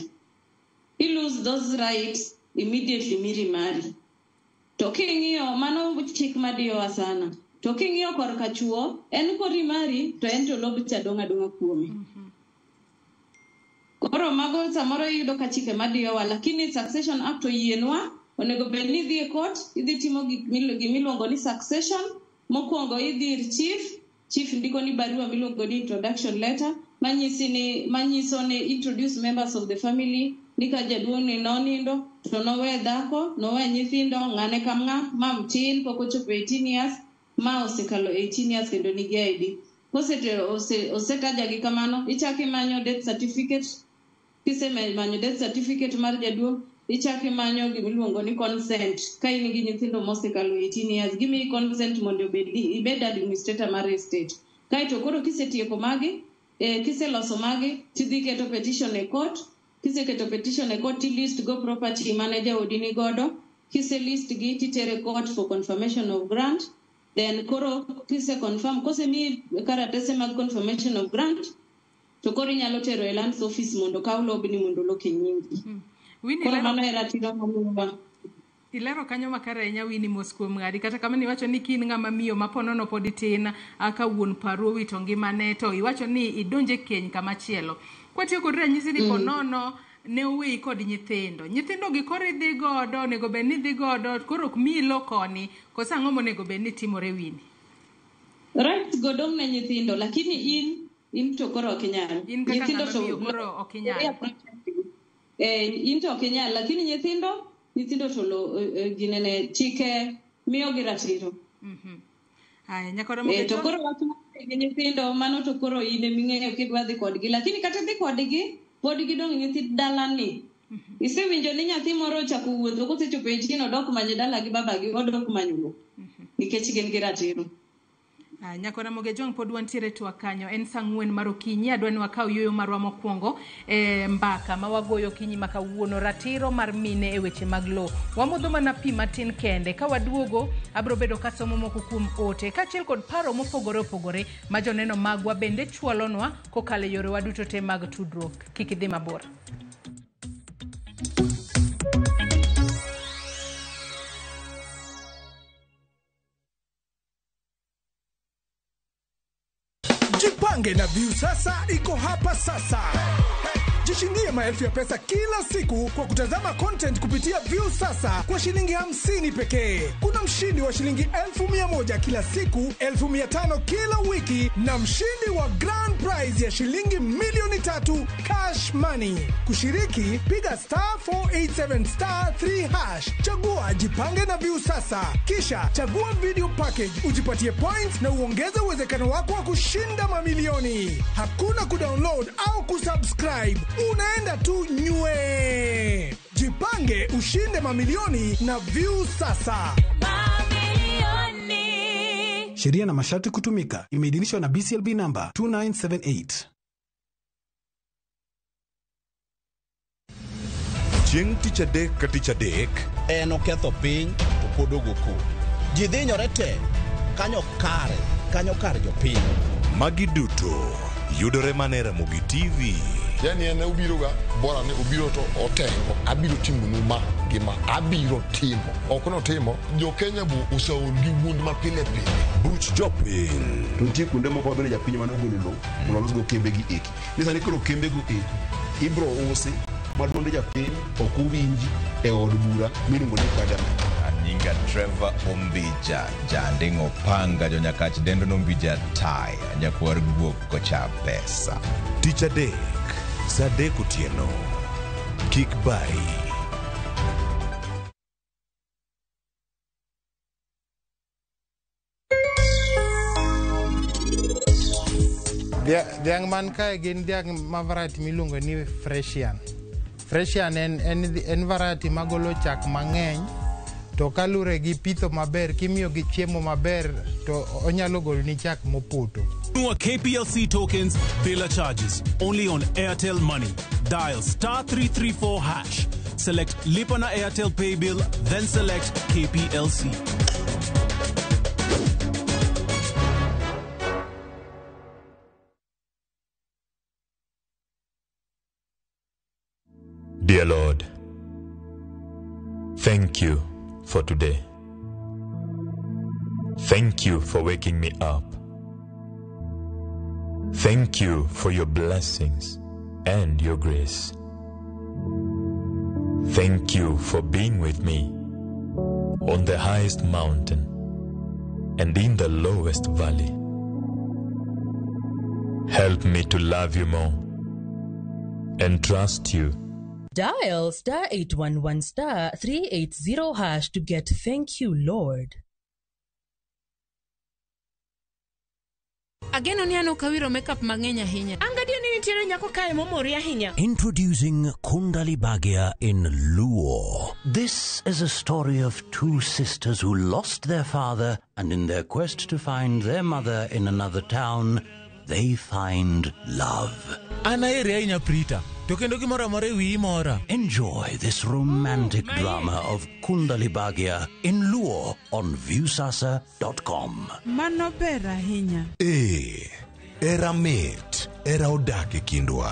You lose those rights immediately mari. To king'iyo mano chik madiyowa sana. To king'iyo korka chuo, en kori mari to en to lob cha donga kuome. Koro mago samoro yudo ka chike madiyowa, lakini Succession Act oyienwa onego bed ni idhi e court, idhi timo gimiluongo ni succession. Mokwongo idhi ir chief, chief ndiko ni barua miluongo ni introduction letter manyiso ni introduce members of the family ni ka jaduong' ni nonindo to nowe dhako nowe nyithindo ng'ane kam ng'a mam tin pok ochopo 18 years ma osekalo 18 years kendo nigi ID. Osetaja gi kamano ichaki manyo death certificate. Kisemanyo death certificate mar jaduong' ichaki manyo gimiluongo ni consent. Ka in gi nyithindo mosekalo 18 years gimi consent mondo ibed administrator mar estate. Kaito koro kisetieko magi kiseloso magi tidhi keto petition e court. Kiseketo petition e court list go property manager odini godo. Kise list gi titere court for confirmation of grant. Then koro kise confirm kose mi karatese mag confirmation of grant to koro inyalo tero e land office mondo kaw lobni mondo loke nyingi. Koro mano e ratiro mamuwa. Ilero kanyo makare nya wini moskuom ngadi kata kama ni wacho ni kin ng'ama miyo maponono pod tin aka wuon paro wito ngimane to iwacho ni idonje keny kama chielo. Kwatiyo kod ranyisi ni ponono ne uwi kod nyithindo gi koro idhi godo nego ben ni dhi godo koro ok milo koni kosa ang'o monego ben ni timore wini. Right godong ne nyithindo lakini in to koro ok nyal. Nyithindo to koro ok nyal. In to ok nyal lakini nyithindo to ginene chike miyo gi ratiro. Haya nyakoro mo to koro wacho ni nyithindo mano to koro ine ming'eyo kidwa dhi kodgi lakini kata dhi kodgi pod gidong' nyithi dalani. Isewinjo ni nyathi moro ochako wuotho kosechopo 18 odok manyo dala gi babagi odok manyo nikech gin gi ratiro. Nyakona moge jong pod wantiere to akanyo en saa 4 mar okinyi adwa ni wakaw yoyo marwa mokwongo mbaka ma wagoyo kinyi maka wuono ratiro mar mine e weche mag lo wamodho mana pi matin kende ka waduogo abro bedo ka somo moko kuom ote kachiel kod paro mopogore ma joneno magwa bende chwalonwa kokale yore waduto te mag tudruok kik idhi mabor. Jipange na View sasa iko hapa sasa. Jishindie maelfu ya pesa kila siku kwa kutazama content kupitia View sasa kwa shilingi 50 pekee. Kuna mshindi wa shilingi 1,100 kila siku, 1,500 kila wiki na mshindi wa grand prize ya shilingi milioni 3 cash money. Kushiriki piga *487*3#. Chagua Jipange na View sasa. Kisha chagua video package ujipatie points na uongeze uwezekano wako wa kushinda mamilioni. Hakuna kudownload au kusubscribe. Unaenda tu nywe. Jipange ushinde mamilioni na View sasa. Mamilioni. Sheria na masharti kutumika. Imeidhinishwa na BCLB number 2978. Chieng' tich adek ka tich adek en oketho piny to pod ogoku. Ji dhinyore te kanyo kare jopiny. Magi duto yudore mana e Ramogi TV. Yani ene ubiroga bora ne ubiro to otengo abiro timo numa gima abiro timo ok no timo jo Kenya bu usaon gi wund ma pile buch jopiny to nitie kunde moko bende japiny mano golo lo molos go kembe gi eki nisani koro kembe go eki ibro usi madonde japiny ok uwinji e od bura miluongo ni parliament. Nyinga Trevor Ombija jandingo panga jo nyakach dendo nombija tai nyakwar guok kocha pesa tich adek saa 3 otieno kik bai. Dhiang' man kae gin dhiang' ma variety miluongo ni Freshian. Freshian en variety magolo chak mang'eny to kalure gi pitho maber kimiyo gi chiemo maber to onyalo golo ni chak mopoto. Nunua KPLC tokens bila charges only on Airtel Money. Dial *334#. Select Lipa na Airtel Pay Bill, then select KPLC. Dear Lord, thank you for today. Thank you for waking me up. Thank you for your blessings and your grace. Thank you for being with me on the highest mountain and in the lowest valley. Help me to love you more and trust you. Dial *811 *380# to get Thank You, Lord. Ageno ni ano kawiro makeup mang'eny ahinya. Angadio ni nitiere nyako kae momori ahinya. Introducing Kundali Bhagia in Luo. This is a story of two sisters who lost their father, and in their quest to find their mother in another town, they find love. Enjoy this romantic drama of Kundali Bhagia in Luo on viewsasa.com. Mano ber ahinya. Era mit, era odake kindwa.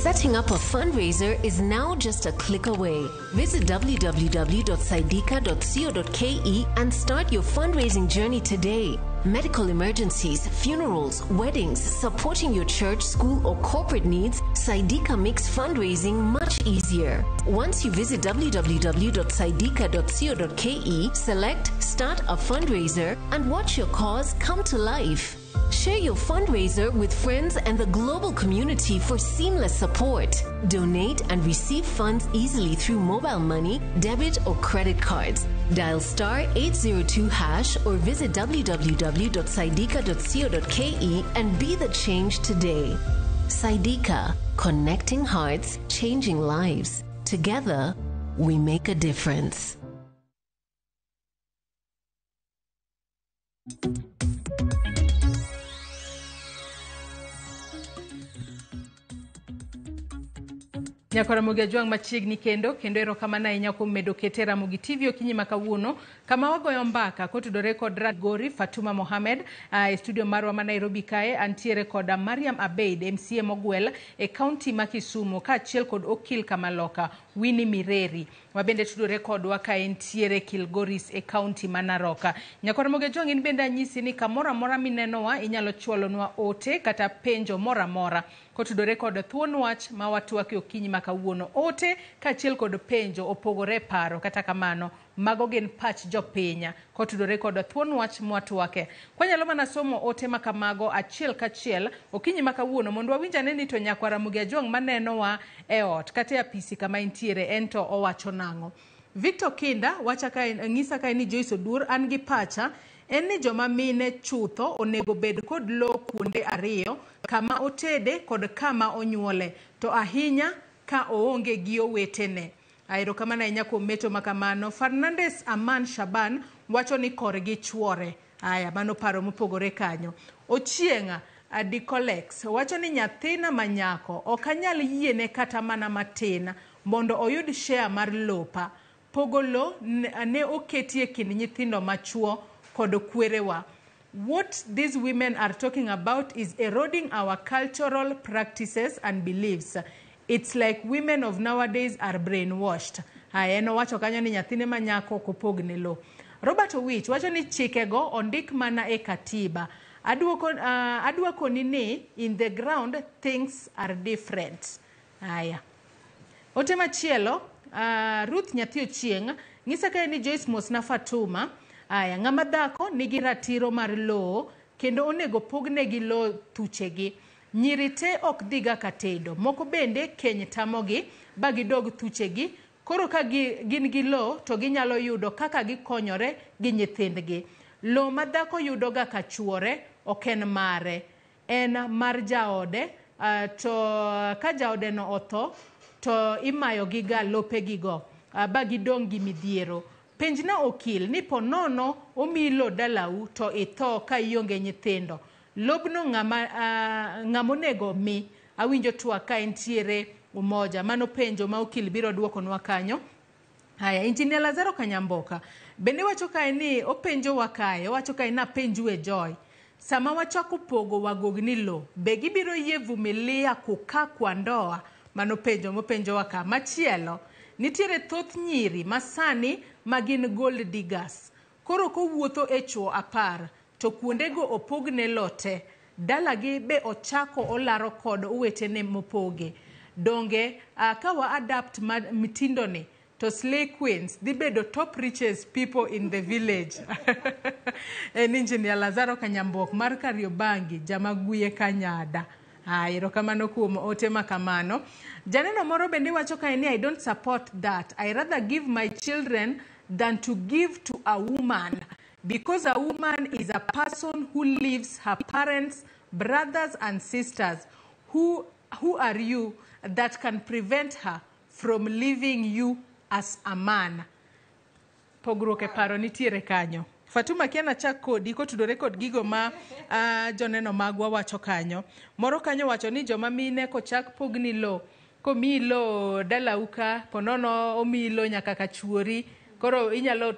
Setting up a fundraiser is now just a click away. Visit www.saidika.co.ke and start your fundraising journey today. Medical emergencies, funerals, weddings, supporting your church, school, or corporate needs, Saidika makes fundraising much easier. Once you visit www.saidika.co.ke, select Start a Fundraiser and watch your cause come to life. Share your fundraiser with friends and the global community for seamless support. Donate and receive funds easily through mobile money, debit, or credit cards. Dial *802# or visit www.saidika.co.ke and be the change today. Saidika, connecting hearts, changing lives. Together, we make a difference. Nyakora Mugi Juang machiegni kendo erokamano ahinya kuom medo kete Ramogi TV okinyi makawuono kama wagoyo mbaka kotudore kod Ragori Fatuma Mohamed e studio marwa ma Nairobi kae antiere kod Mariam Abeid MCA mogwel e county ma Kisumu kaachiel kod okil Kamaloka Winnie Mireri wabende tudore kodwa ka entiere Kilgoris e county ma Narok. Nyakora Mugi Juang in bende anyisi ni kamora mora minenowa inyalo chwalonwa ote kata penjo mora mora kotudore kod thuon wach ma watwake okinyi makawuono. Ote kaachiel kod penjo opogore paro kata kamano mago gin pach jopinya kotudore kod thuon wach mwatwake. Kwanyalo mana somo ote makamago achiel kachiel okinyi makawuono mondo wawinjane ni to Nyakwara Mugi Juang manenowa e ot kata apisi kama intiere ento owacho nango. Victor Kinda wacha ka ngisa ka ni Joyce Odur an gi pacha en ni joma mine chutho onego bed kod lo kuonde ariyo kama otede kod kama onyuole to ahinya ka oonge gi owetene. Aero kama na inyako meto makamano. Fernandez Aman Shaban wacho ni korgi chuore. Aya mano paro mopogore kanyo. Ochienga Adikolex wacho ni nyathina manyako okanyal yiene kata mana matin mondo oyud share mar lopa. Pogolo ne oketie kind nyithindo machuo kod kwerewa. What these women are talking about is eroding our cultural practices and beliefs. It's like women of nowadays are brainwashed. Eno wacho kanyo ni nyathine manyako kopogne lo. Robert Owich wacho ni chikego ondik mana e katiba. Aduoko ni in the ground things are different. Aya. Ote machielo Ruth Nyathi Ochieng ngisa ka ni Joyce Mosna Fatuma. Aya ng'ama dhako nigi ratiro mar lo kendo onego pogne gi lo thuchegi. Nyiri te ok diga katedo. Moko bende keny tamogi ba gidog thuchegi. Koro ka gin gi lo to ginyalo yudo kaka gikonyore gi nyithindgi. Lo ma dhako yudo ga ka chuore ok en mare. En mar jaode to ka jaode no otho to imayo gi ga lopegi go ba gidong gi midhiero. Penjna okil ni ponono omilo dalau to itho ka ionge nyithindo. Lobno ng'amonego mi awinjo twak ka entiere umoja. Mano penjo ma okil biro duokonwa kanyo. Haya, Injinia Lazaro Kanyamboka bende wacho kae ni openjo wakae wacho kae na penjue Joy. Sama wachako pogo wagogni lo be gibiro yie vumilia kukaa kwa ndoa. Mano penjo mopenjo waka. Machielo nitiere thoth nyiri masani magin gold diggers. Koro kowuotho e chuo 10 to kuondego opogne lote. Dalagi be ochako olaro kod uwetene mopoge. Donge kawa adapt mitindoni to slay queens dhi bedo top richest people in the village. En engineer Lazaro Kanyambok mar Kariobangi, Jamaguye Kanyada. Erokamano kuom ote makamano. Janeno moro bende wacho kae ni I don't support that. I rather give my children than to give to a woman, because a woman is a person who leaves her parents, brothers and sisters. Who are you that can prevent her from leaving you as a man? Pogruok e paro nitiere kanyo. Fatuma kiana chak kodi kotudore kod gigo ma joneno magwa wacho kanyo. Moro kanyo wacho ni joma mine kochak pogni lo, komi lo dalauka, ponono omi lo nyaka kachuori, koro inyalo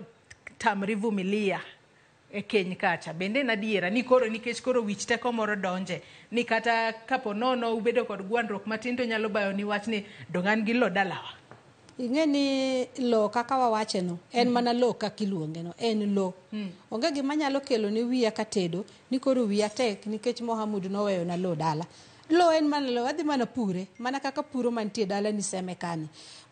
tamri vumilia e keny kacha. Bende nadiera ni koro nikech koro wich teko moro donje, ni kata kaponono ubedo kod gwandruok matindo nyalo bayo ni wach ni dongan gi lo dalawa. Ing'e ni lo kaka wawache no en mana lo kaka iluonge no, en lo. Onge gima nyalo kelo ni wiya katedo ni koro wiya tek nikech Mohamud noweyo na lo dala. Lo en mana lo, adhi mana pure, mana kaka puro mantie dala ni seme kani.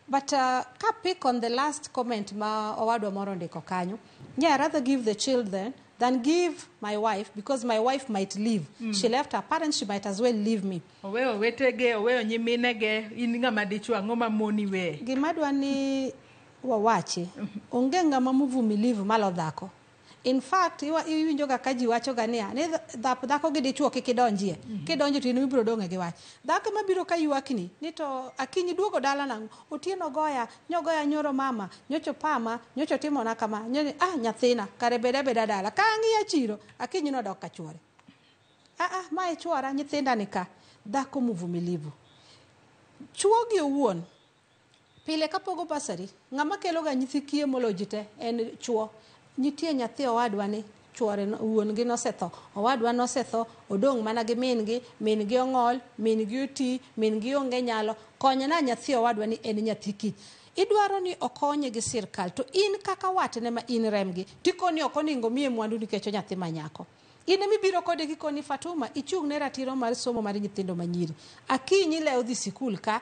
But ka pick on the last comment ma owadwa moro ndiko kanyo, yeah, I'd rather give the children than give my wife, because my wife might leave. She left her parents, she might as well leave me. Oweyo wetege, oweyo nyiminege, in ng'ama dichwo ang'o ma moni we. Gima dwa ni wawachi, onge ng'ama muvumilivu malo dhako. In fact, iwinjo ga ji wacho ga niya, ni dhako gi dichwo kik idonjie. Kidonjo to in ibiro dong' gi wach. Dhako mabiro ka ywakni ni to akinyi duogo dala nang'o, otieno goya, nyogoya nyoro mama, nyocho pama, nyocho timona kama, nyathina, kare beda dala. Ka ang'iya chiro, akinyi nodok ka chwore. Mae chwora, nyithinda ni ka. Dhako muvumilivu. Chwo gi owuon, pile kapogo basari, ng'ama kelo ga nyithi kie molojite en chwo. Nitie nyathi owadwa ni chwore wuon gi nosetho, owadwa nosetho, odong' mana gi min gi ong'ol, min gi oti, min gi onge nyalo, konyna nyathi owadwa ni en nyathi kich. Idwaro ni okonye gi sirkal, to in kaka watne ma in remgi, tikoni okoningo miye mwandu nikech nyathi manyako. Ine mibiro kode kikoni Fatuma, ichung' ne ratiro mar somo mar nyithindo manyiri. Akinyi leo dhi sikul ka,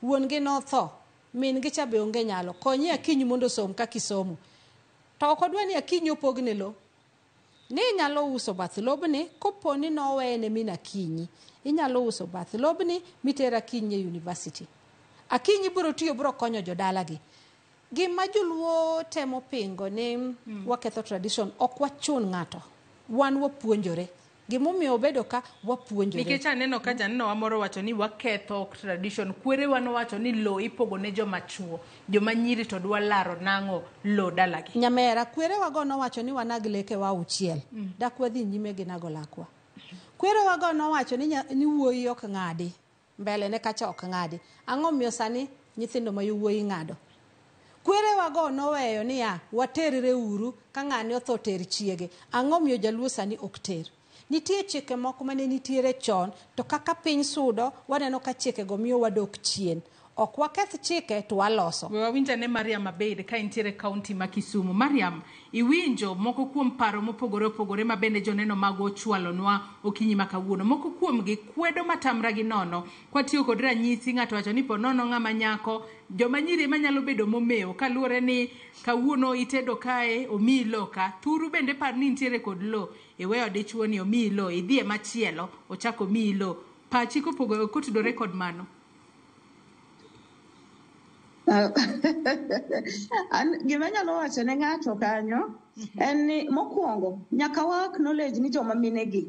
wuon gi notho, min gi cha be onge nyalo, konye akinyi mondo som kaka isomo. To kodwa ni akinyi opogne lo. Ni inyalo uso bath lobni koponi nowene min akinyi. Inyalo uso bath lobni mitera akinyi e university. Akinyi biro tiyo biro konyo jodala gi. Gima joluo temo pingo ni waketho tradition, ok wachun ng'ato. Wan wapuonjore. Gimomiyo obedo ka wapuonjore. Nikech aneno ka janeno wa moro wacho ni waketho tradition. Kwere wano wacho ni lo ipogo ne joma chuo. Joma nyiri to dwa laro nang'o lo dalagi. Nyamera, kwere wagono wacho ni wanag leke wa uchiel. Dakwa dhi nyime gi nago lakwa. Kwere wagono wacho ni wuoyi ok ng'adi. Mbele ne kacha ok ng'adi. Ang'o miyo sani nyithindo ma wuoyi ng'ado. Kwere wagono weyo ni waterre uru ka ng'ani otho ter chiege. Ang'o miyo jaluo sani ok ter. Nitie chike moko mane nitiere chon, to kaka piny sudo, waneno ka chike go miyo wadok chien. Ok waketh chike to waloso. Wawinja ne Mariam Abeid ka intiere kaunti ma Kisumu. Mariam, iwinjo moko kuom paro mopogore opogore ma bende joneno mago chwalonwa okinyi ma kawuono. Moko kuom gi kwedo matamra gi nono. Kwa tiyo kod ranyisi ng'ato wacho ni ponono ng'ama nyako, joma nyiri manyalo bedo momeo kaluwore ni kawuono itedo kae omi loka. Turu bende par ni intiere kod lo. Iweyo dichuo ni omi lo, idhie machielo, ochako omi lo. Pachi kopogore kotudore kod mano. Gima nyalo wacho ne ng'ato kanyo en ni mokwongo nyaka wa acknowledge ni joma mine gi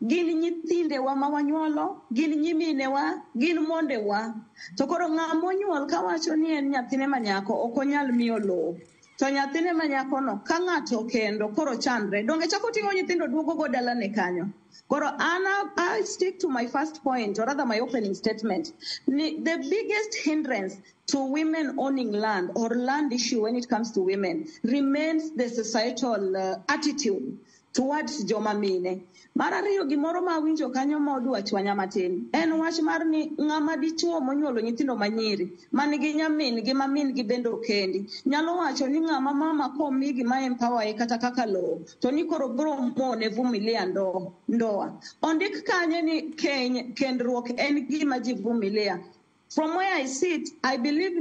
gin nyithinde wa ma wanyuolo, gin nyimine wa, gin monde wa. To koro ng'ama onyuol ka wacho ni en nyathine manyako ok onyal miyo lo. To nyathine manyako no ka ng'ato kendo koro chandre, donge chako ting'o nyithindo duogo go dalane kanyo. Koro I stick to my first point, or rather my opening statement. The biggest hindrance to women owning land or land issue when it comes to women remains the societal attitude towards joma mine. Mar ariyo gimoro ma winjo kanyo modwa chwanya matin en wach mar ni ng'ama dichuo monyuolo nyithindo manyiri manigi nyamin gi mamin gi bendo kendi nyalo wacho ni ng'ama mama komigi ma empower kata kaka lo to ni koro bro mone vumilia ndoa ondik kanye ni kendruok en gima ji vumilia. From where I sit, I believe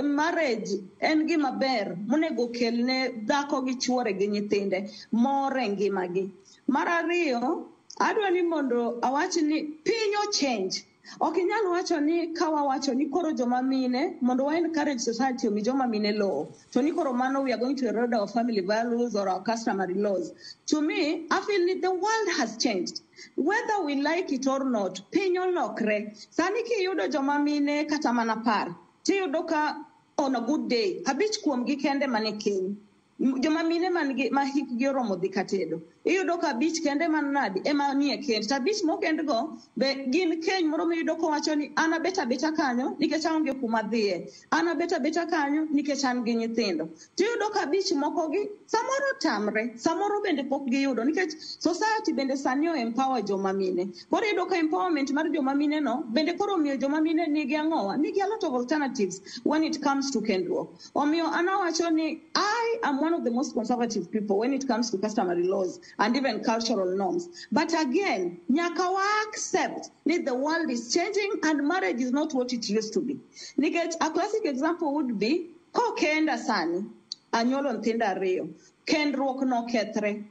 marriage en gima ber monego kelne dhako gi chuore gi nyithinde more ngimagi. Mar ariyo, adwa ni mondo awach ni piny change. Ok inyal wacho ni kawa wacho ni koro joma mine mondo wa encourage society omi joma mine low. To ni koro mano we are going to erode our family values or our customary laws. To me, I feel the world has changed. Whether we like it or not, piny olokre. Sani kiyudo joma mine kata mana par. Tiyudo ka on a good day, abich kuomgi kende mane keny. Joma mine ma hikgi oromo dhi katedo. Iyudo ka abich kende man nadi ema nie kend. Tabich mokendgo be gin keny moro miyudo kowacho ni an abeta kanyo nikech aonge kuma dhiye. An abeta kanyo nikech an gi nyithindo. Tiyudo ka abich mokogi samoro tamre, samoro bende pok giyudo nikech society bende sani empower joma mine. Koro iyudo ka empowerment mar joma mine no bende koro miyo joma mine nigi ang'owa, nigi a lot of alternatives when it comes to kendruok. Omiyo an awacho ni I am one of the most conservative people when it comes to customary laws and even cultural norms. But again, nyakawa accept that the world is changing and marriage is not what it used to be. Nikech, a classic example would be, ko kenda sani, anyolo nthindo ariyo, kendruok no kethre.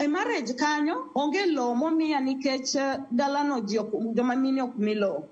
A marriage kanyo, onge lo momiya nikech dalano joma mine ok mi lo.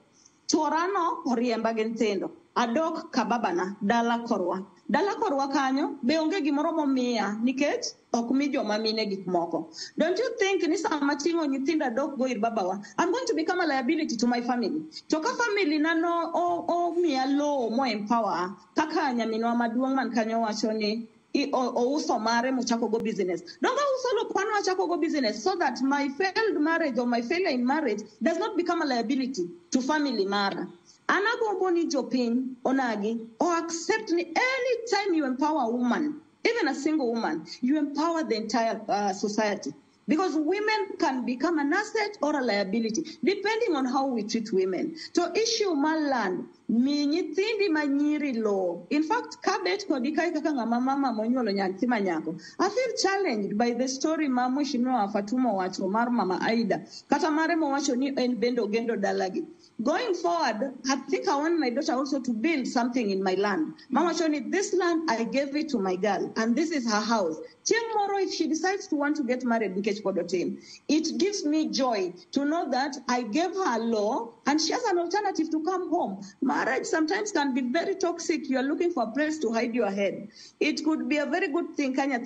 Chuorano oriemba gi nthindo, adok kababana, dala korwa. Dala korwa kanyo, be onge gimoro momiya nikech ok mi joma mine gik moko. Don't you think ni sama tingo nyithinda dok go ir babawa, I'm going to become a liability to my family. To ka family nano o miya lo mo empower, kaka nyaminwa maduong' man kanyo wacho ni ouso mare mochako go business. Donga uso lo kwano achako go business so that my failed marriage or my failure in marriage does not become a liability to family mara. Anagombo ni jopiny onagi or accept ni anytime you empower a woman, even a single woman, you empower the entire society. Because women can become an asset or a liability, depending on how we treat women. To issue land, nyithindi manyiri lo. In fact, kabet kodikai kaka ngama mama monyolo nyathi manyako. I feel challenged by the story Mheshimiwa Fatuma wacho mar Mama Aida. Kata mare mo wacho ni en bendo gendo dalagi. Going forward, I think I want my daughter also to build something in my land. Mama Shoni, this land, I gave it to my girl, and this is her house. Tomorrow, if she decides to want to get married, it gives me joy to know that I gave her a law, and she has an alternative to come home. Marriage sometimes can be very toxic. You are looking for a place to hide your head. It could be a very good thing. She can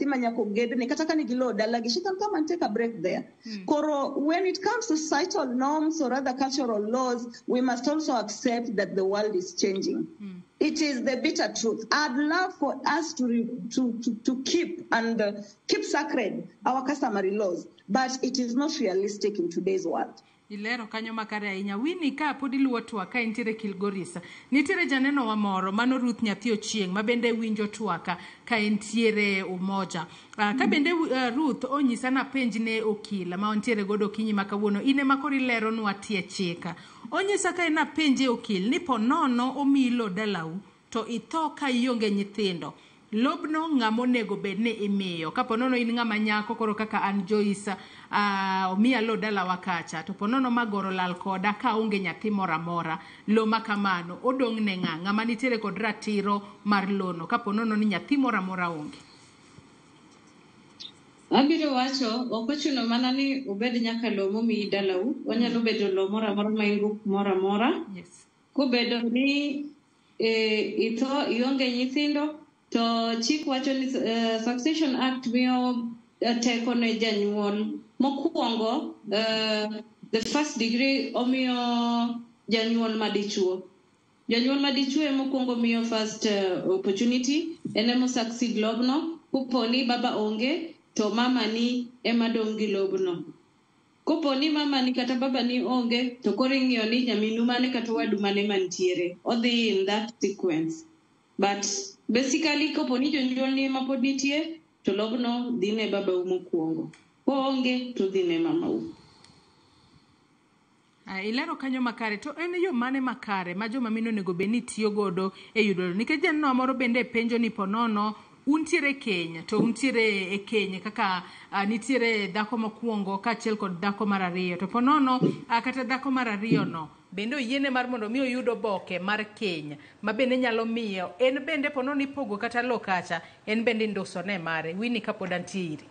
come and take a break there. Koro, when it comes to societal norms or other cultural laws, we must also accept that the world is changing. It is the bitter truth. I'd love for us to keep sacred our customary laws, but it is not realistic in today's world. Ilero kanyo makare ahinya. Wini ka pod iluwo twaka entiere Kilgoris. Nitiere janeno wa moro mano Ruth Nyathi Ochieng mabende winjo twaka ka entiere Umoja. Ka bende Ruth onyisa na penj ne okila ma ontiere godo kinyi makawuono ine makori lero nwa tie chika. Onyisa ka ina penje okil ni ponono omilo dalau to itho ka ionge nyithindo. Lobno ngamo nego bedne imiyo. Ka ponono in ngama nyako koro kaka an Joyce omiya lo dala wakacha to ponono magoro lal koda ka onge nyathi mora mora lo makamano odong ne ngama nitiere kod ratiro mar lono ka ponono ni nyathi mora mora onge. Abiro wacho okochuno mana ni obed nyaka lo momi dalau, onyalo bedo lo mora mora maingo mora mora. Yes. Kubedo ni ito ionge nyithindo to chik wacho ni Succession Act miyo teko ne janyuol mokuongo the first degree omiyo janyuol madichuo. Janyuol madichuo mokuongo miyo first opportunity enemo succeed lobno kuponi baba onge to mama ni ema dong gi lobno. Kuponi mama ni kata baba ni onge to koro ing'iyo ni nyaminu mane kata wadu mane mantiere. Odhi in that sequence. But basically koponi jonyuol ni ema pod nitie to lobno dhi ne baba mokuongo. Onge to dhi ne mama u. Ilero kanyo makare to en yo mane makare ma joma mino nego beni tiyo godo e yudo nikech janno moro bende penjo ni ponono untiere Kenya to untiere e Kenya kaka nitiere dhako mokuongo ka achiel kod dhako mar ariyo to ponono kata dhako mar ariyo no bende oyiene mar mondo mi oyud oboke mar keny ma bende nyalo miyo en bende pono ni pogo kata lo kacha en bende ndoso ne mare Winnie kapod antie iri.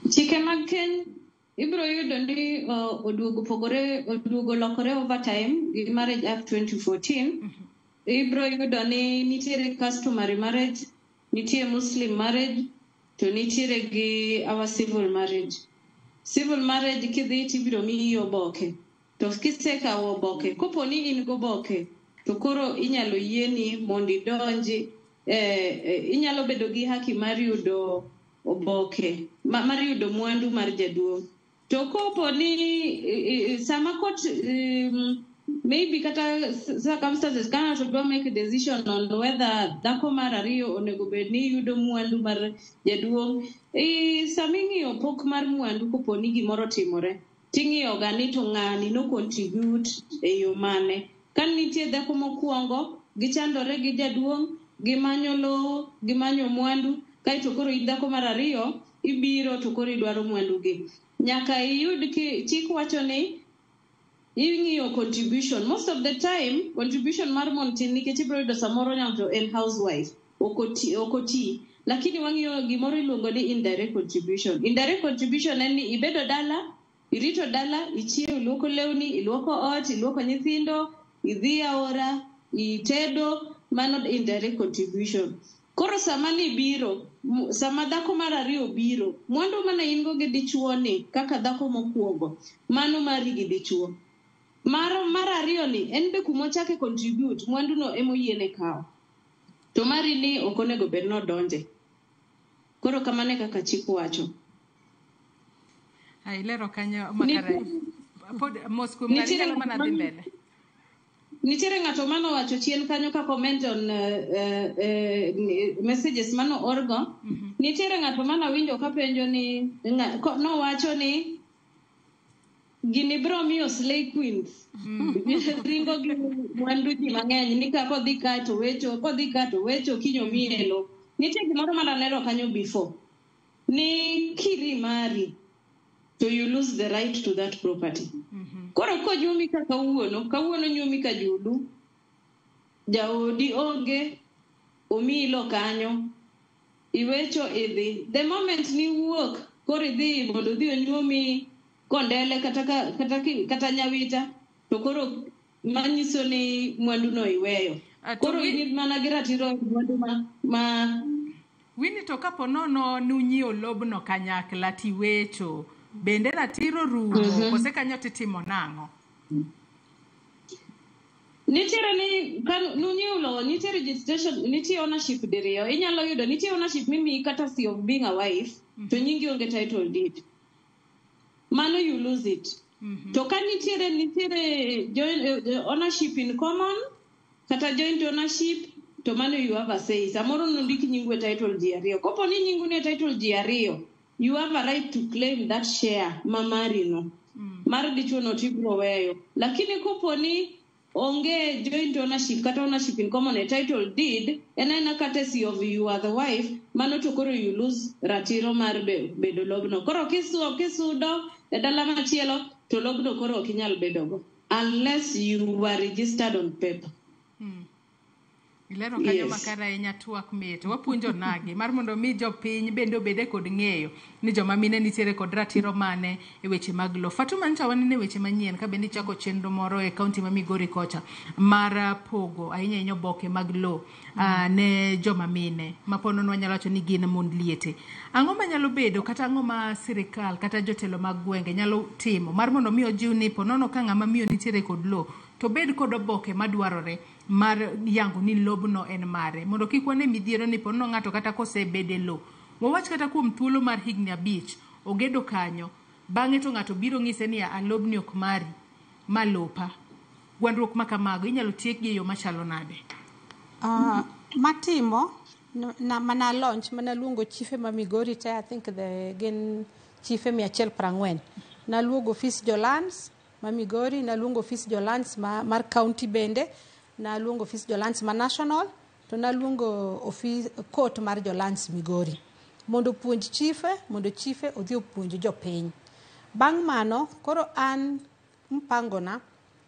Chike mag keny ibro yudo ni oduogo lokore over time gi Marriage Act 2014. Ibro yudo ni nitiere customary marriage, nitiere Muslim marriage, to nitiere gi our civil marriage. Civil marriage kidhi tibiro miyi oboke. To kisekawo oboke, kopo ni in goboke, to koro inyalo yieni mondo idonji, inyalo bedo gi haki mar yudo oboke, mar yudo mwandu mar jaduong'. To kopo ni sama kot maybe kata circumstances kana to make a decision on whether dhako mar ariyo onego bed ni yudo mwandu mar jaduong', saming'iyo pok mar mwandu kopo ni gimoro timore, ting'iyo ga ni to ng'ani no contribute e yo mane. Ka nitie dhako mokwongo gichandore gi jaduong', gimanyo lowo, gimanyo mwandu, kaito koro dhako mar ariyo ibiro to koro idwaro mwandu gi. Nyaka iyud ki chik wacho ni ing'iyo contribution. Most of the time contribution mar mon tin nikech ibiro yudo samoro nyako en housewife okoti, lakini wang'iyo gimoro iluongo ni indirect contribution. Indirect contribution en ni ibedo dala, irito dala, ichiew, iluoko lewni, iluoko ot, iluoko nyithindo, idhi aora, itedo, mano indirect contribution. Koro sama ni biro, sama dhako mar ariyo biro, mwandu mana in go gi dichuo ni kaka dhako mokwongo, mano mari gi dichuo. Mar ariyo ni en be kuma chake contribute, mwandu no emoyiene kawo. To mari ni ok onego bed no donje. Koro kamane kaka chik wacho. Ai lero kanyo makare. Pod Moscow ngari nyalo mana dhi mbele. Nitiere ng'ato mano wacho chien kanyo ka comment on messages mano orgo. Nitiere ng'ato mano winjo ka penjo ni no wacho ni gini bro miyo slay queens. Ringo gi mwandu ji mang'eny ni ka kodhi ka to wecho kinyo mielo. Nitiere gimoro mana lero kanyo before. Ni kiri mari so you lose the right to that property. Koro ko nyumi ka kawuono nyumi ka judu, jaodi onge, omilo kanyo, iwecho idhi. The moment ni wuok, koro idhi mondo idhi onyumi kondele kata nyawita, to koro manyiso ni mwandu no iweyo. Koro in mana gi ratiro mwandu ma Winnie to kapo nono nunyio lobno kanyakla tiwecho. Bende ratiro rumo, kose kanyo titimo nang'o? Nitiere ni nunyiewo lowo, nitie registration, nitie ownership diriyo. Inyalo yudo nitie ownership mimi courtesy of being a wife, to nyingi onge title deed. Mano you lose it. To ka nitiere joint ownership in common, kata joint ownership, to mano you have a say. Samoro nondiki nyingu e title ji ariyo. Kopo ni nyingu ne title ji ariyo, you have a right to claim that share mamari no. Mar dichuo no tibro weyo. Lakini kopo ni onge joint ownership kata ownership in common a title deed, enena courtesy of you are the wife, mano to koro you lose ratiro mar bedo lobno. Koro kisudo e dala machielo to lobno koro ok inyal bedogo unless you were registered on paper. Ilero kanyo makara enya tuak mit. Wapuonjo nagi mar mondo mi jopiny bende obede kod ng'eyo ni joma mine nitiere kod ratiro mane e weche mag lo. Fatuma ncha wanene weche manyien ka bende chako chenro moro e kaunti ma Migori kocha mar pogo ahinya oboke mag lo ne joma mine ma pono wanyalo wacho ni gin mond liete. Ang'o manyalo bedo kata ang'o ma sirikal kata jotelo mag gwenge nyalo timo mar mondo mi ojiw ni ponono ka ng'ama miyo nitiere kod lo to bed kod oboke madwarore mar yango ni lobno en mare mondo kik wane midhiero ni pono ng'ato kata kosebede lo wawach kata kuom thuolo mar higni 5 ogedo kanyo bang'e to ng'ato biro ng'ise ni alobni ok mari malopa gwandruok ma kamago inyalo tiek gi yo machalo nade? Matimo mana launch mana luongo chife ma Migori te I think the gin chife 140 na luongo office Jolans ma Migori na luongo office Jolans mar county bende na luongo office Jolans ma national to na luongo office court mar Jolans Migori mondo puonj chife mondo chife odhi opuonj jopiny. Bang' mano koro an mpangona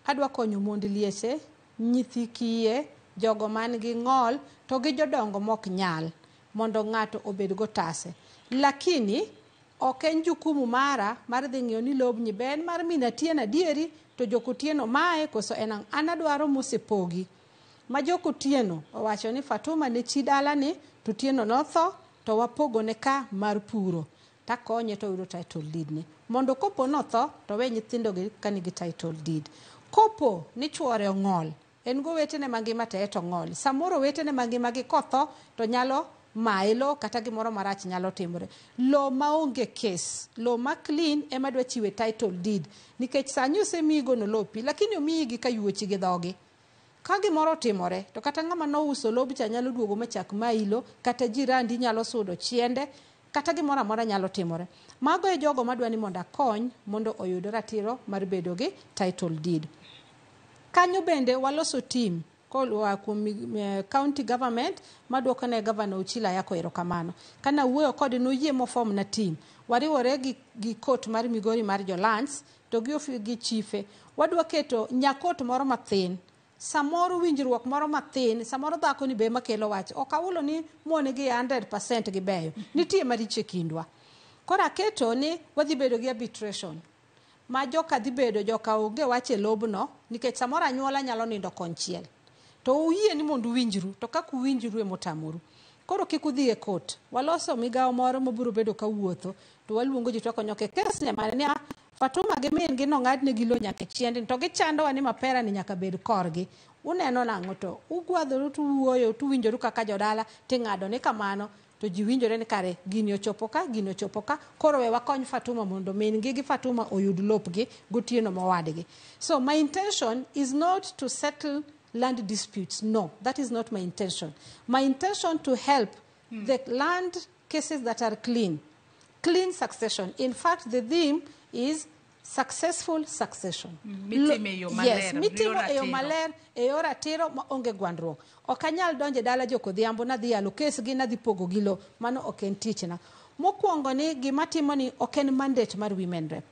adwa konyo mond liese, nyithi kiye, jogo man gi ng'ol to gi jodongo mok nyal mondo ng'ato obed go tase. Lakini ok en jukumu mara mar dhi ng'iyo ni lobni ben mar mina tieno adieri to jokotieno mae koso en an adwaro mosepogi. Ma jokotieno owacho ni Fatuma ne chi dalane to tieno notho to wapogone ka mar puro. Takonye to yudo title deed ne. Mondo kopo notho to we nyithindogi ka nigi title deed. Kopo ni chuore ong'ol, en go wetene mangima te to ng'ol. Samoro wetene mangima gi kotho to nyalo mailo kata gimoro marach nyalo timore. Lo maonge kes, lo ma clean ema dwa chiwe title deed. Nikech sanyo osemigo no lopi, lakini omiyigi ka yuochi gi dhogi. Ka gimoro timore, to kata ng'ama no uso lobi cha nyalo duogo machak mailo, kata jirandi nyalo sudo chiende, kata gimoro amora nyalo timore. Mago e jogo madwa ni mondo akony mondo oyud ratiro mar bedo gi title deed. Kanyo bende waloso team kolwa kuom county government maduoko ne governor Uchila yako erokamano. Kana wuoyo kod noyie mofom na team. Wariwore gi court mar Migori mar Jolans to gi chiefe. Wadwa keto nyakot moro mathin. Samoro winjruok moro mathin, samoro dhako ni be makelo wach. Okawulo ni muone gi 100% gi beyo. Nitie mariche kindwa. Kora keto ni wadhi bedo gi arbitration. Ma joka dhi bedo joka onge wache lobno nikech samoro anyuola nyalo nindo konchiel. To uyie ni mondo winjru to kaka uwinjru emotamuru. Koro kik udhi e court. Waloso migawo moro mobiro bedo ka wuotho to waluongo ji to konyo ke kes ne mane ni Fatuma gi min gi no ng'adne gi lo nyaka chiende to gichandowa ni mapera ni nyaka bed korgi. Uneno nang'o to ugwadhoru tu wuoyo tu winjoru kaka jodala ting'ado ni kamano to ji winjore ni kare gini ochopo ka koro we wakony Fatuma mondo min gi Fatuma oyud lopgi gotieno mowadgi. So my intention is not to settle land disputes. No, that is not my intention. My intention to help the land cases that are clean succession. In fact, the theme is successful succession. Yes, mitimo eyo maler eyo ratiro ma onge gwandruok. Okanyal donje dala jokodhiambo na dhi alo kes gi na dhi pogo gilo mano ok en tichna. Mokwongo ni gima timo ni ok en mandate mar women rep.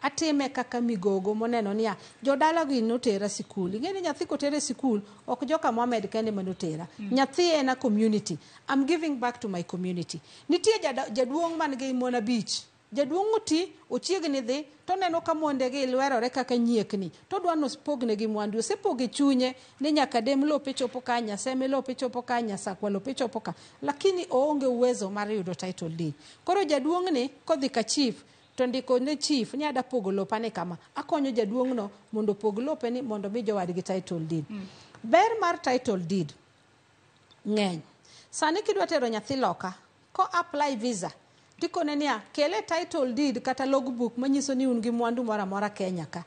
Atime kaka migogo moneno niya jodala gi notera sikul. Ingeni nyathi kotere sikul ok joka Mohamed kende manotera. Nyathi ena community. I'm giving back to my community. Nitie jaduong man gi Mona Beach. Jaduong uti ochiegni dhi to neno ka monde gi lwerore kaka nyiekni to dwano spogne gi mwandu sepoge chunye ni nyaka dem lope chopo kanya seme lope chopo kanya sakwa lope chopo ka lakini oonge uwezo mar yudo title deed. Koro jaduong ni kodhi ka chief to ndiko ne chief ni ada pogo lopane kama akonyo jaduong no mondo pog lope ni mondo mi jowadgi title deed. Ber mar title deed ng'eny. Sani kidwa tero nyathi loka ko apply visa dikone niya kele title deed kata logbook manyiso ni un gi mwandu mora mora Kenya ka.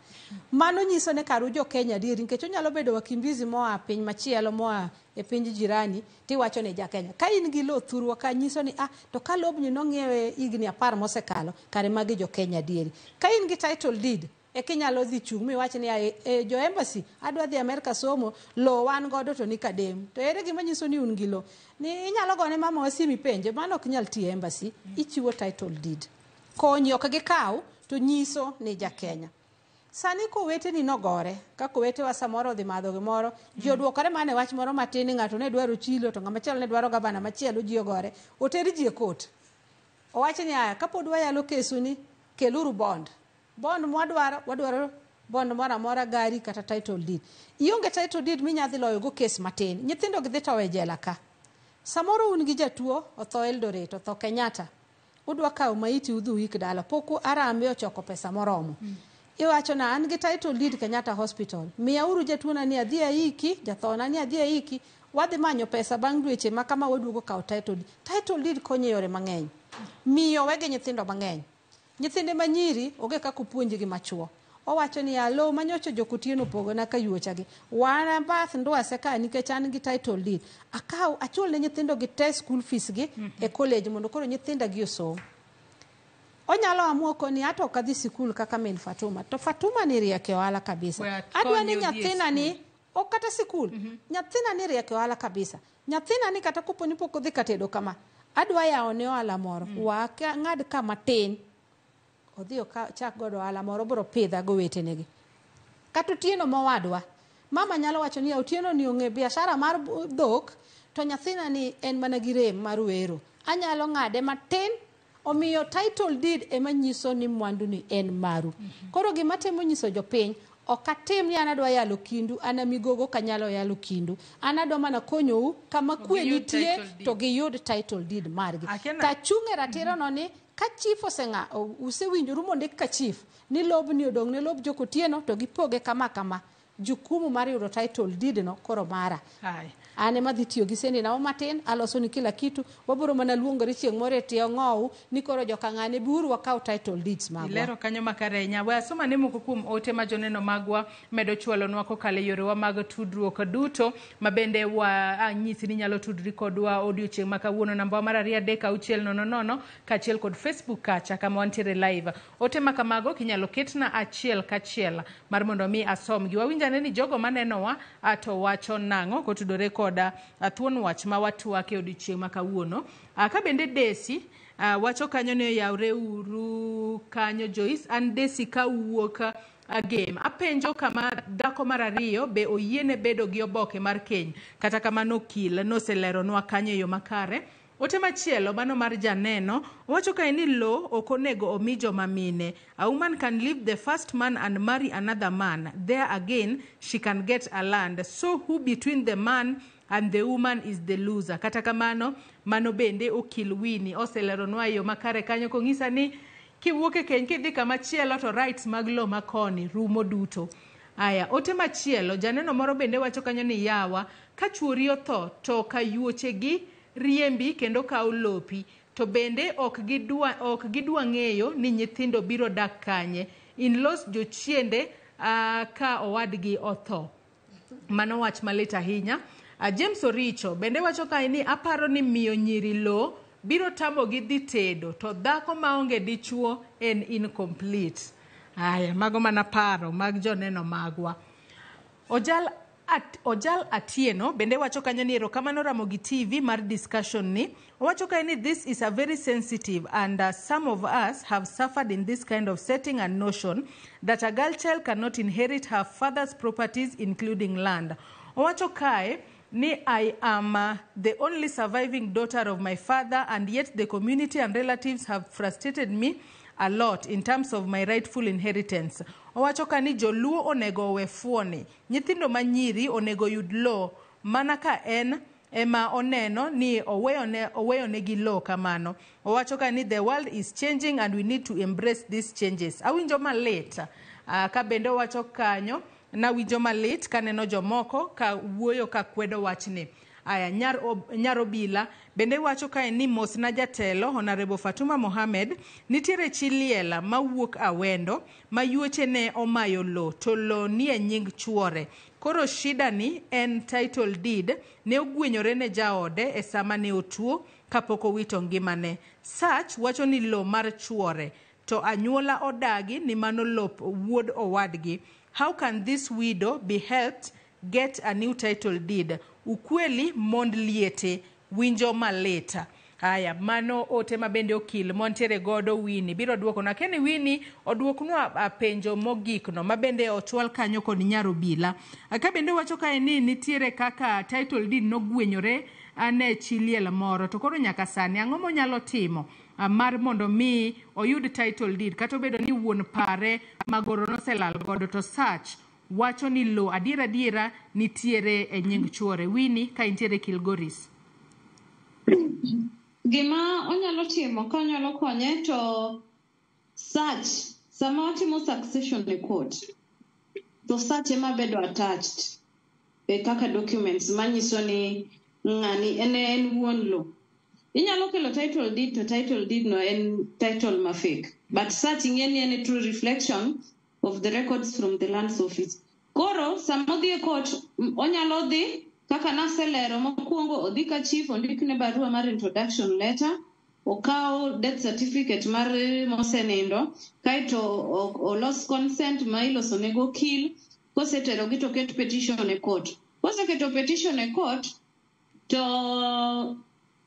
Mano nyiso ne karu jo Kenya dieri nikech onyalo bedo wakimbizi moa piny machielo moa e piny jirani tiwacho ne ja Kenya. Ka in gi lo thurwa ka nyiso ni to ka lobni nong'iewe igni 10 mosekalo kare magi jo Kenya dieri. Ka in gi title deed e kinyalo dhi chung mi wach ni jo embassy adwa dhi Amerika somo lo wan godo to nikadem to ere gima nyiso ni un gi lo ni inyalo gone mama wasimi penje mano ok nyal tie embassy ichiwo title deed konyo ok gikaw to nyiso ni ja Kenya. Sani ko wete ni nogore kako wete wa samoro dhi madho gimoro ji oduokore mane wach moro matin ng'ato ne dwaro chilo to ng'ama chielo ne dwaro gavana machielo ji ogore oteri ji e court owach ni kapod wayalo kesu ni keluru bond wadwaro bond mora mora gari kata title deed. Ionge title deed minyadhi loyo go kes matin. Nyithindo gidhi towe jela ka. Samoro un gi jatuo otho Eldoret otho Kenyatta. Udwa kawo maiti udhu wik dala poku arambe ochoko pesa moromo. Iwacho na an gi title deed Kenyatta Hospital. Miya uru jatuo na ni adhi aiki, jathona ni adhi aiki, wadhi manyo pesa bang' dweche ma kama waduogo kawo title deed. Title deed konyo yore mang'eny. Miyo wege nyithindo mang'eny. Nyithinde manyiri oge kako puonji gi machuo. Owacho ni alo manyocho jokotieno pogo na ka yuocha gi. Wana bath ndwase ka nikech an gi title deed. Akaw achul ne nyithindo gi te school fees gi e college mondo koro nyithinda gi osom. Onyalo amua koni ato kadhi sikul kaka min Fatuma. To Fatuma ni rieke ohala kabisa. Adwa ni nyathina ni okata sikul. Nyathina ni rieke ohala kabisa. Nyathina ni kata kopo ni pok odhi katedo kama. Adwa yaone ohala moro. Ng'ad kama tin. Odhi chak godo ohala moro biro pidha go wetenegi. kata Otieno mowadwa. Mama nyalo wacho ni Otieno ni ong'e biashara mar dhok, to nyathina ni en mana gi rem mar wero. Anyalo ng'ade matin, omiyo title deed ema nyiso ni mwandu ni en maru. Koro gima temo nyiso jopiny, ok atim ni anadwa yalo kindu, ana migogo kanyalo yalo kindu. Anadwa mana konyou kama kwe nitie to giyud title deed margi. Tachung'e ratiro no ni ka chief usewinjoru mondik ka chief ni lob ni odong' ne lob Jok Otieno to gipoge kama. Jukumu mar yudo title deed no koro mara. Ane madhi tiyo gi sendi na matin, aloso ni kila kitu, waburo mana luongore chieng' moro tiyo ng'owu ni koro joka ng'ane biuru wakao title deeds magwa. Ilero kanyo makare nyawa soma ne moko kuom ote ma joneno magwa medo chwalo nwa kokale yorewa mag tudruok duto mabende wa nyisi ni nyalo tudri kodwa odiochieng' ma kawuono namba mar 23600 kaachiel kod Facebook kacha kama wantiere live. Ote makamago kinyalo ketna achiel kachiel mar mondo mi asom gi wawinjane ni jogo manenowa ato wacho nang'o kotudore koda thuon wach ma watwake odiochieng' ma kawuono. Ka bende Desi wacho kanyo ne yawre uru kanyo Joyce an Desi ka wuok game. Apenjo kama dhako mar ariyo be oyiene bedo gi oboke mar keny kata kamano okil noseleronwa kanyo yo makare. Ote machielo mano mar Janeno wacho ka ni lo okonego omi joma mine. A woman can leave the first man and marry another man. There again she can get a land. So who between the man and the woman is the loser? Kata kamano mano bende okil Winnie oseleronwa yo makare kanyo kong'isa ni kiwuok keny kidhi kama chielo to rights mag lo makoni rumo duto. Aya, ote machielo Janeno moro bende wacho kanyo ni yawa ka chuori otho to kayuoche gi riembi kendo kawo lopi to bende ok gidwa ng'eyo ni nyithindo biro dak kanye. In-laws jochiende ka owadgi otho. Mano wach malit ahinya. James Oricho bende wacho ka ni aparo ni miyo nyiri lo biro tamo gi dhi tedo to dhako maonge dichuo en incomplete. Aya, mago mana paro mag joneno magwa. Ojal Atieno bende wacho kanyo ni erokamano Ramogi TV mar discussion ni. Wacho ka ni this is a very sensitive and some of us have suffered in this kind of setting and notion that a girl child cannot inherit her father's properties including land. Wacho kae ni I am the only surviving daughter of my father and yet the community and relatives have frustrated me a lot in terms of my rightful inheritance. Owacho ka ni joluo onego we fuoni. Nyithindo manyiri onego yud lo mana ka en ema oneno ni oweyone gi lo kamano. Owacho ka ni the world is changing and we need to embrace these changes. Awinjo malit. Ka bende owacho kanyo na winjo malit kaneno jomoko ka wuoyo ka kwedo wachni. Aya, Nyarobila bende wacho ka ni mosna jatelo Honorable Fatuma Mohamed nitiere chiliela mawuok Awendo mayuoche ne omayo lo to lo ni e nying chuore. Koro shida ni en title deed ne ogwenyore ne jaode e sama ne otuo kapoko wito ngimane. Such wacho ni lo mar chuore to anyuola odagi ni mano lop wuod owadgi. How can this widow be helped get a new title deed? Ukweli mond liete winjo maleta. Aya, mano ote mabende okil montiere godo Winnie biro duoko na keni Winnie oduoknwa penjo mogikno mabende ochwal kanyo kod Nyarobila. Ka bende wacho ka ni nitiere kaka title deed nogwenyore ane chiliel moro to koro nyaka sani ang'o monyalo timo mar mondo mi oyud title deed kata obedo ni wuon pare magoro noselal godo to search wacho ni lo adiera nitiere e nying chuore. Winnie ka intiere Kilgoris. Gima onyalo timo ka onyalo konye to search sama otimo succession e court to search ema bedo attached e kaka documents manyiso ni ng'ani en wuon lo. Inyalo kelo title deed to title deed no en title ma fake but searching en a true reflection of the records from the lands office. Koro sama odhi e court onyalo dhi kaka naselero mokwongo odhi ka chief ondikne barua mar introduction letter okawo death certificate mar mosenindo kaito olos consent ma iloso nego kill kosetero gi to ket petition e court. Koseketo petition e court to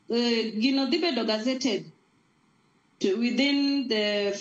gino dhi bedo gazetted within the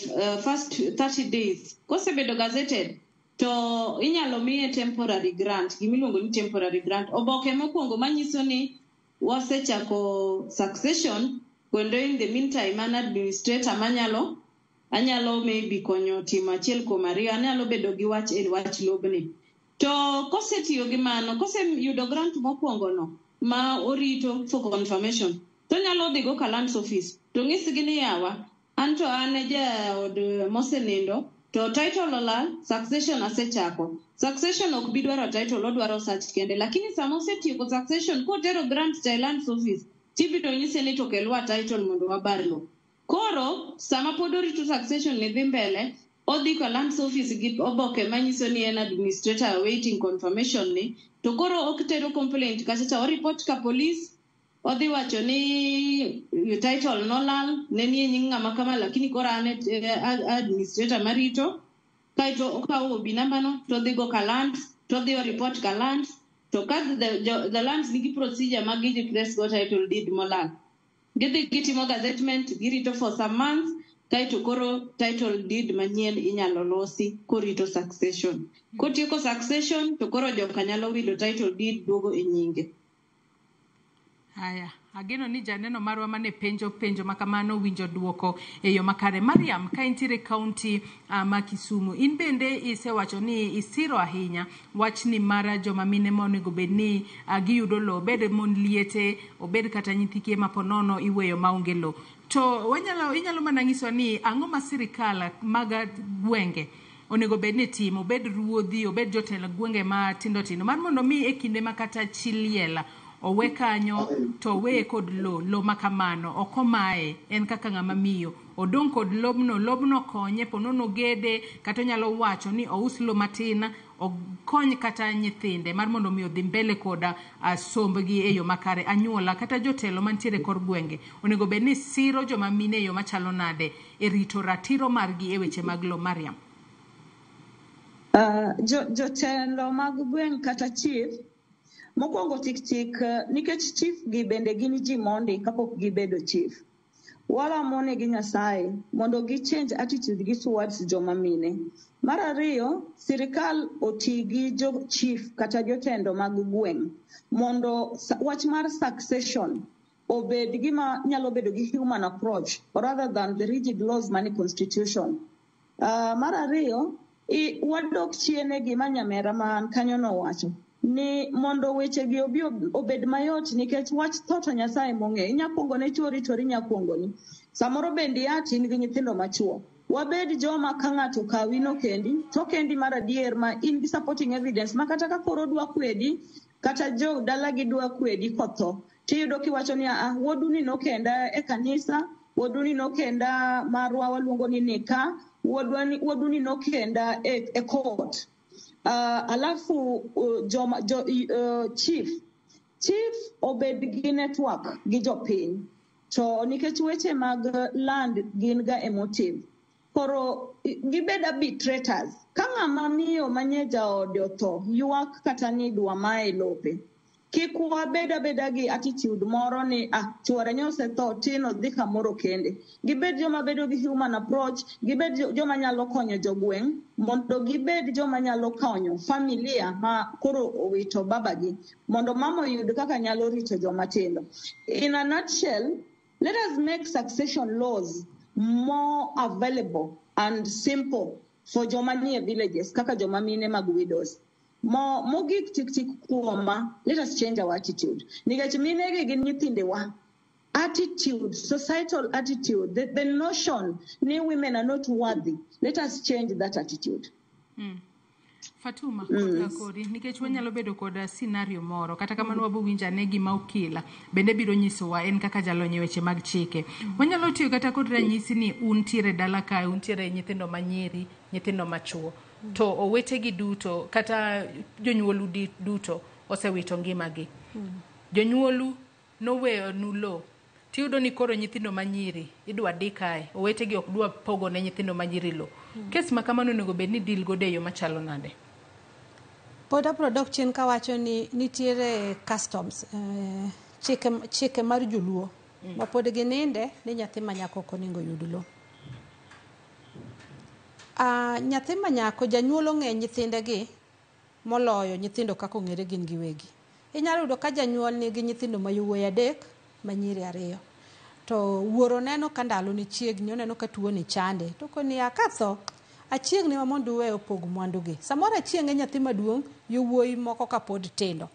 first 30 days. Kosebedo gazetted to inyalo miye temporary grant, gimiluongo ni temporary grant. Oboke mokwongo manyiso ni wasechako succession, kendo in the meantime an administrator anyalo maybe konyo timo achiel kuom ariyo, anyalo bedo gi wach e wach lobni. To kosetiyo gi mano, koseyudo grant mokwongo no ma orito for confirmation, to nyalo dhi go ka lands office to ng'isgi ni yawa an e jaod mosenindo to title olal, succession asechako. Succession ok bi dwaro title, odwaro search kende, lakini sama osetieko succession kotero grant to lands office tibiro nyise ni to kelwa title mondo wabar lo. Koro sama pod orito succession ne dhi mbele, odhi ka lands office gi oboke manyiso ni en administrator awaiting confirmation ni, to koro okitero complaint kachacha, o report ka police, odhi wacho ni title nolal, ne nie nying ng'ama kama, lakini koro an administrator marito, kaito okawo obi namba no to dhi go ka lands, to dhi o report ka lands, to ka the lands nigi procedure mag gi press go title deed molal, gidhi gitimo gazettement, girito for some months, kaito koro title deed manyien inyalo losi korito succession. Kotieko succession to koro joka nyalo wilo title deed duogo e nyinge. Haya, ageno ni janeno marwa mane penjo makamano winjo duoko e yo makare. Mariam, ka intiere county ma Kisumu, in bende isewacho ni isiro ahinya wach ni mara joma mine monego bedni giyudo lo, obed mon liete, obed kata nyithiki ma ponono iweyo maonge lo. To inyalo mana nyiso ni ang'o ma sirikal mag gwenge onego bedni timo, obed ruodhi, obed jotelo gwenge ma tindo mar mondo mi e kinde makata chiliela owe kanyo to weye kod lo makamano, okomae en kaka ng'ama miyo odong kod lobno konye ponono gede, kata nyalo wacho ni ous lo matin okony kata nyithinde mar mondo mi odhi mbele koda sombgi e yo makare. Anyuola kata jotelo mantiere kor gwenge onego bedni siro joma mine e yo machalo nade e rito ratiro margi e weche mag lo. Mariam. Jotelo mag gweng' kata chief mokwongo tik nikech chief gi bende gin ji mondi kapok gibedo chief. Walamone gi Nyasaye mondo gi change attitude gi towards joma mine. Mar ariyo, sirikal oti gi jo chief kata jotendo mag gweng' mondo wach mar succession obed gima nyalo bedo gi human approach rather than the rigid laws mani constitution. Mar ariyo, wadok chiene gima nyamera man kanyo no wacho ni mondo weche gi obed mayot, nikech wach toto Nyasaye mong'e. Inyakwongo ne chori nyakwongo ni samoro bendi ati in gi nyithindo machuo, wabed joma ka ng'ato kawi no kendi mar adier ma in gi supporting evidence ma kata ka koro dwa kwedi kata jo dala gi dwa kwedi kotho, tiyudo kiwacho ni woduni no kenda e kanisa, woduni no kenda marwa waluongo ni nika, woduni no kenda e court. Alafu chief obed gi network gi jopiny, to nikech weche mag land gin ga emotive, koro gibed arbitrators. Ka ng'ama miyo manye jaode otho ywak kata ni dwa mae lope, kik wabed abeda gi attitude moro ni chuore nyosetho tino dhi kamoro kende. Gibed joma bedo gi human approach, gibed joma nyalo konyo jogweng', mondo gibed joma nyalo konyo familia ma koro owito babagi, mondo mama oyud kaka nyalo rito joma tindo. In a nutshell, let us make succession laws more available and simple for joma nie villages kaka joma mine mag widows. Mogik tik kuoma, let us change our attitude. Nikech minegi gin nyithindewa. Attitude, societal attitude, the notion ni women are not worthy. Let us change that attitude. Fatuma, kodi nikech wanyalo bedo koda scenario moro kata kamano wabo winjane gima okila bende biro nyisowa en kaka jalonye weche mag chike. Wanyalo tiyo kata kod ranyisi ni untiere dala kae, untiere nyithindo manyiri, nyithindo machuo, to owetegi duto kata jonyuolu duto osewito ngimagi. Jonyuolu noweyo nulo, tiyudo ni koro nyithindo manyiri idwa di kae, owetegi ok dwa pogo ne nyithindo manyiri lo. Kes makamano onego bed ni deal gode yo machalo nade? Poda production kawacho ni nitiere customs chike mar joluo ma pod gininde ni nyathi ma nyako onego yud lo. Nyathi ma nyako janyuol ong'e nyithindegi moloyo nyithindo kaka ong'ere gin giwegi. Inyalo yudo ka janyuol nigi nyithindo ma yowuoyi 3 ma nyiri 2. To wuoro neno ka ndalo ni chiegni, oneno ka tuo ni chande. To koni akatho, achiegni ma mondo we opog mwandugi. Samoro achieng' e nyathi maduong' yowuoyi moko ka pod tindo.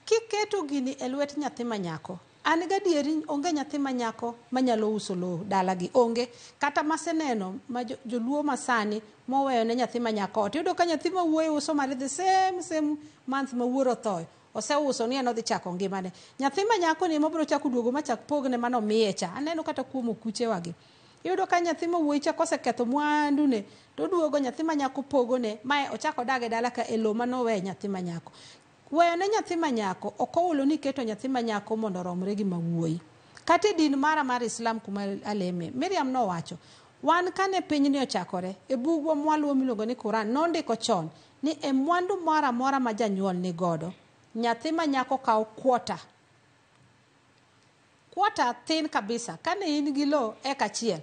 Kiketo gini e lwet nyathi ma nyako, an gadieri onge nyathi ma nyako manyalo uso lo dalagi, onge. Kata maseneno ma joluo masani moweyo ne nyathi ma nyako ot. Yudo ka nyathi ma wuoyi uso mare the same month ma wuoro thoyo. Oseuso ni odhi chako ngimane. Nyathi ma nyako ni mobro chako duogo machak pogne mano miye cha. Aneno kata kuom okuche wagi. Yudo ka nyathi ma wuoyi cha koseketho mwandu ne to duogo nyathi ma nyako pogone mae ochako dage dala ka elo manowe nyathi ma nyako. Weyo ne nyathi ma nyako okoulo ni keto nyathi ma nyako mondo romre gi ma wuoyi. Kata din mara mar Islam kuma aleme, Miriam no wacho, wan kane piny ni ochakore, e bugwa mwaluo miluongo ni Quran nondiko chon ni e mwandu mara ma janyuol ni godo, nyathi ma nyako kawo kwota thin kabisa. Kane in gi lo eka achiel,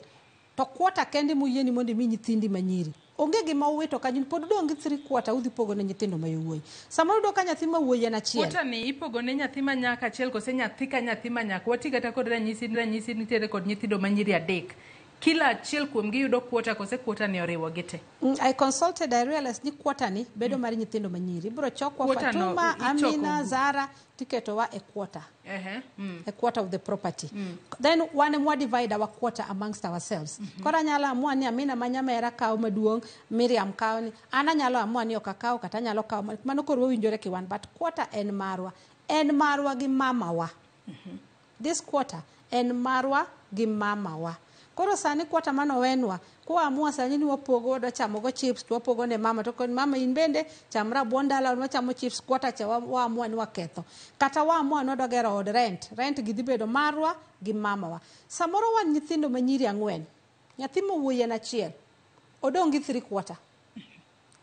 to kwota kende moyieni mondo mi nyithindi manyiri. Onge gima uwito kanyo, pod dong' gi 3/4 udhi pogo ne nyithindo ma yowuoyi. Samoro do ka nyathi ma wuoyi en achiel. Kwota ni ipogo ne nyathi ma nyako achiel kose nyathi ka nyathi ma nyako. Wati kata kod ranyisi nitiere kod nyithindo manyiri 3. Kila achiel kuom gi yudo kwota kose kwota ni oriwo gite. I consulted, I realized ni kwota ni bedo mar nyithindo manyiri. Ibro chokwa Fatuma, Amina, Zara, tiketo wa a quarter. A quarter of the property. Then one more divide our quarter amongst ourselves. Kora nyala amua ni Amina manyamera kawo maduong', Miriam kawo ni, ana nyalo amua ni okakawo kata nyalo kawo mano koro winjore kiwan, but quarter en marwa. En marwa gi mama wa. This quarter en marwa gi mama wa. Koro sani kwata mano wenwa, kwa amua sani ni wapogo do chamo go chips, to wapogo ne mama, to kon mama in bende chamra bondala no chamo chips, kwata cha wa amua ni waketho. Kata wa amua no dogero od rent gidhi bedo marwa gi mama wa. Samoro wan nyithindo manyiri 4, nyathi ma wuoyi en achiel, odong' gi 3/4.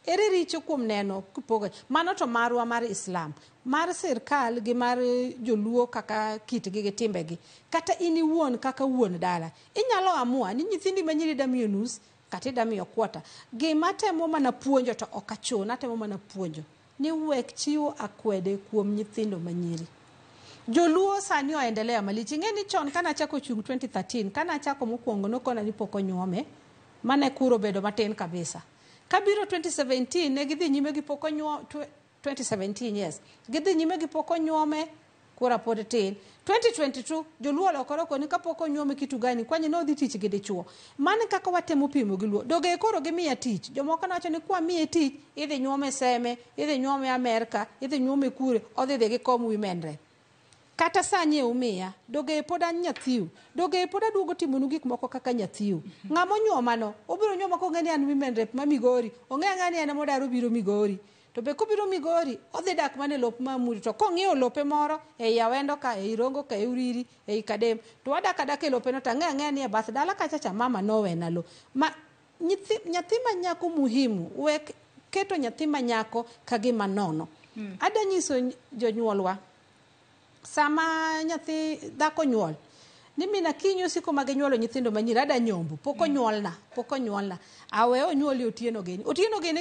Ere richo kuom neno kupogo mano to marwa mar Islam, mar sirkal gi mar joluo kaka kitgi gi timbegi. Kata ini wuon kaka wuon dala, inyalo amua ni nyithindi manyiri damiyo nus kata damiyo kwota. Gima temo mana puonjo to okachuna, temo mana puonjo ni wek chiwo akwede kuom nyithindo manyiri. Joluo sani oendelea malich. Ing'eni chon kana chako chung 2013, kana chako mokwongo nokona ni poko nyuome, mane kuro bedo matin kabisa. Kabiro 2017 ne gidhi nyime gi poko nyuome, 2017 yes, gidhi nyime gi poko nyuome kura pod tin. 2022 joluo lokoro koni ka poko nyuome kitu gani, kwani no dhi tich gi dichuo. Mane kaka watemo pimo gi luo, doge koro gi miya tich. Jomoko nacho ni kwa miye tich, idhi nyuome Seme, idhi nyuome Amerika, idhi nyuome kure, odhi gi kom women rep. Kata sanye umiya, doge poda nyathiu, doge poda duogo timonu gik moko kaka nyathiu. Ng'amo nyuomano, obiro nyuoma ko ng'eni an women rep ma Migori, ong'e ng'ani en modaro biro Migori. To be kobiro Migori, odhi dak mane lop mamuri, to kong'iyo lope moro, ei Awendo ka, ei Rongo ka, ei Uriri, ei Kadem, to wadak adake lope no, tang'e ni e bath dala kachacha mama nowena lo. Ma nyathi ma nyako muhimu, wek keto nyathi ma nyako kagima nono. Ada nyiso jonyuolwa, sama nyathi dhako nyuol, ni mina kinyo siko mage nyuolo nyithindo manyiri, ada nyombo, poko nyuolna. Awe onyuoli otieno geni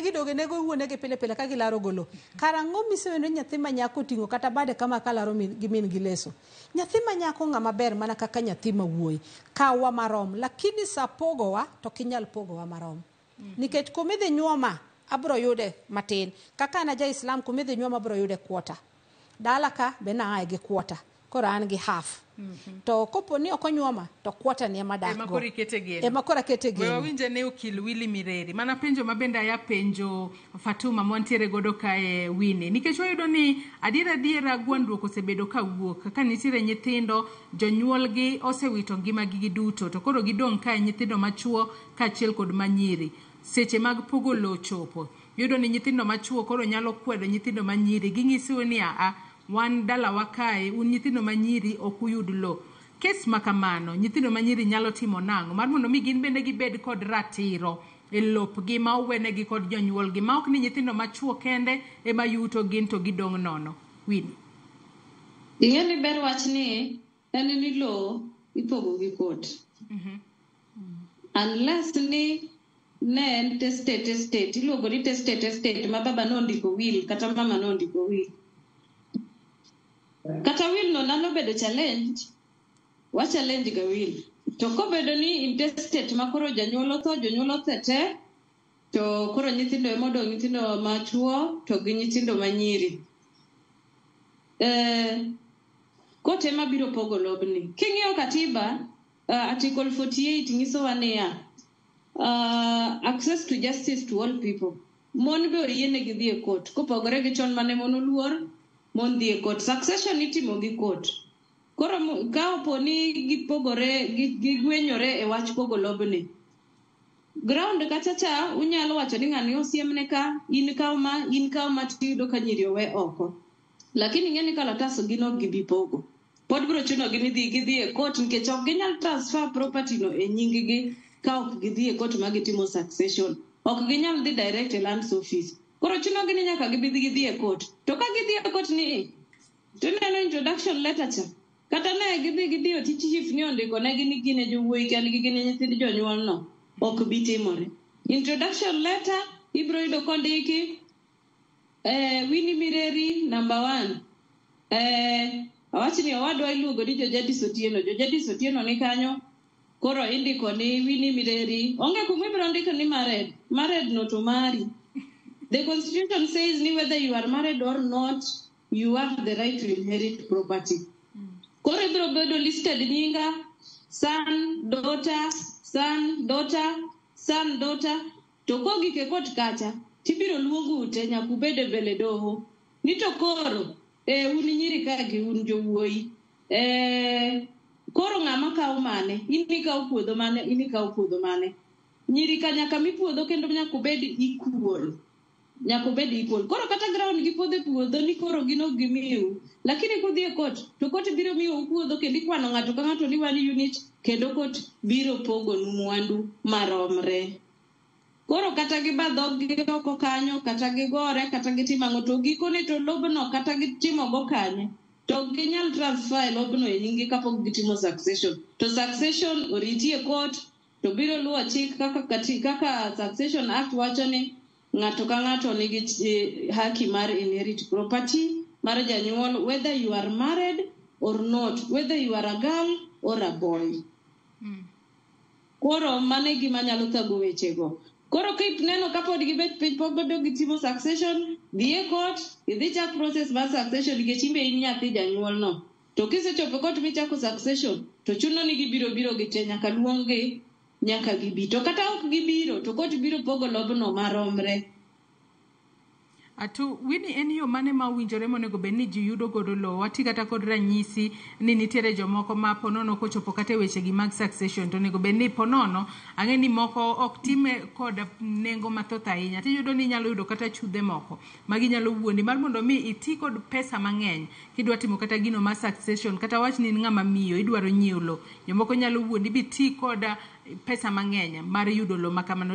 gidoge nego wuone gi pile ka gilaro golo. Karang'o misewendo nyathi ma nyako ting'o kata bade kama kalaro gi min gi leso. Nyathi ma nyako ng'ama ber mana kaka nyathi ma wuoyi. Kawa marom, lakini sa pogowa to kinyal pogowa marom. Nikech kumidhi nyuoma, abro yude matin. Kaka na ja Islam kumidhi nyuoma abro yude kwota. Dala ka be na ai gi kwota. Koro an gi half. To kopo ni okonyuoma to kwota ni ema dak go. Ema kora kete geno. Wewe winje ne okil Willy Mireri. Mana penjo mabenda ya penjo Fatuma montiere godo kae Winnie. Nikech wayudo ni adiera gwandruok osebedo ka wuok. Kaka nitiere nyithindo jonyuolgi osewito ngima gi duto. To koro gidong' kae nyithindo machuo kaachiel kod manyiri. Seche mag pogo lo chopo. Yudo ni nyithindo machuo koro nyalo kwedo nyithindo manyiri. Ging'isiwo ni wan dala wakae, un nyithindo manyiri okuyud lo. Kes makamano, nyithindo manyiri nyalo timo nang'o mar mondo mi gin bende gibed kod ratiro e lopgi ma owenegi kod jonyuolgi, ma ok ni nyithindo machuo kende ema yuto gin to gidong' nono. Winnie. Ing'eni ber wach ni en ni lo ipogo gi kot. Unless ni ne en testate iluongo ni testate ma baba nondiko will kata mama nondiko will. Kata will no nano bedo challenge, wa challenge ga will. To kobedo ni intestate ma koro jonyuol otho te, to koro nyithindo emodong' nyithindo machuo to gi nyithindo manyiri. Kote ma biro pogo lobni. King'iyo katiba, article 48 nyisowa niya, access to justice to all people. Mon be oyienegi dhi e court. Kopogore gi chon mane mon oluor, mon dhi e court. Succession itimo gi court. Koro ka opo ni gipogore, gigwenyore e wach pogo lobni. Ground kachacha unyalo wacho ni ng'ani osiemne ka, in kaw ma tiyudo ka nyiri owe oko. Lakini ng'eni kalatas gino gibi pogo. Pod biro chuno gi ni gidhi e court nikech ok ginyal transfer property no e nyinggi ka ok gidhi e court ma gitimo succession. Ok ginyal dhi direct e lands office. Koro chuno gi ni nyaka gidhi e court. To ka gidhi e court ni to neno introduction letter cha. Kata ne gidhi oti chief ni ondiko ne gini gine jowuoyi kendgi gine nyithind jonyuol no. Ok bitimore. Introduction letter ibro yudo kondiki Winnie Mireri number 1. Awachi ni owadwa iluongo ni Jojadis Otieno ni kanyo. Koro indiko ni Winnie Mireri. Onge kuma ibro ndiko ni married no to marry. The constitution says ni whether you are married or not, you have the right to inherit property. Koro ibro bedo listed nyinga son, daughter, to kogi ke kot kacha tibiro luongo ute nyakubede bele doho ni to koro un nyiri ka gi un jowuoyi koro ng'ama kawo mane in ikawo puodho mane nyiri ka nyaka mi puodho kendo nyakubed equal koro kata ground gi puodho ni koro gino gimiu lakini kudhi e kot to kot biro miyo puodho kendo ikwano ng'ato ka ng'ato ni 1 unit kendo kot biro pogo nu mwandu maromre. Koro kata gi badhog gi oko kanyo, kata gi gore, kata gi timang'o to gikone to lobno kata gitimo go kanye. To ginyal transfer lobno e nyingi kapok gitimo succession. To succession oriti e court to biro luwo chik kaka Succession Act wacho ni ng'ato ka ng'ato nigi haki mar inherit property mar janyuol, whether you are married or not, whether you are a girl or a boy. Koro mane gima nyalo thago wechego. Koro kip neno kapod gibet piny pok bedo gitimo succession, dhi e court, idhi chak process mar succession nikech imbe in nyathi janyuol no. To kisechopo court michako succession, to chuno ni gibiro gite nyaka luongi nyaka gibi. To kata ok gibiro, to court biro pogo lobno maromre. Atu Winnie en yo mane ma winjore monego bed ni ji yudo godo lowo wati kata kod ranyisi ni nitiere jomoko ma ponono kochopo kata weche gi mag succession to nego bed ni ponono ang'e ni moko ok time kod nengo mathoth ahinya tiyudo ni nyalo yudo kata chudhe moko magi nyalo wuondi mar mondo mi iti kod pesa mang'eny kidwa timo kata gino mar succession kata wach ni ng'ama miyo idwaro nyiewo lo jomoko nyalo wuondi bi ti kod pesa mang'eny mar yudo lo makamano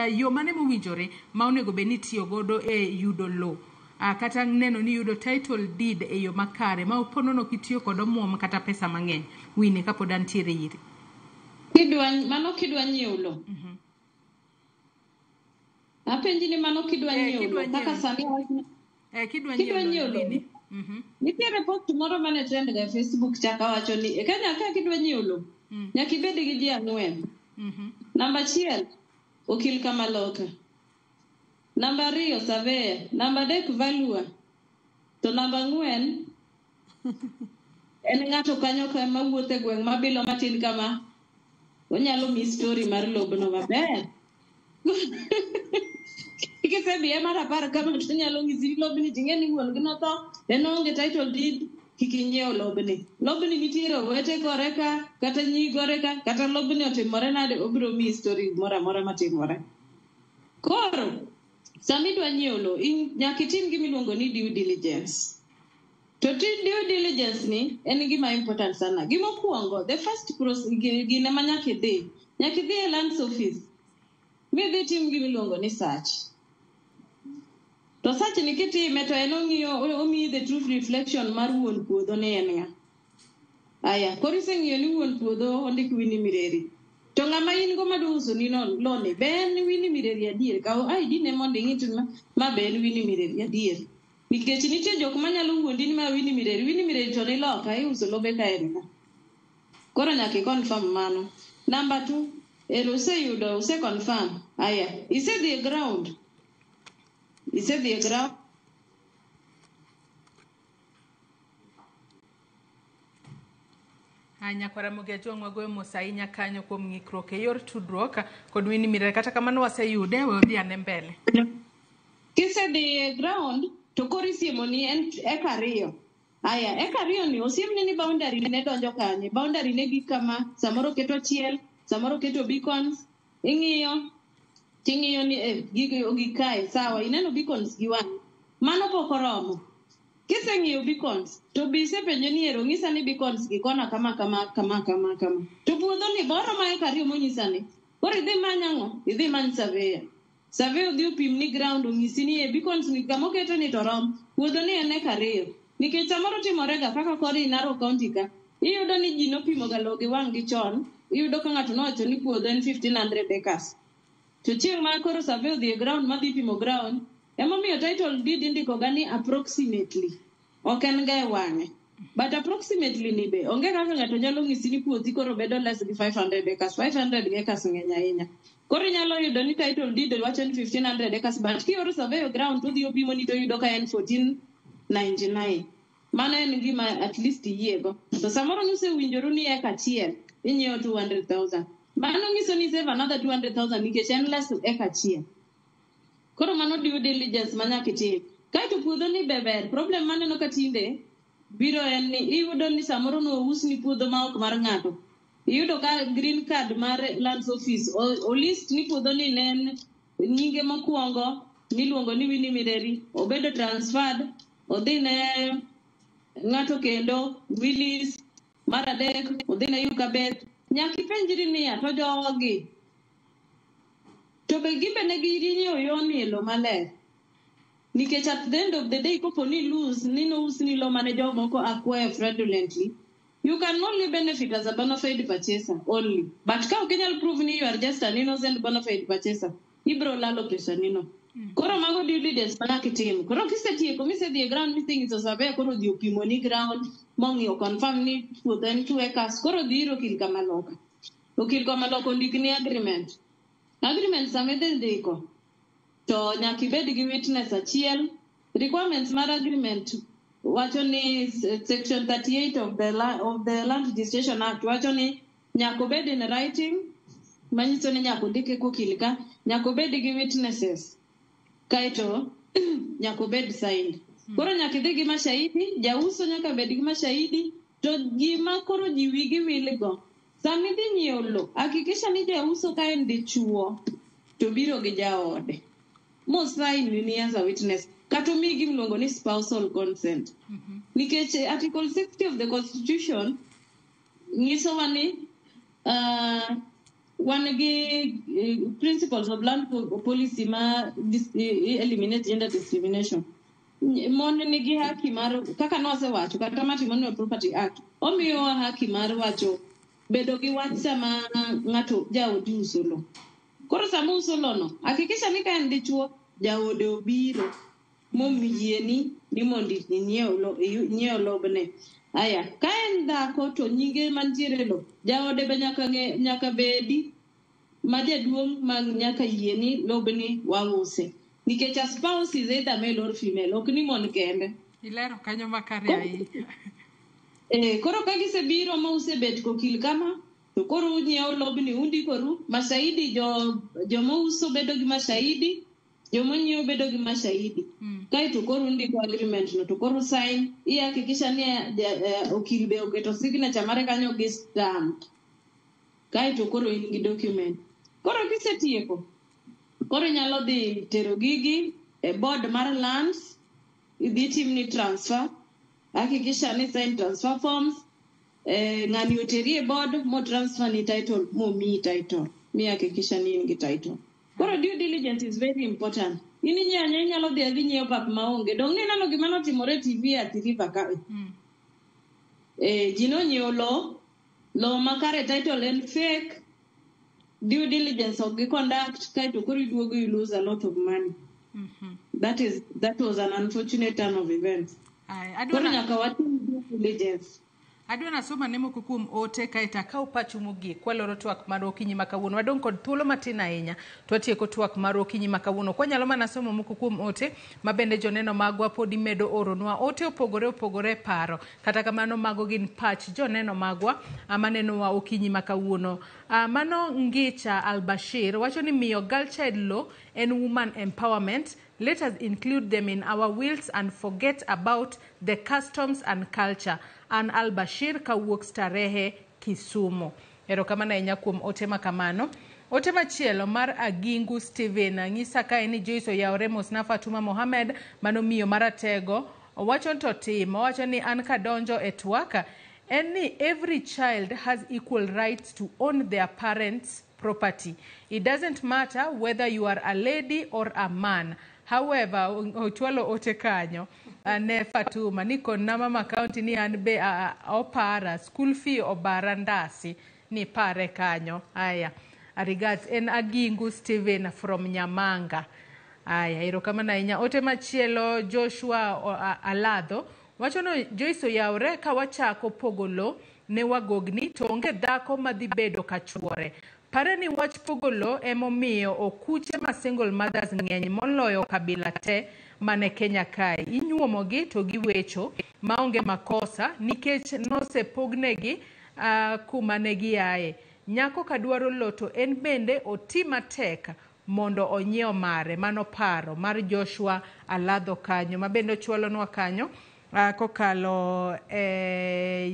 yo mane mowinjore ma onego bed ni tiyo godo e yudo lo kata neno ni yudo title deed e yo makare ma oponono kitiyo kod omuom kata pesa mang'eny Winnie kapod antiere iri mano kidwa nyiewo lo apenji ni mano kidwa nyiewo lo kaka sani kidwa nyiewo lo nitiere post moro mane trend ga Facebook chaka wacho ni e Kenya ka kidwa nyiewo lo nyaka ibed gi ji 4. Namba 1 okil Kamaloka, namba 2 Savea, namba 3 Valua, to namba 4 en ng'ato kanyo ka mawuotho e gweng' mabilo matin kama onyalo mi story mar lobno maber. Kisebiye mar 10 kama to nyalo ng'isi lobni ting'eni wuon gi notho en onge title deed kikinyiewo lobni nitiere owete kore ka kata nyi gore ka kata lobni otimore nade obiro mi story moro amora matimore. Koro sami dwa nyiewo lo nyaka itim gimiluongo ni due diligence. To due diligence ni en gima important sana. Gimokuongo the first process gine ma nyaka idhi e lands office midhi tim gimiluongo ni search. To search ni kitime to en omiyi the truth reflection mar wuon puodho ne en ng'a. Aya, koro iseng'iyo ni wuon puodho ondik Winnie Mireri. to ng'ama in go maduso ni lone ben wini mireri adier kawo ID ne mondo ing'it ma ben wini mireri adier nikech nitie jok manyalo wuondi ni ma wini mireri to ni loka iuso lobe kae ka koro nyaka confirm mano. Number 2 useyudo confirm aya isedhi e ground Nyakwara Ramogi Ajwang' wagoyo mos ahinya kanyo kuom ng'ikruok e yor tudruok kod Winnie Mireri, kata kamano waseyude, we odhi ane mbele. Kisedhi e ground to koro isiemoni en eka 2. Aya eka 2 ni osiemni ni boundary ne donjo kanye. Boundary ne gi kama samoro keto chiel, samoro keto beacons, ing'iyo ni gigi kae sawa, ineno beacons gi wang'. Mano pok oromo. Kiseng'iyo beacons to bi isepenjo ni ero ng'isa ni beacons gi kona kama. To puodho ni boro ma eka 2 monyisa ni. Koro idhi many ang'o? Idhi many surveyor. Surveyor dhi opim ni ground ong'isi ni e beacons ni kama oketo ni to rom. Puodho ni en eka 2. Nikech samoro timorega kaka kod Narok County ka, iyudo ni ji nopimo ga lowo gi wang' gi chon, iyudo ka ng'ato nowacho ni puodho en 1500 acres. To chieng' ma koro surveyor dhi e ground madhi pimo ground, emomiyo title deed indiko ga ni approximately. Ok en ga e wang'e. But approximately ni be, onge kaka ng'ato nyalo ng'isi ni puothi koro bedo less gi 500 acres. 500 acres ng'eny ahinya. Koro nyalo yudo ni title deed wacho ni 1500 acres, but kioro surveyor ground to dhi opimo ni to yudo ka en 1499. Mano en gima at least iyiego. So samoro nusewinjoru ni eka 1 inyiewo 200,000. Mano nyiso ni save another 200,000 nikech en less eka 1. Koro mano due diligence manyaka itim. Kaeto puodho ni beber. Problem maneno ka tinde biro en ni iyudo ni samoro nous ni puodho ma ok mar ng'ato. Iyudo ka green card mar lands office o list ni puodho ni nen nyinge mokwongo miluongo ni Winnie Mireri obedo transferred odhi ne ng'ato kendo Willis mar adek odhi ne Yukabeth. Nyaka ipenjri niya to jogi to be gimbe ne girinyo yoni e lo maler. Nikech at the end of the day kopo ni lose ni no usni lo mane jomoko acquire fraudulently, you can only benefit as a bona fide purchaser only. But ka okinyal prove ni you are just an innocent bona fide purchaser, ibro lalo pesa nino. Koro mago due diligence mana kitimo. Koro kisetieko misedhi e ground miseng'iso surveyor koro dhi opimo ni ground mong'iyo confirm ni puodho en 2 acres. Koro dhi iro okil kamaloka. Okil kamaloka ondik ni agreement. Agreement sama idhi ndiko to nyaka ibed gi witness achiel. Requirements mar agreement wacho ni section 38 of the Land Registration Act wacho ni nyaka obed in writing, manyiso ni nyaka ondike kokil ka, nyaka obed gi witnesses. Kaito nyaka obed signed. Koro nyaka idhi gi mashahidi, jauso nyaka bed gi mashahidi, to gima koro ji wigi wilgo. Sami dhi nyiewo lo, hakikisha ni jauso ka en dichuo to biro gi jaode. Mo sign ni as a witness. Kato mi gimiluongo ni spousal consent. Nikech Article 60 of the Constitution nyiso wani wan gi principles of land policy ma eliminate gender discrimination. Mon nigi haki mar kaka nosewacho kata Matrimonial Property Act omiyo haki mar wacho bedo gi wach sama ng'ato jaodi uso lo. Koro sama uso lo no hakikisha ni ka en dichuo jaode obiro momiyieni ni mondo inyiew lobne. Aya ka en dhako to nyinge mantiere lo jaode be nyaka bedi ma jaduong' ma nyaka yieni lobni wause. Nikech a spouse is either male or female, ok ni mon kende. Ilero kanyo makare ahinya. Koro ka gisebiro ma usebet kokil kama, to koro unyiewo lobni undikoru, mashahidi joma uso bedo gi mashahidi, joma nyiewo bedo gi mashahidi. Kaeto koro undiko agreement no, to koro sign, ihakikisha ni okil be oketo signature mare kanyo gi stamp. Kaeto koro in gi document. Koro kisetieko, koro nyalo dhi tero gigi e board mar lands, idhi timni transfer, hakikisha ni sign transfer forms, ng'ani oteri e board mo transfer ni title, mo mi title, mi hakikisha ni in gi title. Koro due diligence is very important. Ini nyalo dhi nyiewo pap maonge. Dong ni nano gima notimore TV Athi River ka. Ji nonyiewo lo makare title en fake, due diligence of the conduct, kind of you lose a lot of money. That was an unfortunate turn of events. Adwa nasoma nemo kukum ote kaita ka upachu mugi kwaloro twak mar okinyi makawuono wadong kod thuolo matin ahinya twatieko twak mar okinyi makawuono kwanyalo mana somo moko kuom ote mabende joneno magwa pod imedo oronwa ote opogore paro kata kamano mago gin pach joneno magwa amaneno wa okinyi makawuono mano Ngicha Al-Bashir wacho ni miyo girl child law and woman empowerment. Let us include them in our wills and forget about the customs and culture. An Al-Bashir kawuok Starehe, Kisumu. Erokamana enya kuom ote makamano. Ote machielo mar Agingu Steven ng'isa ka eni Joyce Oyaore Mosna Fatuma Mohamed mano miyo maratego wacho to timo wacho ni an kadonjo e twaka any every child has equal rights to own their parents' property. It doesn't matter whether you are a lady or a man. However, ochwalo ote kanyo ne Fatuma ni konna mama county ni an be opara school fee obara ndasi ni pare kanyo. Aya. Regards en Agingu Steven from Nyamanga. Aya, erokamana inya ote machielo Joshua Alado wacho no Joyce Oyaore ka wachako pogolo ne wagogni to onge dhako madhi bedo kachuore. Pare ni wach pogolo emomiyo okuche ma single mothers ng'eny moloyo kabila te mane Kenya kae. Inyuomogi to giwecho maonge makosa nikech nosepognegi kuma ne giaye. Nyako kadwaro loto en bende otima tek mondo onyiew mare. Mano paro mar Joshua Aladho kanyo mabende ochwalonwa kanyo kokalo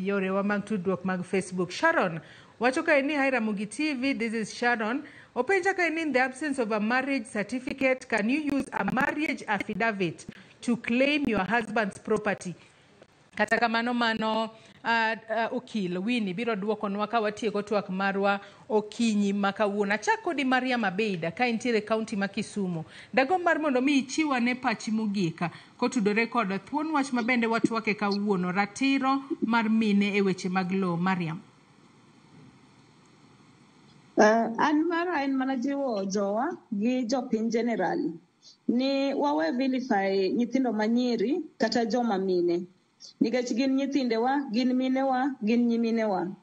yorewa mag tudruok mag Facebook. Sharon wacho ka ni hi Ramogi TV, this is Sharon. Openja ka in the absence of a marriage certificate, can you use a marriage affidavit to claim your husband's property? Kata kamano mano okil Winnie biro duoko nwa ka watieko twak marwa okinyi makawuono. Achako di Maria Mabeida ka intiere county ma Kisumu. Dago mar mondo mi ichiwa ne pachi mogika kotudore kod thuon wach mabende watwake kawuono ratiro mar mine e weche mag law. Mariam. An mara en mana jiwo jowa gi jopiny generally ni wawe vilify nyithindo manyiri kata joma mine nikech gin nyithindewa, gin minewa, gin nyiminewa.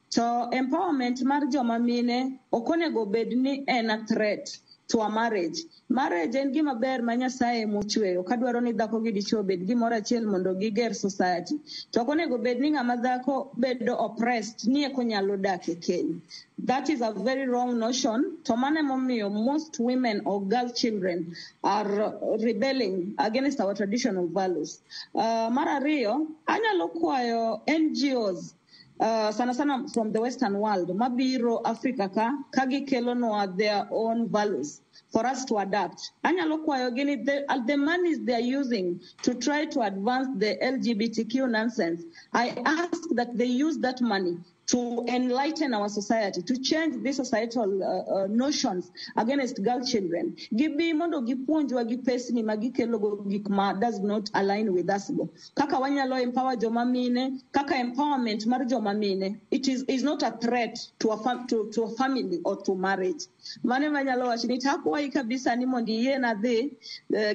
To empowerment mar joma mine okonego bed ni en a threat to a marriage. Marriage en gima ber ma Nyasaye mochweyo kadwaro ni dhako gi dichwo bed gimoro achiel mondo giger society. To okonego bed ni ng'ama dhako bedo oppressed ni eko nyalo dak e keny. That is a very wrong notion. To mane momiyo most women or girl children are rebelling against our traditional values. Mar ariyo, anyalo kwayo NGOs sana from the Western world mabiro Africa ka gikelonwa their own values for us to adapt. Anyalo kwayo gini the monies they are using to try to advance the LGBTQ nonsense. I ask that they use that money to enlighten our society, to change the societal notions against girl children. Gibi mondo gipuonjwa gi pesni magikelo gikma does not align with us. Kaka wanyalo empower joma mine, kaka empowerment mar joma mine. It is not a threat to a family or to marriage. Mane manyalo wacho ni takwai kabisa ni mondi yie na dhi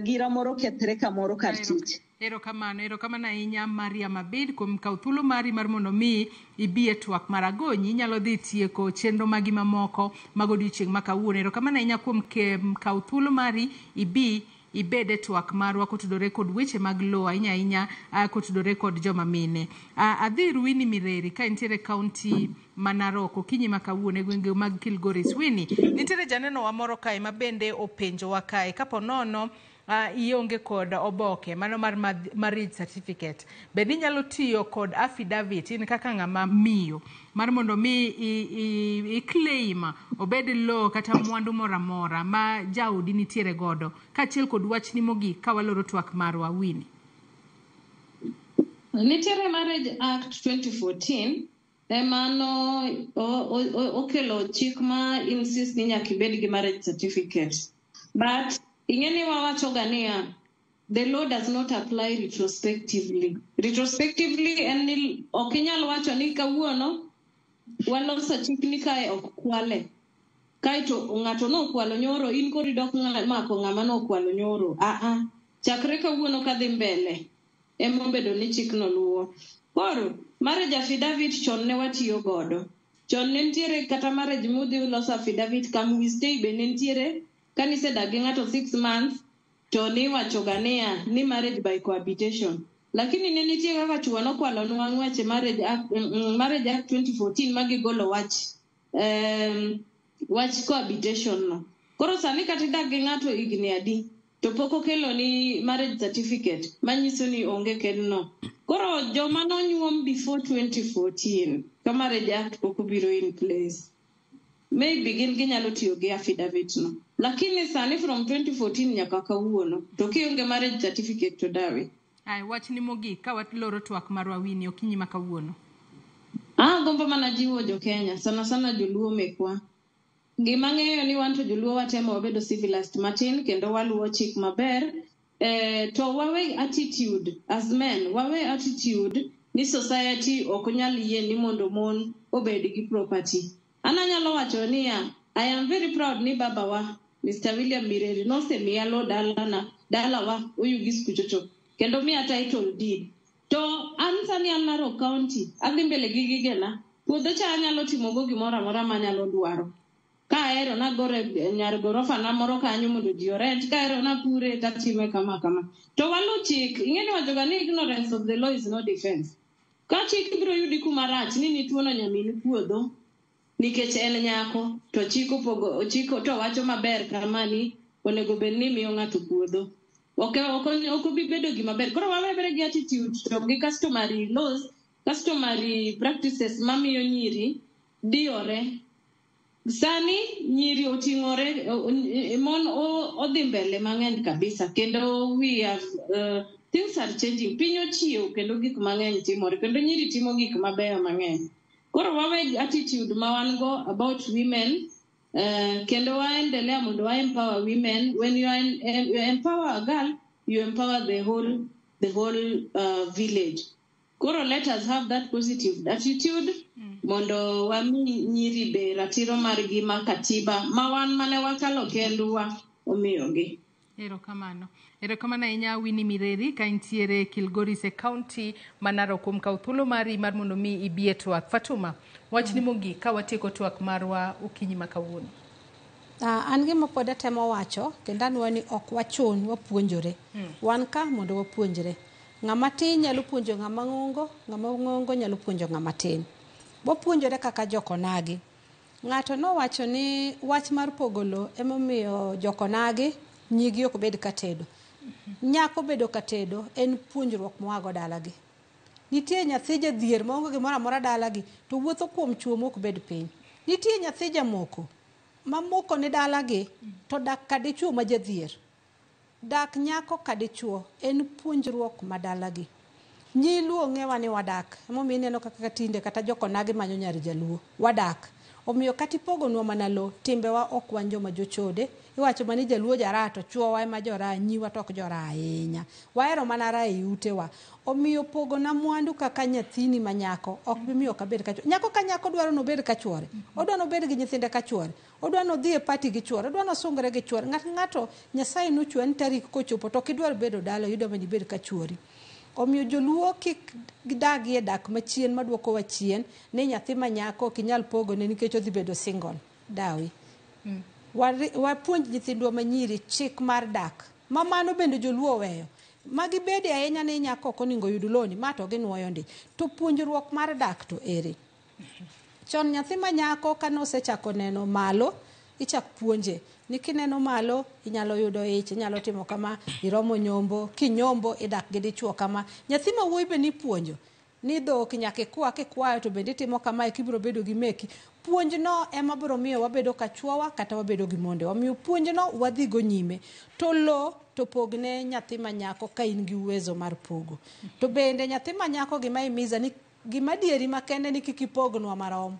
gira moro kethre kamoro kar tich. Erokamano ahinya Maria Mabid kuom kawo thuolo mari mar mondo mi ibie twak maragonyi inyalo dhi tieko chenro magi mamoko mag odiochieng' ma kawuono. Erokamano ahinya kuom kawo thuolo mari ibede twak marwa kotudore kod weche mag law ahinya kotudore kod joma mine. Adhi Winnie Mireri ka intiere county Narok okinyi makawuono e gwenge mag Kilgoris. Winnie, nitiere janeno wa moro kae mabende openjo wa kae kapo nono ionge kod oboke mano mar marriage certificate bende inyalo tiyo kod affidavit in kaka ng'ama miyo mar mondo mi i claim obed law kata mwandu moramora ma jaudi nitiere godo kaachiel kod wach ni mogik ka waloro twak marwa. Winnie. Nitiere Marriage Act 2014 emano okelo chik ma insist ni nyaka ibed gi marriage certificate, but ingeni wawacho gania the law does not apply retrospectively. Retrospectively en okinyal wacho ni kawuono waloso chik ni kae ok kwale. kaito ng'ato nokwalo nyoro in kori dok mako ng'ama nokwalo nyoro chakre kawuono kadhi mbele emobedo ni chik no luwo. Koro marriage affidavit chon ne watiyo godo, chon ne ntiere kata marriage mudhi uloso affidavit kam we stay be ne ntiere kanisedagi ng'ato 6 months to ni wachoga ni marriage by cohabitation, lakini ne nitie kaka chuo nokwalo nwa ng'weche marriage act 2014 magigolo wach cohabitation no. Koro sani kata idagi ng'ato igni adi to pok okelo ni marriage certificate manyiso ni onge kedno. Koro joma nonyuom before 2014 ka marriage act pok obiro in place, maybe gin ginyalo tiyo gi affidavit no, lakini sani from 2014 nyaka kawuono to kionge marriage certificate to dawi. Wach ni mogik ka watloro twak marwa Winnie okinyi ma kawuono. Gombo mana jiwo jo Kenya, sana joluo mekwa. Gima ng'eyo ni wan to joluo watemo wabedo civilized matin kendo waluwo chik maber. To wawe attitude as men, wawe attitude ni society ok nyal yie ni mondo mon obed gi property. Anyalo wacho ni I am very proud ni baba wa Mr. William Mireri nosemiya lo dala wa Oyugis kuchocho kendo miya title deed. To an sani an Narok County adhi mbele gi gigena, puodho cha anyalo timo go gimoro amora manyalo dwaro. Ka ahero nagore nyar gorofa na moro kanyo mondo ji orent, ka ahero napure tatime kama. To walu chik, ing'eni wajoga ni ignorance of the law is no defense. Ka chik biro yudi kumarach ni nituono nyamini puodho nikech en nyako, to chiko to wacho maber kama ni onego bed ni miyo ng'ato puodho. Ok obi bedo gima ber. Koro wawebere gi attitude to gi customary laws, customary practices mamiyo nyiri diore. Sani nyiri oting'ore, mon odhi mbele mang'eny kabisa, kendo we have things are changing. Piny ochiew kendo gik mang'eny timore, kendo nyiri timo gik mabeyo mang'eny. Koro wawe attitude ma wan go about women, kendo waendelea mondo wa empower women. When you empower a girl, you empower the whole village. Koro let us have that positive attitude mondo wami nyiri be ratiro margi ma katiba ma wan mane wakalo kendwa omiyogi. Erokamano ahinya Winnie Mireri ka intiere Kilgoris e county ma Narok kuom kawo thuolo mari mar mondo mi ibie twak. Fatuma, wach ni mogik ka watieko twak marwa okinyi ma kawuono. An gima pod atemo wacho kendo anwa ni ok wachun wapuonjore. Wan ka mondo wapuonjre. Ng'ama tin nyalo puonjo ng'ama ng'ongo nyalo puonjo ng'ama tin. Wapuonjore kaka jokonagi. Ng'ato nowacho ni wach mar pogolo emomiyo jokonagi nyigi ok bed katedo. Nyako bedo katedo en puonjruok moago dalagi. Nitie nyathi jadhier maonge gimoro amora dalagi to wuotho kuom chuo mok bed piny. Nitie nyathi jamoko mamoko ne dalagi to dak kadichuo ma jadhier. Dak nyako kadichuo en puonjruok madalagi. Nyiluo ng'ewa ni wadak. Emomiyo ineno kaka tinde kata jokonagi manyo nyari jaluo. Wadak. Omiyo katipogonwa mana lo, timbewa ok wan joma jochode. Iwacho mani jaluo jarato, chuowa ema jora, nyiwa tok jora ahinya. Wahero mana raha e utewa. Omiyo pogona mwandu kaka nyathini manyako ok bi miyo kabed kachuore. Nyako ka nyako dwaro nobed kachuore. Odwa nobed gi nyithinde kachuore. Odwa nodhi e pati gi chuore. Odwa nosungre gi chuore. Ng'ato Nyasaye nochwe ni tarik kochopo to kidwar bedo dala yudo mani bed kachuori. Omiyo joluo kik gidagi e dak machien maduoko wa chien ni nyathi manyako ok inyal pogone nikech odhi bedo single. Dawi. Wapuonj nyithindwa manyiri chik mar dak. Mamano bende joluo weyo. Magi bede ahinya ni nyako ok onego yud loni ma to ginuoyo ndi. To puonjruok mar dak to ere. Chon nyathi manyako kanosechako neno malo ichak puonje. Ni kineno malo inyalo yudo ich, inyalo timo kama, iromo nyombo, kinyombo idak gi dichuo kama. Nyathi ma wuoyi be ni puonjo. Ni dhok nyaka ikwayo to bende timo kama ikibiro bedo gi meki. Puonj no ema biro miyo wabedo kachuowa kata wabedo gi monde. Omiyo puonj no wadhi go nyime. To lo to pogne nyathi manyako ka in gi uwezo mar pogo. To bende nyathi manyako gima imiza ni gima dieri makende ni kik ipognwa marom.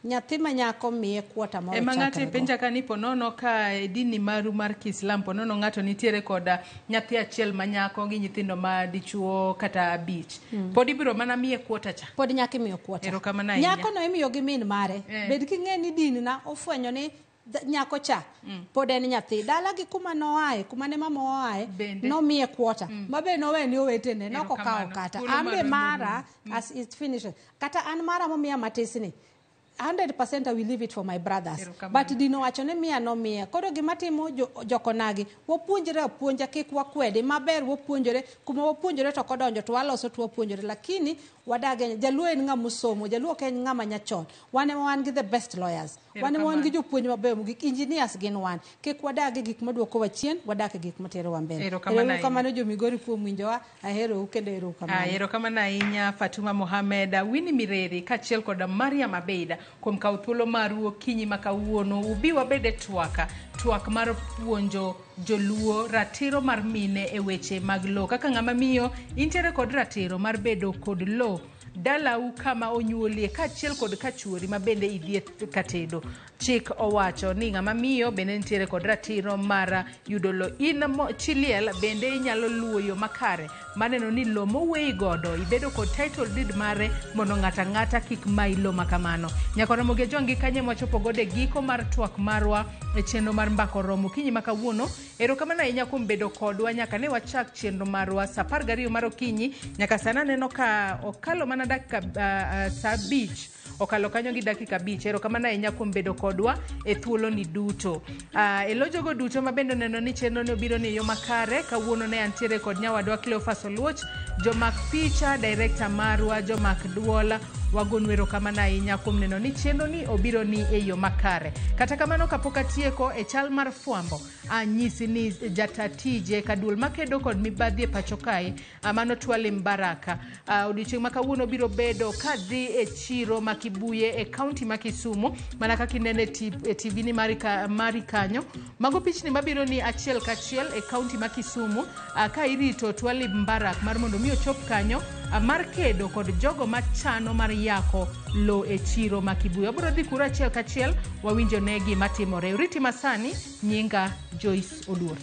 Nyathi manyako miye kuota moro chakre. Ng'ato penja kanipo nono ka dini maru mar Kiislam po nono ng'ato nitiere koda nyathi achiel manyako gi nyithindo ma dichuo kata abich. Pod ibiro mana miye kuota cha. Pod nyaki miyo kuota. Erokamano nyako no imiyo gi min mare. Bed king'e ni din na ofwenyo ni nyako cha pod en nyathi dala gi kuma noae kuma ne mama oae no miye kuota mabe no we ni owetene no kokao kata ambe mara as it finishes kata an mara mo miya matisni 100% I will leave it for my brothers. But dino wacho ne miya no miya. Koro gima timo jokonagi wopuonjre puonja kik wakwede maber wopuonjre kuma wopuonjre to kodonjo to waloso to wopuonjre lakini wadage jaluo en ng'ama somo jaluo ken ng'ama nyachon wane wan gi the best lawyers wane wan gi jopuonj maber gik engineers gin wan kik wadage gik maduoko wachien wadake gik matero wa mbele erokamano jo Migori kuom winjowa ahero kendo erokamano erokamano ahinya Fatuma Mohamed Winnie Mireri kachiel kod Mariam Abeida kuom kawo thuolo maru okinyi makawuono ubi wabede twak mar puonjo joluo ratiro mar mine e weche mag lo kaka ng'ama miyo intere kod ratiro mar bedo kod lo dalau kama onyuolie kachiel kod kachuori mabende idhie katedo. Chik owacho ni ng'ama miyo bende nitiere kod ratiro mar yudo lo. In chiliel bende inyalo luwo yo makare maneno ni lo mowei godo ibedo kod title deed mare mondo ng'ata kik mai lo makamano. Nyaka Ramogi jongi kanye mwachopo gode giko mar twak marwa e chenro mar mbako romo kinyi makawuono. Erokamano ahinya kuom bedo kodwa nyaka ne wachak chenro marwa sa 12 mar okinyi nyaka sana neno ka okalo mana dakika saa 5 okalo kanyo gi dakika 5. Erokamano ahinya kuom bedo kodwa e thuolo ni duto. Elojogo duto mabendo neno ni chenro ni obiro ni yo makare kawuono ne antiere kod nyawadwa Cleophas Oluoch jomak picha director marwa jomak duola wagon erokamano ahinya kuom neno ni chenro ni obiro ni e yo makare. Kata kamano kapok atieko e chal mar fwambo anyisi ni jatatije kaduol makedo kod mibadhi e pacho kae amano Twale Mbaraka odiochieng' makawuono biro bedo kadhi e chiro makibuye e kaunti ma Kisumu mana kaka inene e TV ni mari kanyo mago pichni mabiro ni achiel kachiel e kaunti ma Kisumu ka irito Twale Mbaraka mar mondo mi ochop kanyo mar kedo kod jogo machano mar yako lo e chiro makibuye. Abiro dhi kura achiel kachiel wawinjo ne gima timore. Uriti masani nyinga Joyce Oduor.